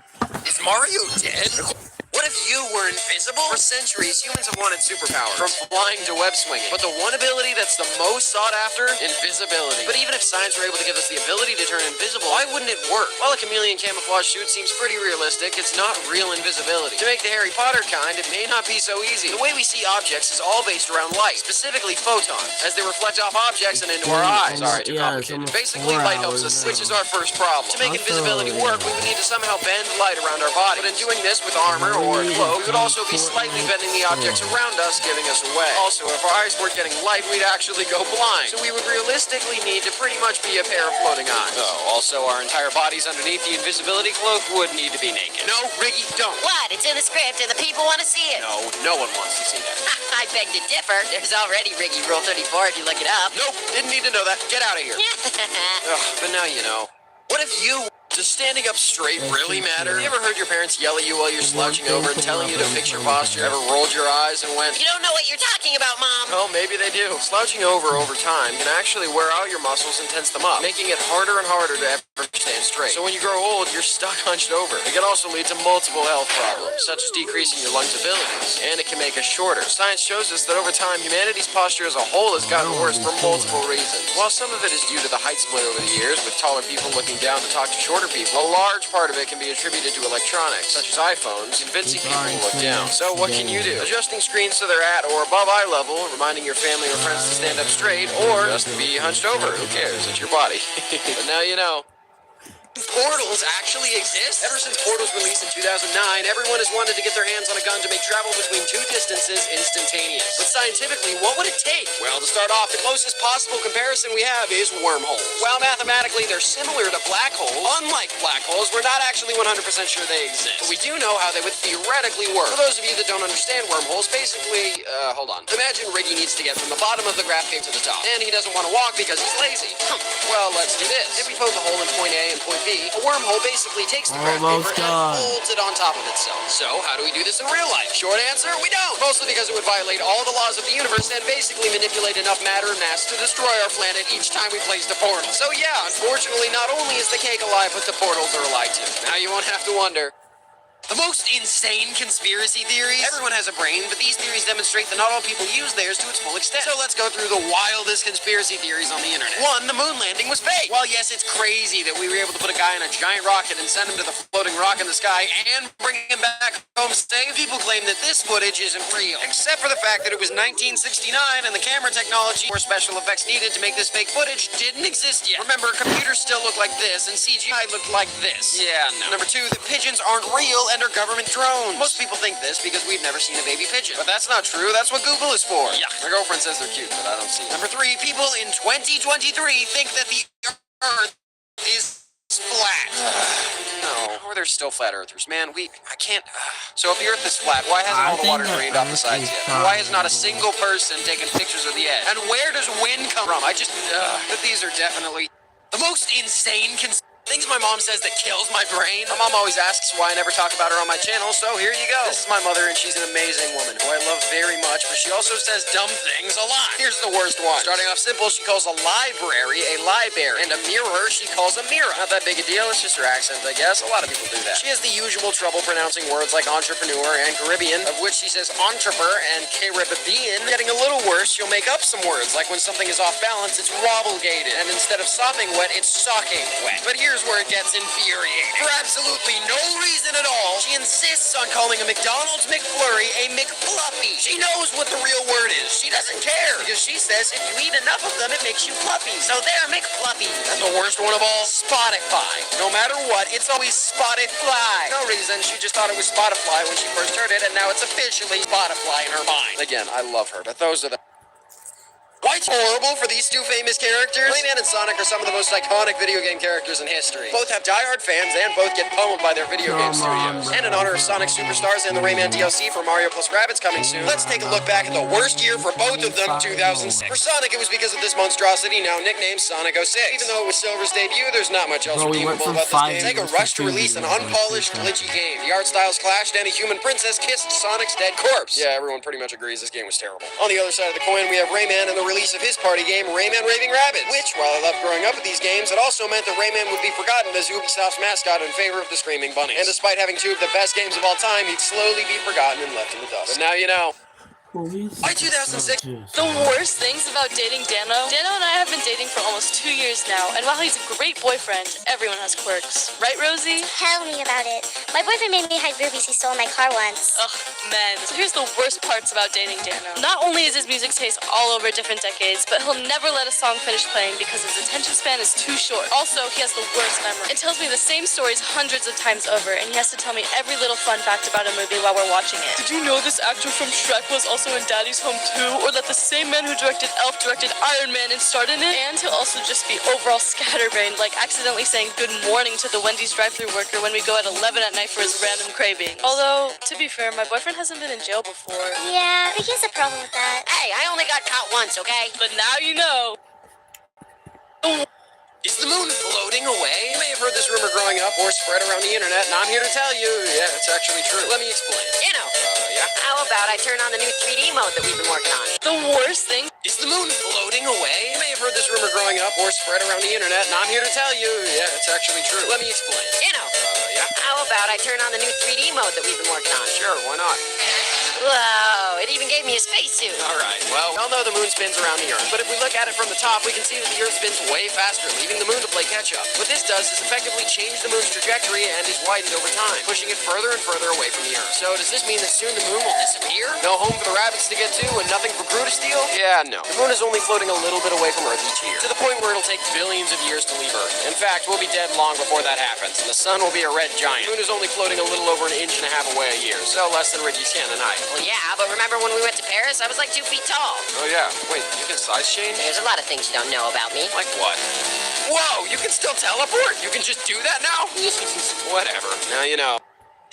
Is Mario dead? What if you were invisible? For centuries, humans have wanted superpowers, from flying to web swinging. But the one ability that's the most sought after? Invisibility. But even if science were able to give us the ability to turn invisible, why wouldn't it work? While a chameleon camouflage suit seems pretty realistic, it's not real invisibility. To make the Harry Potter kind, it may not be so easy. The way we see objects is all based around light, specifically photons, as they reflect off objects and into our eyes. Sorry, too complicated. Basically, light helps us, which is our first problem. To make invisibility work, we would need to somehow bend light around our body. But in doing this with armor or a cloak, we would also be slightly bending the objects around us, giving us away. Also, if our eyes weren't getting light, we'd actually go blind. So we would realistically need to pretty much be a pair of floating eyes. Oh, also, our entire bodies underneath the invisibility cloak would need to be naked. No, Riggy, don't. What? It's in the script and the people want to see it. No, no one wants to see that. I beg to differ. There's already Riggy Rule 34 if you look it up. Nope, didn't need to know that. Get out of here. Ugh, but now you know. What if you Does standing up straight really matter? Have you ever heard your parents yell at you while you're slouching over and telling you to fix your posture? Ever rolled your eyes and went, You don't know what you're talking about, Mom. well, maybe they do. Slouching over time can actually wear out your muscles and tense them up, making it harder and harder to ever stand straight. So when you grow old, you're stuck hunched over. It can also lead to multiple health problems, such as decreasing your lungs' abilities, and it can make us shorter. Science shows us that over time, humanity's posture as a whole has gotten worse for multiple reasons. While some of it is due to the height split over the years, with taller people looking down to talk to shorter people, a large part of it can be attributed to electronics, such as iPhones, convincing people to look down. So what can you do? Adjusting screens so they're at or above eye level, reminding your family or friends to stand up straight, or just be hunched over. Who cares? It's your body. But now you know. Portals actually exist? Ever since Portals released in 2009, everyone has wanted to get their hands on a gun to make travel between two distances instantaneous. But scientifically, what would it take? Well, to start off, the closest possible comparison we have is wormholes. While mathematically they're similar to black holes, unlike black holes, we're not actually 100% sure they exist. But we do know how they would theoretically work. For those of you that don't understand wormholes, basically, hold on. Imagine Riggy needs to get from the bottom of the graph cave to the top, and he doesn't want to walk because he's lazy. Well, let's do this. If we poke a hole in point A and point B, a wormhole basically takes the graph paper and folds it on top of itself. So, how do we do this in real life? Short answer, we don't. Mostly because it would violate all the laws of the universe and basically manipulate enough matter and mass to destroy our planet each time we placed a portal. So yeah, unfortunately, not only is the cake a lie, but the portals are a lie too. Now you won't have to wonder. The most insane conspiracy theories? Everyone has a brain, but these theories demonstrate that not all people use theirs to its full extent. So let's go through the wildest conspiracy theories on the internet. 1, the moon landing was fake. While yes, it's crazy that we were able to put a guy in a giant rocket and send him to the floating rock in the sky and bring him back home safe, people claim that this footage isn't real. Except for the fact that it was 1969 and the camera technology or special effects needed to make this fake footage didn't exist yet. Remember, computers still look like this and CGI looked like this. Yeah, no. Number 2, the pigeons aren't real and are government drones. Most people think this because we've never seen a baby pigeon. But that's not true. That's what Google is for. Yeah. My girlfriend says they're cute, but I don't see it. Number 3, people in 2023 think that the Earth is flat. No. Or they're still flat earthers. Man, I can't. So if the Earth is flat, why hasn't all the water drained off the sides yet? And why has not a single person taken pictures of the edge? And where does wind come from? But these are definitely the most insane things my mom says that kills my brain. My mom always asks why I never talk about her on my channel, so here you go. This is my mother, and she's an amazing woman who I love very much, but she also says dumb things a lot. Here's the worst one. Starting off simple, she calls a library a library, and a mirror she calls a mirror. Not that big a deal, it's just her accent, I guess. A lot of people do that. She has the usual trouble pronouncing words like entrepreneur and Caribbean, of which she says entrepreneur and Caribbean. Getting a little worse, she'll make up some words, like when something is off balance, it's wobble-gated, and instead of sopping wet, it's socking wet. But here's where it gets infuriating. For absolutely no reason at all, she insists on calling a McDonald's McFlurry a McFluffy. She knows what the real word is. She doesn't care, because she says if you eat enough of them, it makes you fluffy. So they're McFluffy. And the worst one of all, Spotify. No matter what, it's always Spotify. No reason, she just thought it was Spotify when she first heard it, and now it's officially Spotify in her mind. Again, I love her, but those are the... Why it's horrible for these two famous characters? Rayman and Sonic are some of the most iconic video game characters in history. Both have diehard fans and both get pummeled by their video game studios. And in honor of Sonic Superstars and the Rayman DLC for Mario plus Rabbids coming soon, let's take a look back at the worst year for both of them, 2006. For Sonic, it was because of this monstrosity now nicknamed Sonic 06. Even though it was Silver's debut, there's not much else redeemable about this game. Sega rushed to release an unpolished, glitchy game. The art styles clashed and a human princess kissed Sonic's dead corpse. Yeah, everyone pretty much agrees this game was terrible. On the other side of the coin, we have Rayman and the release of his party game, Rayman Raving Rabbids, which, while I loved growing up with these games, it also meant that Rayman would be forgotten as Ubisoft's mascot in favor of the Screaming Bunnies. And despite having two of the best games of all time, he'd slowly be forgotten and left in the dust. But now you know. By 2006, the worst things about dating Dano and I have been dating for almost 2 years now, and while he's a great boyfriend, everyone has quirks. Right, Rosie? Tell me about it. My boyfriend made me hide rubies he stole in my car once. Ugh, men. So here's the worst parts about dating Dano. Not only is his music taste all over different decades, but he'll never let a song finish playing because his attention span is too short. Also, he has the worst memory. It tells me the same stories hundreds of times over, and he has to tell me every little fun fact about a movie while we're watching it. Did you know this actor from Shrek was also in Daddy's Home 2, or that the same man who directed Elf directed Iron Man and starred in it? And he'll also just be overall scatterbrained, like accidentally saying good morning to the Wendy's drive-thru worker when we go at 11 at night for his random craving. Although, to be fair, my boyfriend hasn't been in jail before. Yeah, but he has a problem with that. Hey, I only got caught once, okay? But now you know. Is the moon floating away? You may have heard this rumor growing up or spread around the internet, and I'm here to tell you, yeah, it's actually true. Let me explain. Dano, Yeah? how about I turn on the new 3D mode that we've been working on? The worst thing. Is the moon floating away? You may have heard this rumor growing up or spread around the internet, and I'm here to tell you, yeah, it's actually true. Let me explain. Dano, Yeah? how about I turn on the new 3D mode that we've been working on? Sure, why not? Whoa, it even gave me a spacesuit. All right, well, we all know the moon spins around the Earth, but if we look at it from the top, we can see that the Earth spins way faster, leaving the moon to play catch-up. What this does is effectively change the moon's trajectory and is widened over time, pushing it further and further away from the Earth. So does this mean that soon the moon will disappear? No home for the rabbits to get to and nothing for Crew to steal? Yeah, no. The moon is only floating a little bit away from Earth each year, to the point where it'll take billions of years to leave Earth. In fact, we'll be dead long before that happens, and the sun will be a red giant. The moon is only floating a little over an inch and a half away a year, so less than Reggie's cannon height. Well, yeah, but remember when we went to Paris? I was like 2 feet tall. Oh yeah, wait, you can size change? There's a lot of things you don't know about me. Like what? Whoa, you can still teleport? You can just do that now? Whatever. Now you know.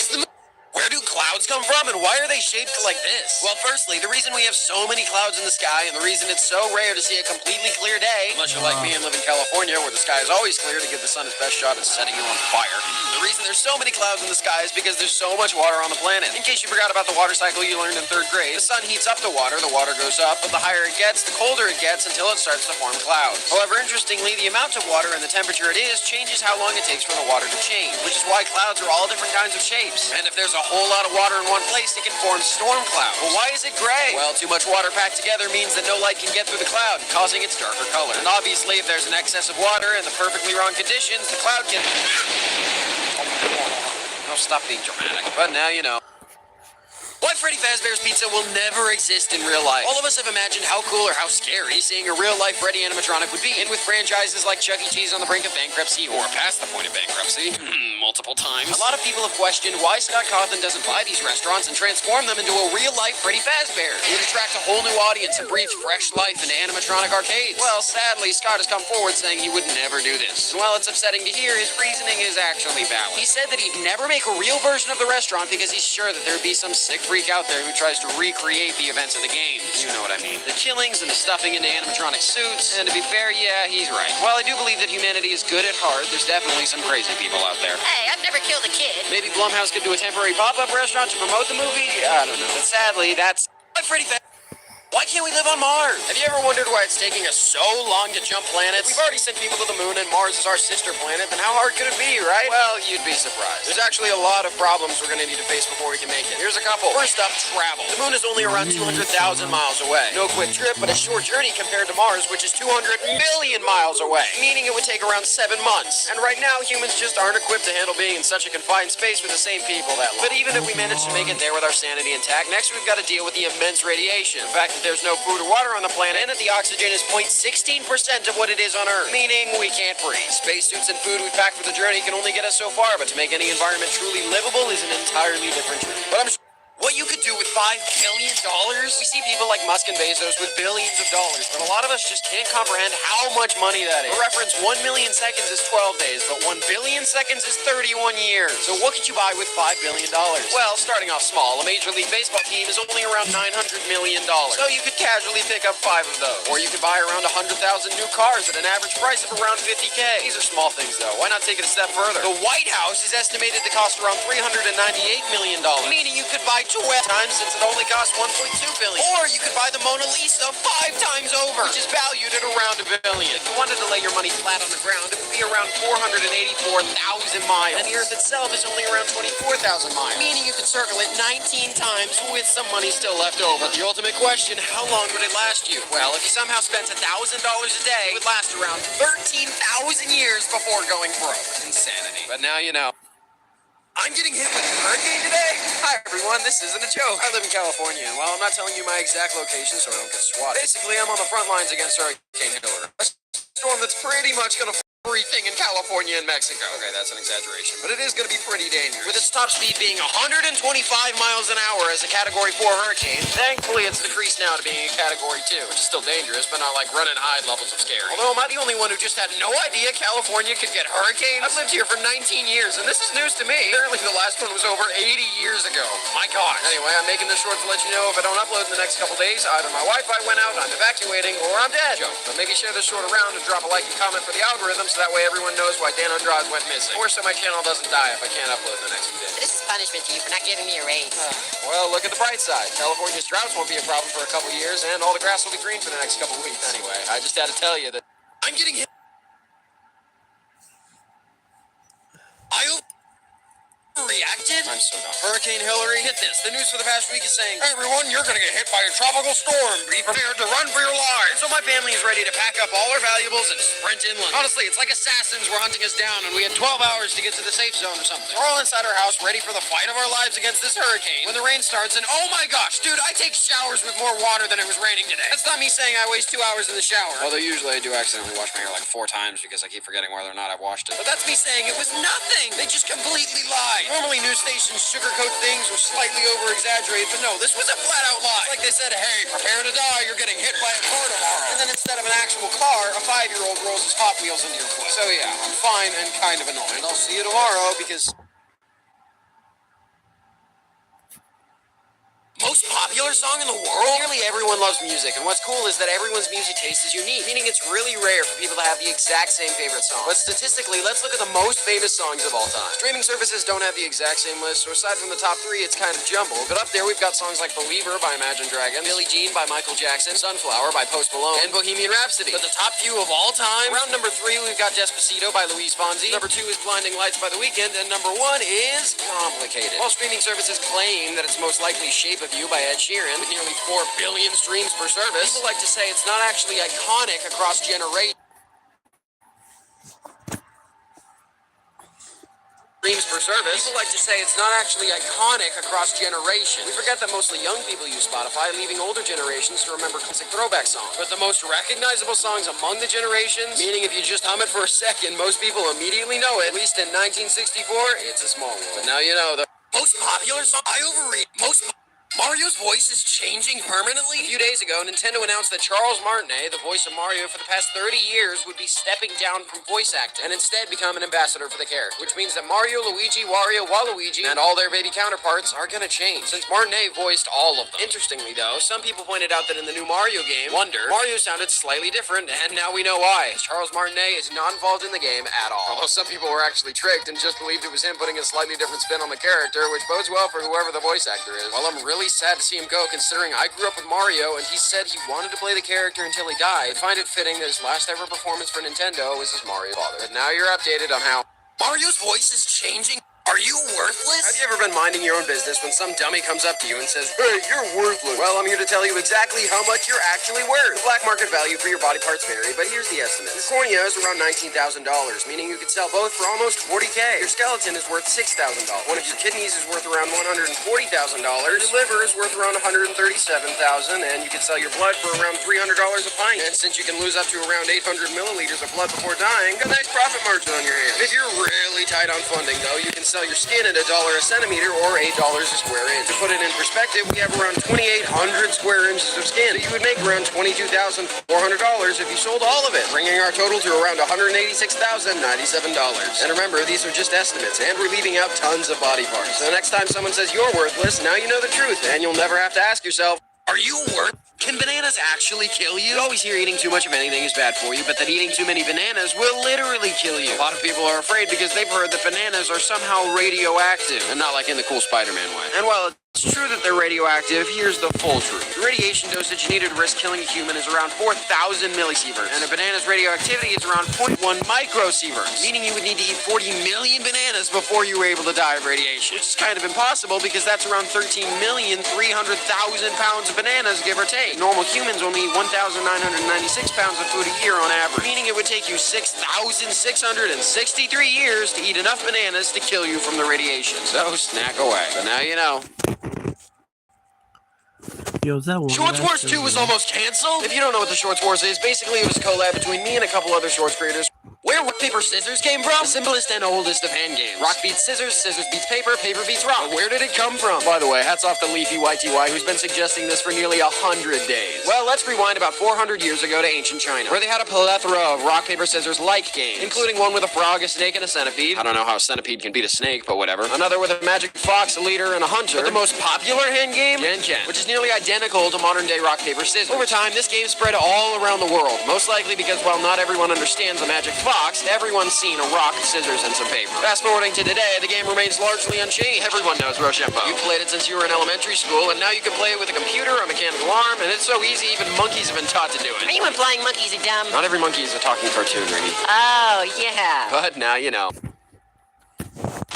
Is the Where do clouds come from, and why are they shaped like this? Well, firstly, the reason we have so many clouds in the sky, and the reason it's so rare to see a completely clear day, unless you're like me and live in California, where the sky is always clear to give the sun its best shot at setting you on fire. The reason there's so many clouds in the sky is because there's so much water on the planet. In case you forgot about the water cycle you learned in 3rd grade, the sun heats up the water goes up, but the higher it gets, the colder it gets until it starts to form clouds. However, interestingly, the amount of water and the temperature it is changes how long it takes for the water to change, which is why clouds are all different kinds of shapes. And if there's a whole lot of water in one place, it can form storm clouds. Well, why is it gray? Well, too much water packed together means that no light can get through the cloud, causing its darker color. And obviously, if there's an excess of water in the perfectly wrong conditions, the cloud can... Oh, stop being dramatic. But now you know. Why Freddy Fazbear's Pizza will never exist in real life. All of us have imagined how cool or how scary seeing a real-life Freddy animatronic would be. And with franchises like Chuck E. Cheese on the brink of bankruptcy, or past the point of bankruptcy, multiple times, a lot of people have questioned why Scott Cawthon doesn't buy these restaurants and transform them into a real-life Freddy Fazbear. It would attract a whole new audience and breathe fresh life into animatronic arcades. Well, sadly, Scott has come forward saying he would never do this. And while it's upsetting to hear, his reasoning is actually valid. He said that he'd never make a real version of the restaurant because he's sure that there'd be some sick freak out there who tries to recreate the events of the games. You know what I mean. The killings and the stuffing into animatronic suits. And to be fair, yeah, he's right. While I do believe that humanity is good at heart, there's definitely some crazy people out there. Hey, I've never killed a kid. Maybe Blumhouse could do a temporary pop-up restaurant to promote the movie? I don't know. But sadly, that's... Freddy Why can't we live on Mars? Have you ever wondered why it's taking us so long to jump planets? We've already sent people to the moon and Mars is our sister planet, then how hard could it be, right? Well, you'd be surprised. There's actually a lot of problems we're going to need to face before we can make it. Here's a couple. First up, travel. The moon is only around 200,000 miles away. No quick trip, but a short journey compared to Mars, which is 200 million miles away, meaning it would take around 7 months. And right now, humans just aren't equipped to handle being in such a confined space with the same people that long. But even if we manage to make it there with our sanity intact, next we've got to deal with the immense radiation. The fact that there's no food or water on the planet, and that the oxygen is 0.16% of what it is on Earth, meaning we can't breathe. Spacesuits and food we pack for the journey can only get us so far, but to make any environment truly livable is an entirely different journey. But I'm sure what you could do with $5 billion? We see people like Musk and Bezos with billions of dollars, but a lot of us just can't comprehend how much money that is. For reference, 1 million seconds is 12 days, but 1 billion seconds is 31 years. So what could you buy with $5 billion? Well, starting off small, a Major League Baseball team is only around $900 million. So you could casually pick up 5 of those. Or you could buy around 100,000 new cars at an average price of around $50K. These are small things, though. Why not take it a step further? The White House is estimated to cost around $398 million, meaning you could buy 12 times since it only costs $1.2 billion. Or you could buy the Mona Lisa 5 times over, which is valued at around $1 billion. If you wanted to lay your money flat on the ground, it would be around 484,000 miles. And the Earth itself is only around 24,000 miles, meaning you could circle it 19 times with some money still left over. The ultimate question, how long would it last you? Well, if you somehow spent $1,000 a day, it would last around 13,000 years before going broke. Insanity. But now you know. I'm getting hit with a hurricane today? Hi everyone, this isn't a joke. I live in California, and while I'm not telling you my exact location so I don't get swatted, basically I'm on the front lines against Hurricane Hillary. A storm that's pretty much gonna everything in California and Mexico. Okay, that's an exaggeration, but it is going to be pretty dangerous. With its top speed being 125 miles an hour as a Category 4 hurricane, thankfully it's decreased now to being a Category 2, which is still dangerous, but not like run and hide levels of scary. Although, am I the only one who just had no idea California could get hurricanes? I've lived here for 19 years, and this is news to me. Apparently the last one was over 80 years ago. My gosh. Anyway, I'm making this short to let you know if I don't upload in the next couple days, either my Wi-Fi went out, I'm evacuating, or I'm dead. Joke. But maybe share this short around and drop a like and comment for the algorithms so that way everyone knows why Dan Andrade went missing. Or so my channel doesn't die if I can't upload in the next few days. This is punishment to you for not giving me a raise. Well, look at the bright side. California's droughts won't be a problem for a couple years, and all the grass will be green for the next couple weeks. Anyway, I just had to tell you that I'm getting hit. I reacted? I'm so dumb. Hurricane Hillary, hit this. The news for the past week is saying, hey everyone, you're gonna get hit by a tropical storm. Be prepared to run for your lives. So my family is ready to pack up all our valuables and sprint inland. Honestly, it's like assassins were hunting us down and we had 12 hours to get to the safe zone or something. We're all inside our house ready for the fight of our lives against this hurricane. When the rain starts and oh my gosh, dude, I take showers with more water than it was raining today. That's not me saying I waste 2 hours in the shower. Although usually I do accidentally wash my hair like 4 times because I keep forgetting whether or not I've washed it. But that's me saying it was nothing. They just completely lied. Normally news stations sugarcoat things or slightly over-exaggerate, but no, this was a flat-out lie. It's like they said, hey, prepare to die, you're getting hit by a car tomorrow. And then instead of an actual car, a 5-year-old rolls his Hot Wheels into your foot. So yeah, I'm fine and kind of annoyed. I'll see you tomorrow because... Most popular song in the world? Nearly everyone loves music, and what's cool is that everyone's music taste is unique, meaning it's really rare for people to have the exact same favorite song. But statistically, let's look at the most famous songs of all time. Streaming services don't have the exact same list, so aside from the top 3, it's kind of jumbled. But up there, we've got songs like Believer by Imagine Dragons, Billie Jean by Michael Jackson, Sunflower by Post Malone, and Bohemian Rhapsody. But the top few of all time, round number 3, we've got Despacito by Luis Fonsi, number 2 is Blinding Lights by The Weeknd, and number 1 is Complicated. While streaming services claim that it's most likely Shape of You by Ed Sheeran, with nearly 4 billion streams per service, people like to say it's not actually iconic across generations. People like to say it's not actually iconic across generations. We forget that mostly young people use Spotify, leaving older generations to remember classic throwback songs. But the most recognizable songs among the generations, meaning if you just hum it for a second, most people immediately know it. At least in 1964, it's a small world. But now you know the most popular song. I overread most. Mario's voice is changing permanently? A few days ago, Nintendo announced that Charles Martinet, the voice of Mario for the past 30 years, would be stepping down from voice acting and instead become an ambassador for the character. Which means that Mario, Luigi, Wario, Waluigi, and all their baby counterparts are gonna change, since Martinet voiced all of them. Interestingly though, some people pointed out that in the new Mario game, Wonder, Mario sounded slightly different, and now we know why. Charles Martinet is not involved in the game at all. Although some people were actually tricked and just believed it was him putting a slightly different spin on the character, which bodes well for whoever the voice actor is. While I'm really sad to see him go, considering I grew up with Mario and he said he wanted to play the character until he died, I find it fitting that his last ever performance for Nintendo was as Mario father. But now you're updated on how Mario's voice is changing. Are you worthless? Have you ever been minding your own business when some dummy comes up to you and says, hey, you're worthless? Well, I'm here to tell you exactly how much you're actually worth. The black market value for your body parts vary, but here's the estimate. Your cornea is around $19,000, meaning you could sell both for almost $40K. Your skeleton is worth $6,000. One of your kidneys is worth around $140,000. Your liver is worth around $137,000, and you can sell your blood for around $300 a pint. And since you can lose up to around 800 milliliters of blood before dying, got a nice profit margin on your hands. If you're really tight on funding, though, you can sell your skin at $1 a centimeter or $8 a square inch. To put it in perspective, we have around 2,800 square inches of skin, so you would make around $22,400 if you sold all of it, bringing our total to around $186,097. And remember, these are just estimates, and we're leaving out tons of body parts. So next time someone says you're worthless, now you know the truth, and you'll never have to ask yourself, are you worth? Can bananas actually kill you? You always hear eating too much of anything is bad for you, but that eating too many bananas will literally kill you. A lot of people are afraid because they've heard that bananas are somehow radioactive, and not like in the cool Spider-Man way. And while it's true that they're radioactive, here's the full truth. The radiation dosage needed to risk killing a human is around 4,000 millisieverts, and a banana's radioactivity is around 0.1 microsieverts, meaning you would need to eat 40 million bananas before you were able to die of radiation, which is kind of impossible because that's around 13,300,000 pounds of bananas, give or take. Normal humans only eat 1,996 pounds of food a year on average, meaning it would take you 6,663 years to eat enough bananas to kill you from the radiation. So snack away. So now you know. Yo, that one. Shorts Wars 2 was almost canceled? If you don't know what the Shorts Wars is, basically it was a collab between me and a couple other shorts creators. Where rock, paper, scissors came from? The simplest and oldest of hand games. Rock beats scissors, scissors beats paper, paper beats rock. But where did it come from? By the way, hats off to Leafy YTY, who's been suggesting this for nearly 100 days. Well, let's rewind about 400 years ago to ancient China, where they had a plethora of rock, paper, scissors-like games, including one with a frog, a snake, and a centipede. I don't know how a centipede can beat a snake, but whatever. Another with a magic fox, a leader, and a hunter. But the most popular hand game? Ken, which is nearly identical to modern-day rock, paper, scissors. Over time, this game spread all around the world, most likely because while not everyone understands the magic fox, rocks, everyone's seen a rock, scissors, and some paper. Fast forwarding to today, the game remains largely unchanged. Everyone knows Rochambeau. You've played it since you were in elementary school, and now you can play it with a computer, a mechanical arm, and it's so easy even monkeys have been taught to do it. Are you implying monkeys are dumb? Not every monkey is a talking cartoon, Ricky. Oh, yeah. But now you know.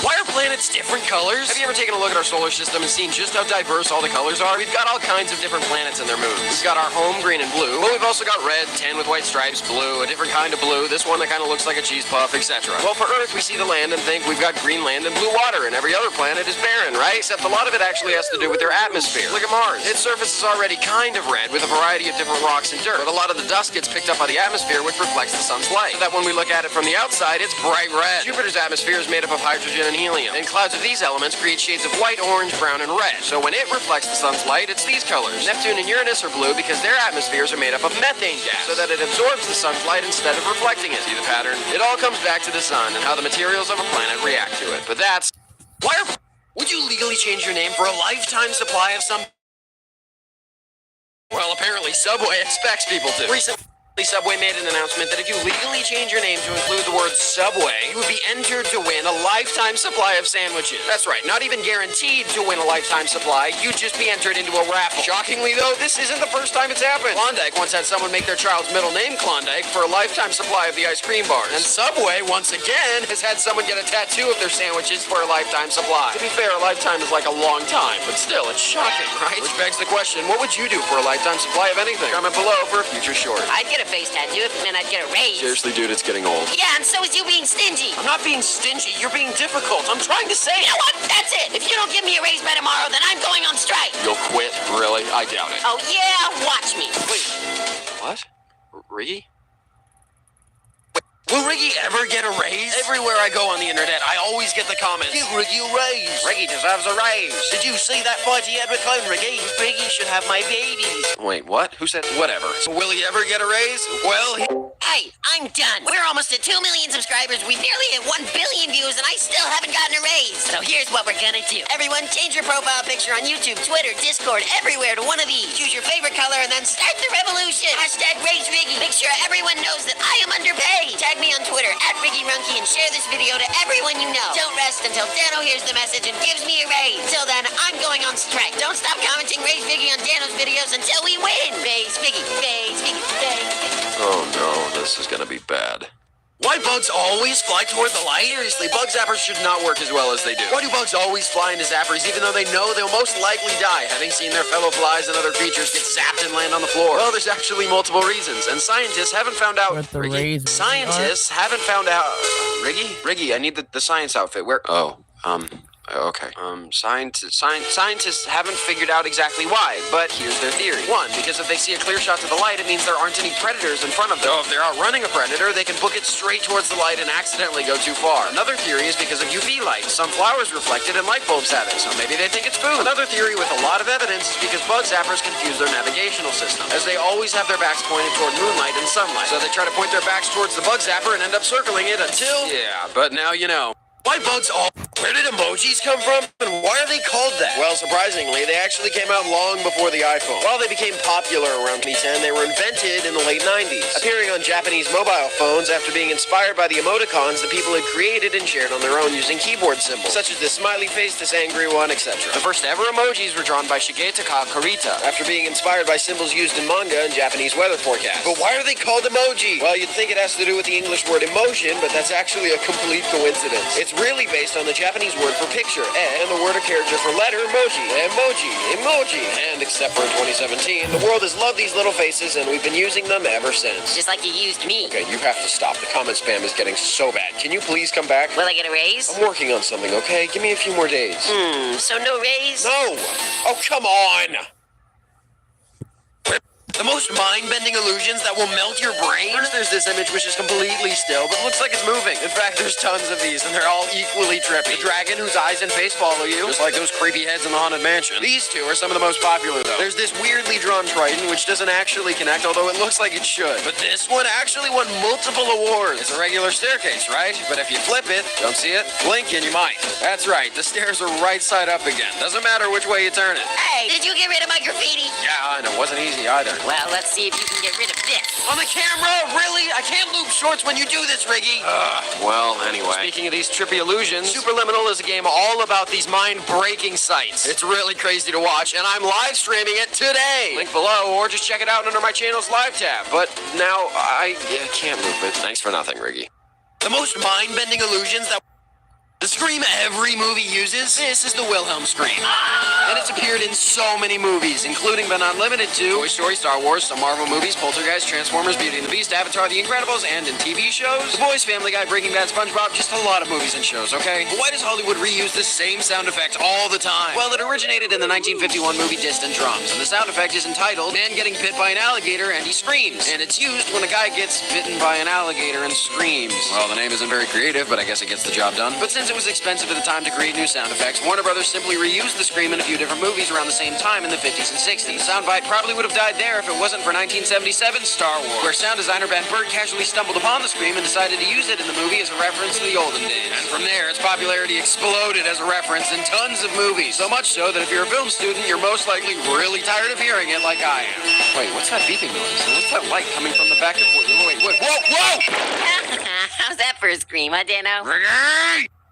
Why are planets different colors? Have you ever taken a look at our solar system and seen just how diverse all the colors are? We've got all kinds of different planets and their moons. We've got our home, green and blue, but we've also got red, tan with white stripes, blue, a different kind of blue, this one that kind of looks like a cheese puff, etc. Well, for Earth, we see the land and think we've got green land and blue water, and every other planet is barren, right? Except a lot of it actually has to do with their atmosphere. Look at Mars. Its surface is already kind of red with a variety of different rocks and dirt, but a lot of the dust gets picked up by the atmosphere, which reflects the sun's light. So that when we look at it from the outside, it's bright red. Jupiter's atmosphere is made up of hydrogen and helium, and clouds of these elements create shades of white, orange, brown, and red. So when it reflects the sun's light, it's these colors. Neptune and Uranus are blue because their atmospheres are made up of methane gas, so that it absorbs the sun's light instead of reflecting it. See the pattern? It all comes back to the sun and how the materials of a planet react to it. But that's... Would you legally change your name for a lifetime supply of some... Well, apparently Subway expects people to. Recently, Subway made an announcement that if you legally change your name to include the word Subway, you would be entered to win a lifetime supply of sandwiches. That's right, not even guaranteed to win a lifetime supply, you'd just be entered into a raffle. Shockingly though, this isn't the first time it's happened. Klondike once had someone make their child's middle name Klondike for a lifetime supply of the ice cream bars. And Subway, once again, has had someone get a tattoo of their sandwiches for a lifetime supply. To be fair, a lifetime is like a long time, but still, it's shocking, right? Which begs the question, what would you do for a lifetime supply of anything? Comment below for a future short. I'd get a face tattoo if it meant I'd get a raise. Seriously, dude, it's getting old. Yeah, and so is you being stingy. I'm not being stingy. You're being difficult. I'm trying to say... You know what? That's it. If you don't give me a raise by tomorrow, then I'm going on strike. You'll quit? Really? I doubt it. Oh, yeah? Watch me. Wait. What? Riggy? Will Riggy ever get a raise? Everywhere I go on the internet, I always get the comments, give Riggy a raise. Riggy deserves a raise. Did you see that fight he had with Clone Riggy? Riggy should have my babies. Wait, what? Who said whatever? So will he ever get a raise? Well, Hey, I'm done. We're almost at 2 million subscribers. We nearly hit 1 billion views, and I still haven't gotten a raise. So here's what we're gonna do. Everyone, change your profile picture on YouTube, Twitter, Discord, everywhere to one of these. Choose your favorite color, and then start the revolution. Hashtag Raise Riggy. Make sure everyone knows that I am underpaid. Tag me on Twitter, @RiggyRunky, and share this video to everyone you know. Don't rest until Dano hears the message and gives me a raise. Till then, I'm going on strike. Don't stop commenting Raise Riggy on Dano's videos until we win. Raise Riggy, Raise Riggy, Raise Riggy. oh no, this is gonna be bad. Why bugs always fly toward the light? Seriously, bug zappers should not work as well as they do. Why do bugs always fly into zappers even though they know they'll most likely die, having seen their fellow flies and other creatures get zapped and land on the floor? Well, there's actually multiple reasons, and scientists haven't found out... What the Riggy? rays Scientists haven't found out... Riggy? Riggy, I need the science outfit. Where... Oh, okay. Scientists haven't figured out exactly why, but here's their theory. One, because if they see a clear shot to the light, it means there aren't any predators in front of them. So if they're outrunning a predator, they can book it straight towards the light and accidentally go too far. Another theory is because of UV light. Some flowers reflect it and light bulbs have it, so maybe they think it's food. Another theory with a lot of evidence is because bug zappers confuse their navigational system, as they always have their backs pointed toward moonlight and sunlight. So they try to point their backs towards the bug zapper and end up circling it until... Yeah, but now you know. Why bugs all... Where did emojis come from? And why are they called that? Well, surprisingly, they actually came out long before the iPhone. While they became popular around 2010, they were invented in the late 90s, appearing on Japanese mobile phones after being inspired by the emoticons that people had created and shared on their own using keyboard symbols, such as this smiley face, this angry one, etc. The first ever emojis were drawn by Shigetaka Kurita, after being inspired by symbols used in manga and Japanese weather forecasts. But why are they called emoji? Well, you'd think it has to do with the English word emotion, but that's actually a complete coincidence. It's really based on the Japanese word for picture, and the word or character for letter, emoji, emoji. And except for in 2017, the world has loved these little faces, and we've been using them ever since. Just like you used me. Okay, you have to stop. The comment spam is getting so bad. Can you please come back? Will I get a raise? I'm working on something, okay? Give me a few more days. So no raise? No! Oh, come on! The most mind-bending illusions that will melt your brain? First, there's this image which is completely still, but looks like it's moving. In fact, there's tons of these, and they're all equally trippy. The dragon whose eyes and face follow you, just like those creepy heads in the Haunted Mansion. These two are some of the most popular, though. There's this weirdly drawn Triton, which doesn't actually connect, although it looks like it should. But this one actually won multiple awards. It's a regular staircase, right? But if you flip it, don't see it? Blink and you might. That's right, the stairs are right side up again. Doesn't matter which way you turn it. Hey, did you get rid of my graffiti? Yeah, I know. wasn't easy either. Well, let's see if you can get rid of this. On the camera? Really? I can't loop shorts when you do this, Riggy. Well, anyway. Speaking of these trippy illusions, Superliminal is a game all about these mind-breaking sights. It's really crazy to watch, and I'm live streaming it today. Link below, or just check it out under my channel's live tab. But now I can't loop it. Thanks for nothing, Riggy. The most mind-bending illusions that the scream every movie uses, this is the Wilhelm scream. And it's appeared in so many movies, including but not limited to Toy Story, Star Wars, some Marvel movies, Poltergeist, Transformers, Beauty and the Beast, Avatar, The Incredibles, and in TV shows. The Boys, Family Guy, Breaking Bad, SpongeBob, just a lot of movies and shows, okay? But why does Hollywood reuse the same sound effect all the time? Well, it originated in the 1951 movie Distant Drums, and the sound effect is entitled Man Getting Bit by an Alligator and He Screams. And it's used when a guy gets bitten by an alligator and screams. Well, the name isn't very creative, but I guess it gets the job done. But since it was expensive at the time to create new sound effects, Warner Brothers simply reused the scream in a few different movies around the same time in the 50s and 60s. The soundbite probably would have died there if it wasn't for 1977 Star Wars, where sound designer Ben Burtt casually stumbled upon the scream and decided to use it in the movie as a reference to the olden days. And from there, its popularity exploded as a reference in tons of movies. So much so that if you're a film student, you're most likely really tired of hearing it like I am. Wait, what's that beeping noise? And what's that light coming from the back of... Wait, whoa! How's that for a scream, huh, Dano?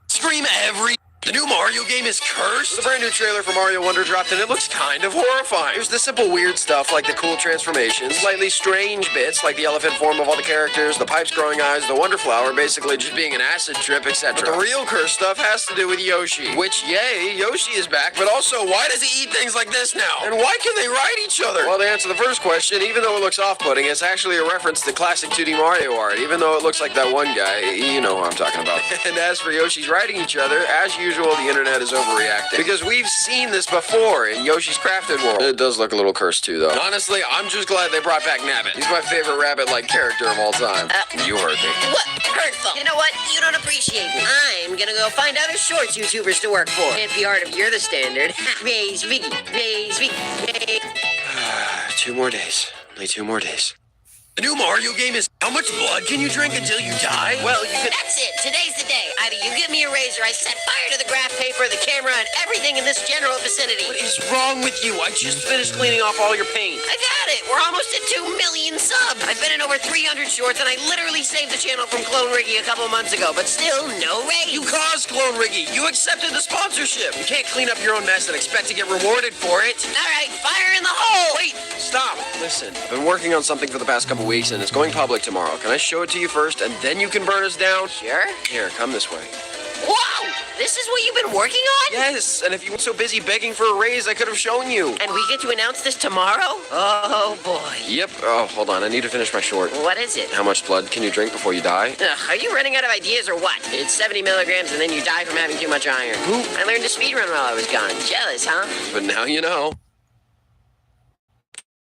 Scream every... The new Mario game is cursed? The brand new trailer for Mario Wonder dropped and it looks kind of horrifying. There's the simple weird stuff like the cool transformations, slightly strange bits like the elephant form of all the characters, the pipes growing eyes, the Wonder Flower basically just being an acid trip, etc. But the real cursed stuff has to do with Yoshi. Which, yay, Yoshi is back, but also why does he eat things like this now? And why can they ride each other? Well, to answer the first question, even though it looks off-putting, it's actually a reference to classic 2D Mario art, even though it looks like that one guy, you know who I'm talking about. And as for Yoshi's riding each other, as usual, the internet is overreacting. Because we've seen this before in Yoshi's Crafted World. It does look a little cursed too, though. Honestly, I'm just glad they brought back Nabbit. He's my favorite rabbit-like character of all time. You heard me. What? Hurtful. You know what? You don't appreciate me. I'm gonna go find other shorts YouTubers to work for. Can't be hard if you're the standard. Raise Riggy. Raise Riggy. 2 more days. Only 2 more days. The new Mario game is how much blood can you drink until you die? Well, you could... That's it. Today's the day. Either you give me a raise or I set fire to the graph paper, the camera, and everything in this general vicinity. What is wrong with you? I just finished cleaning off all your paint. I've had it. We're almost at 2 million subs. I've been in over 300 shorts, and I literally saved the channel from Clone Riggy a couple months ago, but still, no raise. You caused Clone Riggy. You accepted the sponsorship. You can't clean up your own mess and expect to get rewarded for it. All right, fire in the hole. Wait, stop. Listen, I've been working on something for the past couple weeks, and it's going public tomorrow. Can I show it to you first, and then you can burn us down? Sure. Here, come this way. Whoa! This is what you've been working on? Yes, and if you weren't so busy begging for a raise, I could have shown you. And we get to announce this tomorrow? Oh, boy. Yep. Oh, hold on. I need to finish my short. What is it? How much blood can you drink before you die? Are you running out of ideas or what? It's 70 milligrams and then you die from having too much iron. I learned to speedrun while I was gone. Jealous, huh? But now you know.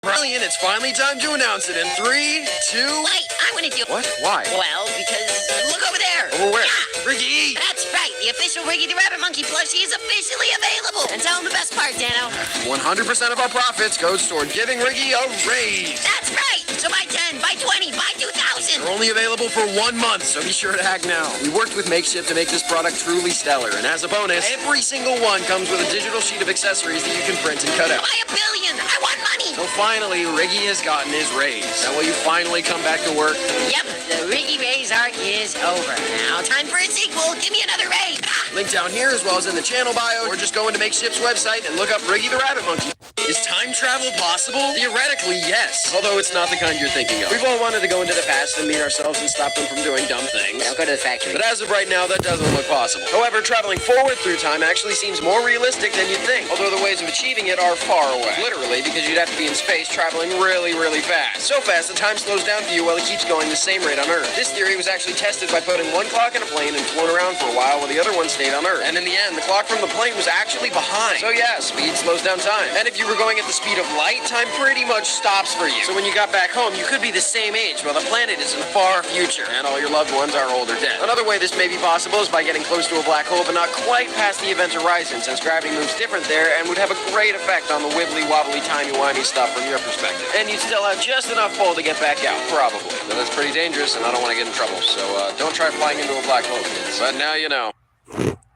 Brilliant, it's finally time to announce it in 3, 2... Wait, I want to do... What? Why? Well, because... Look over there! Over where? Yeah. Riggy! That's right, the official Riggy the Rabbit Monkey plushie is officially available! And tell them the best part, Dano. 100% of our profits goes toward giving Riggy a raise! That's right! So buy 10, buy 20, buy 2,000! They're only available for 1 month, so be sure to act now. We worked with Makeshift to make this product truly stellar, and as a bonus, every single one comes with a digital sheet of accessories that you can print and cut out. Buy $1 billion! I want money! So finally, Riggy has gotten his raise. Now will you finally come back to work? Yep, the Riggy raise arc is over. Now time for a sequel. Give me another raise. Link down here as well as in the channel bio, or just go into Makeshift's website and look up Riggy the Rabbit Monkey. Is time travel possible? Theoretically, yes. Although it's not the kind you're thinking of. We've all wanted to go into the past and meet ourselves and stop them from doing dumb things. Now go to the factory. But as of right now, that doesn't look possible. However, traveling forward through time actually seems more realistic than you'd think. Although the ways of achieving it are far away. Literally, because you'd have to be in space traveling really, really fast. So fast, the time slows down for you while it keeps going the same rate on Earth. This theory was actually tested by putting one clock in a plane and flown around for a while the other one stayed on Earth. And in the end, the clock from the plane was actually behind. So yeah, speed slows down time. And if you were going at the speed of light, time pretty much stops for you. So when you got back home, you could be the same age while the planet is in the far future. And all your loved ones are old or dead. Another way this may be possible is by getting close to a black hole, but not quite past the event's horizon, since gravity moves different there and would have a great effect on the wibbly wobbly timey-wimey stuff from your perspective. And you'd still have just enough pull to get back out, probably. But that's pretty dangerous and I don't want to get in trouble, so don't try flying into a black hole, kids. But now you know.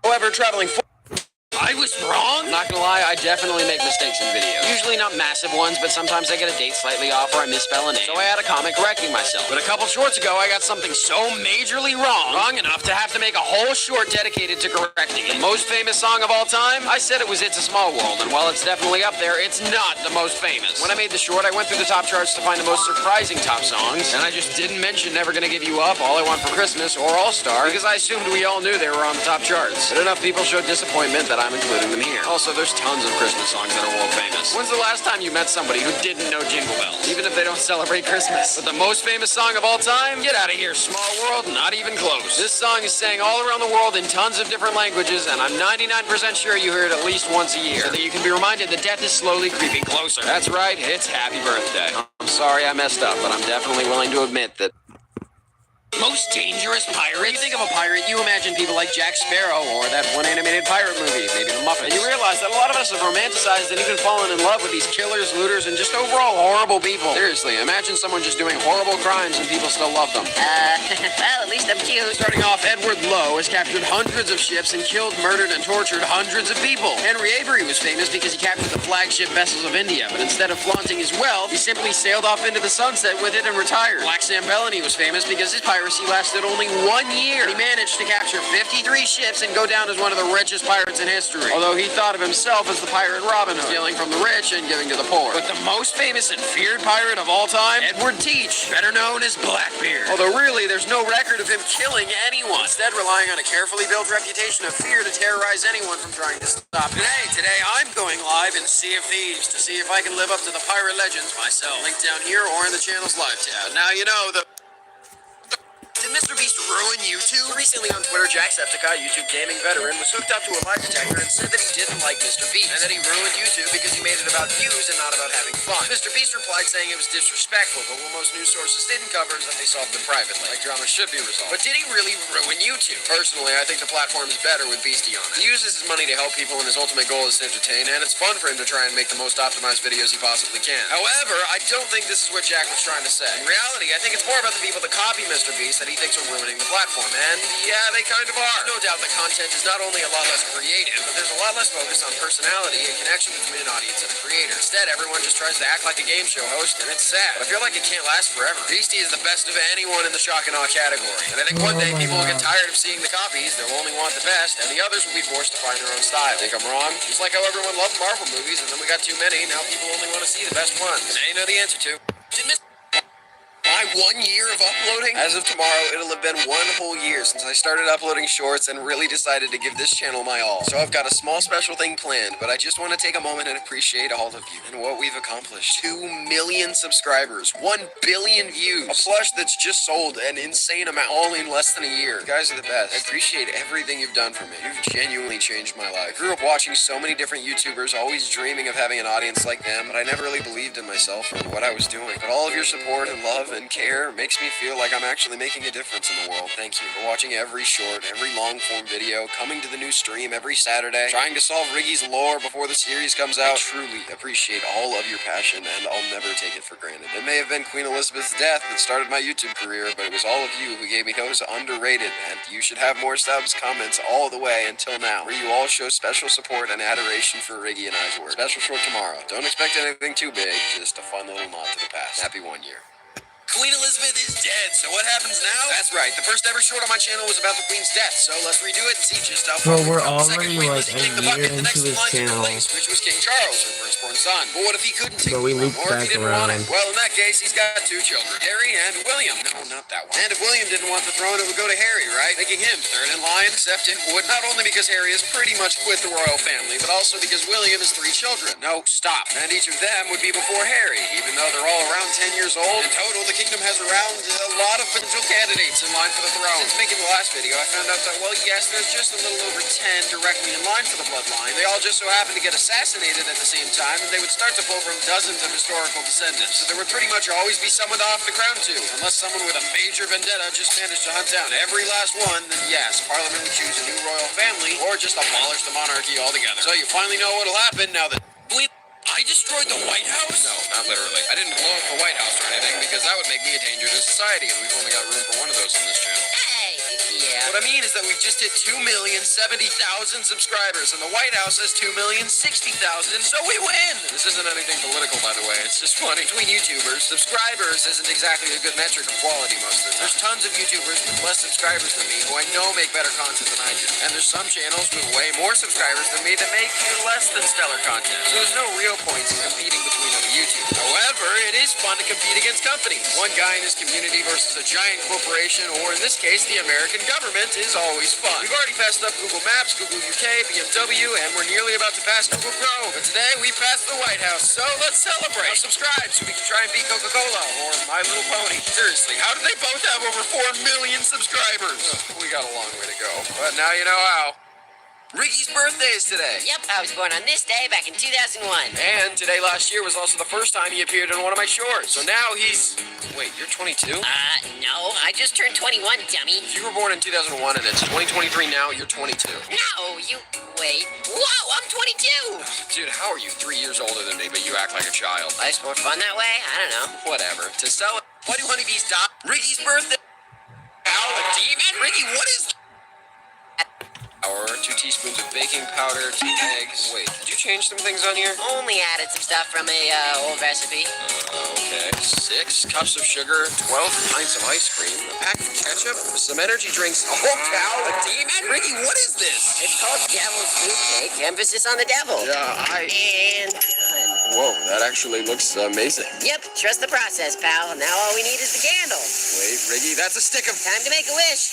However, traveling I was wrong? Not gonna lie, I definitely make mistakes in videos. Usually not massive ones, but sometimes I get a date slightly off or I misspell a name. So I had a comment correcting myself. But a couple shorts ago, I got something so majorly wrong enough to have to make a whole short dedicated to correcting it. Most famous song of all time? I said it was It's a Small World, and while it's definitely up there, it's not the most famous. When I made the short, I went through the top charts to find the most surprising top songs, and I just didn't mention Never Gonna Give You Up, All I Want for Christmas, or All Star, because I assumed we all knew they were on the top charts. But enough people showed disappointment that I'm including them here. Also, there's tons of Christmas songs that are world famous. When's the last time you met somebody who didn't know Jingle Bells, even if they don't celebrate Christmas? But the most famous song of all time? Get out of here, Small World, not even close. This song is sang all around the world in tons of different languages, and I'm 99% sure you hear it at least once a year, so that you can be reminded that death is slowly creeping closer. That's right, it's Happy Birthday. I'm sorry I messed up, but I'm definitely willing to admit that most dangerous pirate? When you think of a pirate, you imagine people like Jack Sparrow or that one animated pirate movie, maybe The Muppets. And you realize that a lot of us have romanticized and even fallen in love with these killers, looters, and just overall horrible people. Seriously, imagine someone just doing horrible crimes and people still love them. Well, at least I'm cute. Starting off, Edward Lowe has captured hundreds of ships and killed, murdered, and tortured hundreds of people. Henry Avery was famous because he captured the flagship vessels of India, but instead of flaunting his wealth, he simply sailed off into the sunset with it and retired. Black Sam Bellany was famous because his piracy lasted only 1 year. He managed to capture 53 ships and go down as one of the richest pirates in history. Although he thought of himself as the pirate Robin Hood, stealing from the rich and giving to the poor. But the most famous and feared pirate of all time, Edward Teach, better known as Blackbeard. Although really, there's no record of him killing anyone, instead relying on a carefully built reputation of fear to terrorize anyone from trying to stop him. Today I'm going live in Sea of Thieves to see if I can live up to the pirate legends myself. Link down here or in the channel's live tab. Now you know the... Did Mr. Beast ruin YouTube? Recently on Twitter, Jacksepticeye, YouTube gaming veteran, was hooked up to a lie detector and said that he didn't like Mr. Beast, and that he ruined YouTube because he made it about views and not about having fun. Mr. Beast replied saying it was disrespectful, but what most news sources didn't cover is that they solved it privately, like drama should be resolved. But did he really ruin YouTube? Personally, I think the platform is better with Beastie on it. He uses his money to help people, and his ultimate goal is to entertain, and it's fun for him to try and make the most optimized videos he possibly can. However, I don't think this is what Jack was trying to say. In reality, I think it's more about the people that copy Mr. Beast that he thinks are ruining the platform, and yeah, they kind of are. No doubt the content is not only a lot less creative, but there's a lot less focus on personality and connection between an audience and a creator. Instead, everyone just tries to act like a game show host, and it's sad. But I feel like it can't last forever. Beastie is the best of anyone in the shock and awe category, and I think one day people will get tired of seeing the copies, they'll only want the best, and the others will be forced to find their own style. Think I'm wrong? Just like how everyone loved Marvel movies, and then we got too many, now people only want to see the best ones. And they know the answer to. My 1 year of uploading? As of tomorrow, it'll have been 1 whole year since I started uploading shorts and really decided to give this channel my all. So I've got a small special thing planned, but I just want to take a moment and appreciate all of you and what we've accomplished. 2 million subscribers, 1 billion views, a plush that's just sold an insane amount, all in less than a year. You guys are the best. I appreciate everything you've done for me. You've genuinely changed my life. I grew up watching so many different YouTubers, always dreaming of having an audience like them, but I never really believed in myself or what I was doing. But all of your support and love and care makes me feel like I'm actually making a difference in the world. Thank you for watching every short, every long-form video, coming to the new stream every Saturday, trying to solve Riggy's lore before the series comes out. I truly appreciate all of your passion, and I'll never take it for granted. It may have been Queen Elizabeth's death that started my YouTube career, but it was all of you who gave me those underrated, and you should have more subs, comments all the way until now, where you all show special support and adoration for Riggy and I's work. Special short tomorrow. Don't expect anything too big, just a fun little nod to the past. Happy 1 year. Queen Elizabeth is dead, so what happens now? That's right, the first ever short on my channel was about the Queen's death, so let's redo it and see just how far Bro, we're we've come. already like a year into his channel. Which was King Charles, her firstborn son. But what if he couldn't take But we the looped throne, or if back he didn't want around. it? Well, in that case, he's got 2 children, Harry and William. No, not that one. And if William didn't want the throne, it would go to Harry, right? Making him third in line, except it would. Not only because Harry has pretty much quit the royal family, but also because William has 3 children. No, stop. And each of them would be before Harry, even though they're all around 10 years old. In total, the kingdom has around a lot of potential candidates in line for the throne. Since making the last video, I found out that, well, yes, there's just a little over 10 directly in line for the bloodline. They all just so happen to get assassinated at the same time, and they would start to pull from dozens of historical descendants. So there would pretty much always be someone to offer the crown to, unless someone with a major vendetta just managed to hunt down every last one, then yes, Parliament would choose a new royal family, or just abolish the monarchy altogether. So you finally know what'll happen now that I destroyed the White House? No, not literally. I didn't blow up the White House or anything, because that would make me a danger to society, and we've only got room for one of those on this channel. Hey, yeah. What I mean is that we've just hit 2,070,000 subscribers, and the White House has 2,060,000, so we win! This isn't anything political, by the way. It's just funny. Between YouTubers, subscribers isn't exactly a good metric of quality most of the time. There's tons of YouTubers with less subscribers than me who I know make better content than I do. And there's some channels with way more subscribers than me that make less than stellar content. So there's no real points in competing between other YouTubers. However, it is fun to compete against companies. One guy in his community versus a giant corporation, or in this case, the American government, is always fun. We've already passed up Google Maps, Google UK, BMW, and we're nearly about to pass Google Pro. But today, we passed the White House, so let's celebrate. Now subscribe so we can try and beat Coca-Cola or My Little Pony. Seriously, how do they both have over 4 million subscribers? We got a long way to go, but now you know how. Ricky's birthday is today. Yep, I was born on this day back in 2001. And today last year was also the first time he appeared in one of my shorts. So now he's... Wait, you're 22? No, I just turned 21, dummy. If you were born in 2001 and it's 2023 now, you're 22. No, you... Wait. Whoa, I'm 22! Dude, how are you 3 years older than me, but you act like a child? Life's more fun that way? I don't know. Whatever. To sell it... Why do honeybees die? Ricky's birthday... Ow, a demon? Ricky, what is... Or 2 teaspoons of baking powder, 2 eggs. Wait, did you change some things on here? Only added some stuff from a old recipe. Okay. 6 cups of sugar, 12 pints of ice cream, a pack of ketchup, some energy drinks. Oh, cow, a demon? Ricky, what is this? It's called Devil's Food Cake. Emphasis on the devil. Yeah, And done. Whoa, that actually looks amazing. Yep, trust the process, pal. Now all we need is the candle. Wait, Ricky, that's a stick of... Time to make a wish.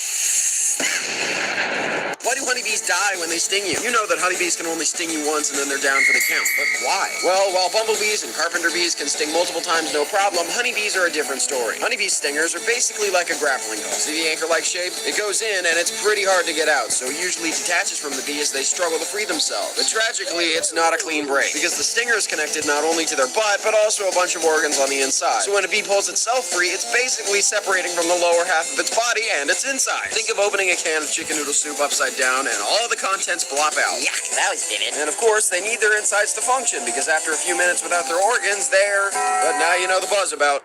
Why do honeybees die when they sting you? You know that honeybees can only sting you once and then they're down for the count. But why? Well, while bumblebees and carpenter bees can sting multiple times no problem, honeybees are a different story. Honeybee stingers are basically like a grappling hook. See the anchor-like shape? It goes in and it's pretty hard to get out, so it usually detaches from the bee as they struggle to free themselves. But tragically, it's not a clean break, because the stinger is connected not only to their butt, but also a bunch of organs on the inside. So when a bee pulls itself free, it's basically separating from the lower half of its body and its inside. Think of opening a can of chicken noodle soup upside down and all of the contents blop out. Yuck, that was vivid. And of course, they need their insides to function, because after a few minutes without their organs, they're... But now you know the buzz about...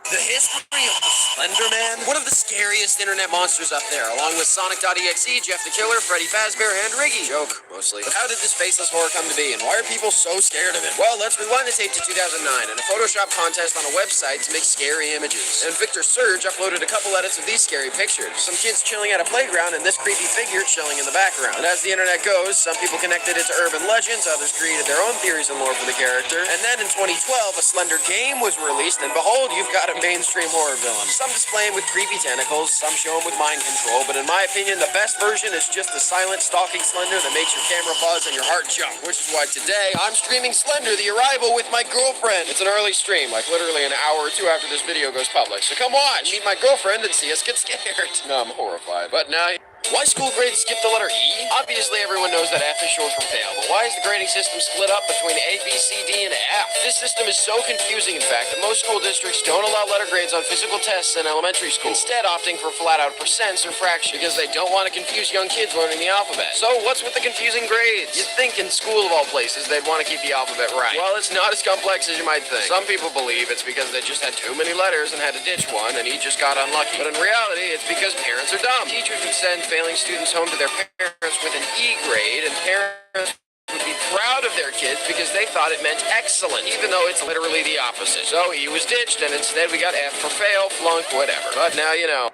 The history of the Slender Man? One of the scariest internet monsters up there, along with Sonic.exe, Jeff the Killer, Freddy Fazbear, and Riggy. Joke, mostly. But how did this faceless horror come to be, and why are people so scared of it? Well, let's rewind the tape to 2009 and a Photoshop contest on a website to make scary images. And Victor Surge uploaded a couple edits of these scary pictures. Some kids chilling at a playground and this creepy figure chilling in the background. And as the internet goes, some people connected it to urban legends, others created their own theories and lore for the character. And then in 2012, a Slender game was released, and behold, you've got a mainstream horror villain. Some display him with creepy tentacles, some show him with mind control, but in my opinion, the best version is just the silent, stalking Slender that makes your camera buzz and your heart jump. Which is why today, I'm streaming Slender, The Arrival, with my girlfriend. It's an early stream, like literally an hour or 2 after this video goes public. So come watch, meet my girlfriend, and see us get scared. No, I'm horrified. But now... Why school grades skip the letter E? Obviously, everyone knows that F is short for fail, but why is the grading system split up between A, B, C, D, and F? This system is so confusing, in fact, that most school districts don't allow letter grades on physical tests in elementary school, instead opting for flat-out percents or fractions, because they don't want to confuse young kids learning the alphabet. So what's with the confusing grades? You'd think in school, of all places, they'd want to keep the alphabet right. Well, it's not as complex as you might think. Some people believe it's because they just had too many letters and had to ditch one, and he just got unlucky. But in reality, it's because parents are dumb. Teachers would send failing students home to their parents with an E grade, and parents would be proud of their kids because they thought it meant excellent, even though it's literally the opposite. So he was ditched, and instead we got F for fail, flunk, whatever. But now you know.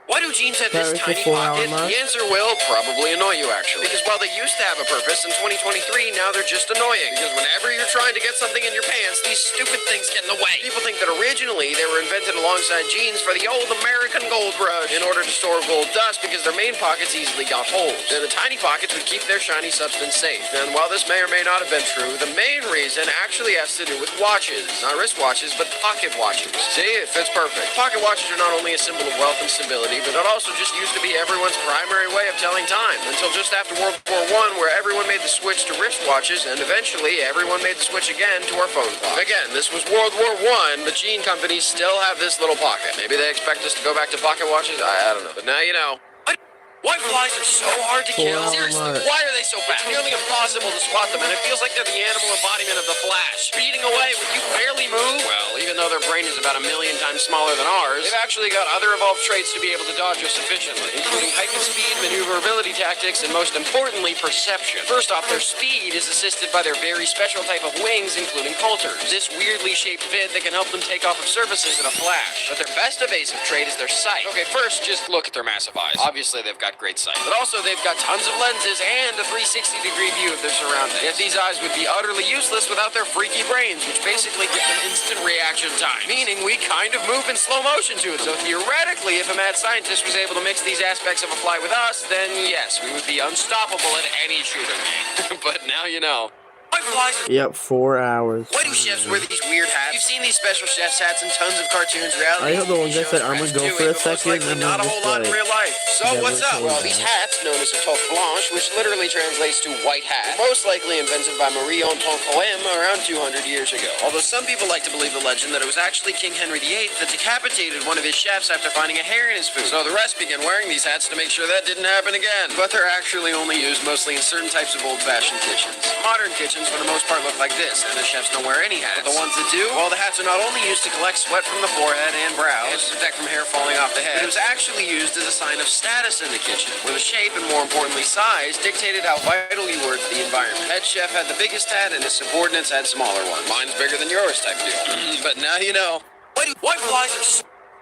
Why do jeans have this tiny pocket? The answer will probably annoy you, actually. Because while they used to have a purpose in 2023, now they're just annoying. Because whenever you're trying to get something in your pants, these stupid things get in the way. People think that originally they were invented alongside jeans for the old American gold rush in order to store gold dust because their main pockets easily got holes. And the tiny pockets would keep their shiny substance safe. And while this may or may not have been true, the main reason actually has to do with watches. Not wristwatches, but pocket watches. See, it fits perfect. Pocket watches are not only a symbol of wealth and stability, but it also just used to be everyone's primary way of telling time, until just after World War I, where everyone made the switch to wristwatches, and eventually everyone made the switch again to our phone clocks. Again, this was World War I. The jean companies still have this little pocket. Maybe they expect us to go back to pocket watches? I don't know. But now you know. Why flies are so hard to kill? Seriously, why are they so fast? It's nearly impossible to spot them, and it feels like they're the animal embodiment of the Flash. Speeding away when you barely move? Well, even even though their brain is about 1 million times smaller than ours, they've actually got other evolved traits to be able to dodge us efficiently, including heightened speed, maneuverability tactics, and most importantly, perception. First off, their speed is assisted by their very special type of wings, including coulters. This weirdly shaped fin that can help them take off of surfaces in a flash. But their best evasive trait is their sight. Okay, first, just look at their massive eyes. Obviously, they've got great sight. But also, they've got tons of lenses and a 360-degree view of their surroundings. Yet these eyes would be utterly useless without their freaky brains, which basically give them instant reaction time. Meaning we kind of move in slow motion to it. So theoretically, if a mad scientist was able to mix these aspects of a fly with us, then yes, we would be unstoppable at any shooting game. But now you know. Yep, 4 hours. Why do chefs wear these weird hats? You've seen these special chef's hats in tons of cartoons, reality. I hope the ones that said I'm gonna go for a second and not a then whole just lot in like, real life. So what's up? Well, these hats, known as a toque blanche, which literally translates to white hat, most likely invented by Marie-Antoine Poème around 200 years ago. Although some people like to believe the legend that it was actually King Henry VIII that decapitated one of his chefs after finding a hair in his food. So the rest began wearing these hats to make sure that didn't happen again. But they're actually only used mostly in certain types of old-fashioned kitchens. Modern kitchens, for the most part, look like this, and the chefs don't wear any hats. But the ones that do, well, the hats are not only used to collect sweat from the forehead and brows, and to protect from hair falling off the head, but it was actually used as a sign of status in the kitchen, where the shape and more importantly size dictated how vital you were to the environment. Head chef had the biggest hat, and his subordinates had smaller ones. Mine's bigger than yours type deal. But now you know. Why flies are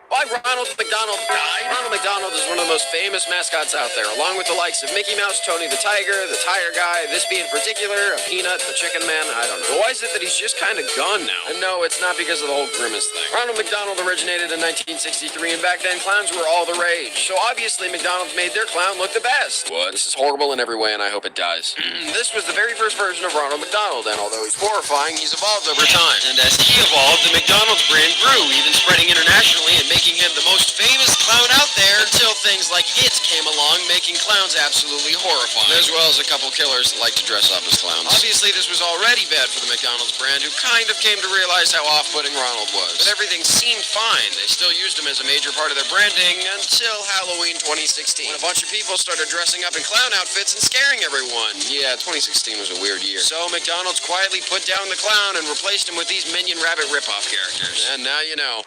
Why Ronald McDonald died? Ronald McDonald is one of the most famous mascots out there, along with the likes of Mickey Mouse, Tony the Tiger, the Tire Guy, this bee in particular, a Peanut, the Chicken Man, I don't know. But why is it that he's just kind of gone now? And no, it's not because of the whole Grimace thing. Ronald McDonald originated in 1963, and back then clowns were all the rage. So obviously McDonald's made their clown look the best. What? This is horrible in every way, and I hope it dies. This was the very first version of Ronald McDonald, and although he's horrifying, he's evolved over time. And as he evolved, the McDonald's brand grew, even spreading internationally and making him the most famous clown out there until things like It came along, making clowns absolutely horrifying. As well as a couple killers that like to dress up as clowns. Obviously, this was already bad for the McDonald's brand, who kind of came to realize how off-putting Ronald was. But everything seemed fine. They still used him as a major part of their branding until Halloween 2016, when a bunch of people started dressing up in clown outfits and scaring everyone. Yeah, 2016 was a weird year. So McDonald's quietly put down the clown and replaced him with these Minion Rabbit ripoff characters. And now you know.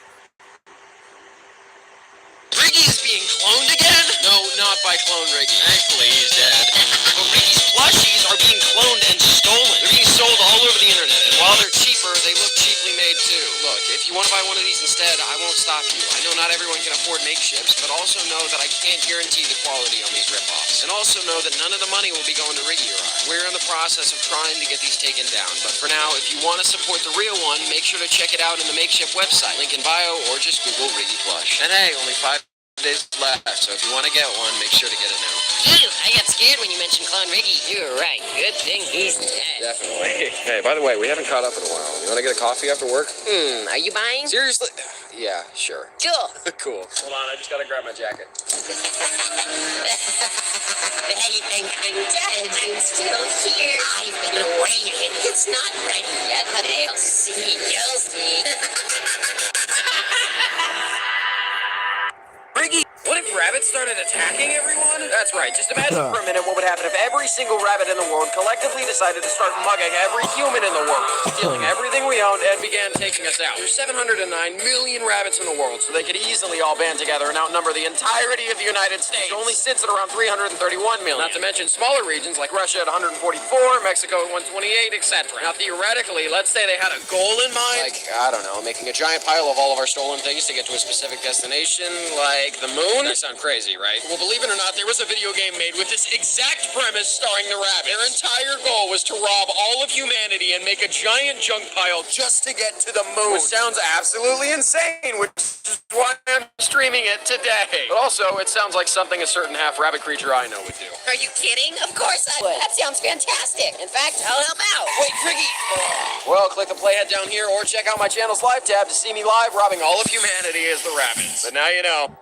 Riggy is being cloned again? No, not by Clone Riggy. Thankfully, he's dead. But Riggy's plushies are being cloned and stolen. They're being sold all over the internet. And while they're cheaper, they look cheaply made too. Look, if you want to buy one of these instead, I won't stop you. I know not everyone can afford makeships, but also know that I can't guarantee the quality on these ripoffs. And also know that none of the money will be going to Riggy or I. We're in the process of trying to get these taken down. But for now, if you want to support the real one, make sure to check it out in the makeshift website. Link in bio or just Google Riggy Plush. And hey, only 5 days left, so if you want to get one, make sure to get it now. Ew, I got scared when you mentioned Clone Riggy. You were right. Good thing he's dead. Definitely. Hey, by the way, we haven't caught up in a while. You want to get a coffee after work? Are you buying? Seriously? Yeah, sure. Cool. Cool. Hold on, I just gotta grab my jacket. I'm still here. I've been waiting. It's not ready yet, but you'll see. You'll see. Riggy, what if rabbits started attacking everyone? That's right. Just imagine for a minute what would happen if every single rabbit in the world collectively decided to start mugging every human in the world, stealing everything we owned, and began taking us out. There's 709 million rabbits in the world, so they could easily all band together and outnumber the entirety of the United States. It only sits at around 331 million. Not to mention smaller regions like Russia at 144, Mexico at 128, etc. Now, theoretically, let's say they had a goal in mind. Like, I don't know, making a giant pile of all of our stolen things to get to a specific destination, like the moon? That sound crazy, right? Well, believe it or not, there was a video game made with this exact premise starring the rabbit. Their entire goal was to rob all of humanity and make a giant junk pile just to get to the moon. Which sounds absolutely insane, which is why I'm streaming it today. But also, it sounds like something a certain half-rabbit creature I know would do. Are you kidding? Of course I would. That sounds fantastic. In fact, I'll help out. Wait, Riggy! Well, click the playhead down here or check out my channel's live tab to see me live robbing all of humanity as the rabbits. But now you know.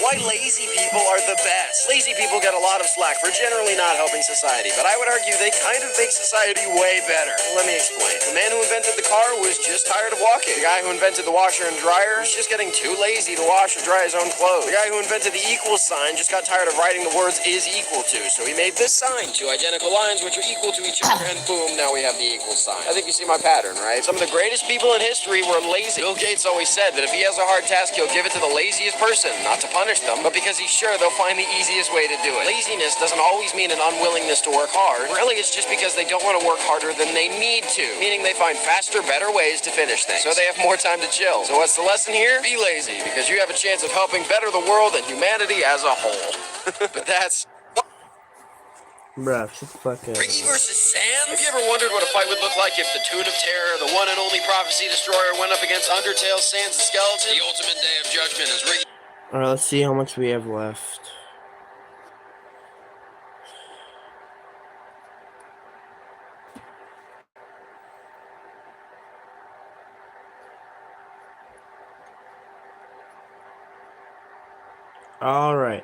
Why lazy people are the best. Lazy people get a lot of slack for generally not helping society, but I would argue they kind of make society way better. Let me explain. The man who invented the car was just tired of walking. The guy who invented the washer and dryer was just getting too lazy to wash or dry his own clothes. The guy who invented the equal sign just got tired of writing the words is equal to, so he made this sign. Two identical lines which are equal to each other, and boom, now we have the equal sign. I think you see my pattern, right? Some of the greatest people in history were lazy. Bill Gates always said that if he has a hard task, he'll give it to the laziest person, not to punish them, but because he's sure they'll find the easiest way to do it. Laziness doesn't always mean an unwillingness to work hard. Really, it's just because they don't want to work harder than they need to, meaning they find faster, better ways to finish things, so they have more time to chill. So what's the lesson here? Be lazy, because you have a chance of helping better the world and humanity as a whole. But that's... Bruh, shut the fuck up. Ricky versus Sans? Have you ever wondered what a fight would look like if the Tune of Terror, the one and only Prophecy Destroyer, went up against Undertale, Sans the Skeleton? The ultimate day of judgment is Ricky. Alright, let's see how much we have left. Alright.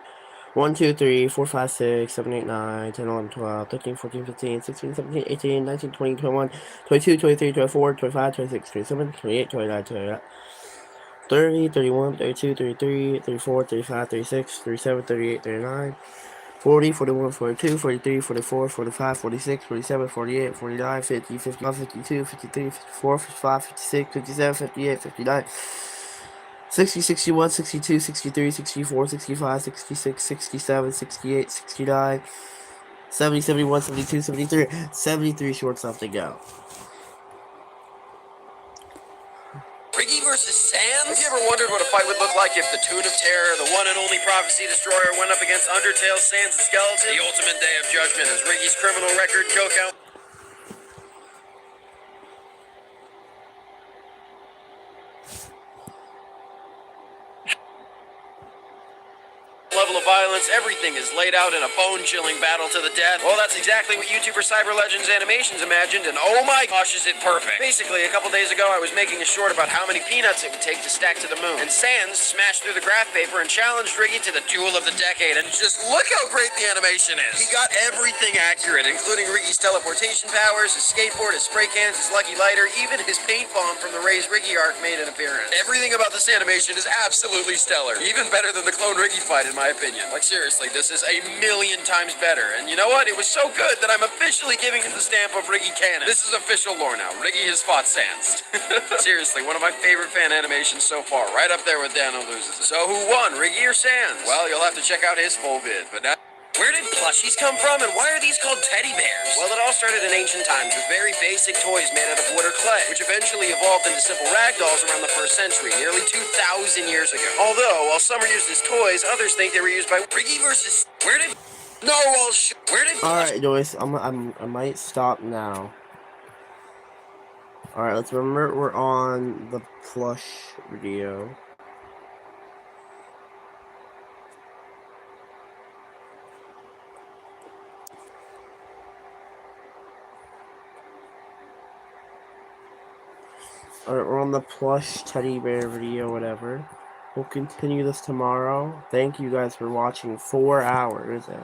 1, 2, 3, 4, 5, 6, 7, 8, 9, 10, 11, 12, 13, 14, 15, 16, 17, 18, 19, 20, 21, 22, 23, 24, 25, 26, 27, 28, 29, 29, 30, 31, 32, 33, 34, 35, 36, 37, 38, 39, 40, 41, 42, 43, 44, 45, 46, 47, 48, 49, 50, 51, 52, 53, 54, 55, 56, 57, 58, 59, 60, 61, 62, 63, 64, 65, 66, 67, 68, 69, 70, 71, 72, 73, 73 shorts left to go. Ricky versus Sans? Have you ever wondered what a fight would look like if the Tune of Terror, the one and only Prophecy Destroyer, went up against Undertale, Sans the Skeleton? The ultimate day of judgment is Ricky's criminal record, kill count. Level of violence, everything is laid out in a bone-chilling battle to the death. Well, that's exactly what YouTuber Cyber Legends Animations imagined, and oh my gosh, is it perfect. Basically, a couple days ago, I was making a short about how many peanuts it would take to stack to the moon, and Sans smashed through the graph paper and challenged Ricky to the duel of the decade, and just look how great the animation is. He got everything accurate, including Ricky's teleportation powers, his skateboard, his spray cans, his lucky lighter, even his paint bomb from the Raise Ricky arc made an appearance. Everything about this animation is absolutely stellar, even better than the Clone Ricky fight in my opinion. Like seriously, this is a million times better. And you know what? It was so good that I'm officially giving it the stamp of Ricky canon. This is official lore now. Ricky has fought Sans. Seriously, one of my favorite fan animations so far. Right up there with Dano loses. So who won, Ricky or Sans? Well, you'll have to check out his full vid. But now, where did plushies come from, and why are these called teddy bears? Well, it all started in ancient times with very basic toys made out of wood or clay, which eventually evolved into simple rag dolls around the 1st century, nearly 2,000 years ago. Although, while some are used as toys, others think they were used by Ricky versus... Where did... No, well, where did... Alright, Joyce, I might stop now. Alright, let's remember we're on the plush video. Alright, we're on the plush teddy bear video, whatever. We'll continue this tomorrow. Thank you guys for watching 4 hours.